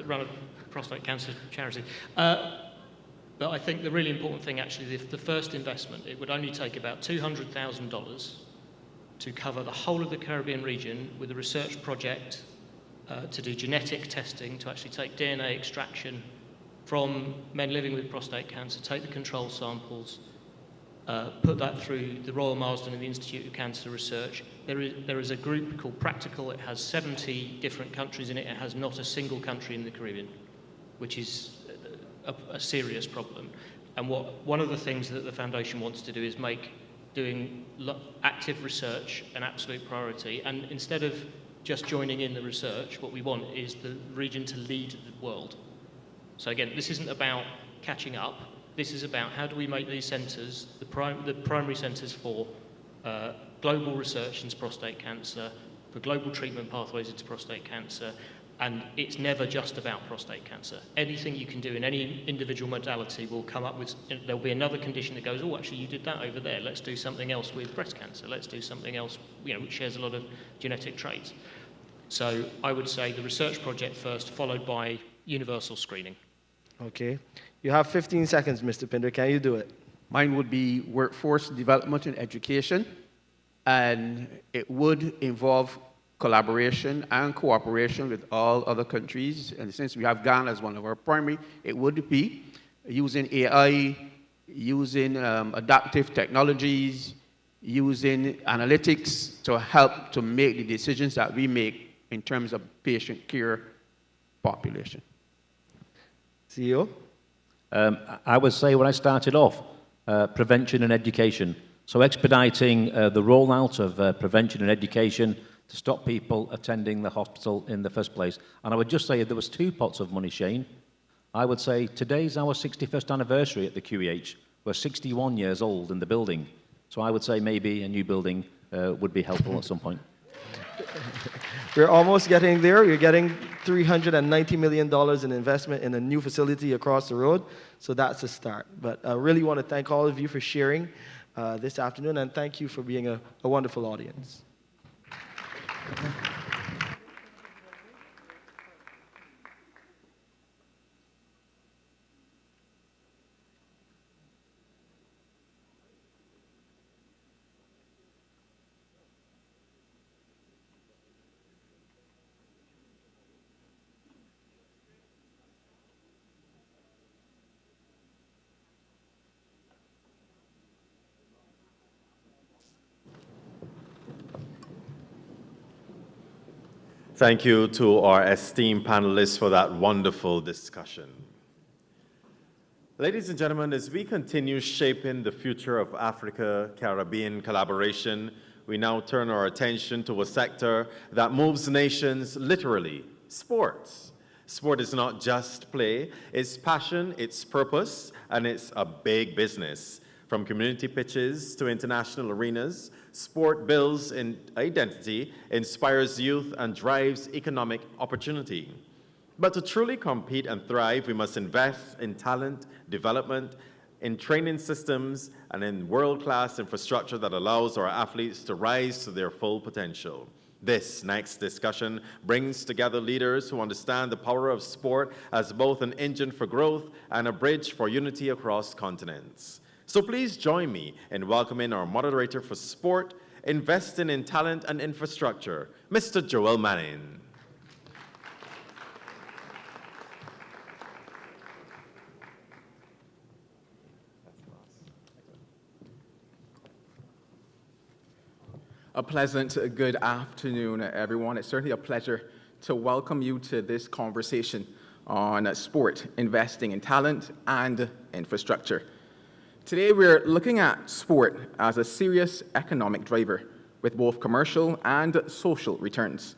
run a prostate cancer charity. But I think the really important thing, actually, the first investment, it would only take about $200,000 to cover the whole of the Caribbean region with a research project to do genetic testing, to actually take DNA extraction from men living with prostate cancer, take the control samples, put that through the Royal Marsden and the Institute of Cancer Research. There is a group called Practical. It has 70 different countries in it. It has not a single country in the Caribbean, which is a serious problem. And one of the things that the foundation wants to do is make doing active research an absolute priority. And instead of just joining in the research, what we want is the region to lead the world. So again, this isn't about catching up. This is about how do we make these centres, the primary centres for global research into prostate cancer, for global treatment pathways into prostate cancer, and it's never just about prostate cancer. Anything you can do in any individual modality will come up with, there'll be another condition that goes, oh, actually you did that over there, let's do something else with breast cancer, let's do something else which shares a lot of genetic traits. So I would say the research project first, followed by universal screening. Okay. You have 15 seconds, Mr. Pinder. Can you do it? Mine would be workforce development and education, and it would involve collaboration and cooperation with all other countries. And since we have Ghana as one of our primary, it would be using AI, using adaptive technologies, using analytics to help to make the decisions that we make in terms of patient care population. CEO? I would say when I started off, prevention and education. So expediting the rollout of prevention and education to stop people attending the hospital in the first place. And I would just say if there was 2 pots of money, Shane, I would say today's our 61st anniversary at the QEH. We're 61 years old in the building. So I would say maybe a new building would be helpful at some point. We're almost getting there. You're getting $390 million in investment in a new facility across the road. So that's a start. But I really want to thank all of you for sharing this afternoon, and thank you for being a wonderful audience. Thank you to our esteemed panelists for that wonderful discussion. Ladies and gentlemen, as we continue shaping the future of Africa-Caribbean collaboration, we now turn our attention to a sector that moves nations literally, sports. Sport is not just play, it's passion, it's purpose, and it's a big business. From community pitches to international arenas, sport builds in identity, inspires youth, and drives economic opportunity. But to truly compete and thrive, we must invest in talent, development, in training systems, and in world-class infrastructure that allows our athletes to rise to their full potential. This next discussion brings together leaders who understand the power of sport as both an engine for growth and a bridge for unity across continents. So please join me in welcoming our moderator for sport, investing in talent and infrastructure, Mr. Joel Manning. A pleasant good afternoon, everyone. It's certainly a pleasure to welcome you to this conversation on sport, investing in talent and infrastructure. Today, we're looking at sport as a serious economic driver with both commercial and social returns.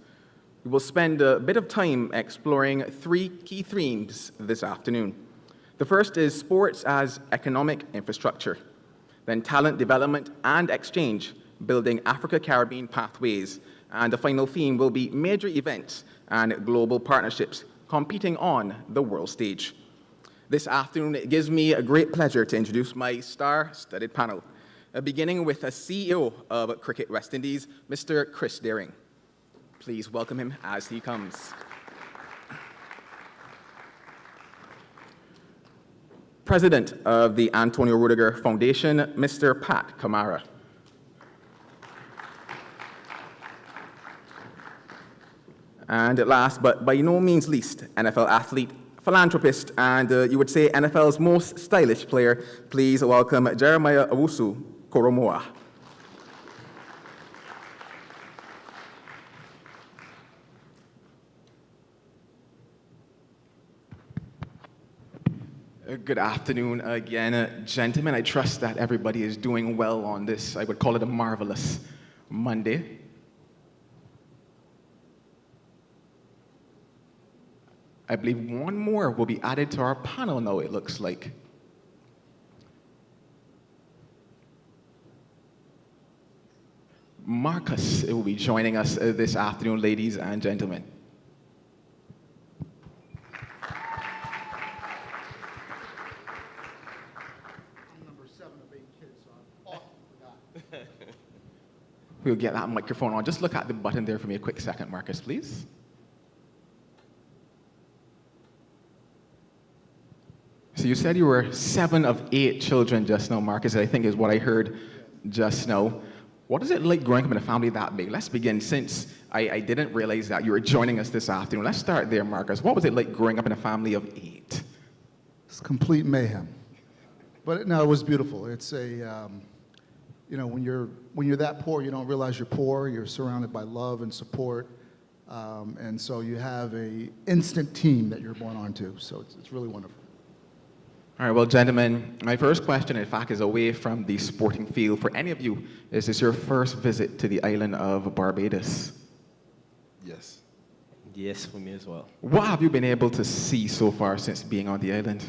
We will spend a bit of time exploring 3 key themes this afternoon. The first is sports as economic infrastructure, then talent development and exchange, building Africa-Caribbean pathways, and the final theme will be major events and global partnerships competing on the world stage. This afternoon, it gives me a great pleasure to introduce my star-studded panel, beginning with a CEO of Cricket West Indies, Mr. Chris Daring. Please welcome him as he comes. President of the Antonio Rudiger Foundation, Mr. Pat Kamara. And last but by no means least, NFL athlete, philanthropist, and you would say NFL's most stylish player, please welcome Jeremiah Owusu Koromoa. Good afternoon again, gentlemen. I trust that everybody is doing well on this, I would call it a marvelous Monday. I believe one more will be added to our panel now, it looks like. Marcus will be joining us this afternoon, ladies and gentlemen. We'll get that microphone on. Just look at the button there for me a quick second, Marcus, please. So you said you were 7 of 8 children just now, Marcus, I think is what I heard just now. What is it like growing up in a family that big? Let's begin, since I didn't realize that you were joining us this afternoon. Let's start there, Marcus. What was it like growing up in a family of 8? It's complete mayhem. But no, it was beautiful. It's a, you know, when you're that poor, you don't realize you're poor. You're surrounded by love and support. And so you have a instant team that you're born onto. So it's really wonderful. All right, well, gentlemen, my first question, in fact, is away from the sporting field. For any of you, is this your first visit to the island of Barbados? Yes. Yes, for me as well. What have you been able to see so far since being on the island?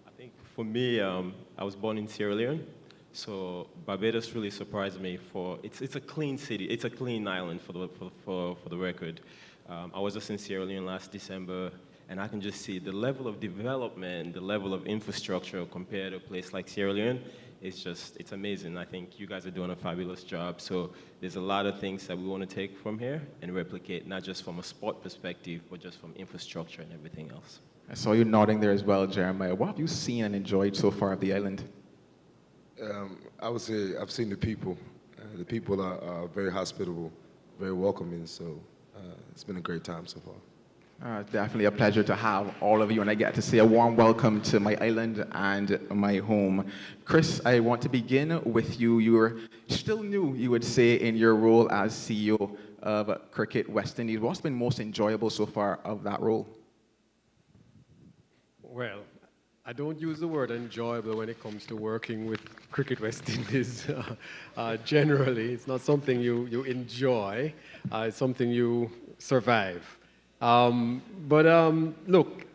I think for me, I was born in Sierra Leone, so Barbados really surprised me for, it's a clean city, it's a clean island for the record. I was just in Sierra Leone last December, and I can just see the level of development, the level of infrastructure compared to a place like Sierra Leone. It's amazing. I think you guys are doing a fabulous job. So there's a lot of things that we want to take from here and replicate, not just from a sport perspective, but just from infrastructure and everything else. I saw you nodding there as well, Jeremiah. What have you seen and enjoyed so far of the island? I would say I've seen the people. The people are very hospitable, very welcoming, so it's been a great time so far. Definitely a pleasure to have all of you, and I get to say a warm welcome to my island and my home. Chris, I want to begin with you. You're still new, you would say, in your role as CEO of Cricket West Indies. What's been most enjoyable so far of that role? Well, I don't use the word enjoyable when it comes to working with Cricket West Indies. Generally, it's not something you enjoy. It's something you survive. Look,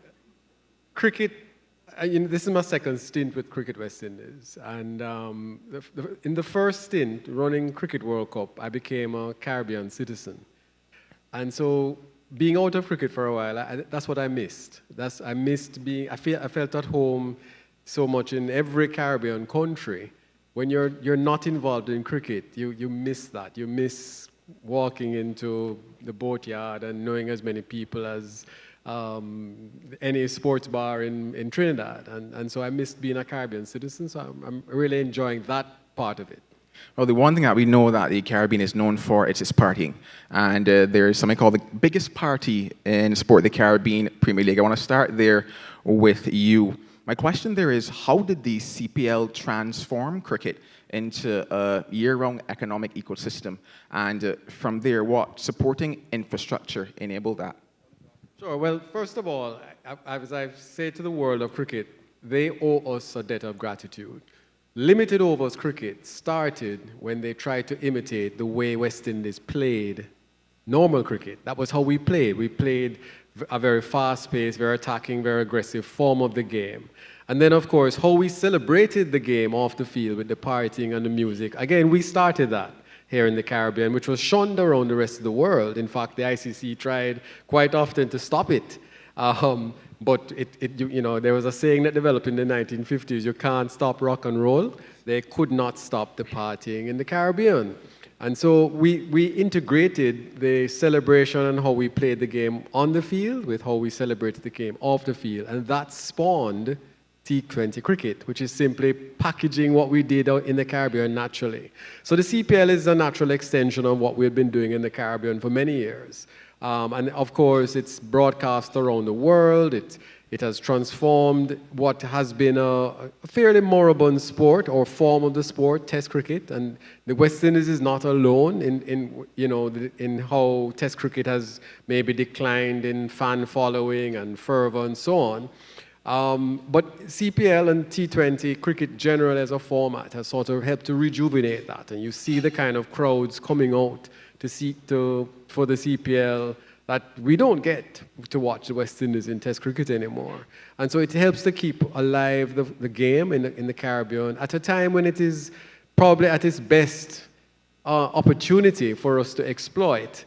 cricket, this is my second stint with Cricket West Indies. And in the first stint, running Cricket World Cup, I became a Caribbean citizen. And so being out of cricket for a while, that's what I missed. I missed being, I felt at home so much in every Caribbean country. When you're not involved in cricket, you miss that. You miss walking into the boatyard and knowing as many people as any sports bar in Trinidad. And so I missed being a Caribbean citizen, so I'm really enjoying that part of it. Well, the one thing that we know that the Caribbean is known for is its partying. And there's something called the biggest party in sport, the Caribbean Premier League. I want to start there with you. My question there is, how did the CPL transform cricket into a year-round economic ecosystem? And from there, what supporting infrastructure enabled that? Sure. Well, first of all, as I've said to the world of cricket, they owe us a debt of gratitude. Limited overs cricket started when they tried to imitate the way West Indies played normal cricket. That was how we played. We played a very fast-paced, very attacking, very aggressive form of the game. And then, of course, how we celebrated the game off the field with the partying and the music. Again, we started that here in the Caribbean, which was shunned around the rest of the world. In fact, the ICC tried quite often to stop it. But there was a saying that developed in the 1950s, you can't stop rock and roll. They could not stop the partying in the Caribbean. And so we integrated the celebration and how we played the game on the field with how we celebrated the game off the field. And that spawned T20 cricket, which is simply packaging what we did out in the Caribbean naturally. So the CPL is a natural extension of what we've been doing in the Caribbean for many years. And of course, it's broadcast around the world. It has transformed what has been a fairly moribund sport or form of the sport, Test cricket. And the West Indies is not alone in how Test cricket has maybe declined in fan following and fervor and so on. But CPL and T20 cricket generally as a format has sort of helped to rejuvenate that. And you see the kind of crowds coming out for the CPL that we don't get to watch the West Indies in Test cricket anymore. And so it helps to keep alive the game in the Caribbean at a time when it is probably at its best opportunity for us to exploit,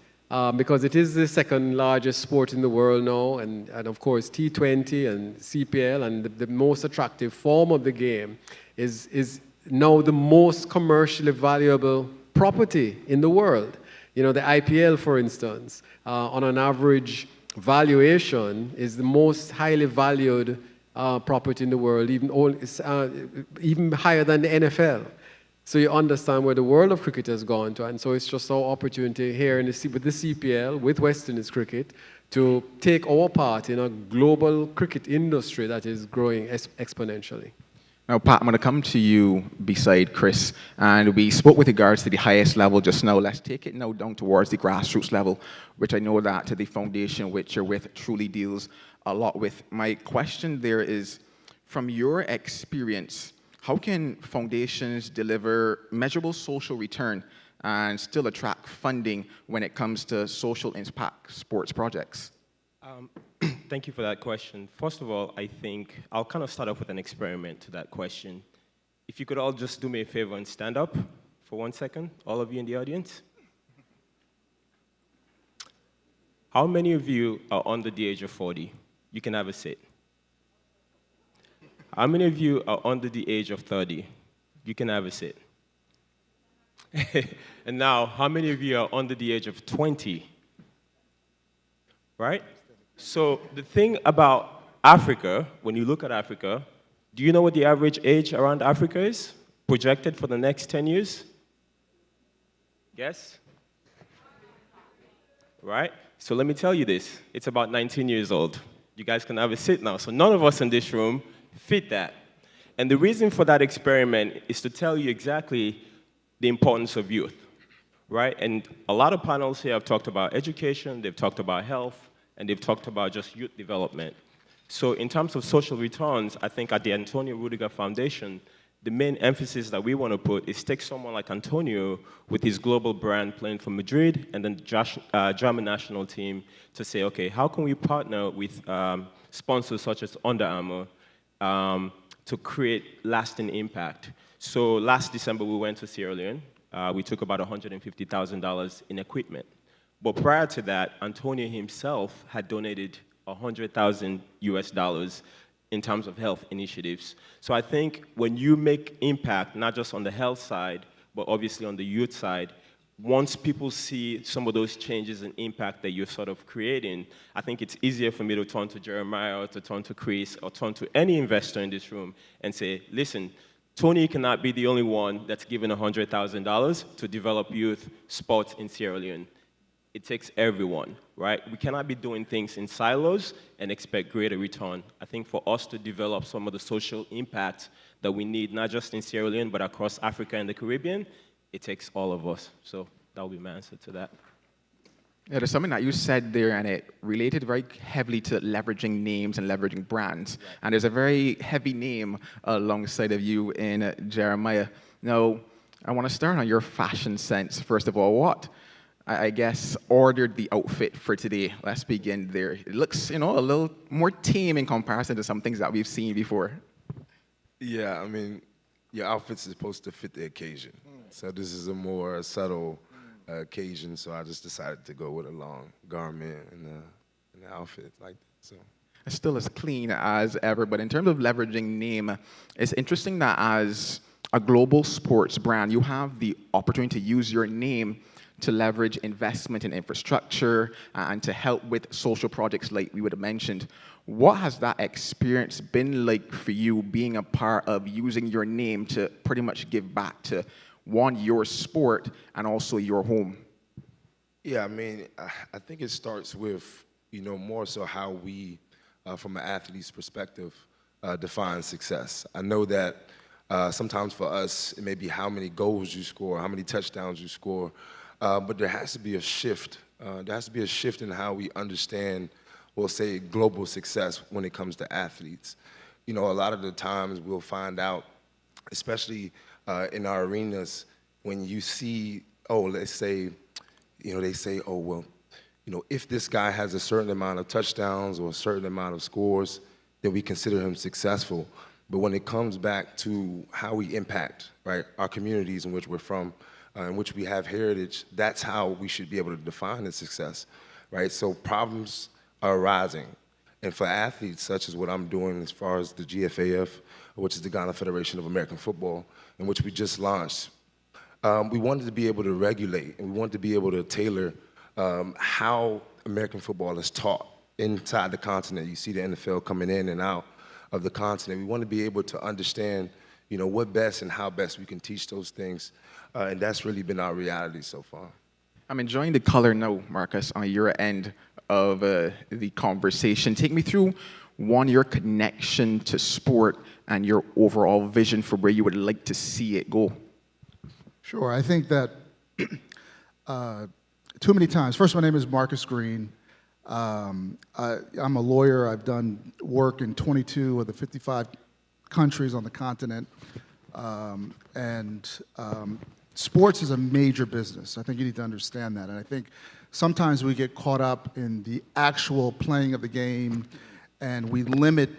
because it is the second largest sport in the world now, and of course T20 and CPL, and the most attractive form of the game is now the most commercially valuable property in the world. You know, the IPL, for instance, on an average valuation is the most highly valued property in the world, even higher than the NFL. So you understand where the world of cricket has gone to, and so it's just our opportunity here with the CPL, with West Indies cricket, to take our part in a global cricket industry that is growing exponentially. Now, Pat, I'm going to come to you beside Chris, and we spoke with regards to the highest level just now. Let's take it now down towards the grassroots level, which I know that the foundation which you're with truly deals a lot with. My question there is, from your experience, how can foundations deliver measurable social return and still attract funding when it comes to social impact sports projects? Thank you for that question. First of all, I think I'll kind of start off with an experiment to that question. If you could all just do me a favor and stand up for 1 second, all of you in the audience. How many of you are under the age of 40? You can have a seat. How many of you are under the age of 30? You can have a seat. And now, how many of you are under the age of 20? Right? So the thing about Africa, when you look at Africa, do you know what the average age around Africa is, projected for the next 10 years? Guess? Right? So let me tell you this. It's about 19 years old. You guys can have a seat now. So none of us in this room fit that. And the reason for that experiment is to tell you exactly the importance of youth, right? And a lot of panels here have talked about education, they've talked about health, and they've talked about just youth development. So in terms of social returns, I think at the Antonio Rudiger Foundation, the main emphasis that we want to put is take someone like Antonio with his global brand playing for Madrid and then German national team to say, okay, how can we partner with sponsors such as Under Armour to create lasting impact? So last December, we went to Sierra Leone. We took about $150,000 in equipment. But prior to that, Antonio himself had donated $100,000 in terms of health initiatives. So I think when you make impact, not just on the health side, but obviously on the youth side, once people see some of those changes and impact that you're sort of creating, I think it's easier for me to turn to Jeremiah or to turn to Chris or turn to any investor in this room and say, listen, Tony cannot be the only one that's given $100,000 to develop youth sports in Sierra Leone. It takes everyone, right? We cannot be doing things in silos and expect greater return. I think for us to develop some of the social impact that we need, not just in Sierra Leone, but across Africa and the Caribbean, it takes all of us. So that will be my answer to that. Yeah, there's something that you said there, and it related very heavily to leveraging names and leveraging brands. Right. And there's a very heavy name alongside of you in Jeremiah. Now, I want to start on your fashion sense, first of all. What, I guess, ordered the outfit for today? Let's begin there. It looks, a little more tame in comparison to some things that we've seen before. Yeah, I mean, your outfit's supposed to fit the occasion. So this is a more subtle occasion, so I just decided to go with a long garment and an outfit like that. So it's still as clean as ever, but in terms of leveraging name, it's interesting that as a global sports brand, you have the opportunity to use your name to leverage investment in infrastructure and to help with social projects like we would have mentioned. What has that experience been like for you, being a part of using your name to pretty much give back to, one, your sport and also your home? Yeah, I mean, I think it starts with, more so how we, from an athlete's perspective, define success. I know that sometimes for us, it may be how many goals you score, how many touchdowns you score, but there has to be a shift. There has to be a shift in how we understand, we'll say, global success when it comes to athletes. A lot of the times we'll find out, especially in our arenas, when you see, let's say, they say, if this guy has a certain amount of touchdowns or a certain amount of scores, then we consider him successful. But when it comes back to how we impact, right, our communities in which we're from, in which we have heritage, that's how we should be able to define the success, right? So problems are arising. And for athletes, such as what I'm doing as far as the GFAF, which is the Ghana Federation of American Football, in which we just launched, we wanted to be able to regulate, and we wanted to be able to tailor how American football is taught inside the continent. You see the NFL coming in and out of the continent. We want to be able to understand, what best and how best we can teach those things, and that's really been our reality so far. I'm enjoying the color now, Marcus, on your end of the conversation. Take me through, one, your connection to sport and your overall vision for where you would like to see it go. Sure. I think that too many times. First, my name is Marcus Green. I'm a lawyer. I've done work in 22 of the 55 countries on the continent. Sports is a major business. I think you need to understand that. And I think sometimes we get caught up in the actual playing of the game, and we limit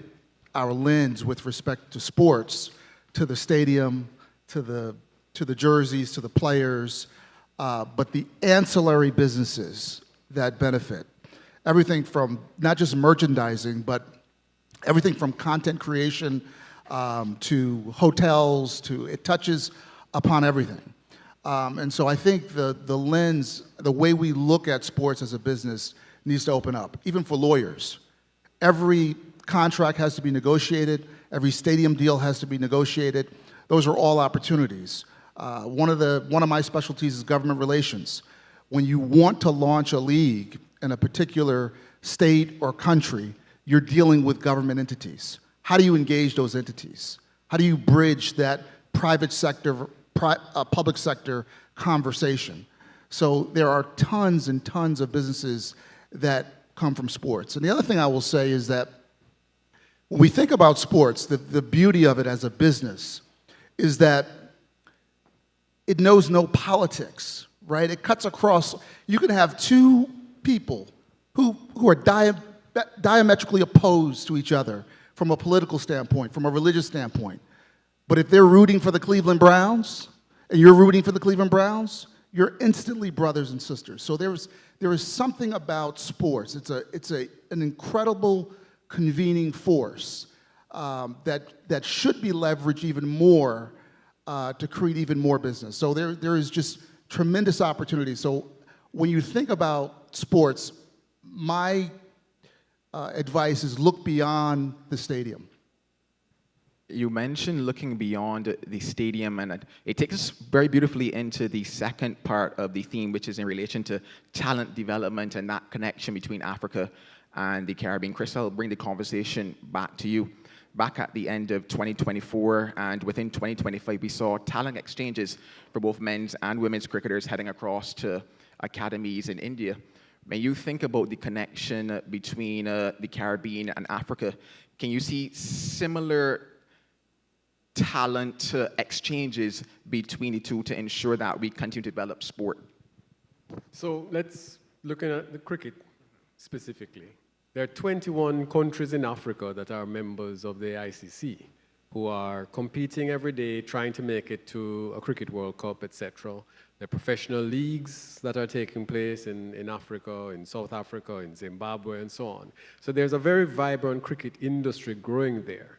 our lens with respect to sports to the stadium, to the jerseys, to the players, but the ancillary businesses that benefit. Everything from not just merchandising, but everything from content creation to hotels, it touches upon everything. And so I think the lens, the way we look at sports as a business needs to open up, even for lawyers. Every contract has to be negotiated. Every stadium deal has to be negotiated. Those are all opportunities. One of my specialties is government relations. When you want to launch a league in a particular state or country, you're dealing with government entities. How do you engage those entities? How do you bridge that private sector, public sector conversation? So there are tons and tons of businesses that come from sports. And the other thing I will say is that when we think about sports, the beauty of it as a business is that it knows no politics, right? It cuts across. You can have two people who are diametrically opposed to each other from a political standpoint, from a religious standpoint. But if they're rooting for the Cleveland Browns and you're rooting for the Cleveland Browns, you're instantly brothers and sisters. So there is something about sports. It's an incredible convening force that should be leveraged even more to create even more business. So there is just tremendous opportunity. So when you think about sports, my advice is look beyond the stadium. You mentioned looking beyond the stadium, and it takes us very beautifully into the second part of the theme, which is in relation to talent development and that connection between Africa and the Caribbean. Chris, I'll bring the conversation back to you. Back at the end of 2024 and within 2025, we saw talent exchanges for both men's and women's cricketers heading across to academies in India. When you think about the connection between the Caribbean and Africa, can you see similar talent exchanges between the two to ensure that we continue to develop sport? So let's look at the cricket specifically. There are 21 countries in Africa that are members of the ICC who are competing every day, trying to make it to a Cricket World Cup, etc. There are professional leagues that are taking place in Africa, in South Africa, in Zimbabwe, and so on. So there's a very vibrant cricket industry growing there.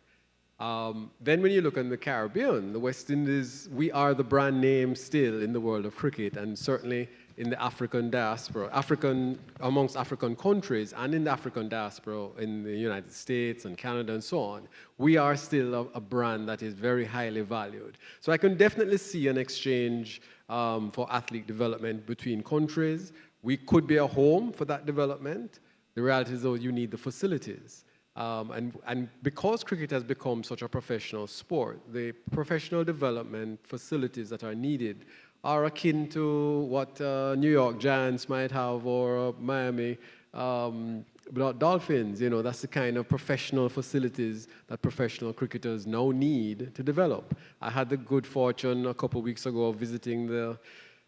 Then when you look in the Caribbean, the West Indies, we are the brand name still in the world of cricket, and certainly in the African diaspora, amongst African countries and in the African diaspora in the United States and Canada and so on, we are still a brand that is very highly valued. So I can definitely see an exchange for athlete development between countries. We could be a home for that development. The reality is, though, you need the facilities. And because cricket has become such a professional sport, the professional development facilities that are needed are akin to what New York Giants might have or Miami Dolphins. You know, that's the kind of professional facilities that professional cricketers now need to develop. I had the good fortune a couple of weeks ago of visiting the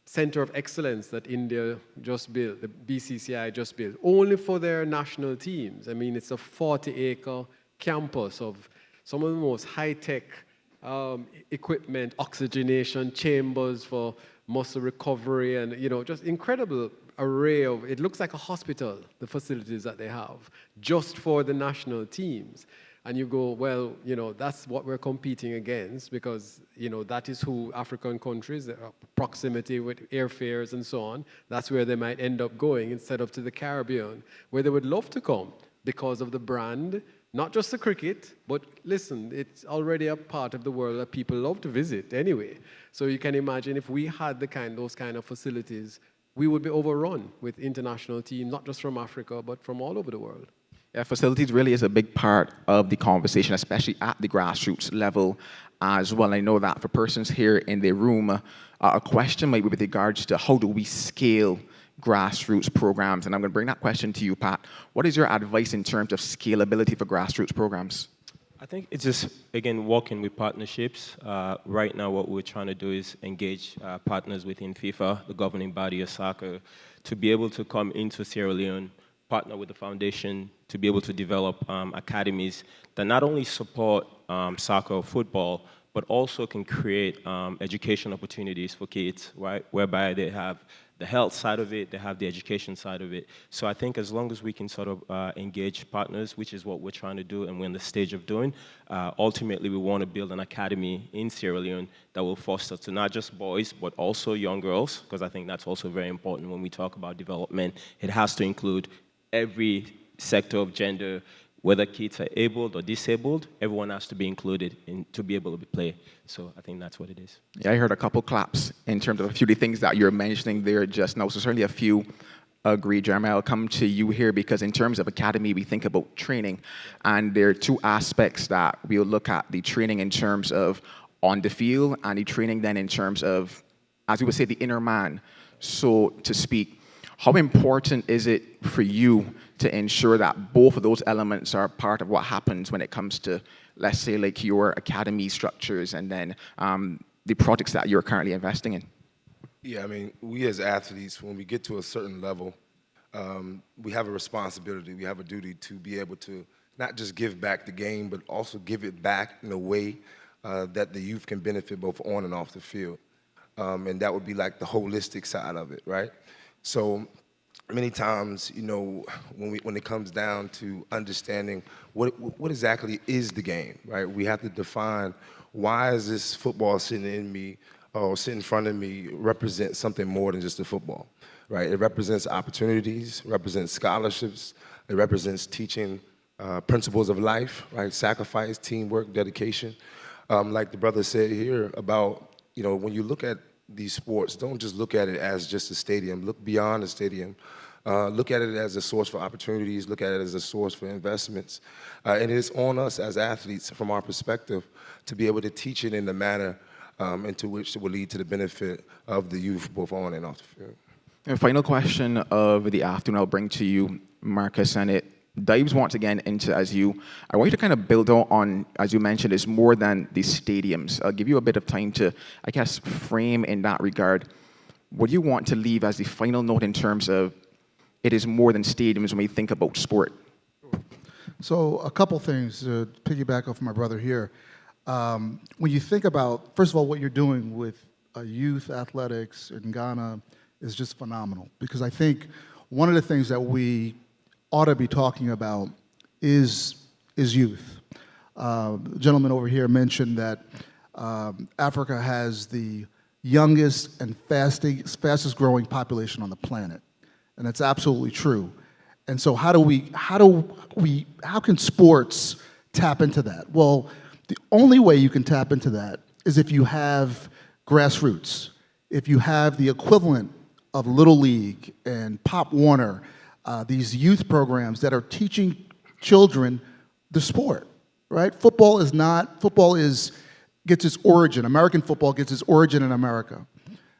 Center of Excellence that India just built, the BCCI just built, only for their national teams. I mean, it's a 40-acre campus of some of the most high-tech equipment, oxygenation chambers for muscle recovery, and, you know, just incredible array of, it looks like a hospital, the facilities that they have, just for the national teams. and you go, well, that's what we're competing against because, that is who African countries, proximity with airfares and so on, that's where they might end up going instead of to the Caribbean, where they would love to come because of the brand, not just the cricket, but listen, it's already a part of the world that people love to visit anyway. So you can imagine if we had those kind of facilities, we would be overrun with international teams, not just from Africa, but from all over the world. Yeah, facilities really is a big part of the conversation, especially at the grassroots level as well. I know that for persons here in the room, a question might be with regards to how do we scale grassroots programs? And I'm going to bring that question to you, Pat. What is your advice in terms of scalability for grassroots programs? I think it's just, again, working with partnerships. Right now, what we're trying to do is engage partners within FIFA, the governing body of soccer, to be able to come into Sierra Leone, partner with the foundation to be able to develop academies that not only support soccer or football, but also can create education opportunities for kids, right? Whereby they have the health side of it, they have the education side of it. So I think as long as we can sort of engage partners, which is what we're trying to do and we're in the stage of doing, ultimately we want to build an academy in Sierra Leone that will foster to not just boys, but also young girls, because I think that's also very important when we talk about development. It has to include every sector of gender, whether kids are able or disabled, everyone has to be included to be able to play. So I think that's what it is. Yeah, I heard a couple claps in terms of a few of the things that you're mentioning there just now. So certainly a few agree. Jeremiah, I'll come to you here because in terms of academy, we think about training. And there are two aspects that we'll look at. The training in terms of on the field and the training then in terms of, as we would say, the inner man, so to speak. How important is it for you to ensure that both of those elements are part of what happens when it comes to, let's say, like your academy structures and then the projects that you're currently investing in? Yeah, I mean, we as athletes, when we get to a certain level, we have a responsibility, we have a duty to be able to not just give back the game, but also give it back in a way that the youth can benefit both on and off the field. And that would be like the holistic side of it, right? So many times, when it comes down to understanding what exactly is the game, right? We have to define why is this football sitting in me or sitting in front of me represent something more than just a football, right? It represents opportunities, represents scholarships, it represents teaching principles of life, right? Sacrifice, teamwork, dedication. Like the brother said here about, when you look at these sports, don't just look at it as just a stadium. Look beyond the stadium. Look at it as a source for opportunities. Look at it as a source for investments. And it's on us as athletes, from our perspective, to be able to teach it in the manner into which it will lead to the benefit of the youth, both on and off the field. And final question of the afternoon I'll bring to you, Marcus, and it dives once again into, I want you to kind of build on, as you mentioned, it's more than the stadiums. I'll give you a bit of time to, I guess, frame in that regard. What do you want to leave as the final note in terms of it is more than stadiums when we think about sport? So a couple things to piggyback off my brother here. When you think about, first of all, what you're doing with youth athletics in Ghana is just phenomenal, because I think one of the things that we ought to be talking about is youth. The gentleman over here mentioned that Africa has the youngest and fastest growing population on the planet, and that's absolutely true. And so how can sports tap into that? Well, the only way you can tap into that is if you have grassroots, if you have the equivalent of Little League and Pop Warner, these youth programs that are teaching children the sport, right? Football gets its origin, American football gets its origin in America.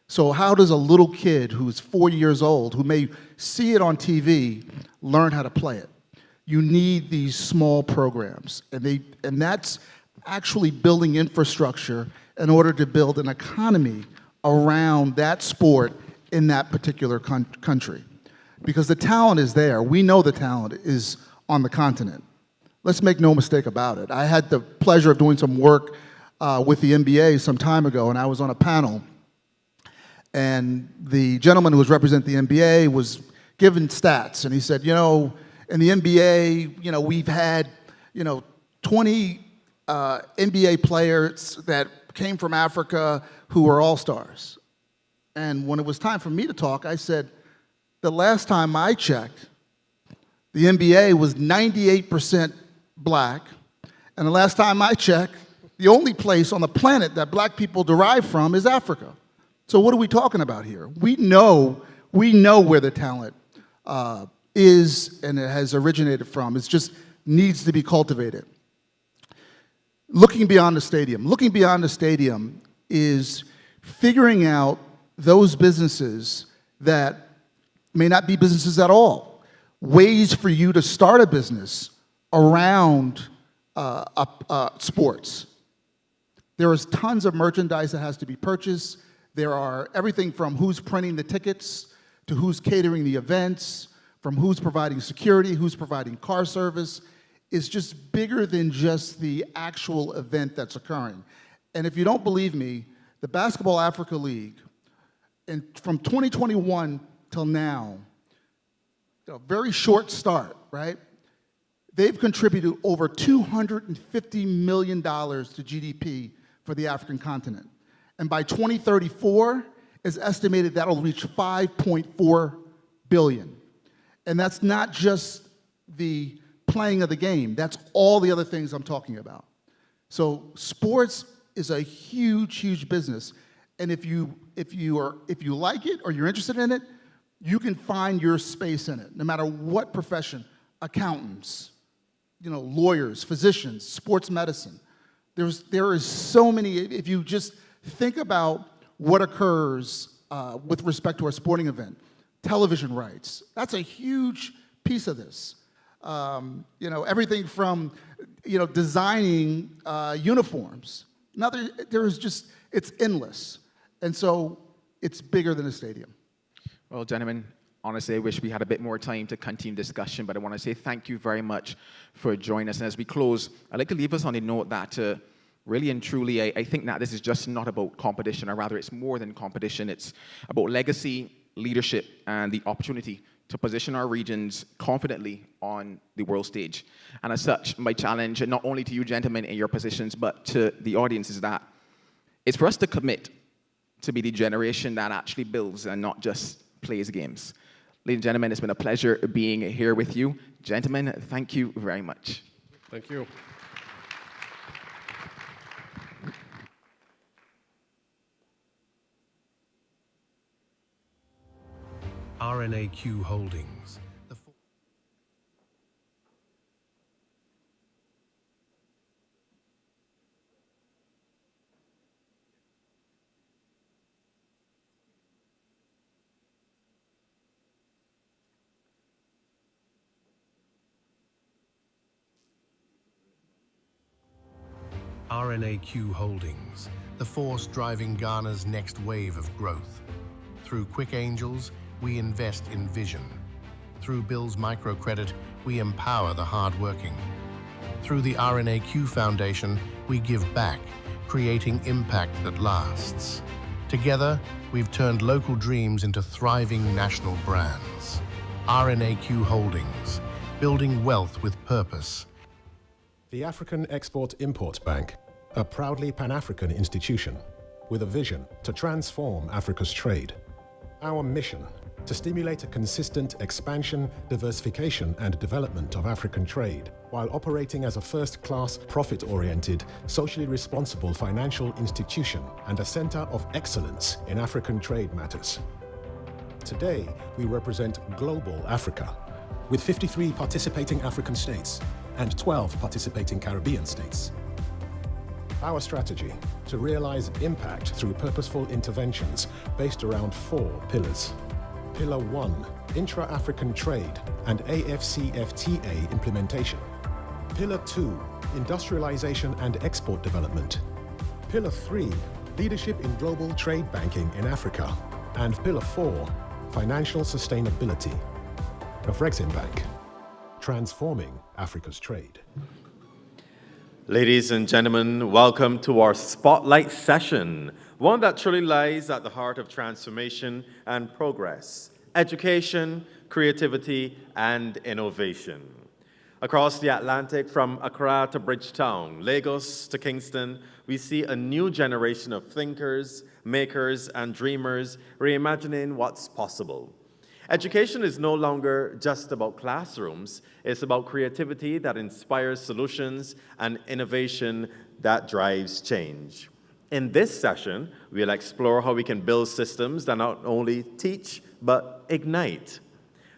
So how does a little kid who's 4 years old, who may see it on TV, learn how to play it? You need these small programs, and that's actually building infrastructure in order to build an economy around that sport in that particular country. Because the talent is there. We know the talent is on the continent. Let's make no mistake about it. I had the pleasure of doing some work with the NBA some time ago, and I was on a panel. And the gentleman who was representing the NBA was given stats, and he said, in the NBA, we've had, 20 NBA players that came from Africa who were all-stars. And when it was time for me to talk, I said, the last time I checked, the NBA was 98% black, and the last time I checked, the only place on the planet that black people derive from is Africa. So what are we talking about here? We know where the talent is and it has originated from. It just needs to be cultivated. Looking beyond the stadium. Looking beyond the stadium is figuring out those businesses that may not be businesses at all. Ways for you to start a business around sports. There is tons of merchandise that has to be purchased. There are everything from who's printing the tickets to who's catering the events, from who's providing security, who's providing car service. It's just bigger than just the actual event that's occurring. And if you don't believe me, the Basketball Africa League, and from 2021 till now, a very short start, right? They've contributed over $250 million to GDP for the African continent. And by 2034, it's estimated that'll reach $5.4 billion. And that's not just the playing of the game, that's all the other things I'm talking about. So sports is a huge, huge business. And if you like it or you're interested in it, you can find your space in it, no matter what profession. Accountants, lawyers, physicians, sports medicine. There is so many. If you just think about what occurs with respect to a sporting event, television rights, that's a huge piece of this. Everything from designing uniforms. Now it's endless, and so it's bigger than a stadium. Well, gentlemen, honestly, I wish we had a bit more time to continue discussion, but I want to say thank you very much for joining us. And as we close, I'd like to leave us on a note that really and truly, I think that this is just not about competition, or rather it's more than competition. It's about legacy, leadership, and the opportunity to position our regions confidently on the world stage. And as such, my challenge, not only to you gentlemen in your positions, but to the audience, is that it's for us to commit to be the generation that actually builds and not just plays games. Ladies and gentlemen, it's been a pleasure being here with you. Gentlemen, thank you very much. Thank you. RNAQ Holdings. RNAQ Holdings, the force driving Ghana's next wave of growth. Through Quick Angels, we invest in vision. Through Bill's microcredit, we empower the hardworking. Through the RNAQ Foundation, we give back, creating impact that lasts. Together, we've turned local dreams into thriving national brands. RNAQ Holdings, building wealth with purpose. The African Export-Import Bank, a proudly Pan-African institution with a vision to transform Africa's trade. Our mission, to stimulate a consistent expansion, diversification, and development of African trade, while operating as a first-class, profit-oriented, socially responsible financial institution and a center of excellence in African trade matters. Today, we represent global Africa, with 53 participating African states and 12 participating Caribbean states. Our strategy, to realize impact through purposeful interventions based around 4 pillars. Pillar 1, intra-African trade and AFCFTA implementation. Pillar 2, industrialization and export development. Pillar 3, leadership in global trade banking in Africa. And Pillar 4, financial sustainability. Of Rexim Bank, transforming Africa's trade. Ladies and gentlemen, welcome to our Spotlight session, one that truly lies at the heart of transformation and progress, education, creativity, and innovation. Across the Atlantic, from Accra to Bridgetown, Lagos to Kingston, we see a new generation of thinkers, makers, and dreamers reimagining what's possible. Education is no longer just about classrooms. It's about creativity that inspires solutions and innovation that drives change. In this session, we'll explore how we can build systems that not only teach, but ignite.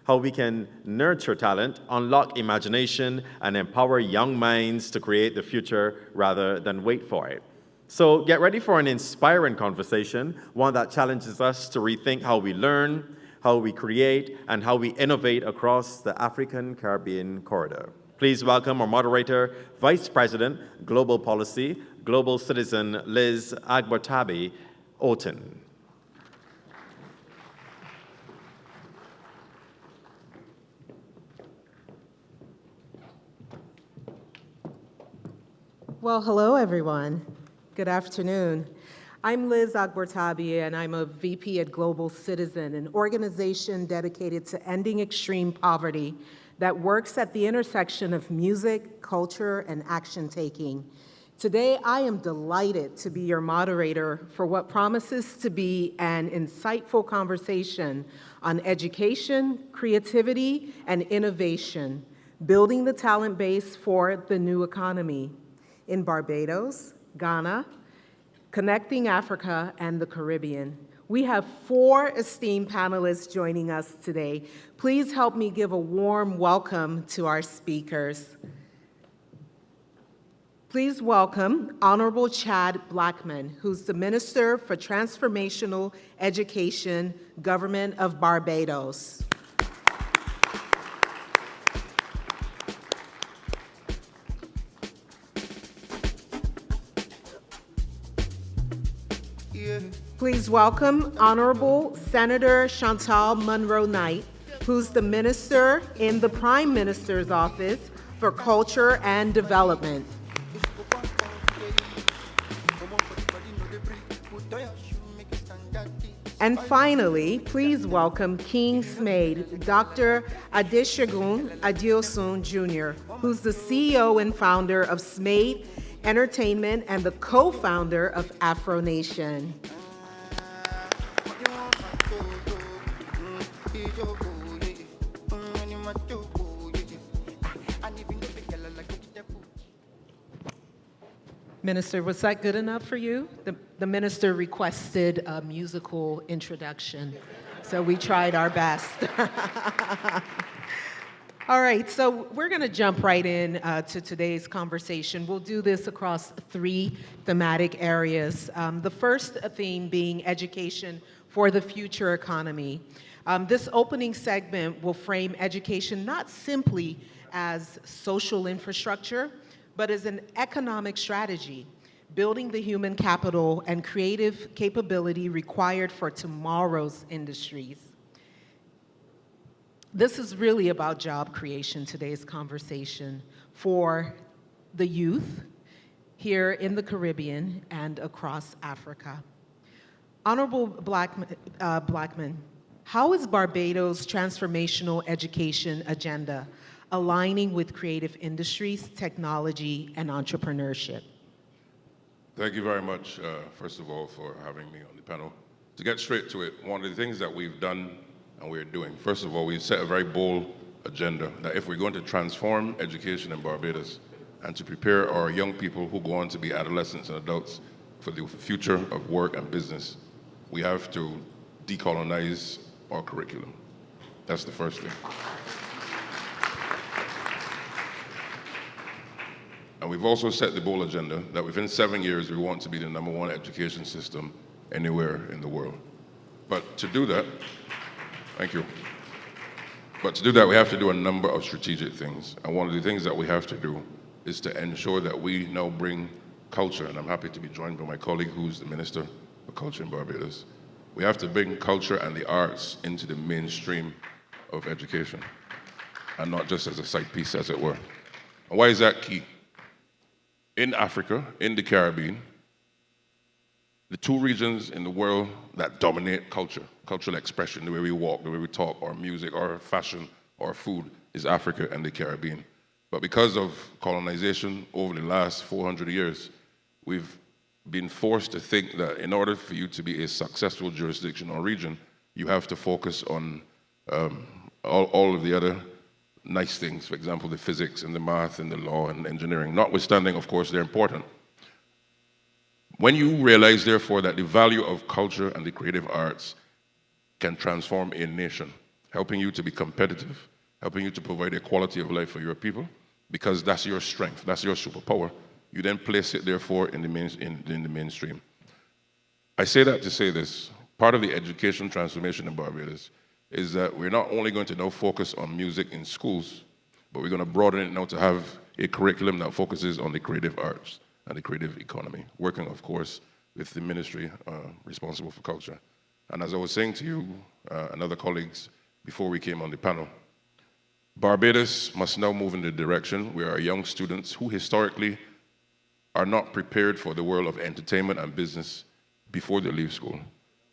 How we can nurture talent, unlock imagination, and empower young minds to create the future rather than wait for it. So get ready for an inspiring conversation, one that challenges us to rethink how we learn, how we create, and how we innovate across the African-Caribbean corridor. Please welcome our moderator, Vice President, Global Policy, Global Citizen Liz Agbotabi Oten. Well, hello, everyone. Good afternoon. I'm Liz Agbotabi, and I'm a VP at Global Citizen, an organization dedicated to ending extreme poverty that works at the intersection of music, culture, and action-taking. Today, I am delighted to be your moderator for what promises to be an insightful conversation on education, creativity, and innovation, building the talent base for the new economy in Barbados, Ghana, connecting Africa, and the Caribbean. We have 4 esteemed panelists joining us today. Please help me give a warm welcome to our speakers. Please welcome Honorable Chad Blackman, who's the Minister for Transformational Education, Government of Barbados. Please welcome Honorable Senator Chantal Monroe-Knight, who's the Minister in the Prime Minister's Office for Culture and Development. And finally, please welcome King's Maid, Dr. Adesegun Adeosun Jr., who's the CEO and founder of SMAID Entertainment and the co-founder of Afro Nation. Minister, was that good enough for you? The minister requested a musical introduction, so we tried our best. All right, so we're going to jump right in to today's conversation. We'll do this across 3 thematic areas. The first theme being education for the future economy. This opening segment will frame education not simply as social infrastructure, but as an economic strategy, building the human capital and creative capability required for tomorrow's industries. This is really about job creation, today's conversation, for the youth here in the Caribbean and across Africa. Honorable Blackman, how is Barbados' transformational education agenda aligning with creative industries, technology, and entrepreneurship? Thank you very much, first of all, for having me on the panel. To get straight to it, one of the things that we've done and we're doing, first of all, we've set a very bold agenda that if we're going to transform education in Barbados and to prepare our young people who go on to be adolescents and adults for the future of work and business, we have to decolonize our curriculum. That's the first thing. And we've also set the bold agenda that within 7 years, we want to be the #1 education system anywhere in the world. But to do that, thank you. But to do that, we have to do a number of strategic things. And one of the things that we have to do is to ensure that we now bring culture, and I'm happy to be joined by my colleague who's the Minister for Culture in Barbados. We have to bring culture and the arts into the mainstream of education, and not just as a side piece, as it were. And why is that key? In Africa, in the Caribbean, the 2 regions in the world that dominate culture, cultural expression, the way we walk, the way we talk, our music, our fashion, our food, is Africa and the Caribbean. But because of colonization over the last 400 years, we've been forced to think that in order for you to be a successful jurisdiction or region, you have to focus on all of the other nice things, for example, the physics and the math and the law and engineering, notwithstanding, of course, they're important. When you realize, therefore, that the value of culture and the creative arts can transform a nation, helping you to be competitive, helping you to provide a quality of life for your people, because that's your strength, that's your superpower, you then place it, therefore, in the mainstream. I say that to say this. Part of the education transformation in Barbados is that we're not only going to now focus on music in schools, but we're going to broaden it now to have a curriculum that focuses on the creative arts and the creative economy, working, of course, with the ministry responsible for culture. And as I was saying to you and other colleagues before we came on the panel, Barbados must now move in the direction where our young students who historically are not prepared for the world of entertainment and business before they leave school,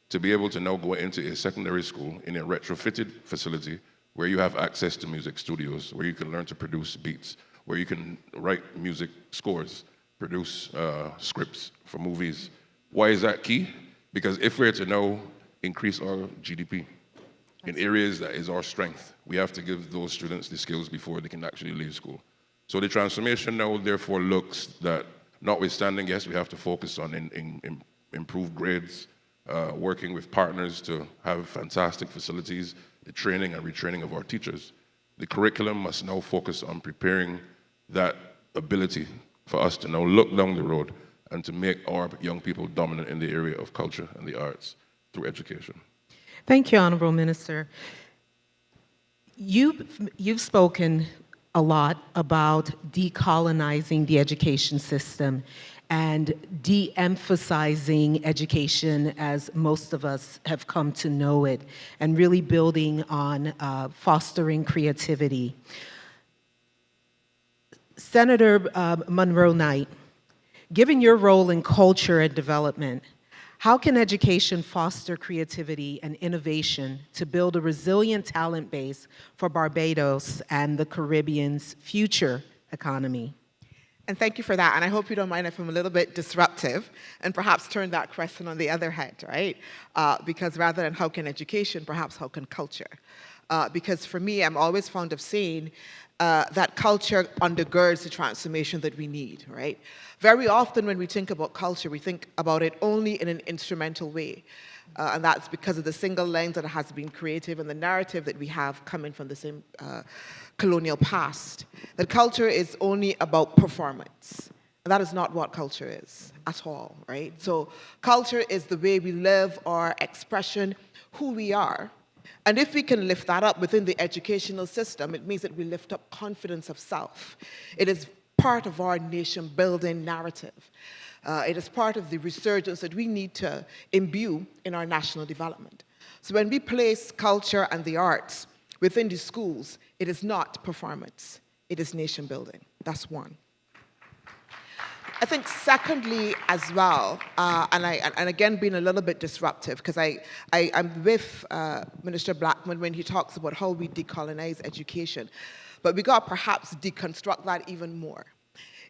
to be able to now go into a secondary school in a retrofitted facility where you have access to music studios, where you can learn to produce beats, where you can write music scores, produce scripts for movies. Why is that key? Because if we're to now increase our GDP in areas that is our strength, we have to give those students the skills before they can actually leave school. So the transformation now therefore looks that, notwithstanding, yes, we have to focus on improved grades, working with partners to have fantastic facilities, the training and retraining of our teachers. The curriculum must now focus on preparing that ability for us to now look down the road and to make our young people dominant in the area of culture and the arts through education. Thank you, Honorable Minister. You've spoken a lot about decolonizing the education system and de-emphasizing education as most of us have come to know it, and really building on fostering creativity. Senator Monroe Knight, given your role in culture and development, how can education foster creativity and innovation to build a resilient talent base for Barbados and the Caribbean's future economy? And thank you for that. And I hope you don't mind if I'm a little bit disruptive and perhaps turn that question on the other head, right? Because rather than how can education, perhaps how can culture? Because for me, I'm always fond of saying that culture undergirds the transformation that we need, right? Very often when we think about culture, we think about it only in an instrumental way. And that's because of the single lens that has been creative and the narrative that we have coming from the same colonial past. That culture is only about performance. And that is not what culture is at all, right? So culture is the way we live, our expression, who we are. And if we can lift that up within the educational system, it means that we lift up confidence of self. It is part of our nation-building narrative. It is part of the resurgence that we need to imbue in our national development. So when we place culture and the arts within the schools, it is not performance. It is nation-building. That's one. I think secondly as well, and again being a little bit disruptive, because I'm with Minister Blackman when he talks about how we decolonize education, but we got to perhaps deconstruct that even more.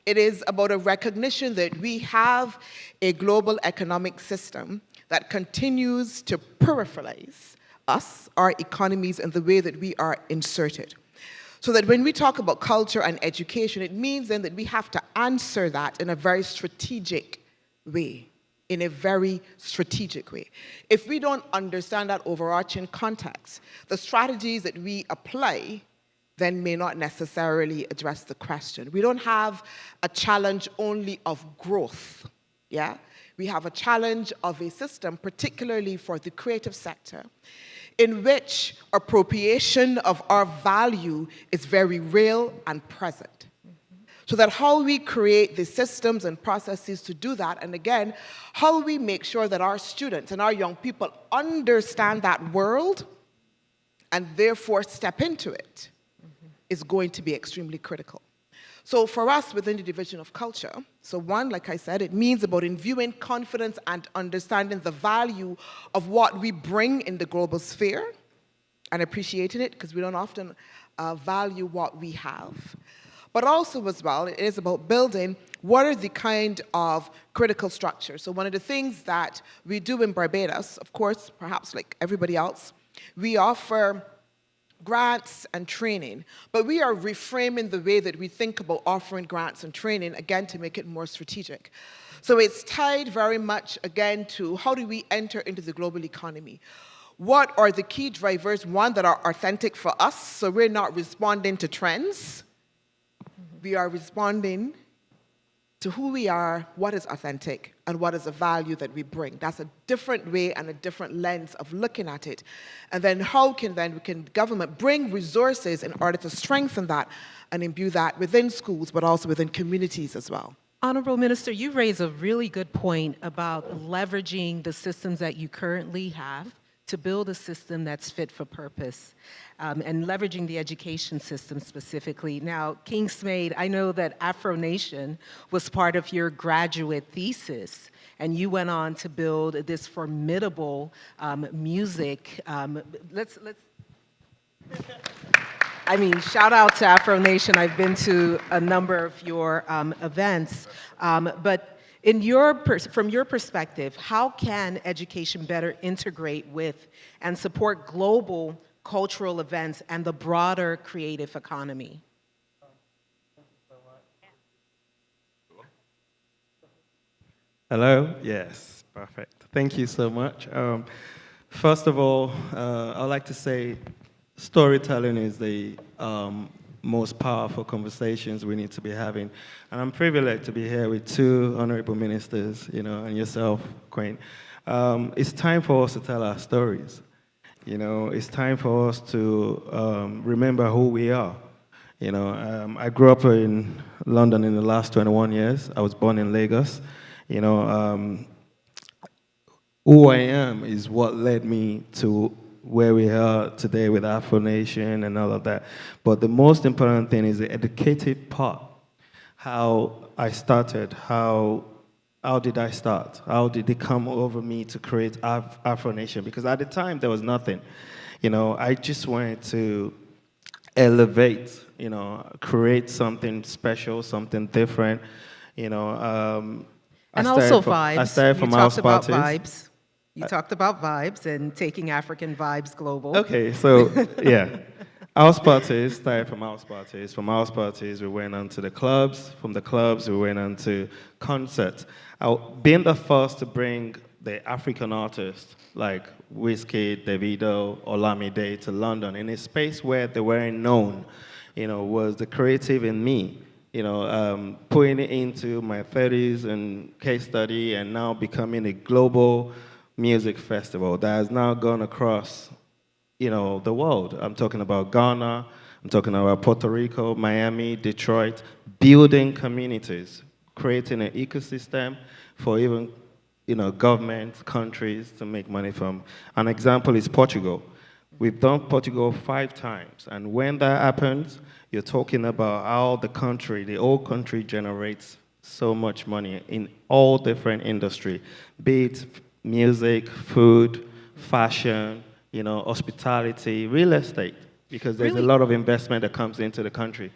It is about a recognition that we have a global economic system that continues to peripheralize us, our economies, and the way that we are inserted. So that when we talk about culture and education, it means then that we have to answer that in a very strategic way, in a very strategic way. If we don't understand that overarching context, the strategies that we apply then may not necessarily address the question. We don't have a challenge only of growth, yeah? We have a challenge of a system, particularly for the creative sector, in which appropriation of our value is very real and present. So that how we create the systems and processes to do that, and again, how we make sure that our students and our young people understand that world and therefore step into it is going to be extremely critical. So for us within the Division of Culture, so one, like I said, it means about imbuing confidence and understanding the value of what we bring in the global sphere and appreciating it, because we don't often value what we have. but also as well, it is about building what are the kind of critical structures. So one of the things that we do in Barbados, of course, perhaps like everybody else, we offer grants and training, but we are reframing the way that we think about offering grants and training, again, to make it more strategic. So it's tied very much, again, to how do we enter into the global economy? What are the key drivers, one, that are authentic for us, so we're not responding to trends, we are responding to who we are, what is authentic, and what is the value that we bring. That's a different way and a different lens of looking at it. And then how can government bring resources in order to strengthen that and imbue that within schools, but also within communities as well? Honorable Minister, you raise a really good point about leveraging the systems that you currently have to build a system that's fit for purpose, and leveraging the education system specifically. Now, Kingsmaid, I know that Afro Nation was part of your graduate thesis, and you went on to build this formidable music. I mean, shout out to Afro Nation. I've been to a number of your events, but from your perspective, how can education better integrate with and support global cultural events and the broader creative economy? Hello? Yes, perfect. Thank you so much. First of all, I'd like to say storytelling is the most powerful conversations we need to be having. And I'm privileged to be here with two honorable ministers, and yourself, Queen. It's time for us to tell our stories. It's time for us to remember who we are. I grew up in London in the last 21 years. I was born in Lagos. Who I am is what led me to where we are today with Afro Nation and all of that. But the most important thing is the educative part. How I started, how did I start? How did it come over me to create Afro Nation? Because at the time, there was nothing. I just wanted to elevate, create something special, something different, And also vibes. I started from house parties. Vibes. You talked about vibes and taking African vibes global. Okay, so yeah. House parties started from house parties. From house parties, we went on to the clubs. From the clubs, we went on to concerts. Being the first to bring the African artists like Wizkid, Davido, Olamide to London in a space where they weren't known, was the creative in me. Putting it into my 30s and case study and now becoming a global music festival that has now gone across, the world. I'm talking about Ghana, I'm talking about Puerto Rico, Miami, Detroit, building communities, creating an ecosystem for even, governments, countries to make money from. An example is Portugal. We've done Portugal 5 times, and when that happens, you're talking about how the whole country generates so much money in all different industries, be it music, food, fashion, hospitality, real estate, because there's a lot of investment that comes into the country.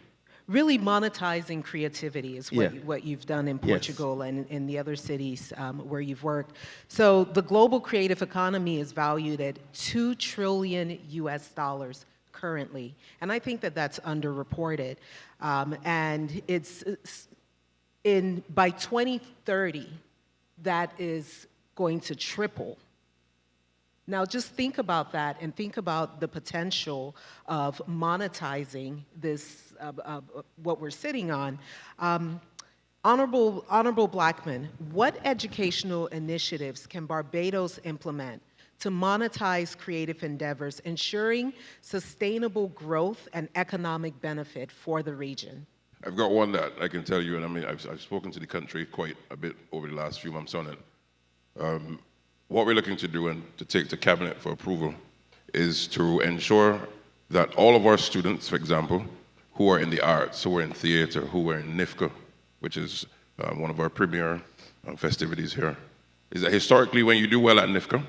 Really monetizing creativity is what you've done in Portugal and in the other cities where you've worked. So the global creative economy is valued at $2 trillion US currently, and I think that that's underreported. And by 2030, that is going to triple. Now, just think about that and think about the potential of monetizing this, what we're sitting on. Honorable Blackman, what educational initiatives can Barbados implement to monetize creative endeavors, ensuring sustainable growth and economic benefit for the region? I've got one that I can tell you, and I've spoken to the country quite a bit over the last few months on it. What we're looking to do and to take to cabinet for approval is to ensure that all of our students, for example, who are in the arts, who are in theater, who are in NIFCA, which is one of our premier festivities here, is that historically when you do well at NIFCA,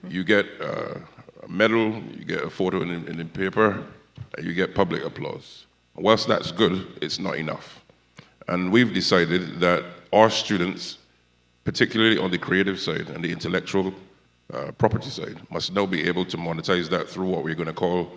you get a medal, you get a photo in the paper, and you get public applause. Whilst that's good, it's not enough. And we've decided that our students, particularly on the creative side and the intellectual property side, must now be able to monetize that through what we're going to call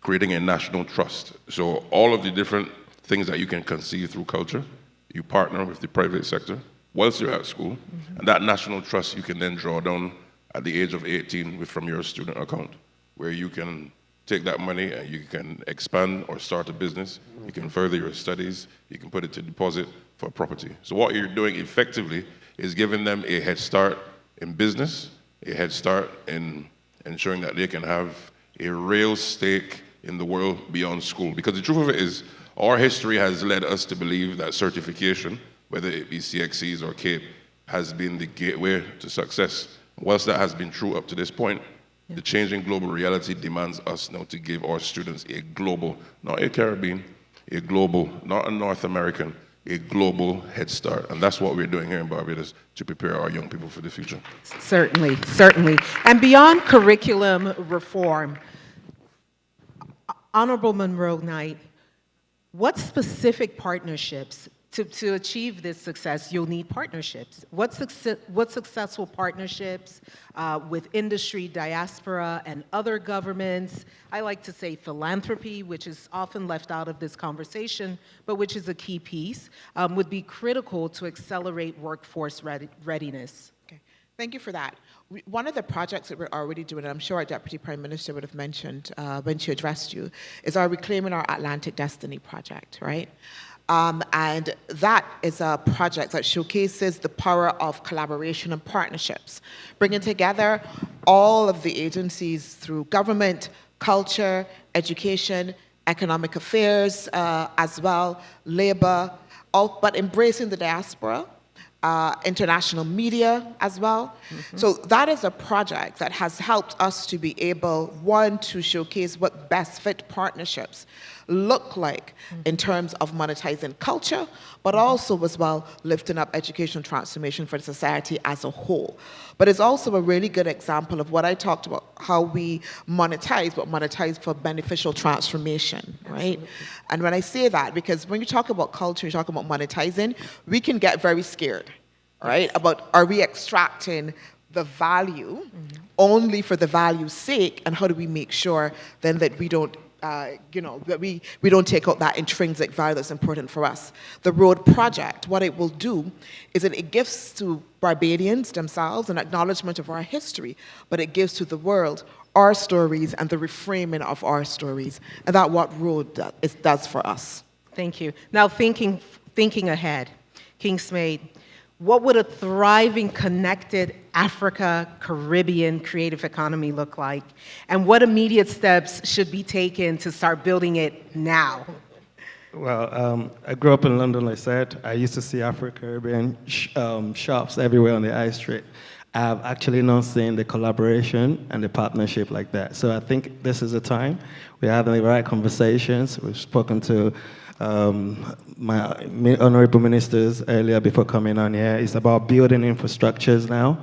creating a national trust. So all of the different things that you can conceive through culture, you partner with the private sector whilst you're at school, and that national trust you can then draw down at the age of 18 from your student account, where you can take that money and you can expand or start a business, you can further your studies, you can put it to deposit for property. So what you're doing effectively is giving them a head start in business, a head start in ensuring that they can have a real stake in the world beyond school. Because the truth of it is, our history has led us to believe that certification, whether it be CXCs or CAPE, has been the gateway to success. Whilst that has been true up to this point, the changing global reality demands us now to give our students a global, not a Caribbean, a global, not a North American, a global head start. And that's what we're doing here in Barbados to prepare our young people for the future. Certainly, certainly. And beyond curriculum reform, Honorable Monroe Knight, what specific partnerships, to achieve this success, you'll need partnerships. What successful partnerships with industry, diaspora, and other governments, I like to say philanthropy, which is often left out of this conversation, but which is a key piece, would be critical to accelerate workforce readiness? Okay. Thank you for that. One of the projects that we're already doing, and I'm sure our Deputy Prime Minister would have mentioned when she addressed you, is our Reclaiming Our Atlantic Destiny project, right? And that is a project that showcases the power of collaboration and partnerships, bringing together all of the agencies through government, culture, education, economic affairs as well, labor, but embracing the diaspora, international media as well. So that is a project that has helped us to be able, one, to showcase what best fit partnerships look like in terms of monetizing culture, but also as well lifting up educational transformation for the society as a whole. But it's also a really good example of what I talked about, how we monetize, but monetize for beneficial transformation, right? Absolutely. And when I say that, because when you talk about culture, you talk about monetizing, we can get very scared, right? About, are we extracting the value only for the value's sake, and how do we make sure then that we don't that we don't take out that intrinsic value that's important for us. The Road Project, what it will do is that it gives to Barbadians themselves an acknowledgement of our history, but it gives to the world our stories and the reframing of our stories, and that's what Road does for us. Thank you. Now thinking ahead, King Smaid, what would a thriving, connected Africa, Caribbean creative economy look like? And what immediate steps should be taken to start building it now? Well, I grew up in London, like I said. I used to see Afro-Caribbean shops everywhere on the high street. I've actually not seen the collaboration and the partnership like that. So I think this is the time. We're having the right conversations. We've spoken to my honorable ministers earlier before coming on here. It's about building infrastructures now,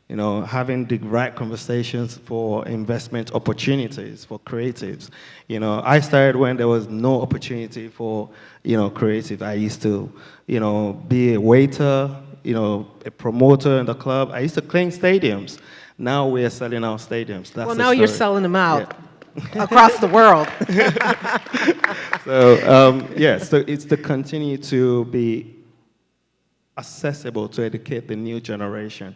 you know, having the right conversations for investment opportunities for creatives. You know, I started when there was no opportunity for, you know, creative. I used to, you know, be a waiter, you know, a promoter in the club. I used to clean stadiums. Now we're selling out stadiums. That's well, now you're selling them out. Yeah. Across the world. So, so it's to continue to be accessible to educate the new generation,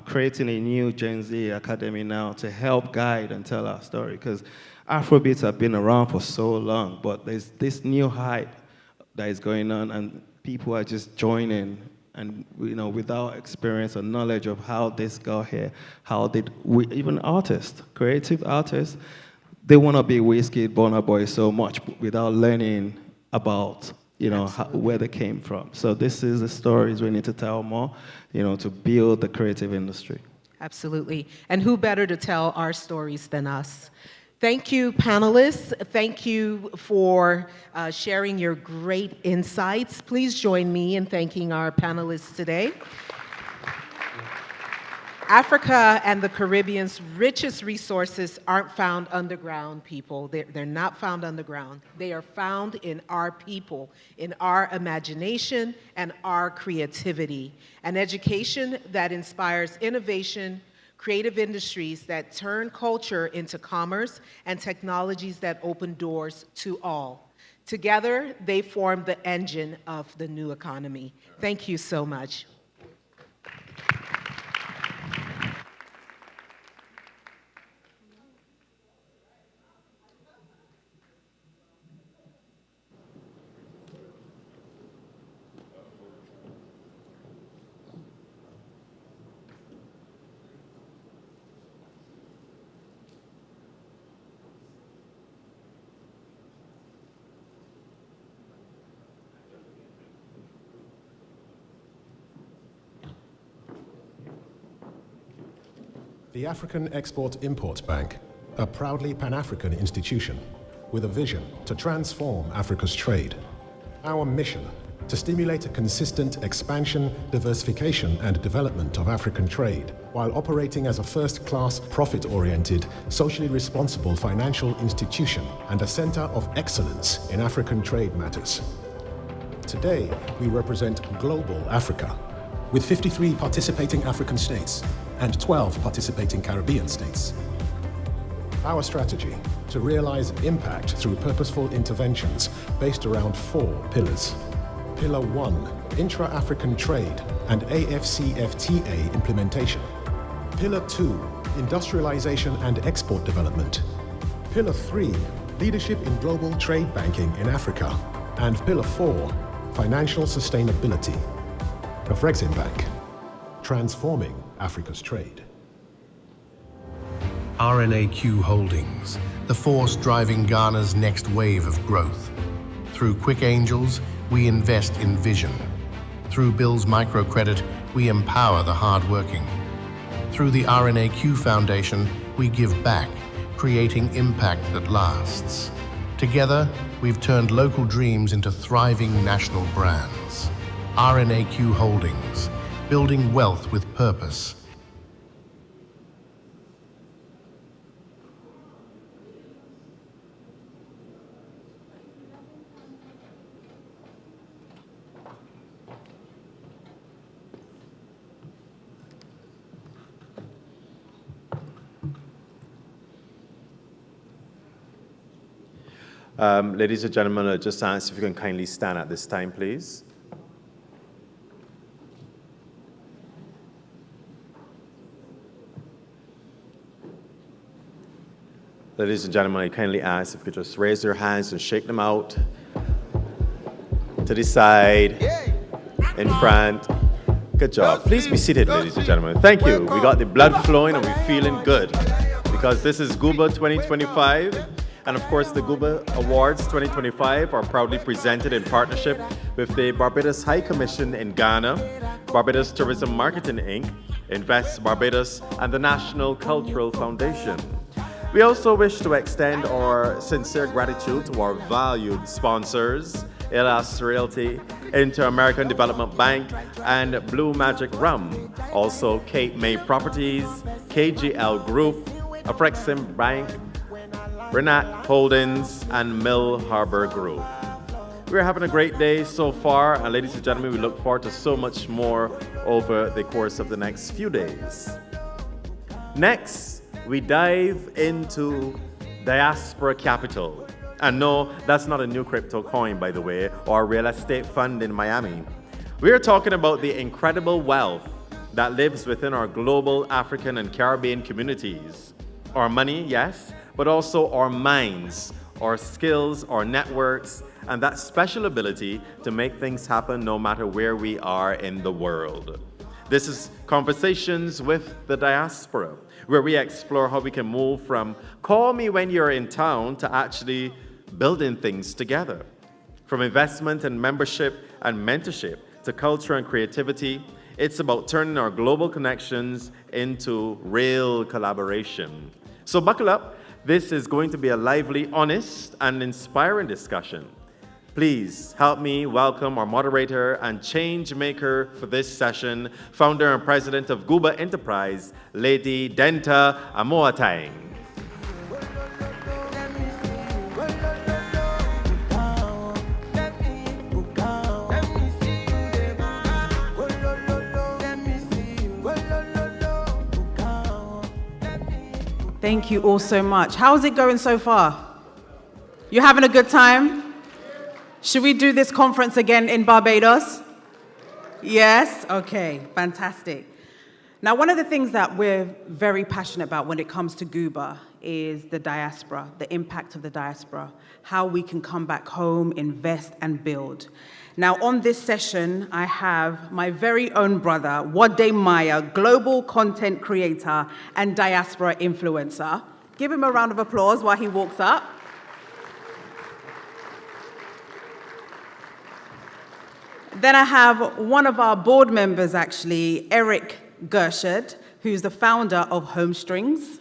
creating a new Gen Z academy now to help guide and tell our story, because Afrobeats have been around for so long, but there's this new hype that is going on, and people are just joining, and you know, without experience or knowledge of how this got here, how did we, even artists, creative artists, they want to be Wizkid, Burna Boy so much without learning about, you know, where they came from. So this is the stories we need to tell more, you know, to build the creative industry. Absolutely. And who better to tell our stories than us? Thank you, panelists. Thank you for sharing your great insights. Please join me in thanking our panelists today. Africa and the Caribbean's richest resources aren't found underground, people. They're not found underground. They are found in our people, in our imagination and our creativity. An education that inspires innovation, creative industries that turn culture into commerce, and technologies that open doors to all. Together, they form the engine of the new economy. Thank you so much. The African Export-Import Bank, a proudly Pan-African institution with a vision to transform Africa's trade. Our mission, to stimulate a consistent expansion, diversification, and development of African trade, while operating as a first-class, profit-oriented, socially responsible financial institution and a center of excellence in African trade matters. Today, we represent global Africa, with 53 participating African states and 12 participating Caribbean states. Our strategy, to realize impact through purposeful interventions based around 4 pillars. Pillar 1, intra-African trade and AFCFTA implementation. Pillar 2, industrialization and export development. Pillar 3, leadership in global trade banking in Africa. And Pillar 4, financial sustainability. Afrexim Bank, transforming Africa's trade. RNAQ Holdings, the force driving Ghana's next wave of growth. Through Quick Angels, we invest in vision. Through Bill's Microcredit, we empower the hardworking. Through the RNAQ Foundation, we give back, creating impact that lasts. Together, we've turned local dreams into thriving national brands. RNAQ Holdings, building wealth with purpose. Ladies and gentlemen, I just ask if you can kindly stand at this time, please. Ladies and gentlemen, I kindly ask if you could just raise your hands and shake them out to the side, in front. Good job. Please be seated, ladies and gentlemen. Thank you. We got the blood flowing and we're feeling good because this is GUBA 2025. And of course, the GUBA Awards 2025 are proudly presented in partnership with the Barbados High Commission in Ghana, Barbados Tourism Marketing Inc., Invest Barbados, and the National Cultural Foundation. We also wish to extend our sincere gratitude to our valued sponsors, Elas Realty, Inter-American Development Bank, and Blue Magic Rum. Also, Cape May Properties, KGL Group, Afrexim Bank, Renat Holdings, and Mill Harbor Group. We're having a great day so far, and ladies and gentlemen, we look forward to so much more over the course of the next few days. Next, we dive into diaspora capital. And no, that's not a new crypto coin, by the way, or a real estate fund in Miami. We're talking about the incredible wealth that lives within our global African and Caribbean communities. Our money, yes, but also our minds, our skills, our networks, and that special ability to make things happen no matter where we are in the world. This is Conversations with the Diaspora, where we explore how we can move from call me when you're in town to actually building things together. From investment and membership and mentorship to culture and creativity, it's about turning our global connections into real collaboration. So buckle up. This is going to be a lively, honest, and inspiring discussion. Please help me welcome our moderator and change maker for this session, founder and president of GUBA Enterprise, Lady Denta Amoatang. Thank you all so much. How's it going so far? You having a good time? Should we do this conference again in Barbados? Yes? Okay, fantastic. Now, one of the things that we're very passionate about when it comes to GUBA is the diaspora, the impact of the diaspora, how we can come back home, invest, and build. Now, on this session, I have my very own brother, Wade Maya, global content creator and diaspora influencer. Give him a round of applause while he walks up. Then I have one of our board members, actually, Eric Gershard, who's the founder of Homestrings.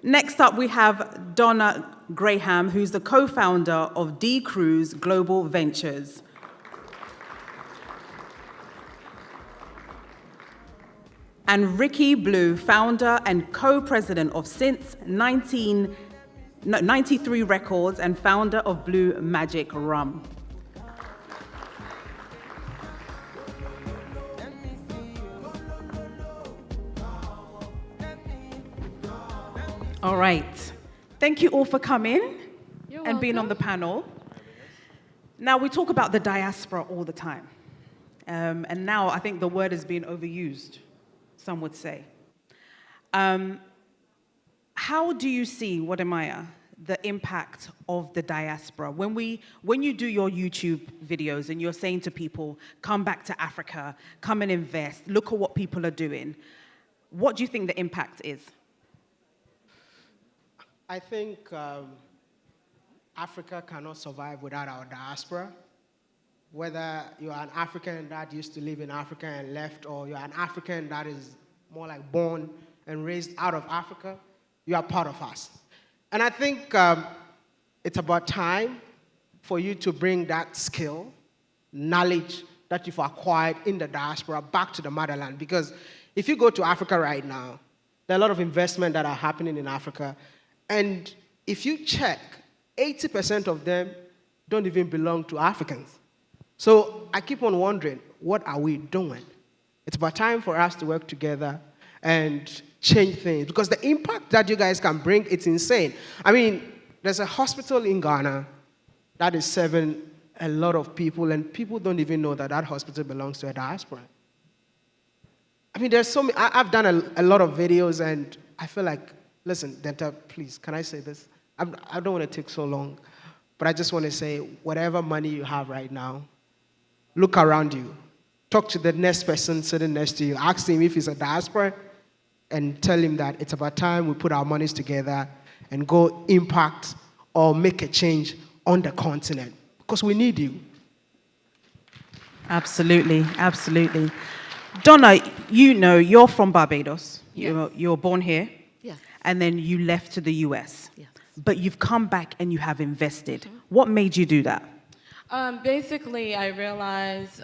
Next up, we have Donna Graham, who's the co-founder of D Cruise Global Ventures. And Ricky Blue, founder and co-president of Since 93 Records and founder of Blue Magic Rum. All right. Thank you all for coming and being on the panel. Now, we talk about the diaspora all the time. And now I think the word is being overused, some would say. How do you see, Wademaya, the impact of the diaspora? When you do your YouTube videos and you're saying to people, come back to Africa, come and invest, look at what people are doing, what do you think the impact is? I think Africa cannot survive without our diaspora. Whether you're an African that used to live in Africa and left, or you're an African that is more like born and raised out of Africa, you are part of us. And I think it's about time for you to bring that skill, knowledge that you've acquired in the diaspora back to the motherland. Because if you go to Africa right now, there are a lot of investment that are happening in Africa. And if you check, 80% of them don't even belong to Africans. So I keep on wondering, what are we doing? It's about time for us to work together and change things, because the impact that you guys can bring, it's insane. I mean, there's a hospital in Ghana that is serving a lot of people, and people don't even know that that hospital belongs to a diaspora. I mean, there's so many, I've done a lot of videos, and I feel like, listen, Denta, please, can I say this? I don't want to take so long, but I just want to say, whatever money you have right now, look around you. Talk to the next person sitting next to you. Ask him if he's a diaspora, and tell him that it's about time we put our monies together and go impact or make a change on the continent, because we need you. Absolutely, absolutely. Donna, you know, you're from Barbados. Yes. You were born here. Yes. And then you left to the US. Yes. But you've come back and you have invested. Mm-hmm. What made you do that? Basically, I realized,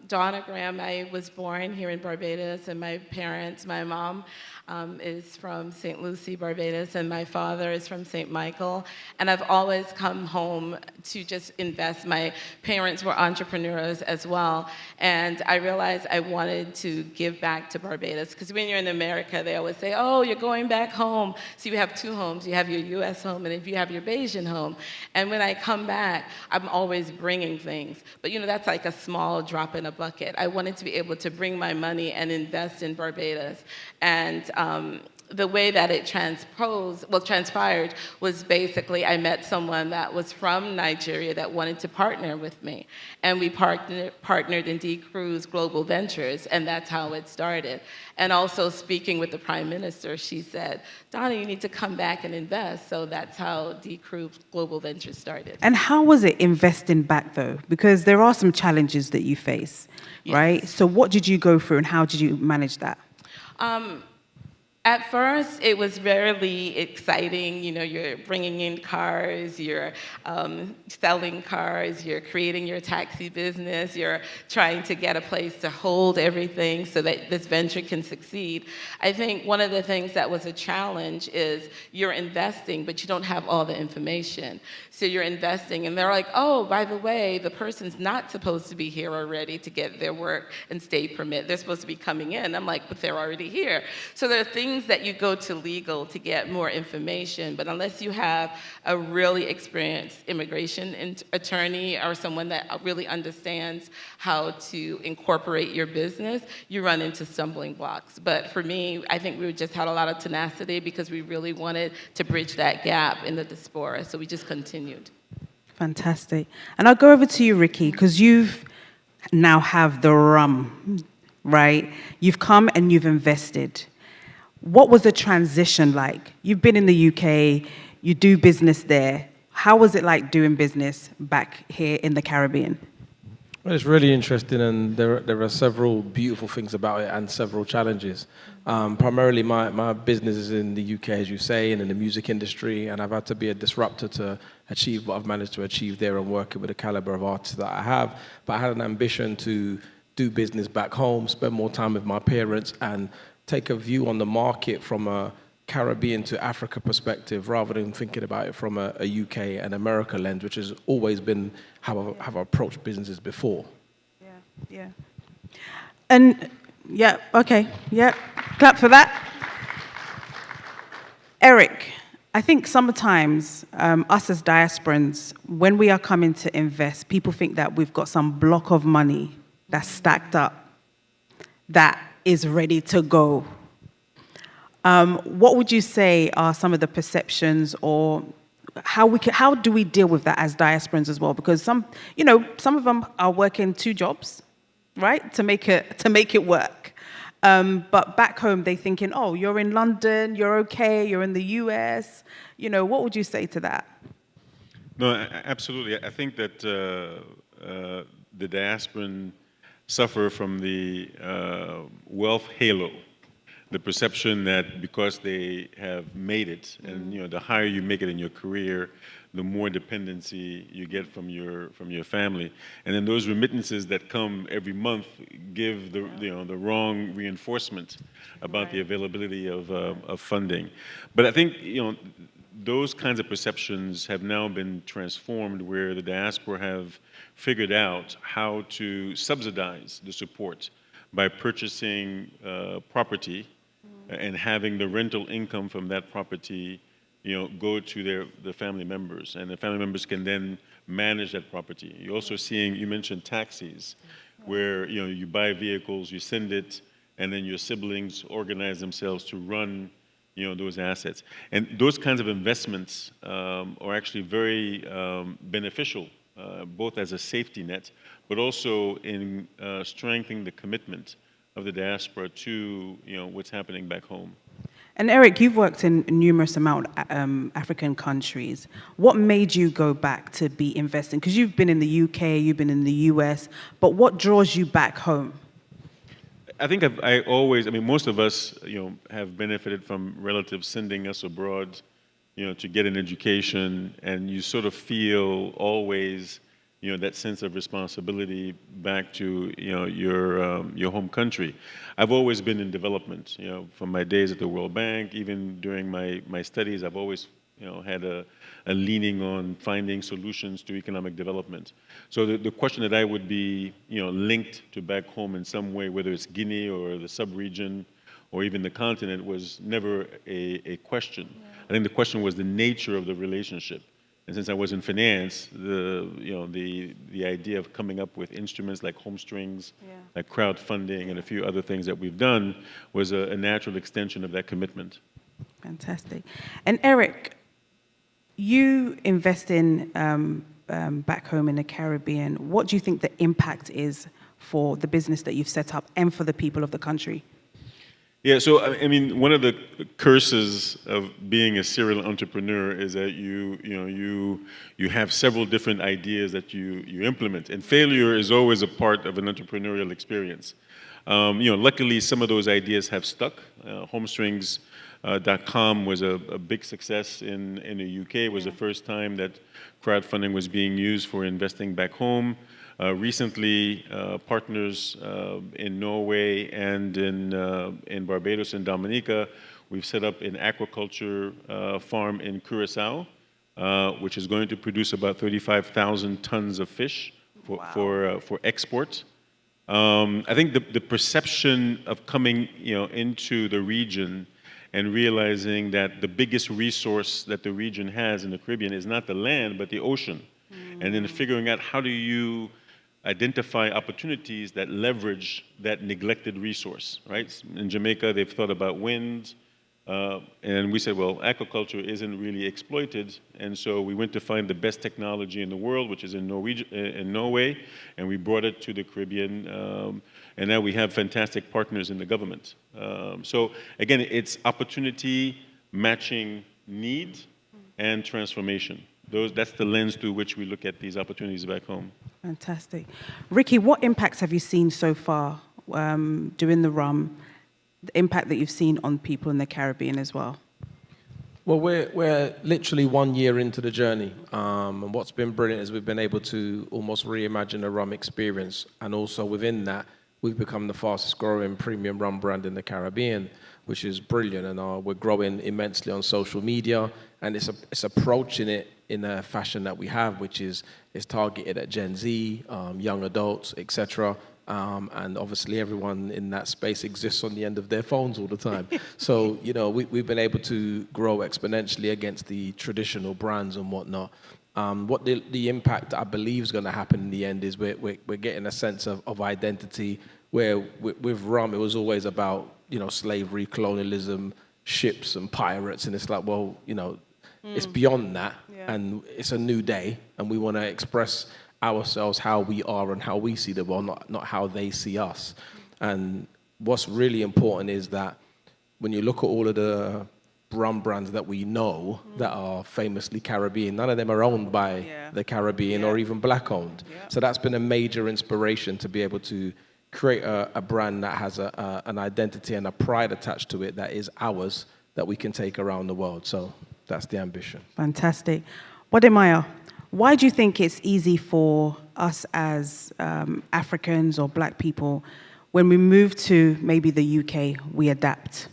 Donna Graham, I was born here in Barbados, and my parents, my mom is from St. Lucie, Barbados, and my father is from St. Michael. And I've always come home to just invest. My parents were entrepreneurs as well. And I realized I wanted to give back to Barbados, because when you're in America, they always say, oh, you're going back home. So you have two homes. You have your US home, and if you have your Bayesian home. And when I come back, I'm always bringing things. But you know, that's like a small drop in a bucket. I wanted to be able to bring my money and invest in Barbados. And the way that it transpired was basically I met someone that was from Nigeria that wanted to partner with me. And we partnered in D Cruise Global Ventures, and that's how it started. And also speaking with the Prime Minister, she said, Donna, you need to come back and invest. So that's how D Cruise Global Ventures started. And how was it investing back, though? Because there are some challenges that you face, right? So what did you go through, and how did you manage that? At first, it was very exciting. You know, you're bringing in cars, you're selling cars, you're creating your taxi business, you're trying to get a place to hold everything so that this venture can succeed. I think one of the things that was a challenge is you're investing, but you don't have all the information. So you're investing, and they're like, oh, by the way, the person's not supposed to be here already to get their work and state permit. They're supposed to be coming in. I'm like, but they're already here. So there are things that you go to legal to get more information, but unless you have a really experienced immigration attorney or someone that really understands how to incorporate your business, you run into stumbling blocks. But for me, I think we just had a lot of tenacity because we really wanted to bridge that gap in the diaspora, so we just continued. Fantastic. And I'll go over to you, Ricky, because you've now have the rum, right? You've come and you've invested. What was the transition like? You've been in the UK, you do business there. How was it like doing business back here in the Caribbean? Well, it's really interesting, and there are several beautiful things about it and several challenges. Primarily, my business is in the UK, as you say, and in the music industry, and I've had to be a disruptor to achieve what I've managed to achieve there and working with the caliber of artists that I have. But I had an ambition to do business back home, spend more time with my parents, and take a view on the market from a Caribbean to Africa perspective rather than thinking about it from a UK and America lens, which has always been how I've approached businesses before. Yeah. And yeah, okay, yeah, clap for that. Eric, I think sometimes us as diasporans, when we are coming to invest, people think that we've got some block of money that's stacked up, that is ready to go. What would you say are some of the perceptions, or how do we deal with that as diasporans as well? Because some of them are working 2 jobs, right, to make it work. But back home, they're thinking, oh, you're in London, you're okay, you're in the US. What would you say to that? No, absolutely. I think that the diasporan suffer from the wealth halo, the perception that because they have made it, and the higher you make it in your career, the more dependency you get from your family, and then those remittances that come every month give the wrong reinforcement about the availability of funding. But I think those kinds of perceptions have now been transformed, where the diaspora have figured out how to subsidize the support by purchasing property and having the rental income from that property go to the family members, and the family members can then manage that property. You're also seeing, you mentioned taxis, where you buy vehicles, you send it, and then your siblings organize themselves to run those assets. And those kinds of investments are actually very beneficial, both as a safety net, but also in strengthening the commitment of the diaspora to what's happening back home. And Eric, you've worked in numerous amount of African countries. What made you go back to be investing? Because you've been in the UK, you've been in the US, but what draws you back home? I think most of us, have benefited from relatives sending us abroad, to get an education, and you sort of feel always, that sense of responsibility back to, your home country. I've always been in development, from my days at the World Bank, even during my studies, I've always, had a leaning on finding solutions to economic development. So the question that I would be, linked to back home in some way, whether it's Guinea or the sub-region or even the continent, was never a question. I think the question was the nature of the relationship. And since I was in finance, the idea of coming up with instruments like home strings, like crowdfunding, and a few other things that we've done was a natural extension of that commitment. Fantastic. And Eric, you invest in back home in the Caribbean. What do you think the impact is for the business that you've set up and for the people of the country? Yeah, so I mean, one of the curses of being a serial entrepreneur is that you have several different ideas that you implement, and failure is always a part of an entrepreneurial experience. Luckily, some of those ideas have stuck. Homestrings.com was a big success in the UK. It was the first time that crowdfunding was being used for investing back home. Recently, partners in Norway and in Barbados and Dominica, we've set up an aquaculture farm in Curacao, which is going to produce about 35,000 tons of fish for export. I think the perception of coming into the region and realizing that the biggest resource that the region has in the Caribbean is not the land, but the ocean. And then figuring out how do you identify opportunities that leverage that neglected resource, right? In Jamaica, they've thought about wind, and we said, well, aquaculture isn't really exploited, and so we went to find the best technology in the world, which is in Norway, and we brought it to the Caribbean, and now we have fantastic partners in the government. So again, it's opportunity matching need and transformation. That's the lens through which we look at these opportunities back home. Fantastic. Ricky, what impacts have you seen so far doing the rum, the impact that you've seen on people in the Caribbean as well? Well, we're literally 1 year into the journey. And what's been brilliant is we've been able to almost reimagine the rum experience. And also within that, we've become the fastest growing premium rum brand in the Caribbean, which is brilliant. And we're growing immensely on social media. And it's approaching it in a fashion that we have, which is targeted at Gen Z, young adults, etc. And obviously everyone in that space exists on the end of their phones all the time. So, we've been able to grow exponentially against the traditional brands and whatnot. What the impact I believe is going to happen in the end is we're getting a sense of identity where with rum, it was always about, slavery, colonialism, ships and pirates. And it's like, well, it's beyond that. Yeah. And it's a new day. And we want to express ourselves how we are and how we see the world, not how they see us. And what's really important is that when you look at all of the rum brands that we know that are famously Caribbean, none of them are owned by the Caribbean or even black owned. Yeah. So that's been a major inspiration to be able to create a brand that has an identity and a pride attached to it that is ours, that we can take around the world. So that's the ambition. Fantastic. Wademaya, why do you think it's easy for us as Africans or black people, when we move to maybe the UK, we adapt?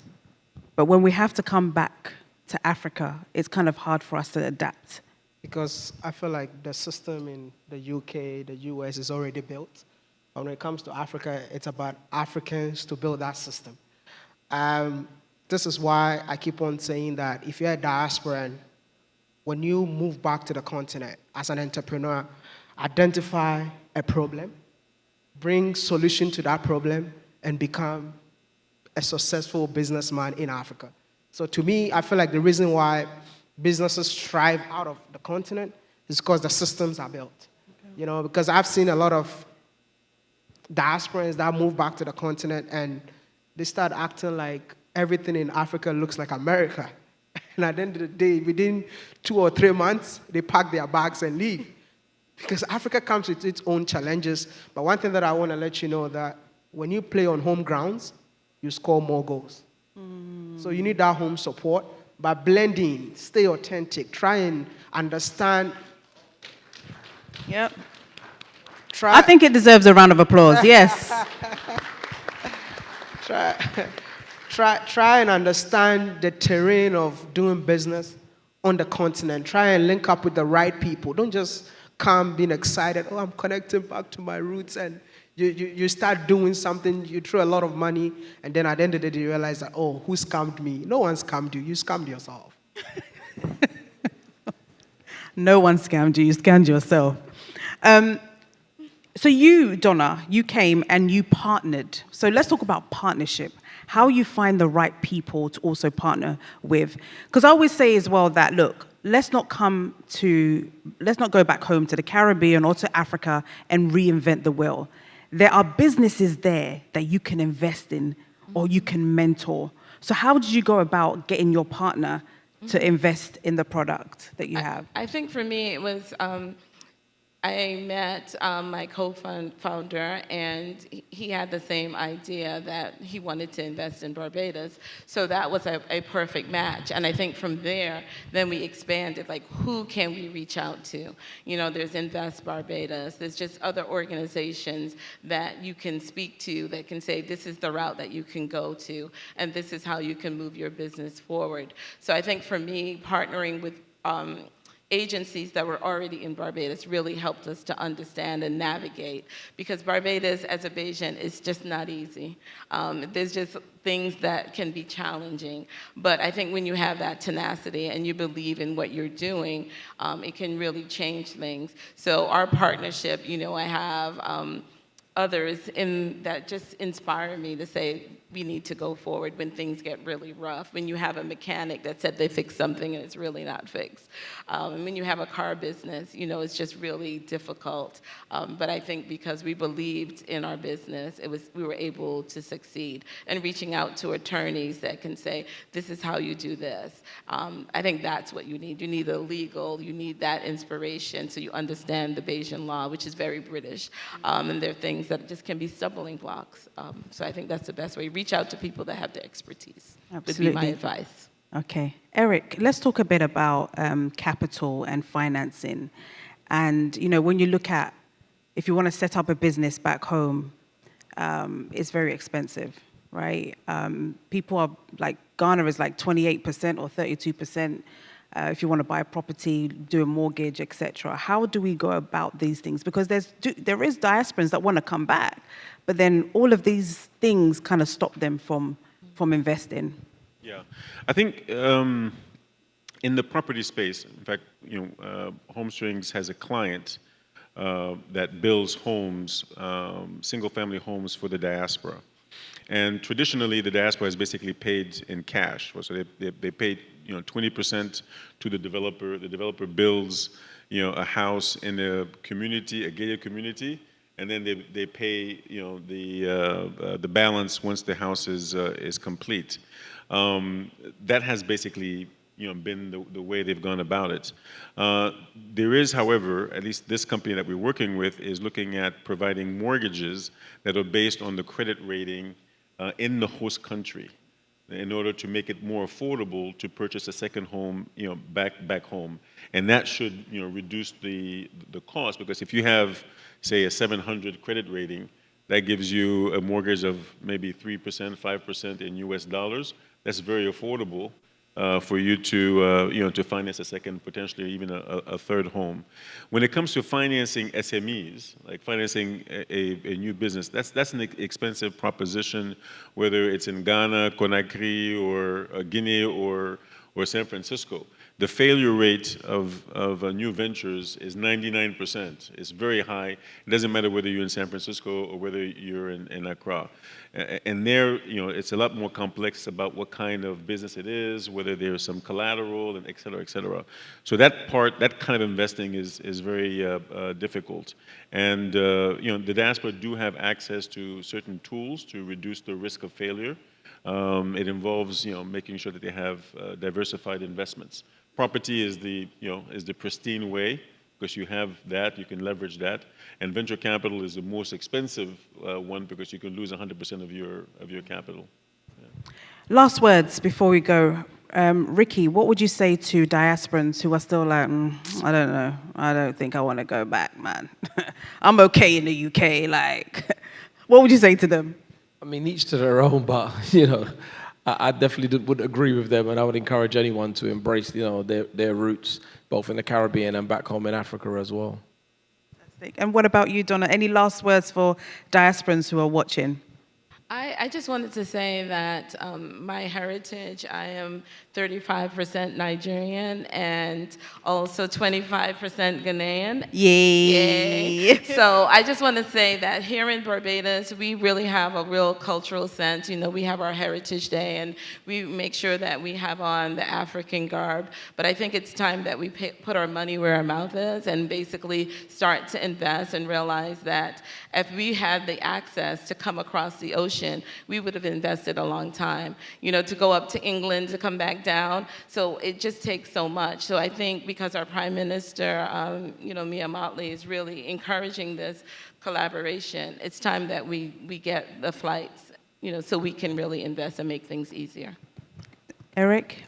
But when we have to come back to Africa, it's kind of hard for us to adapt. Because I feel like the system in the UK, the US is already built. But when it comes to Africa, it's about Africans to build that system. This is why I keep on saying that if you're a diasporan, when you move back to the continent as an entrepreneur, identify a problem, bring solution to that problem, and become a successful businessman in Africa. So to me, I feel like the reason why businesses thrive out of the continent is because the systems are built. Okay. Because I've seen a lot of diasporans that move back to the continent and they start acting like everything in Africa looks like America. And at the end of the day, within 2 or 3 months, they pack their bags and leave. Because Africa comes with its own challenges. But one thing that I want to let you know that when you play on home grounds, you score more goals. So you need that home support. By blending, stay authentic, try and understand. Yep. I think it deserves a round of applause, yes. Try and understand the terrain of doing business on the continent. Try and link up with the right people. Don't just come being excited, oh, I'm connecting back to my roots, and you start doing something, you throw a lot of money, and then at the end of the day you realize that, oh, who scammed me? No one scammed you, you scammed yourself. No one scammed you, you scammed yourself. So you, Donna, you came and you partnered. So let's talk about partnership. How you find the right people to also partner with. Because I always say as well that, look, let's not go back home to the Caribbean or to Africa and reinvent the wheel. There are businesses there that you can invest in or you can mentor. So how did you go about getting your partner to invest in the product that you have? I think for me it was I met my co-founder, and he had the same idea that he wanted to invest in Barbados. So that was a perfect match. And I think from there, then we expanded, like, who can we reach out to? You know, there's Invest Barbados. There's just other organizations that you can speak to that can say, this is the route that you can go to, and this is how you can move your business forward. So I think for me, partnering with agencies that were already in Barbados really helped us to understand and navigate, because Barbados as a Bayesian is just not easy. There's just things that can be challenging, but I think when you have that tenacity and you believe in what you're doing, it can really change things. So our partnership, you know, I have others in that just inspire me to say we need to go forward when things get really rough. When you have a mechanic that said they fixed something and it's really not fixed. And when you have a car business, you know, it's just really difficult. But I think because we believed in our business, we were able to succeed. And reaching out to attorneys that can say, this is how you do this. I think that's what you need. You need the legal, you need that inspiration so you understand the Bayesian law, which is very British. And there are things that just can be stumbling blocks. So I think that's the best way. Reach out to people that have the expertise. Absolutely. Would be my advice. Okay. Eric, let's talk a bit about capital and financing. And, you know, when you look at, if you want to set up a business back home, it's very expensive, right? People are like, Ghana is like 28% or 32%. If you want to buy a property, do a mortgage, etc. How do we go about these things? Because there is diasporans that want to come back, but then all of these things kind of stop them from investing. Yeah, I think in the property space, in fact, you know, HomeStrings has a client that builds homes, single-family homes for the diaspora. And traditionally, the diaspora is basically paid in cash. So they paid, you know, 20% to the developer. The developer builds, you know, a house in a community, a gated community, and then they pay, you know, the balance once the house is complete. That has basically, you know, been the way they've gone about it. There is, however, at least this company that we're working with is looking at providing mortgages that are based on the credit rating in the host country, in order to make it more affordable to purchase a second home, you know, back home, and that should, you know, reduce the cost, because if you have, say, a 700 credit rating, that gives you a mortgage of maybe 3%, 5% in US dollars. That's very affordable for you to, you know, to finance a second, potentially even a third home. When it comes to financing SMEs, like financing a new business, that's an expensive proposition, whether it's in Ghana, Conakry, or Guinea, or San Francisco. The failure rate of new ventures is 99%. It's very high. It doesn't matter whether you're in San Francisco or whether you're in Accra. And there, you know, it's a lot more complex about what kind of business it is, whether there's some collateral, and et cetera, et cetera. So that kind of investing is very difficult. And, you know, the diaspora do have access to certain tools to reduce the risk of failure. It involves, you know, making sure that they have diversified investments. Property is the pristine way, because you have that, you can leverage that, and venture capital is the most expensive one, because you can lose 100% of your capital. Yeah. Last words before we go. Ricky, what would you say to diasporans who are still like, I don't know, I don't think I want to go back, man. I'm okay in the UK, like, what would you say to them? I mean, each to their own, but, you know, I definitely would agree with them, and I would encourage anyone to embrace, you know, their roots, both in the Caribbean and back home in Africa as well. Fantastic. And what about you, Donna? Any last words for diasporans who are watching? I just wanted to say that my heritage, I am 35% Nigerian and also 25% Ghanaian. Yay! So I just want to say that here in Barbados, we really have a real cultural sense. You know, we have our Heritage Day, and we make sure that we have on the African garb. But I think it's time that we put our money where our mouth is and basically start to invest and realize that if we had the access to come across the ocean, we would have invested a long time. You know, to go up to England, to come back back down. So it just takes so much. So I think because our Prime Minister, Mia Mottley, is really encouraging this collaboration, it's time that we get the flights, so we can really invest and make things easier. Eric?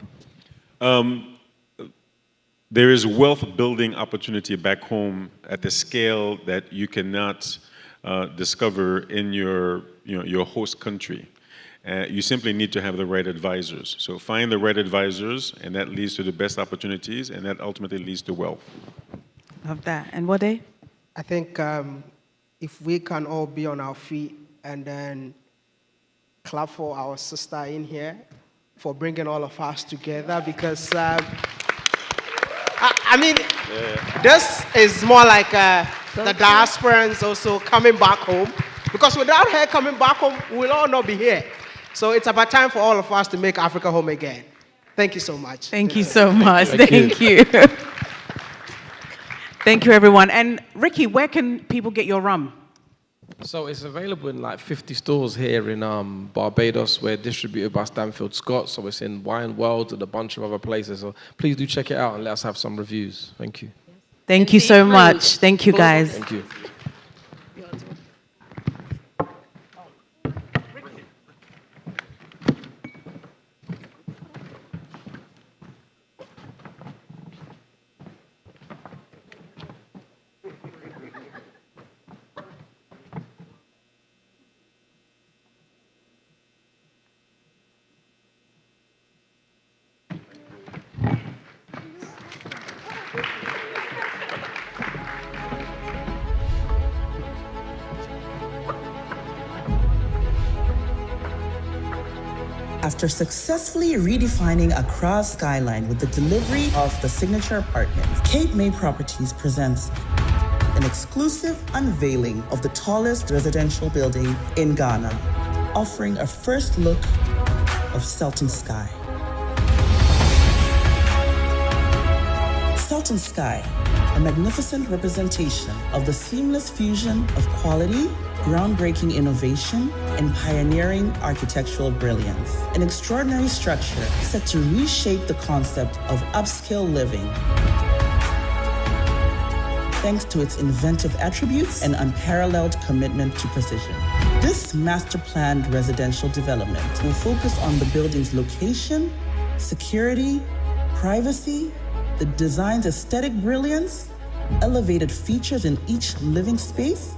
There is wealth building opportunity back home at the scale that you cannot discover in your host country. You simply need to have the right advisors. So find the right advisors, and that leads to the best opportunities, and that ultimately leads to wealth. Love that. And Wade? I think if we can all be on our feet and then clap for our sister in here for bringing all of us together, because this is more like the diasporans also coming back home, because without her coming back home, we'll all not be here. So it's about time for all of us to make Africa home again. Thank you so much. Thank you so much. Thank you. Thank you, everyone. And Ricky, where can people get your rum? So it's available in like 50 stores here in Barbados. We're distributed by Stanfield Scott, so it's in Wine World and a bunch of other places. So please do check it out and let us have some reviews. Thank you. Thank you so much. Thank you, guys. Thank you. After successfully redefining Accra's skyline with the delivery of the signature apartments, Cape May Properties presents an exclusive unveiling of the tallest residential building in Ghana, offering a first look of Sultan Sky. Sultan Sky, a magnificent representation of the seamless fusion of quality, groundbreaking innovation, and pioneering architectural brilliance. An extraordinary structure set to reshape the concept of upscale living, thanks to its inventive attributes and unparalleled commitment to precision. This master-planned residential development will focus on the building's location, security, privacy, the design's aesthetic brilliance, elevated features in each living space,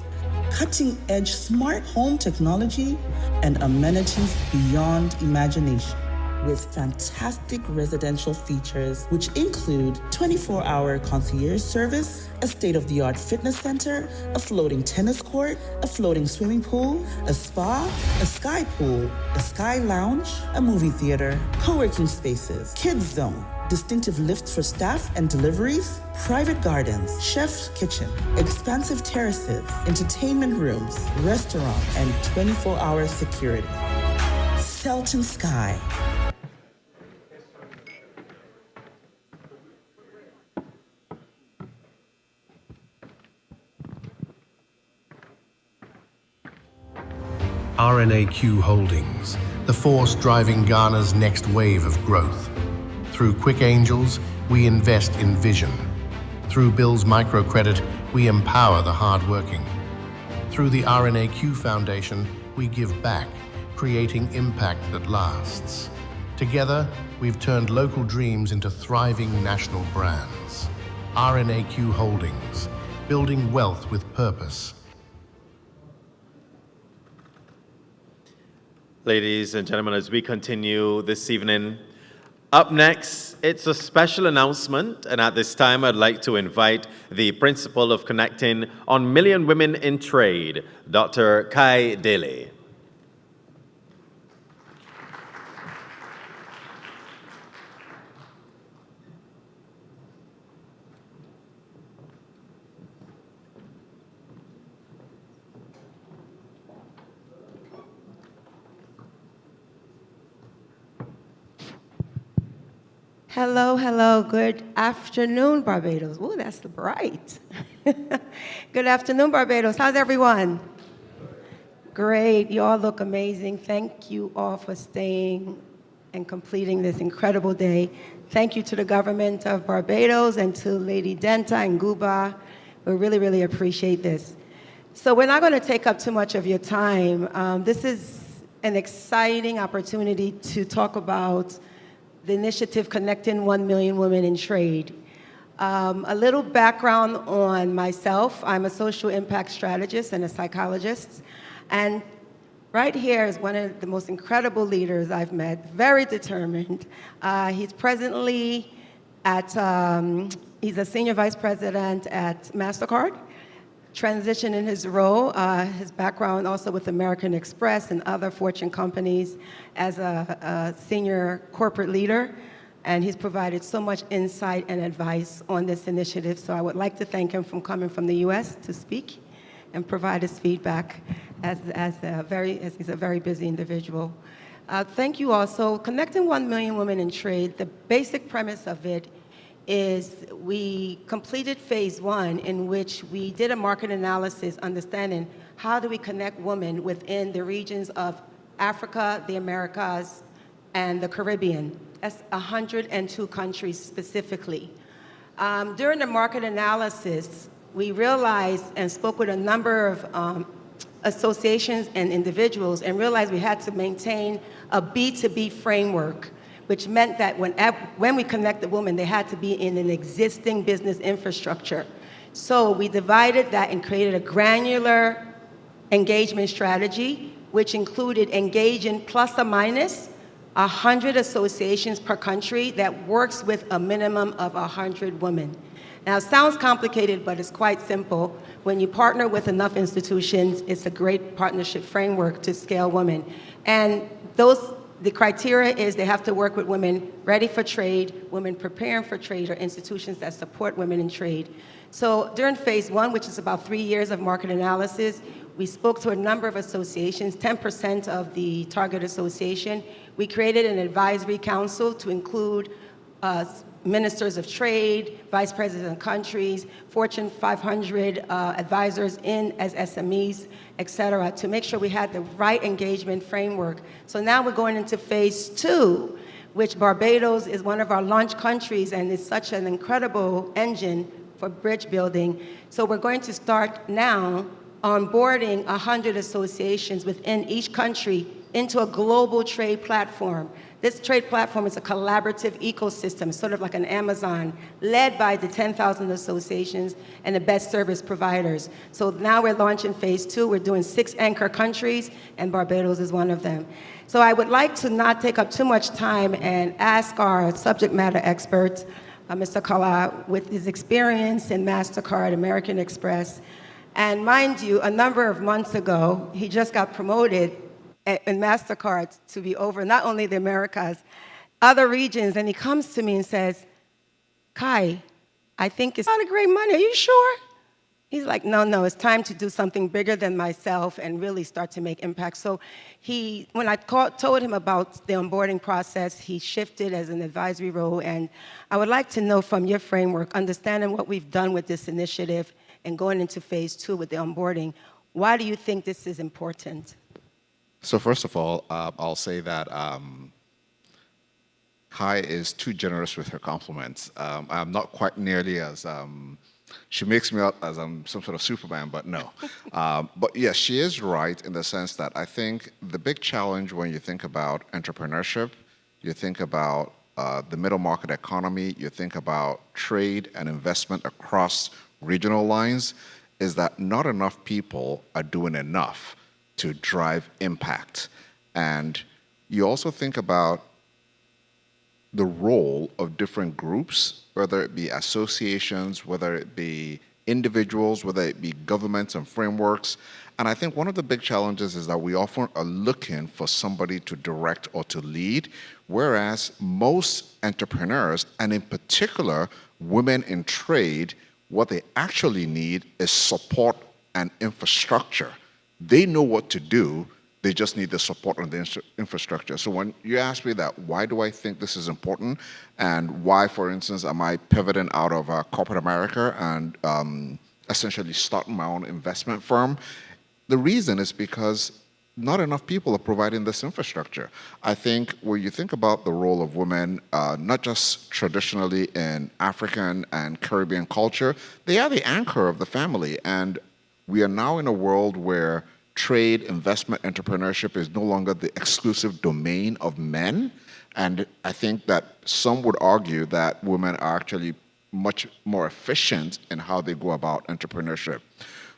cutting-edge smart home technology, and amenities beyond imagination, with fantastic residential features which include 24-hour concierge service, a state-of-the-art fitness center, a floating tennis court, a floating swimming pool, a spa, a sky pool, a sky lounge, a movie theater, co-working spaces, kids zone, distinctive lifts for staff and deliveries, private gardens, chef's kitchen, expansive terraces, entertainment rooms, restaurant, and 24-hour security. Sultan Sky. RNAQ Holdings, the force driving Ghana's next wave of growth. Through Quick Angels, we invest in vision. Through Bill's Microcredit, we empower the hardworking. Through the RNAQ Foundation, we give back, creating impact that lasts. Together, we've turned local dreams into thriving national brands. RNAQ Holdings, building wealth with purpose. Ladies and gentlemen, as we continue this evening, up next, it's a special announcement, and at this time, I'd like to invite the Principal of Connecting on Million Women in Trade, Dr. Kai Dele. Hello, hello. Good afternoon, Barbados. Ooh, that's bright. Good afternoon, Barbados. How's everyone? Great. You all look amazing. Thank you all for staying and completing this incredible day. Thank you to the government of Barbados and to Lady Denta and GUBA. We really, really appreciate this. So we're not going to take up too much of your time. This is an exciting opportunity to talk about the initiative Connecting 1 Million Women in Trade. A little background on myself. I'm a social impact strategist and a psychologist. And right here is one of the most incredible leaders I've met, very determined. He's presently he's a senior vice president at MasterCard, transitioned in his role, his background also with American Express and other Fortune companies as a senior corporate leader. And he's provided so much insight and advice on this initiative. So I would like to thank him for coming from the US to speak and provide his feedback as he's a very busy individual. Thank you also. Connecting 1 Million Women in Trade, the basic premise of it is we completed phase 1 in which we did a market analysis understanding how do we connect women within the regions of Africa, the Americas, and the Caribbean. That's 102 countries specifically. During the market analysis, we realized and spoke with a number of associations and individuals and realized we had to maintain a B2B framework, which meant that when we connected women, they had to be in an existing business infrastructure. So we divided that and created a granular engagement strategy, which included engaging plus or minus 100 associations per country that works with a minimum of 100 women. Now, it sounds complicated, but it's quite simple. When you partner with enough institutions, it's a great partnership framework to scale women. And the criteria is they have to work with women ready for trade, women preparing for trade, or institutions that support women in trade. So during phase 1, which is about 3 years of market analysis, we spoke to a number of associations, 10% of the target association. We created an advisory council to include ministers of trade, vice presidents of countries, Fortune 500 advisors in as SMEs, et cetera, to make sure we had the right engagement framework. So now we're going into phase 2, which Barbados is one of our launch countries and is such an incredible engine for bridge building. So we're going to start now onboarding 100 associations within each country into a global trade platform. This trade platform is a collaborative ecosystem, sort of like an Amazon, led by the 10,000 associations and the best service providers. So now we're launching phase 2. We're doing 6 anchor countries, and Barbados is one of them. So I would like to not take up too much time and ask our subject matter expert, Mr. Kala, with his experience in MasterCard, American Express. And mind you, a number of months ago, he just got promoted in MasterCard to be over not only the Americas, other regions, and he comes to me and says, Kai, I think it's a lot of great money. Are you sure? He's like, no, it's time to do something bigger than myself and really start to make impact. So when I told him about the onboarding process, he shifted as an advisory role. And I would like to know from your framework, understanding what we've done with this initiative and going into phase 2 with the onboarding, why do you think this is important? So first of all, I'll say that Kai is too generous with her compliments. I'm not quite nearly as, she makes me out as I'm some sort of Superman, but no. But yes, she is right in the sense that I think the big challenge when you think about entrepreneurship, you think about the middle market economy, you think about trade and investment across regional lines, is that not enough people are doing enough to drive impact. And you also think about the role of different groups, whether it be associations, whether it be individuals, whether it be governments and frameworks. And I think one of the big challenges is that we often are looking for somebody to direct or to lead, whereas most entrepreneurs, and in particular women in trade, what they actually need is support and infrastructure. They know what to do, they just need the support on the infrastructure. So when you ask me that, why do I think this is important, and why, for instance, am I pivoting out of corporate America and essentially starting my own investment firm? The reason is because not enough people are providing this infrastructure. I think when you think about the role of women, not just traditionally in African and Caribbean culture, they are the anchor of the family. And we are now in a world where trade, investment, entrepreneurship is no longer the exclusive domain of men. And I think that some would argue that women are actually much more efficient in how they go about entrepreneurship.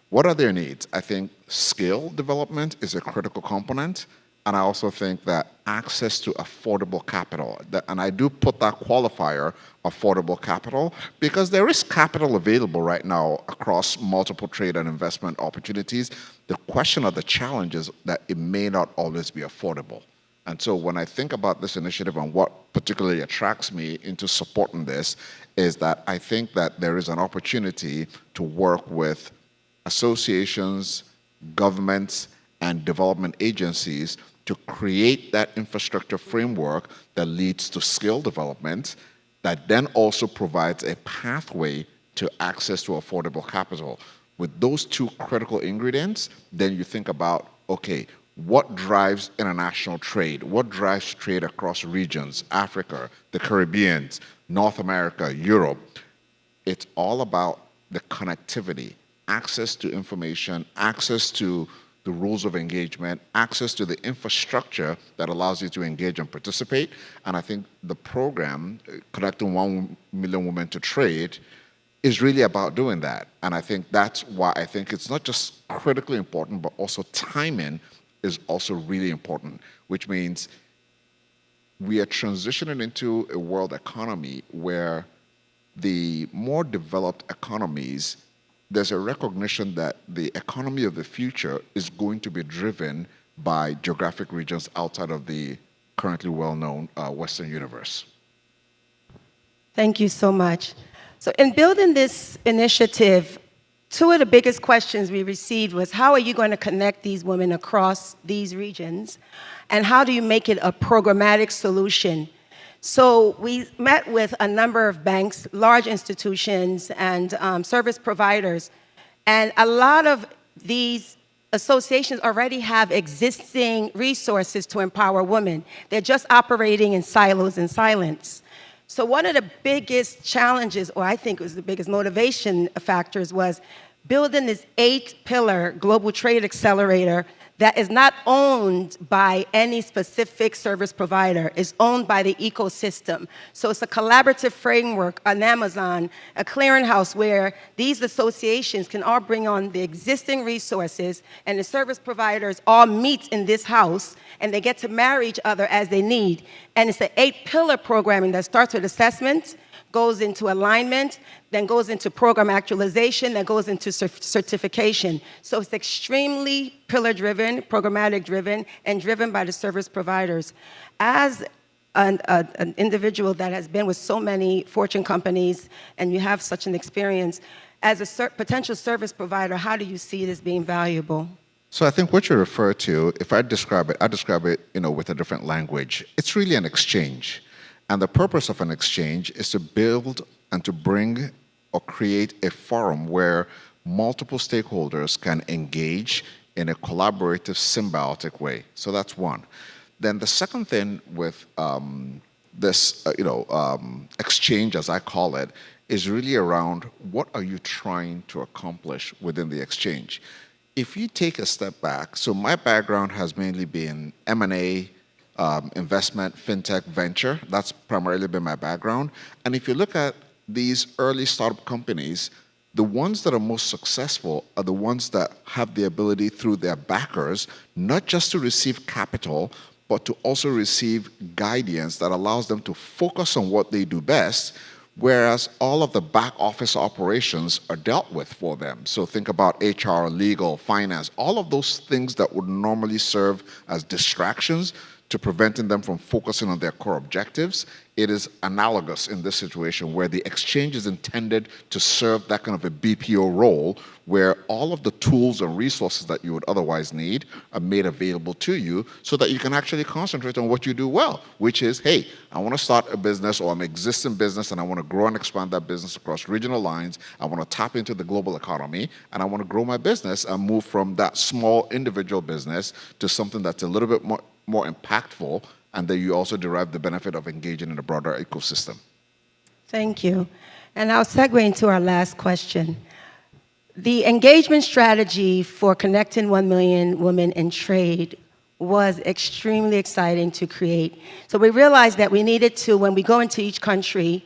What are their needs? I think skill development is a critical component, and I also think that access to affordable capital, and I do put that qualifier, affordable capital, because there is capital available right now across multiple trade and investment opportunities. The question or the challenge is that it may not always be affordable. And so when I think about this initiative and what particularly attracts me into supporting this is that I think that there is an opportunity to work with associations, governments, and development agencies to create that infrastructure framework that leads to skill development, that then also provides a pathway to access to affordable capital. With those two critical ingredients, then you think about, okay, what drives international trade? What drives trade across regions, Africa, the Caribbean, North America, Europe? It's all about the connectivity, access to information, access to the rules of engagement, access to the infrastructure that allows you to engage and participate. And I think the program, Connecting 1 Million Women to Trade, is really about doing that. And I think that's why I think it's not just critically important, but also timing is also really important, which means we are transitioning into a world economy where the more developed economies, there's a recognition that the economy of the future is going to be driven by geographic regions outside of the currently well-known Western universe. Thank you so much. So in building this initiative, two of the biggest questions we received was, how are you going to connect these women across these regions? And how do you make it a programmatic solution? So we met with a number of banks, large institutions, and service providers. And a lot of these associations already have existing resources to empower women. They're just operating in silos and silence. So one of the biggest challenges, or I think it was the biggest motivation factors, was building this 8-pillar global trade accelerator that is not owned by any specific service provider. It's owned by the ecosystem. So it's a collaborative framework, an Amazon, a clearinghouse where these associations can all bring on the existing resources, and the service providers all meet in this house, and they get to marry each other as they need. And it's an 8-pillar programming that starts with assessment, goes into alignment, then goes into program actualization, then goes into certification. So it's extremely pillar-driven, programmatic-driven, and driven by the service providers. As an individual that has been with so many Fortune companies, and you have such an experience, as a potential service provider, how do you see it as being valuable? So I think what you refer to, if I describe it, with a different language. It's really an exchange. And the purpose of an exchange is to build and to bring or create a forum where multiple stakeholders can engage in a collaborative, symbiotic way. So that's one. Then the second thing with this, exchange, as I call it, is really around what are you trying to accomplish within the exchange. If you take a step back, so my background has mainly been M&A, investment, fintech, venture. That's primarily been my background. And if you look at these early startup companies, the ones that are most successful are the ones that have the ability through their backers, not just to receive capital, but to also receive guidance that allows them to focus on what they do best, whereas all of the back office operations are dealt with for them. So think about HR, legal, finance, all of those things that would normally serve as distractions to preventing them from focusing on their core objectives, it is analogous in this situation where the exchange is intended to serve that kind of a BPO role where all of the tools and resources that you would otherwise need are made available to you so that you can actually concentrate on what you do well, which is, hey, I want to start a business or an existing business and I want to grow and expand that business across regional lines. I want to tap into the global economy and I want to grow my business and move from that small individual business to something that's a little bit more impactful, and then you also derive the benefit of engaging in a broader ecosystem. Thank you. And I'll segue into our last question. The engagement strategy for connecting 1 million women in trade was extremely exciting to create. So we realized that we needed to, when we go into each country,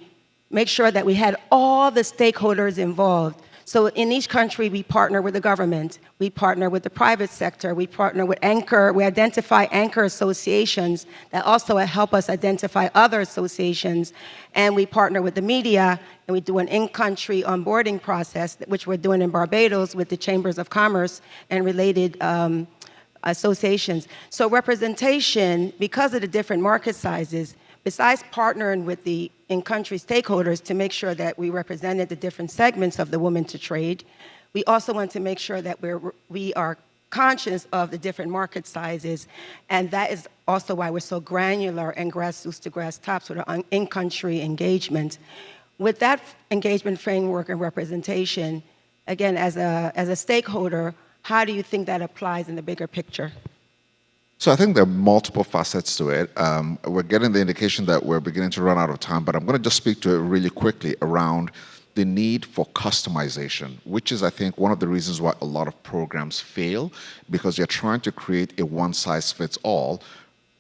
make sure that we had all the stakeholders involved. So in each country, we partner with the government, we partner with the private sector, we partner with anchor, we identify anchor associations that also help us identify other associations, and we partner with the media, and we do an in-country onboarding process, which we're doing in Barbados with the Chambers of Commerce and related associations. So representation, because of the different market sizes, besides partnering with the in-country stakeholders to make sure that we represented the different segments of the women to trade, we also want to make sure that we are conscious of the different market sizes, and that is also why we're so granular and grassroots to grass tops with our in-country engagement. With that engagement framework and representation, again, as a stakeholder, how do you think that applies in the bigger picture? So I think there are multiple facets to it. We're getting the indication that we're beginning to run out of time, but I'm going to just speak to it really quickly around the need for customization, which is, I think, one of the reasons why a lot of programs fail, because you're trying to create a one-size-fits-all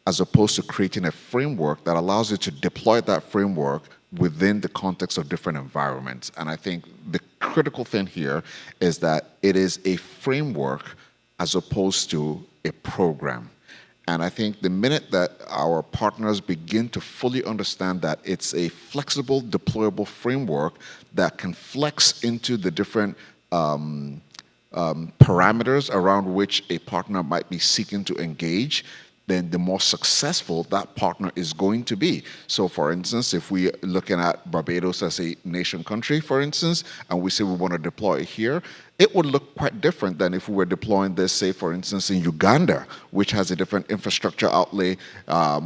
as opposed to creating a framework that allows you to deploy that framework within the context of different environments. And I think the critical thing here is that it is a framework as opposed to a program. And I think the minute that our partners begin to fully understand that it's a flexible, deployable framework that can flex into the different parameters around which a partner might be seeking to engage, then the more successful that partner is going to be. So for instance, if we're looking at Barbados as a nation country, for instance, and we say we want to deploy it here, it would look quite different than if we were deploying this, say, for instance, in Uganda, which has a different infrastructure outlay,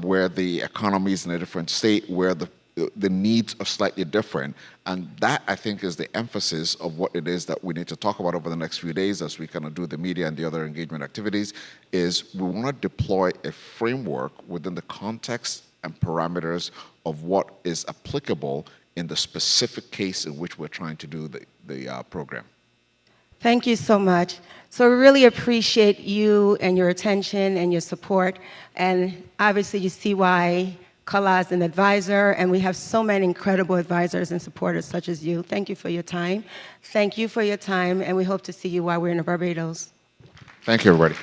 where the economy is in a different state, where the needs are slightly different. And that, I think, is the emphasis of what it is that we need to talk about over the next few days as we kind of do the media and the other engagement activities, is we want to deploy a framework within the context and parameters of what is applicable in the specific case in which we're trying to do the program. Thank you so much. So we really appreciate you and your attention and your support. And obviously you see why Kala is an advisor, and we have so many incredible advisors and supporters such as you. Thank you for your time. Thank you for your time, and we hope to see you while we're in Barbados. Thank you, everybody.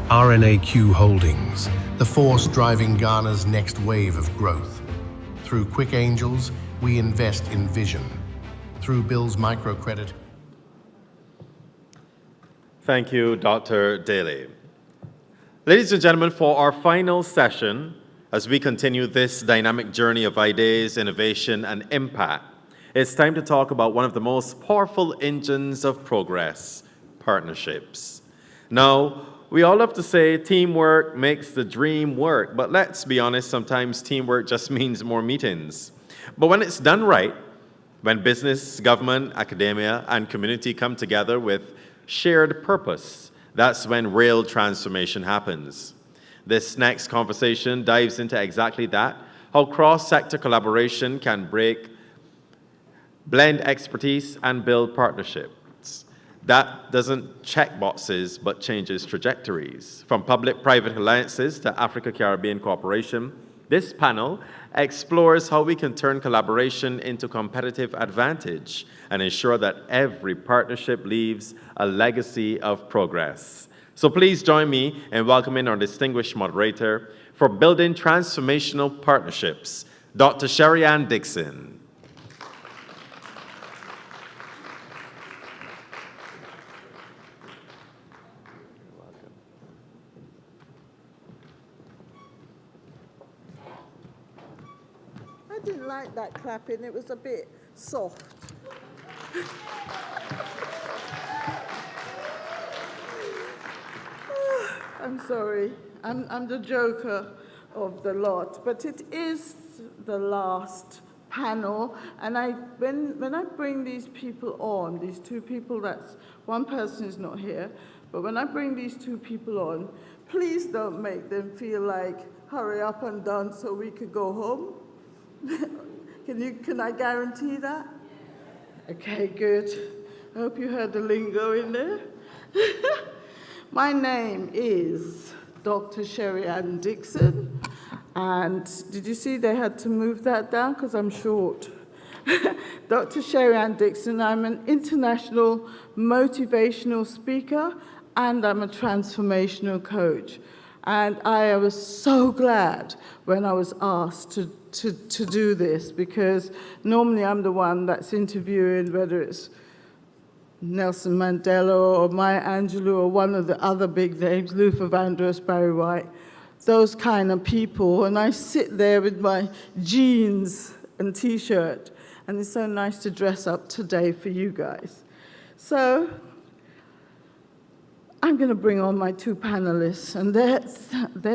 RNAQ Holdings, the force driving Ghana's next wave of growth. Through Quick Angels, we invest in vision. Through Bill's microcredit. Thank you, Dr. Daly. Ladies and gentlemen, for our final session, as we continue this dynamic journey of ideas, innovation, and impact, it's time to talk about one of the most powerful engines of progress, partnerships. Now, we all love to say teamwork makes the dream work, but let's be honest, sometimes teamwork just means more meetings. But when it's done right, when business, government, academia, and community come together with shared purpose, that's when real transformation happens. This next conversation dives into exactly that, how cross-sector collaboration can blend expertise and build partnerships. That doesn't check boxes, but changes trajectories. From public-private alliances to Africa-Caribbean cooperation, this panel explores how we can turn collaboration into competitive advantage and ensure that every partnership leaves a legacy of progress. So please join me in welcoming our distinguished moderator for Building Transformational Partnerships, Dr. Sherry-Ann Dixon. I didn't like that clapping, it was a bit soft. I'm sorry, I'm the joker of the lot, but it is the last panel, and when I bring these people on, these two people, one person is not here, but when I bring these two people on, please don't make them feel like, hurry up and done so we could go home. Can I guarantee that? Okay, good. I hope you heard the lingo in there. My name is Dr. Sherry-Ann Dixon, and did you see they had to move that down because I'm short? Dr. Sherry-Ann Dixon, I'm an international motivational speaker, and I'm a transformational coach. And I was so glad when I was asked to do this, because normally I'm the one that's interviewing, whether it's Nelson Mandela or Maya Angelou or one of the other big names, Luther Vandross, Barry White, those kind of people. And I sit there with my jeans and T-shirt, and it's so nice to dress up today for you guys. So I'm going to bring on my two panelists, and they're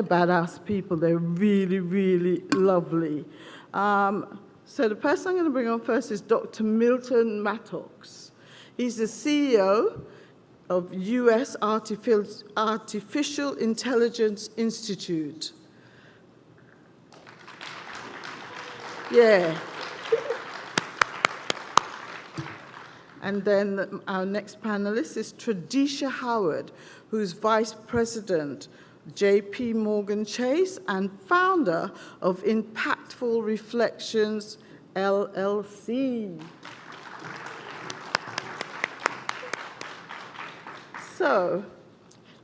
badass people. They're really, really lovely. So the person I'm going to bring on first is Dr. Milton Mattox. He's the CEO of US Artificial Intelligence Institute. Yeah. And then our next panelist is Tradisha Howard, who's Vice President, JP Morgan Chase, and founder of Impactful Reflections, LLC. So,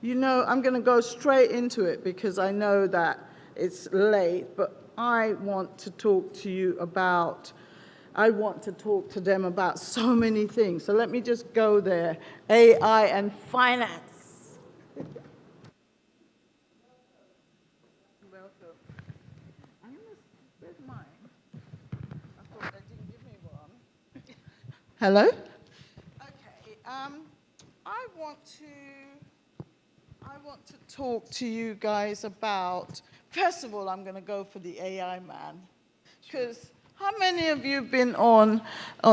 you know, I'm going to go straight into it because I know that it's late, but I want to talk to them about so many things. So let me just go there. AI and finance. Welcome. Where's mine? I thought they didn't give me one. Hello? Okay. I want to talk to you guys about, first of all, I'm going to go for the AI man, because how many of you have been on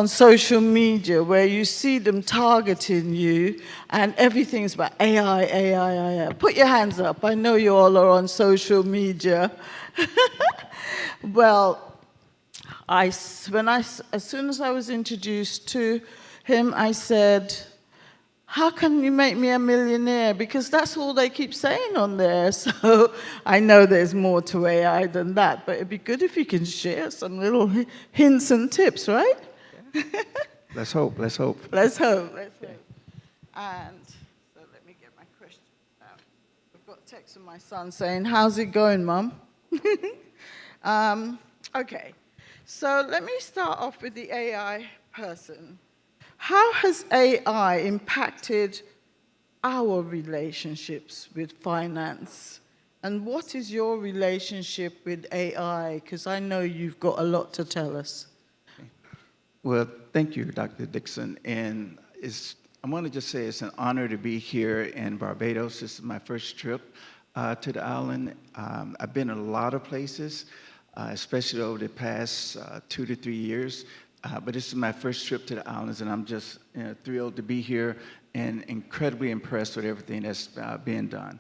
social media where you see them targeting you and everything's about AI, AI, AI? Put your hands up. I know you all are on social media. Well, as soon as I was introduced to him, I said, how can you make me a millionaire? Because that's all they keep saying on there. So I know there's more to AI than that, but it'd be good if you can share some little hints and tips, right? Let's hope, let's hope. Let's hope, let's hope. And so let me get my question out. I've got a text from my son saying, how's it going, Mum? Okay, so let me start off with the AI person. How has AI impacted our relationships with finance? And what is your relationship with AI? Because I know you've got a lot to tell us. Well, thank you, Dr. Dixon. And I want to just say it's an honor to be here in Barbados. This is my first trip to the island. I've been in a lot of places, especially over the past 2 to 3 years. But this is my first trip to the islands, and I'm just thrilled to be here and incredibly impressed with everything that's being done.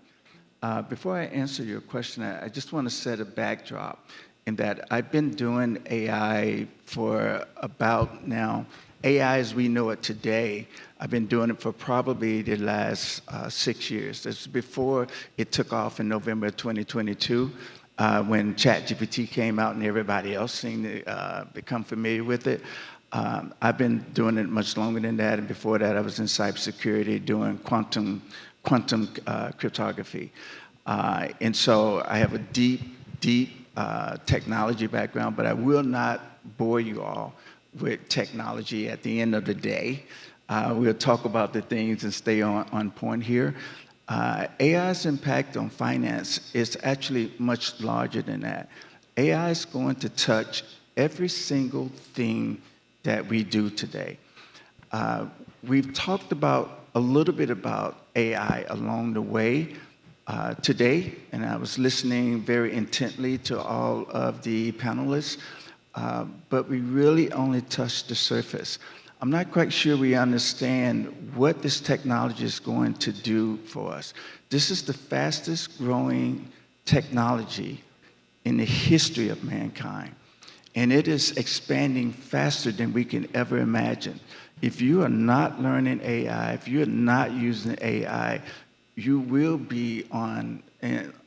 Before I answer your question, I just want to set a backdrop in that I've been doing AI for about now, AI as we know it today, I've been doing it for probably the last 6 years. This is before it took off in November 2022, when ChatGPT came out and everybody else seemed to become familiar with it. I've been doing it much longer than that, and before that I was in cybersecurity doing quantum cryptography. And so I have a deep technology background, but I will not bore you all with technology at the end of the day. We'll talk about the things and stay on point here. AI's impact on finance is actually much larger than that. AI is going to touch every single thing that we do today. We've talked about a little bit about AI along the way today, and I was listening very intently to all of the panelists, but we really only touched the surface. I'm not quite sure we understand what this technology is going to do for us. This is the fastest growing technology in the history of mankind, and it is expanding faster than we can ever imagine. If you are not learning AI, if you're not using AI, you will be on,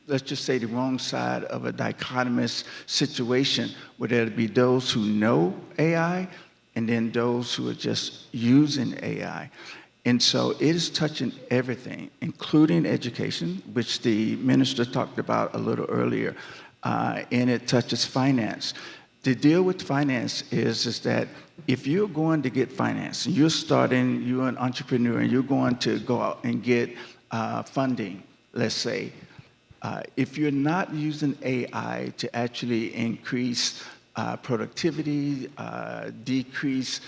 let's just say, the wrong side of a dichotomous situation where there'll be those who know AI and then those who are just using AI. And so it is touching everything, including education, which the minister talked about a little earlier, and it touches finance. The deal with finance is that if you're going to get finance, and you're an entrepreneur, and you're going to go out and get funding, let's say, if you're not using AI to actually increase productivity, decrease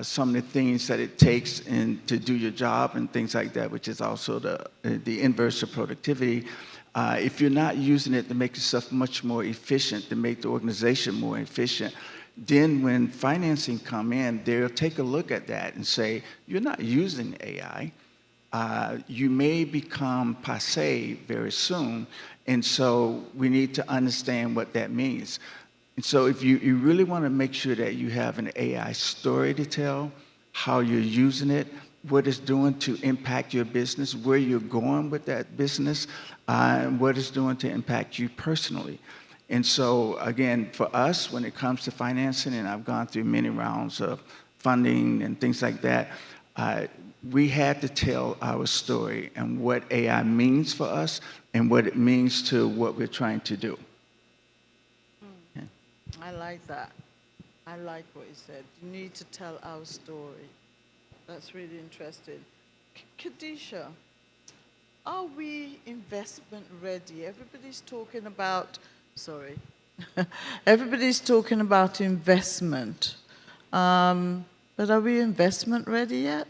some of the things that it takes to do your job and things like that, which is also the inverse of productivity. If you're not using it to make yourself much more efficient, to make the organization more efficient, then when financing come in, they'll take a look at that and say, you're not using AI. You may become passé very soon, and so we need to understand what that means. And so if you really want to make sure that you have an AI story to tell, how you're using it, what it's doing to impact your business, where you're going with that business, and what it's doing to impact you personally. And so, again, for us, when it comes to financing, and I've gone through many rounds of funding and things like that, we had to tell our story and what AI means for us and what it means to what we're trying to do. Yeah. I like that. I like what you said. You need to tell our story. That's really interesting. Khadijah, are we investment ready? Everybody's talking about, everybody's talking about investment. But are we investment ready yet?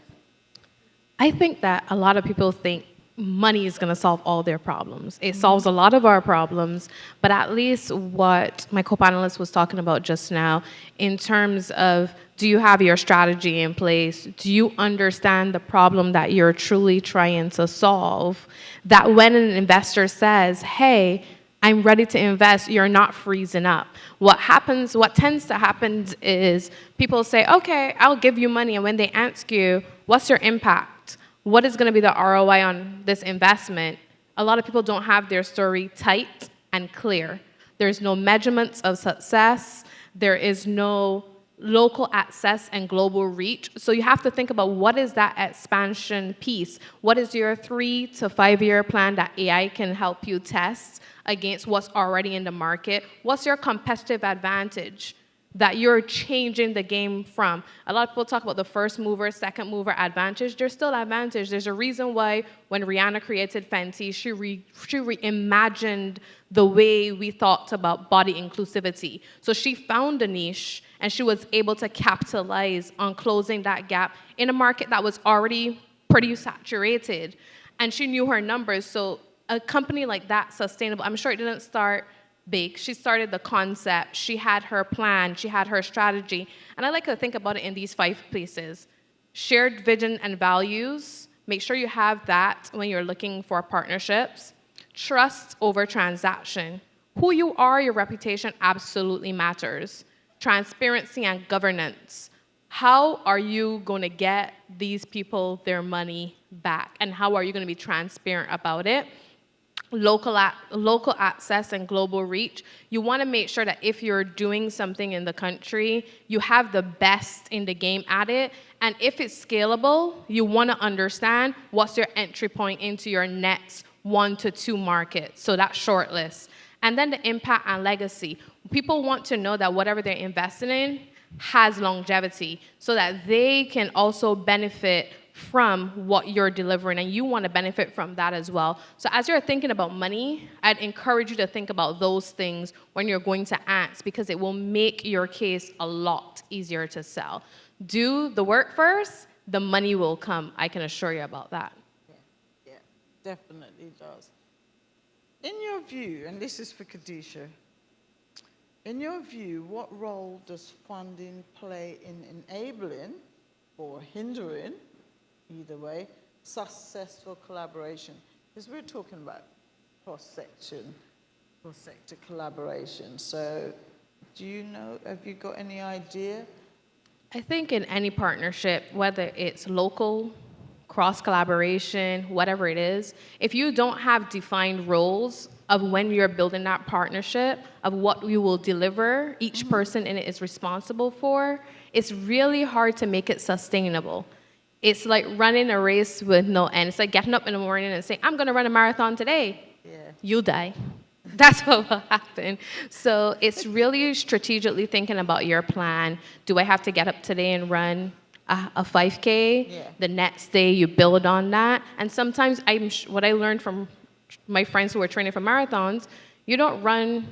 I think that a lot of people think money is going to solve all their problems. It solves a lot of our problems, but at least what my co-panelist was talking about just now, in terms of, do you have your strategy in place? Do you understand the problem that you're truly trying to solve? That when an investor says, hey, I'm ready to invest, you're not freezing up. What tends to happen is people say, okay, I'll give you money. And when they ask you, what's your impact? What is going to be the ROI on this investment? A lot of people don't have their story tight and clear. There's no measurements of success. There is no local access and global reach. So you have to think about, what is that expansion piece? What is your 3 to 5 year plan that AI can help you test against what's already in the market? What's your competitive advantage that you're changing the game from? A lot of people talk about the first mover, second mover advantage. There's still advantage. There's a reason why when Rihanna created Fenty, she reimagined the way we thought about body inclusivity. So she found a niche, and she was able to capitalize on closing that gap in a market that was already pretty saturated. And she knew her numbers. So a company like that, sustainable, I'm sure it didn't start big. She started the concept. She had her plan. She had her strategy. And I like to think about it in these 5 places. Shared vision and values. Make sure you have that when you're looking for partnerships. Trust over transaction. Who you are, your reputation absolutely matters. Transparency and governance. How are you going to get these people their money back? And how are you going to be transparent about it? Local access and global reach. You want to make sure that if you're doing something in the country, you have the best in the game at it. And if it's scalable, you want to understand what's your entry point into your next 1 to 2 markets. So that's shortlist. And then the impact and legacy. People want to know that whatever they're investing in has longevity so that they can also benefit from what you're delivering, and you want to benefit from that as well. So as you're thinking about money, I'd encourage you to think about those things when you're going to ask, because it will make your case a lot easier to sell. Do the work first, the money will come. I can assure you about that. Yeah, definitely does. In your view, and this is for Khadijah, in your view, what role does funding play in enabling or hindering, either way, successful collaboration? Because we're talking about cross-sector collaboration. So do you know, have you got any idea? I think in any partnership, whether it's local, cross-collaboration, whatever it is, if you don't have defined roles of when you're building that partnership, of what you will deliver, each person in it is responsible for, it's really hard to make it sustainable. It's like running a race with no end. It's like getting up in the morning and saying, I'm going to run a marathon today. Yeah. You'll die. That's what will happen. So it's really strategically thinking about your plan. Do I have to get up today and run a 5K? Yeah. The next day you build on that. And sometimes what I learned from my friends who are training for marathons, you don't run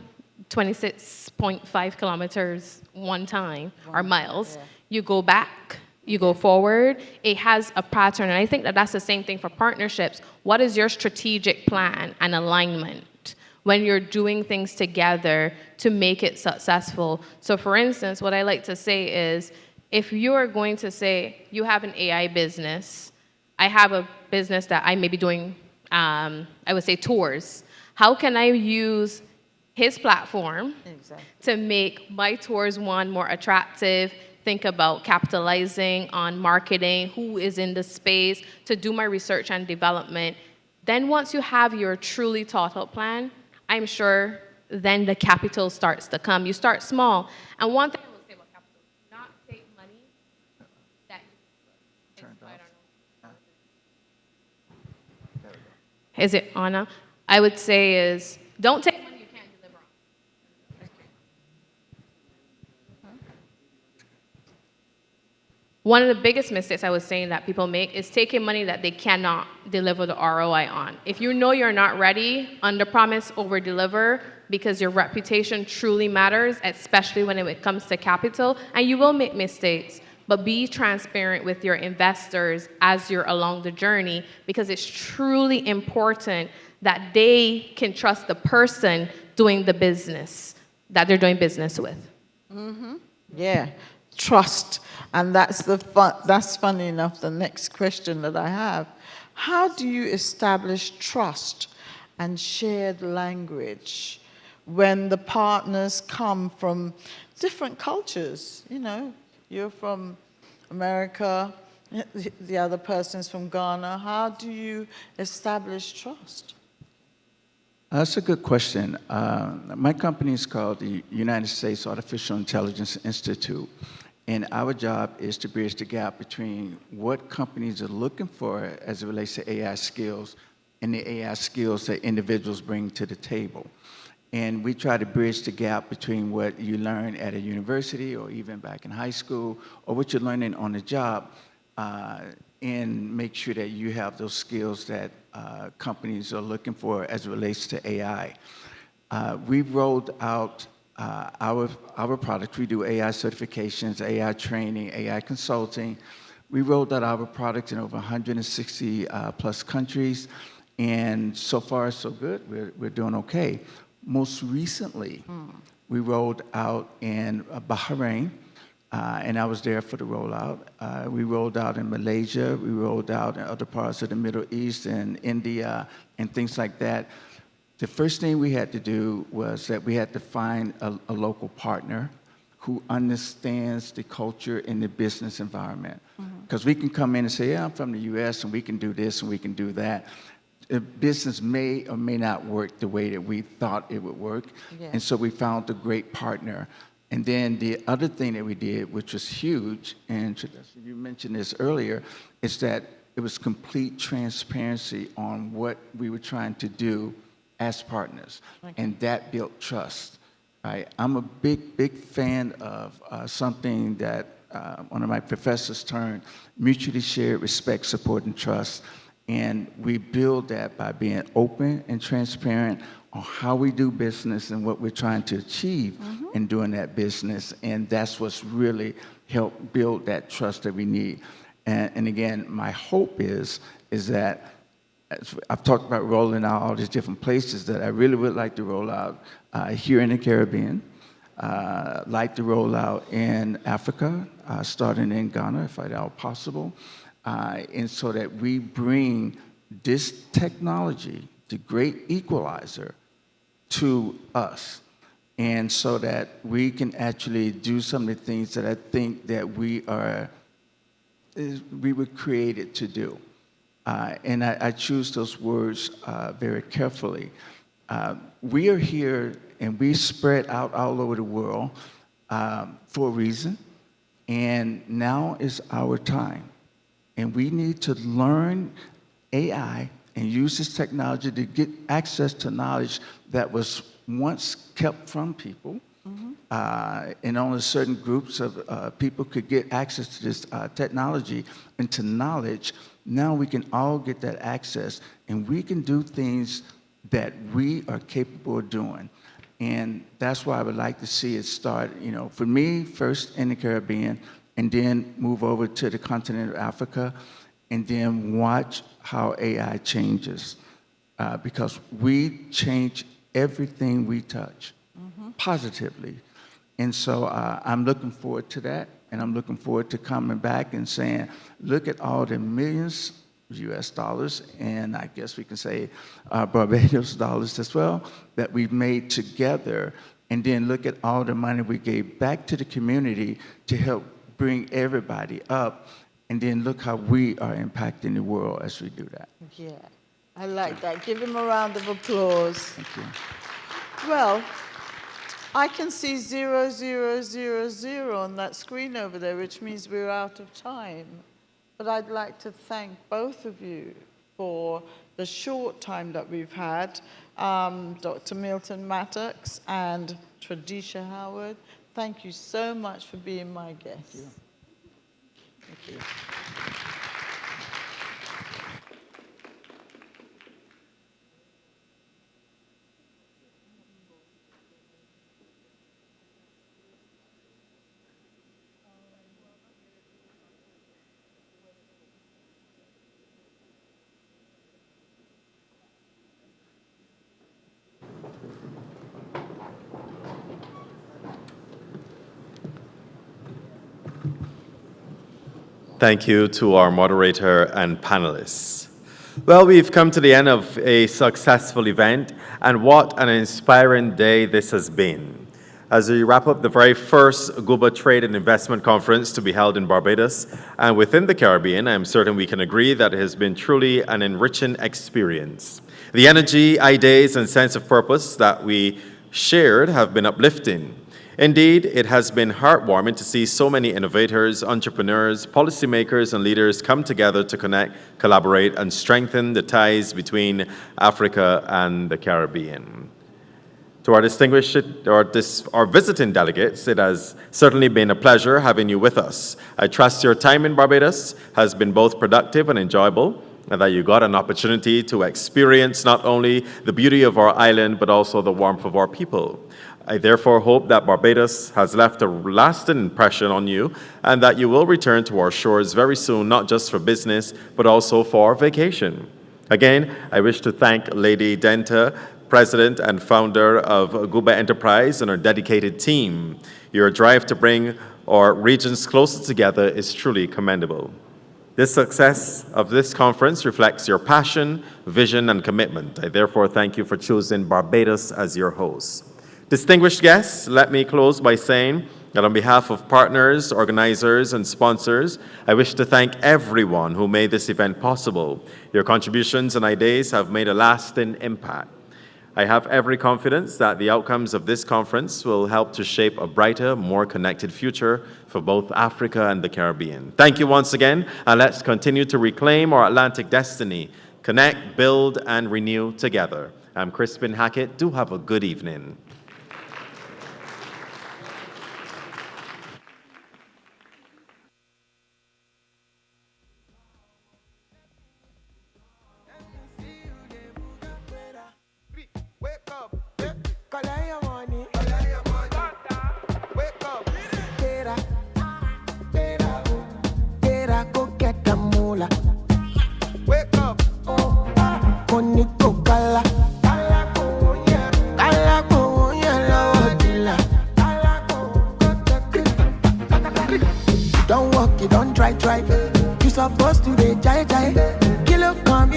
26.5 kilometers one time or miles. Yeah. You go back. You go forward, it has a pattern. And I think that that's the same thing for partnerships. What is your strategic plan and alignment when you're doing things together to make it successful? So for instance, what I like to say is, if you are going to say, you have an AI business, I have a business that I may be doing, I would say tours. How can I use his platform to make my tours, one, more attractive? Think about capitalizing on marketing, who is in the space, to do my research and development. Then once you have your truly thought out plan, I'm sure then the capital starts to come. You start small. And one thing I will say about capital, not take money that is it Anna? I would say is, don't take money you can't deliver on. One of the biggest mistakes I was saying that people make is taking money that they cannot deliver the ROI on. If you know you're not ready, under-promise, over-deliver, because your reputation truly matters, especially when it comes to capital, and you will make mistakes, but be transparent with your investors as you're along the journey, because it's truly important that they can trust the person doing the business that they're doing business with. Mm-hmm. Yeah. Trust, and that's funny enough the next question that I have. How do you establish trust and shared language when the partners come from different cultures? You know, you're from America, the other person's from Ghana. How do you establish trust? That's a good question. My company is called the United States Artificial Intelligence Institute, and our job is to bridge the gap between what companies are looking for as it relates to AI skills and the AI skills that individuals bring to the table. And we try to bridge the gap between what you learn at a university or even back in high school or what you're learning on the job, and make sure that you have those skills that companies are looking for as it relates to AI. We've rolled out our products. We do AI certifications, AI training, AI consulting. We rolled out our products in over 160 plus countries, and so far so good. We're doing okay. Most recently, we rolled out in Bahrain, and I was there for the rollout. We rolled out in Malaysia. We rolled out in other parts of the Middle East and India and things like that. the first thing we had to do was that we had to find a local partner who understands the culture and the business environment. Because we can come in and say, yeah, I'm from the US and we can do this and we can do that. Business may or may not work the way that we thought it would work. Yeah. And so we found a great partner. And then the other thing that we did, which was huge, and you mentioned this earlier, is that it was complete transparency on what we were trying to do as partners. Okay. And that built trust. Right? I'm a big fan of something that one of my professors termed mutually shared respect, support, and trust. And we build that by being open and transparent on how we do business and what we're trying to achieve in doing that business. And that's what's really helped build that trust that we need. And again, my hope is that I've talked about rolling out all these different places that I really would like to roll out here in the Caribbean, like to roll out in Africa, starting in Ghana, if at all possible, and so that we bring this technology, the great equalizer, to us, and so that we can actually do some of the things that I think that we were created to do. And I choose those words very carefully. We are here and we spread out all over the world for a reason, and now is our time. And we need to learn AI and use this technology to get access to knowledge that was once kept from people, and only certain groups of people could get access to this technology and to knowledge. Now we can all get that access, and we can do things that we are capable of doing. And that's why I would like to see it start, for me, first in the Caribbean, and then move over to the continent of Africa, and then watch how AI changes. Because we change everything we touch, positively. And so I'm looking forward to that, and I'm looking forward to coming back and saying, look at all the millions US dollars, and I guess we can say Barbados dollars as well, that we've made together, and then look at all the money we gave back to the community to help bring everybody up, and then look how we are impacting the world as we do that. Yeah, I like that. Give him a round of applause. Thank you. Well, I can see 0000 on that screen over there, which means we're out of time. But I'd like to thank both of you for the short time that we've had. Dr. Milton Mattox and Tradisha Howard, thank you so much for being my guests. Thank you. Thank you to our moderator and panelists. Well, we've come to the end of a successful event, and what an inspiring day this has been. As we wrap up the very first GUBA Trade and Investment Conference to be held in Barbados and within the Caribbean, I'm certain we can agree that it has been truly an enriching experience. The energy, ideas, and sense of purpose that we shared have been uplifting. Indeed, it has been heartwarming to see so many innovators, entrepreneurs, policymakers, and leaders come together to connect, collaborate, and strengthen the ties between Africa and the Caribbean. To our distinguished, our visiting delegates, it has certainly been a pleasure having you with us. I trust your time in Barbados has been both productive and enjoyable, and that you got an opportunity to experience not only the beauty of our island, but also the warmth of our people. I therefore hope that Barbados has left a lasting impression on you and that you will return to our shores very soon, not just for business, but also for vacation. Again, I wish to thank Lady Denta, President and founder of GUBA Enterprise, and our dedicated team. Your drive to bring our regions closer together is truly commendable. The success of this conference reflects your passion, vision, and commitment. I therefore thank you for choosing Barbados as your host. Distinguished guests, let me close by saying that on behalf of partners, organizers, and sponsors, I wish to thank everyone who made this event possible. Your contributions and ideas have made a lasting impact. I have every confidence that the outcomes of this conference will help to shape a brighter, more connected future for both Africa and the Caribbean. Thank you once again, and let's continue to reclaim our Atlantic destiny, connect, build, and renew together. I'm Crispin Hackett. Do have a good evening. Don't walk, you don't try. You supposed to be jai. Kilo come,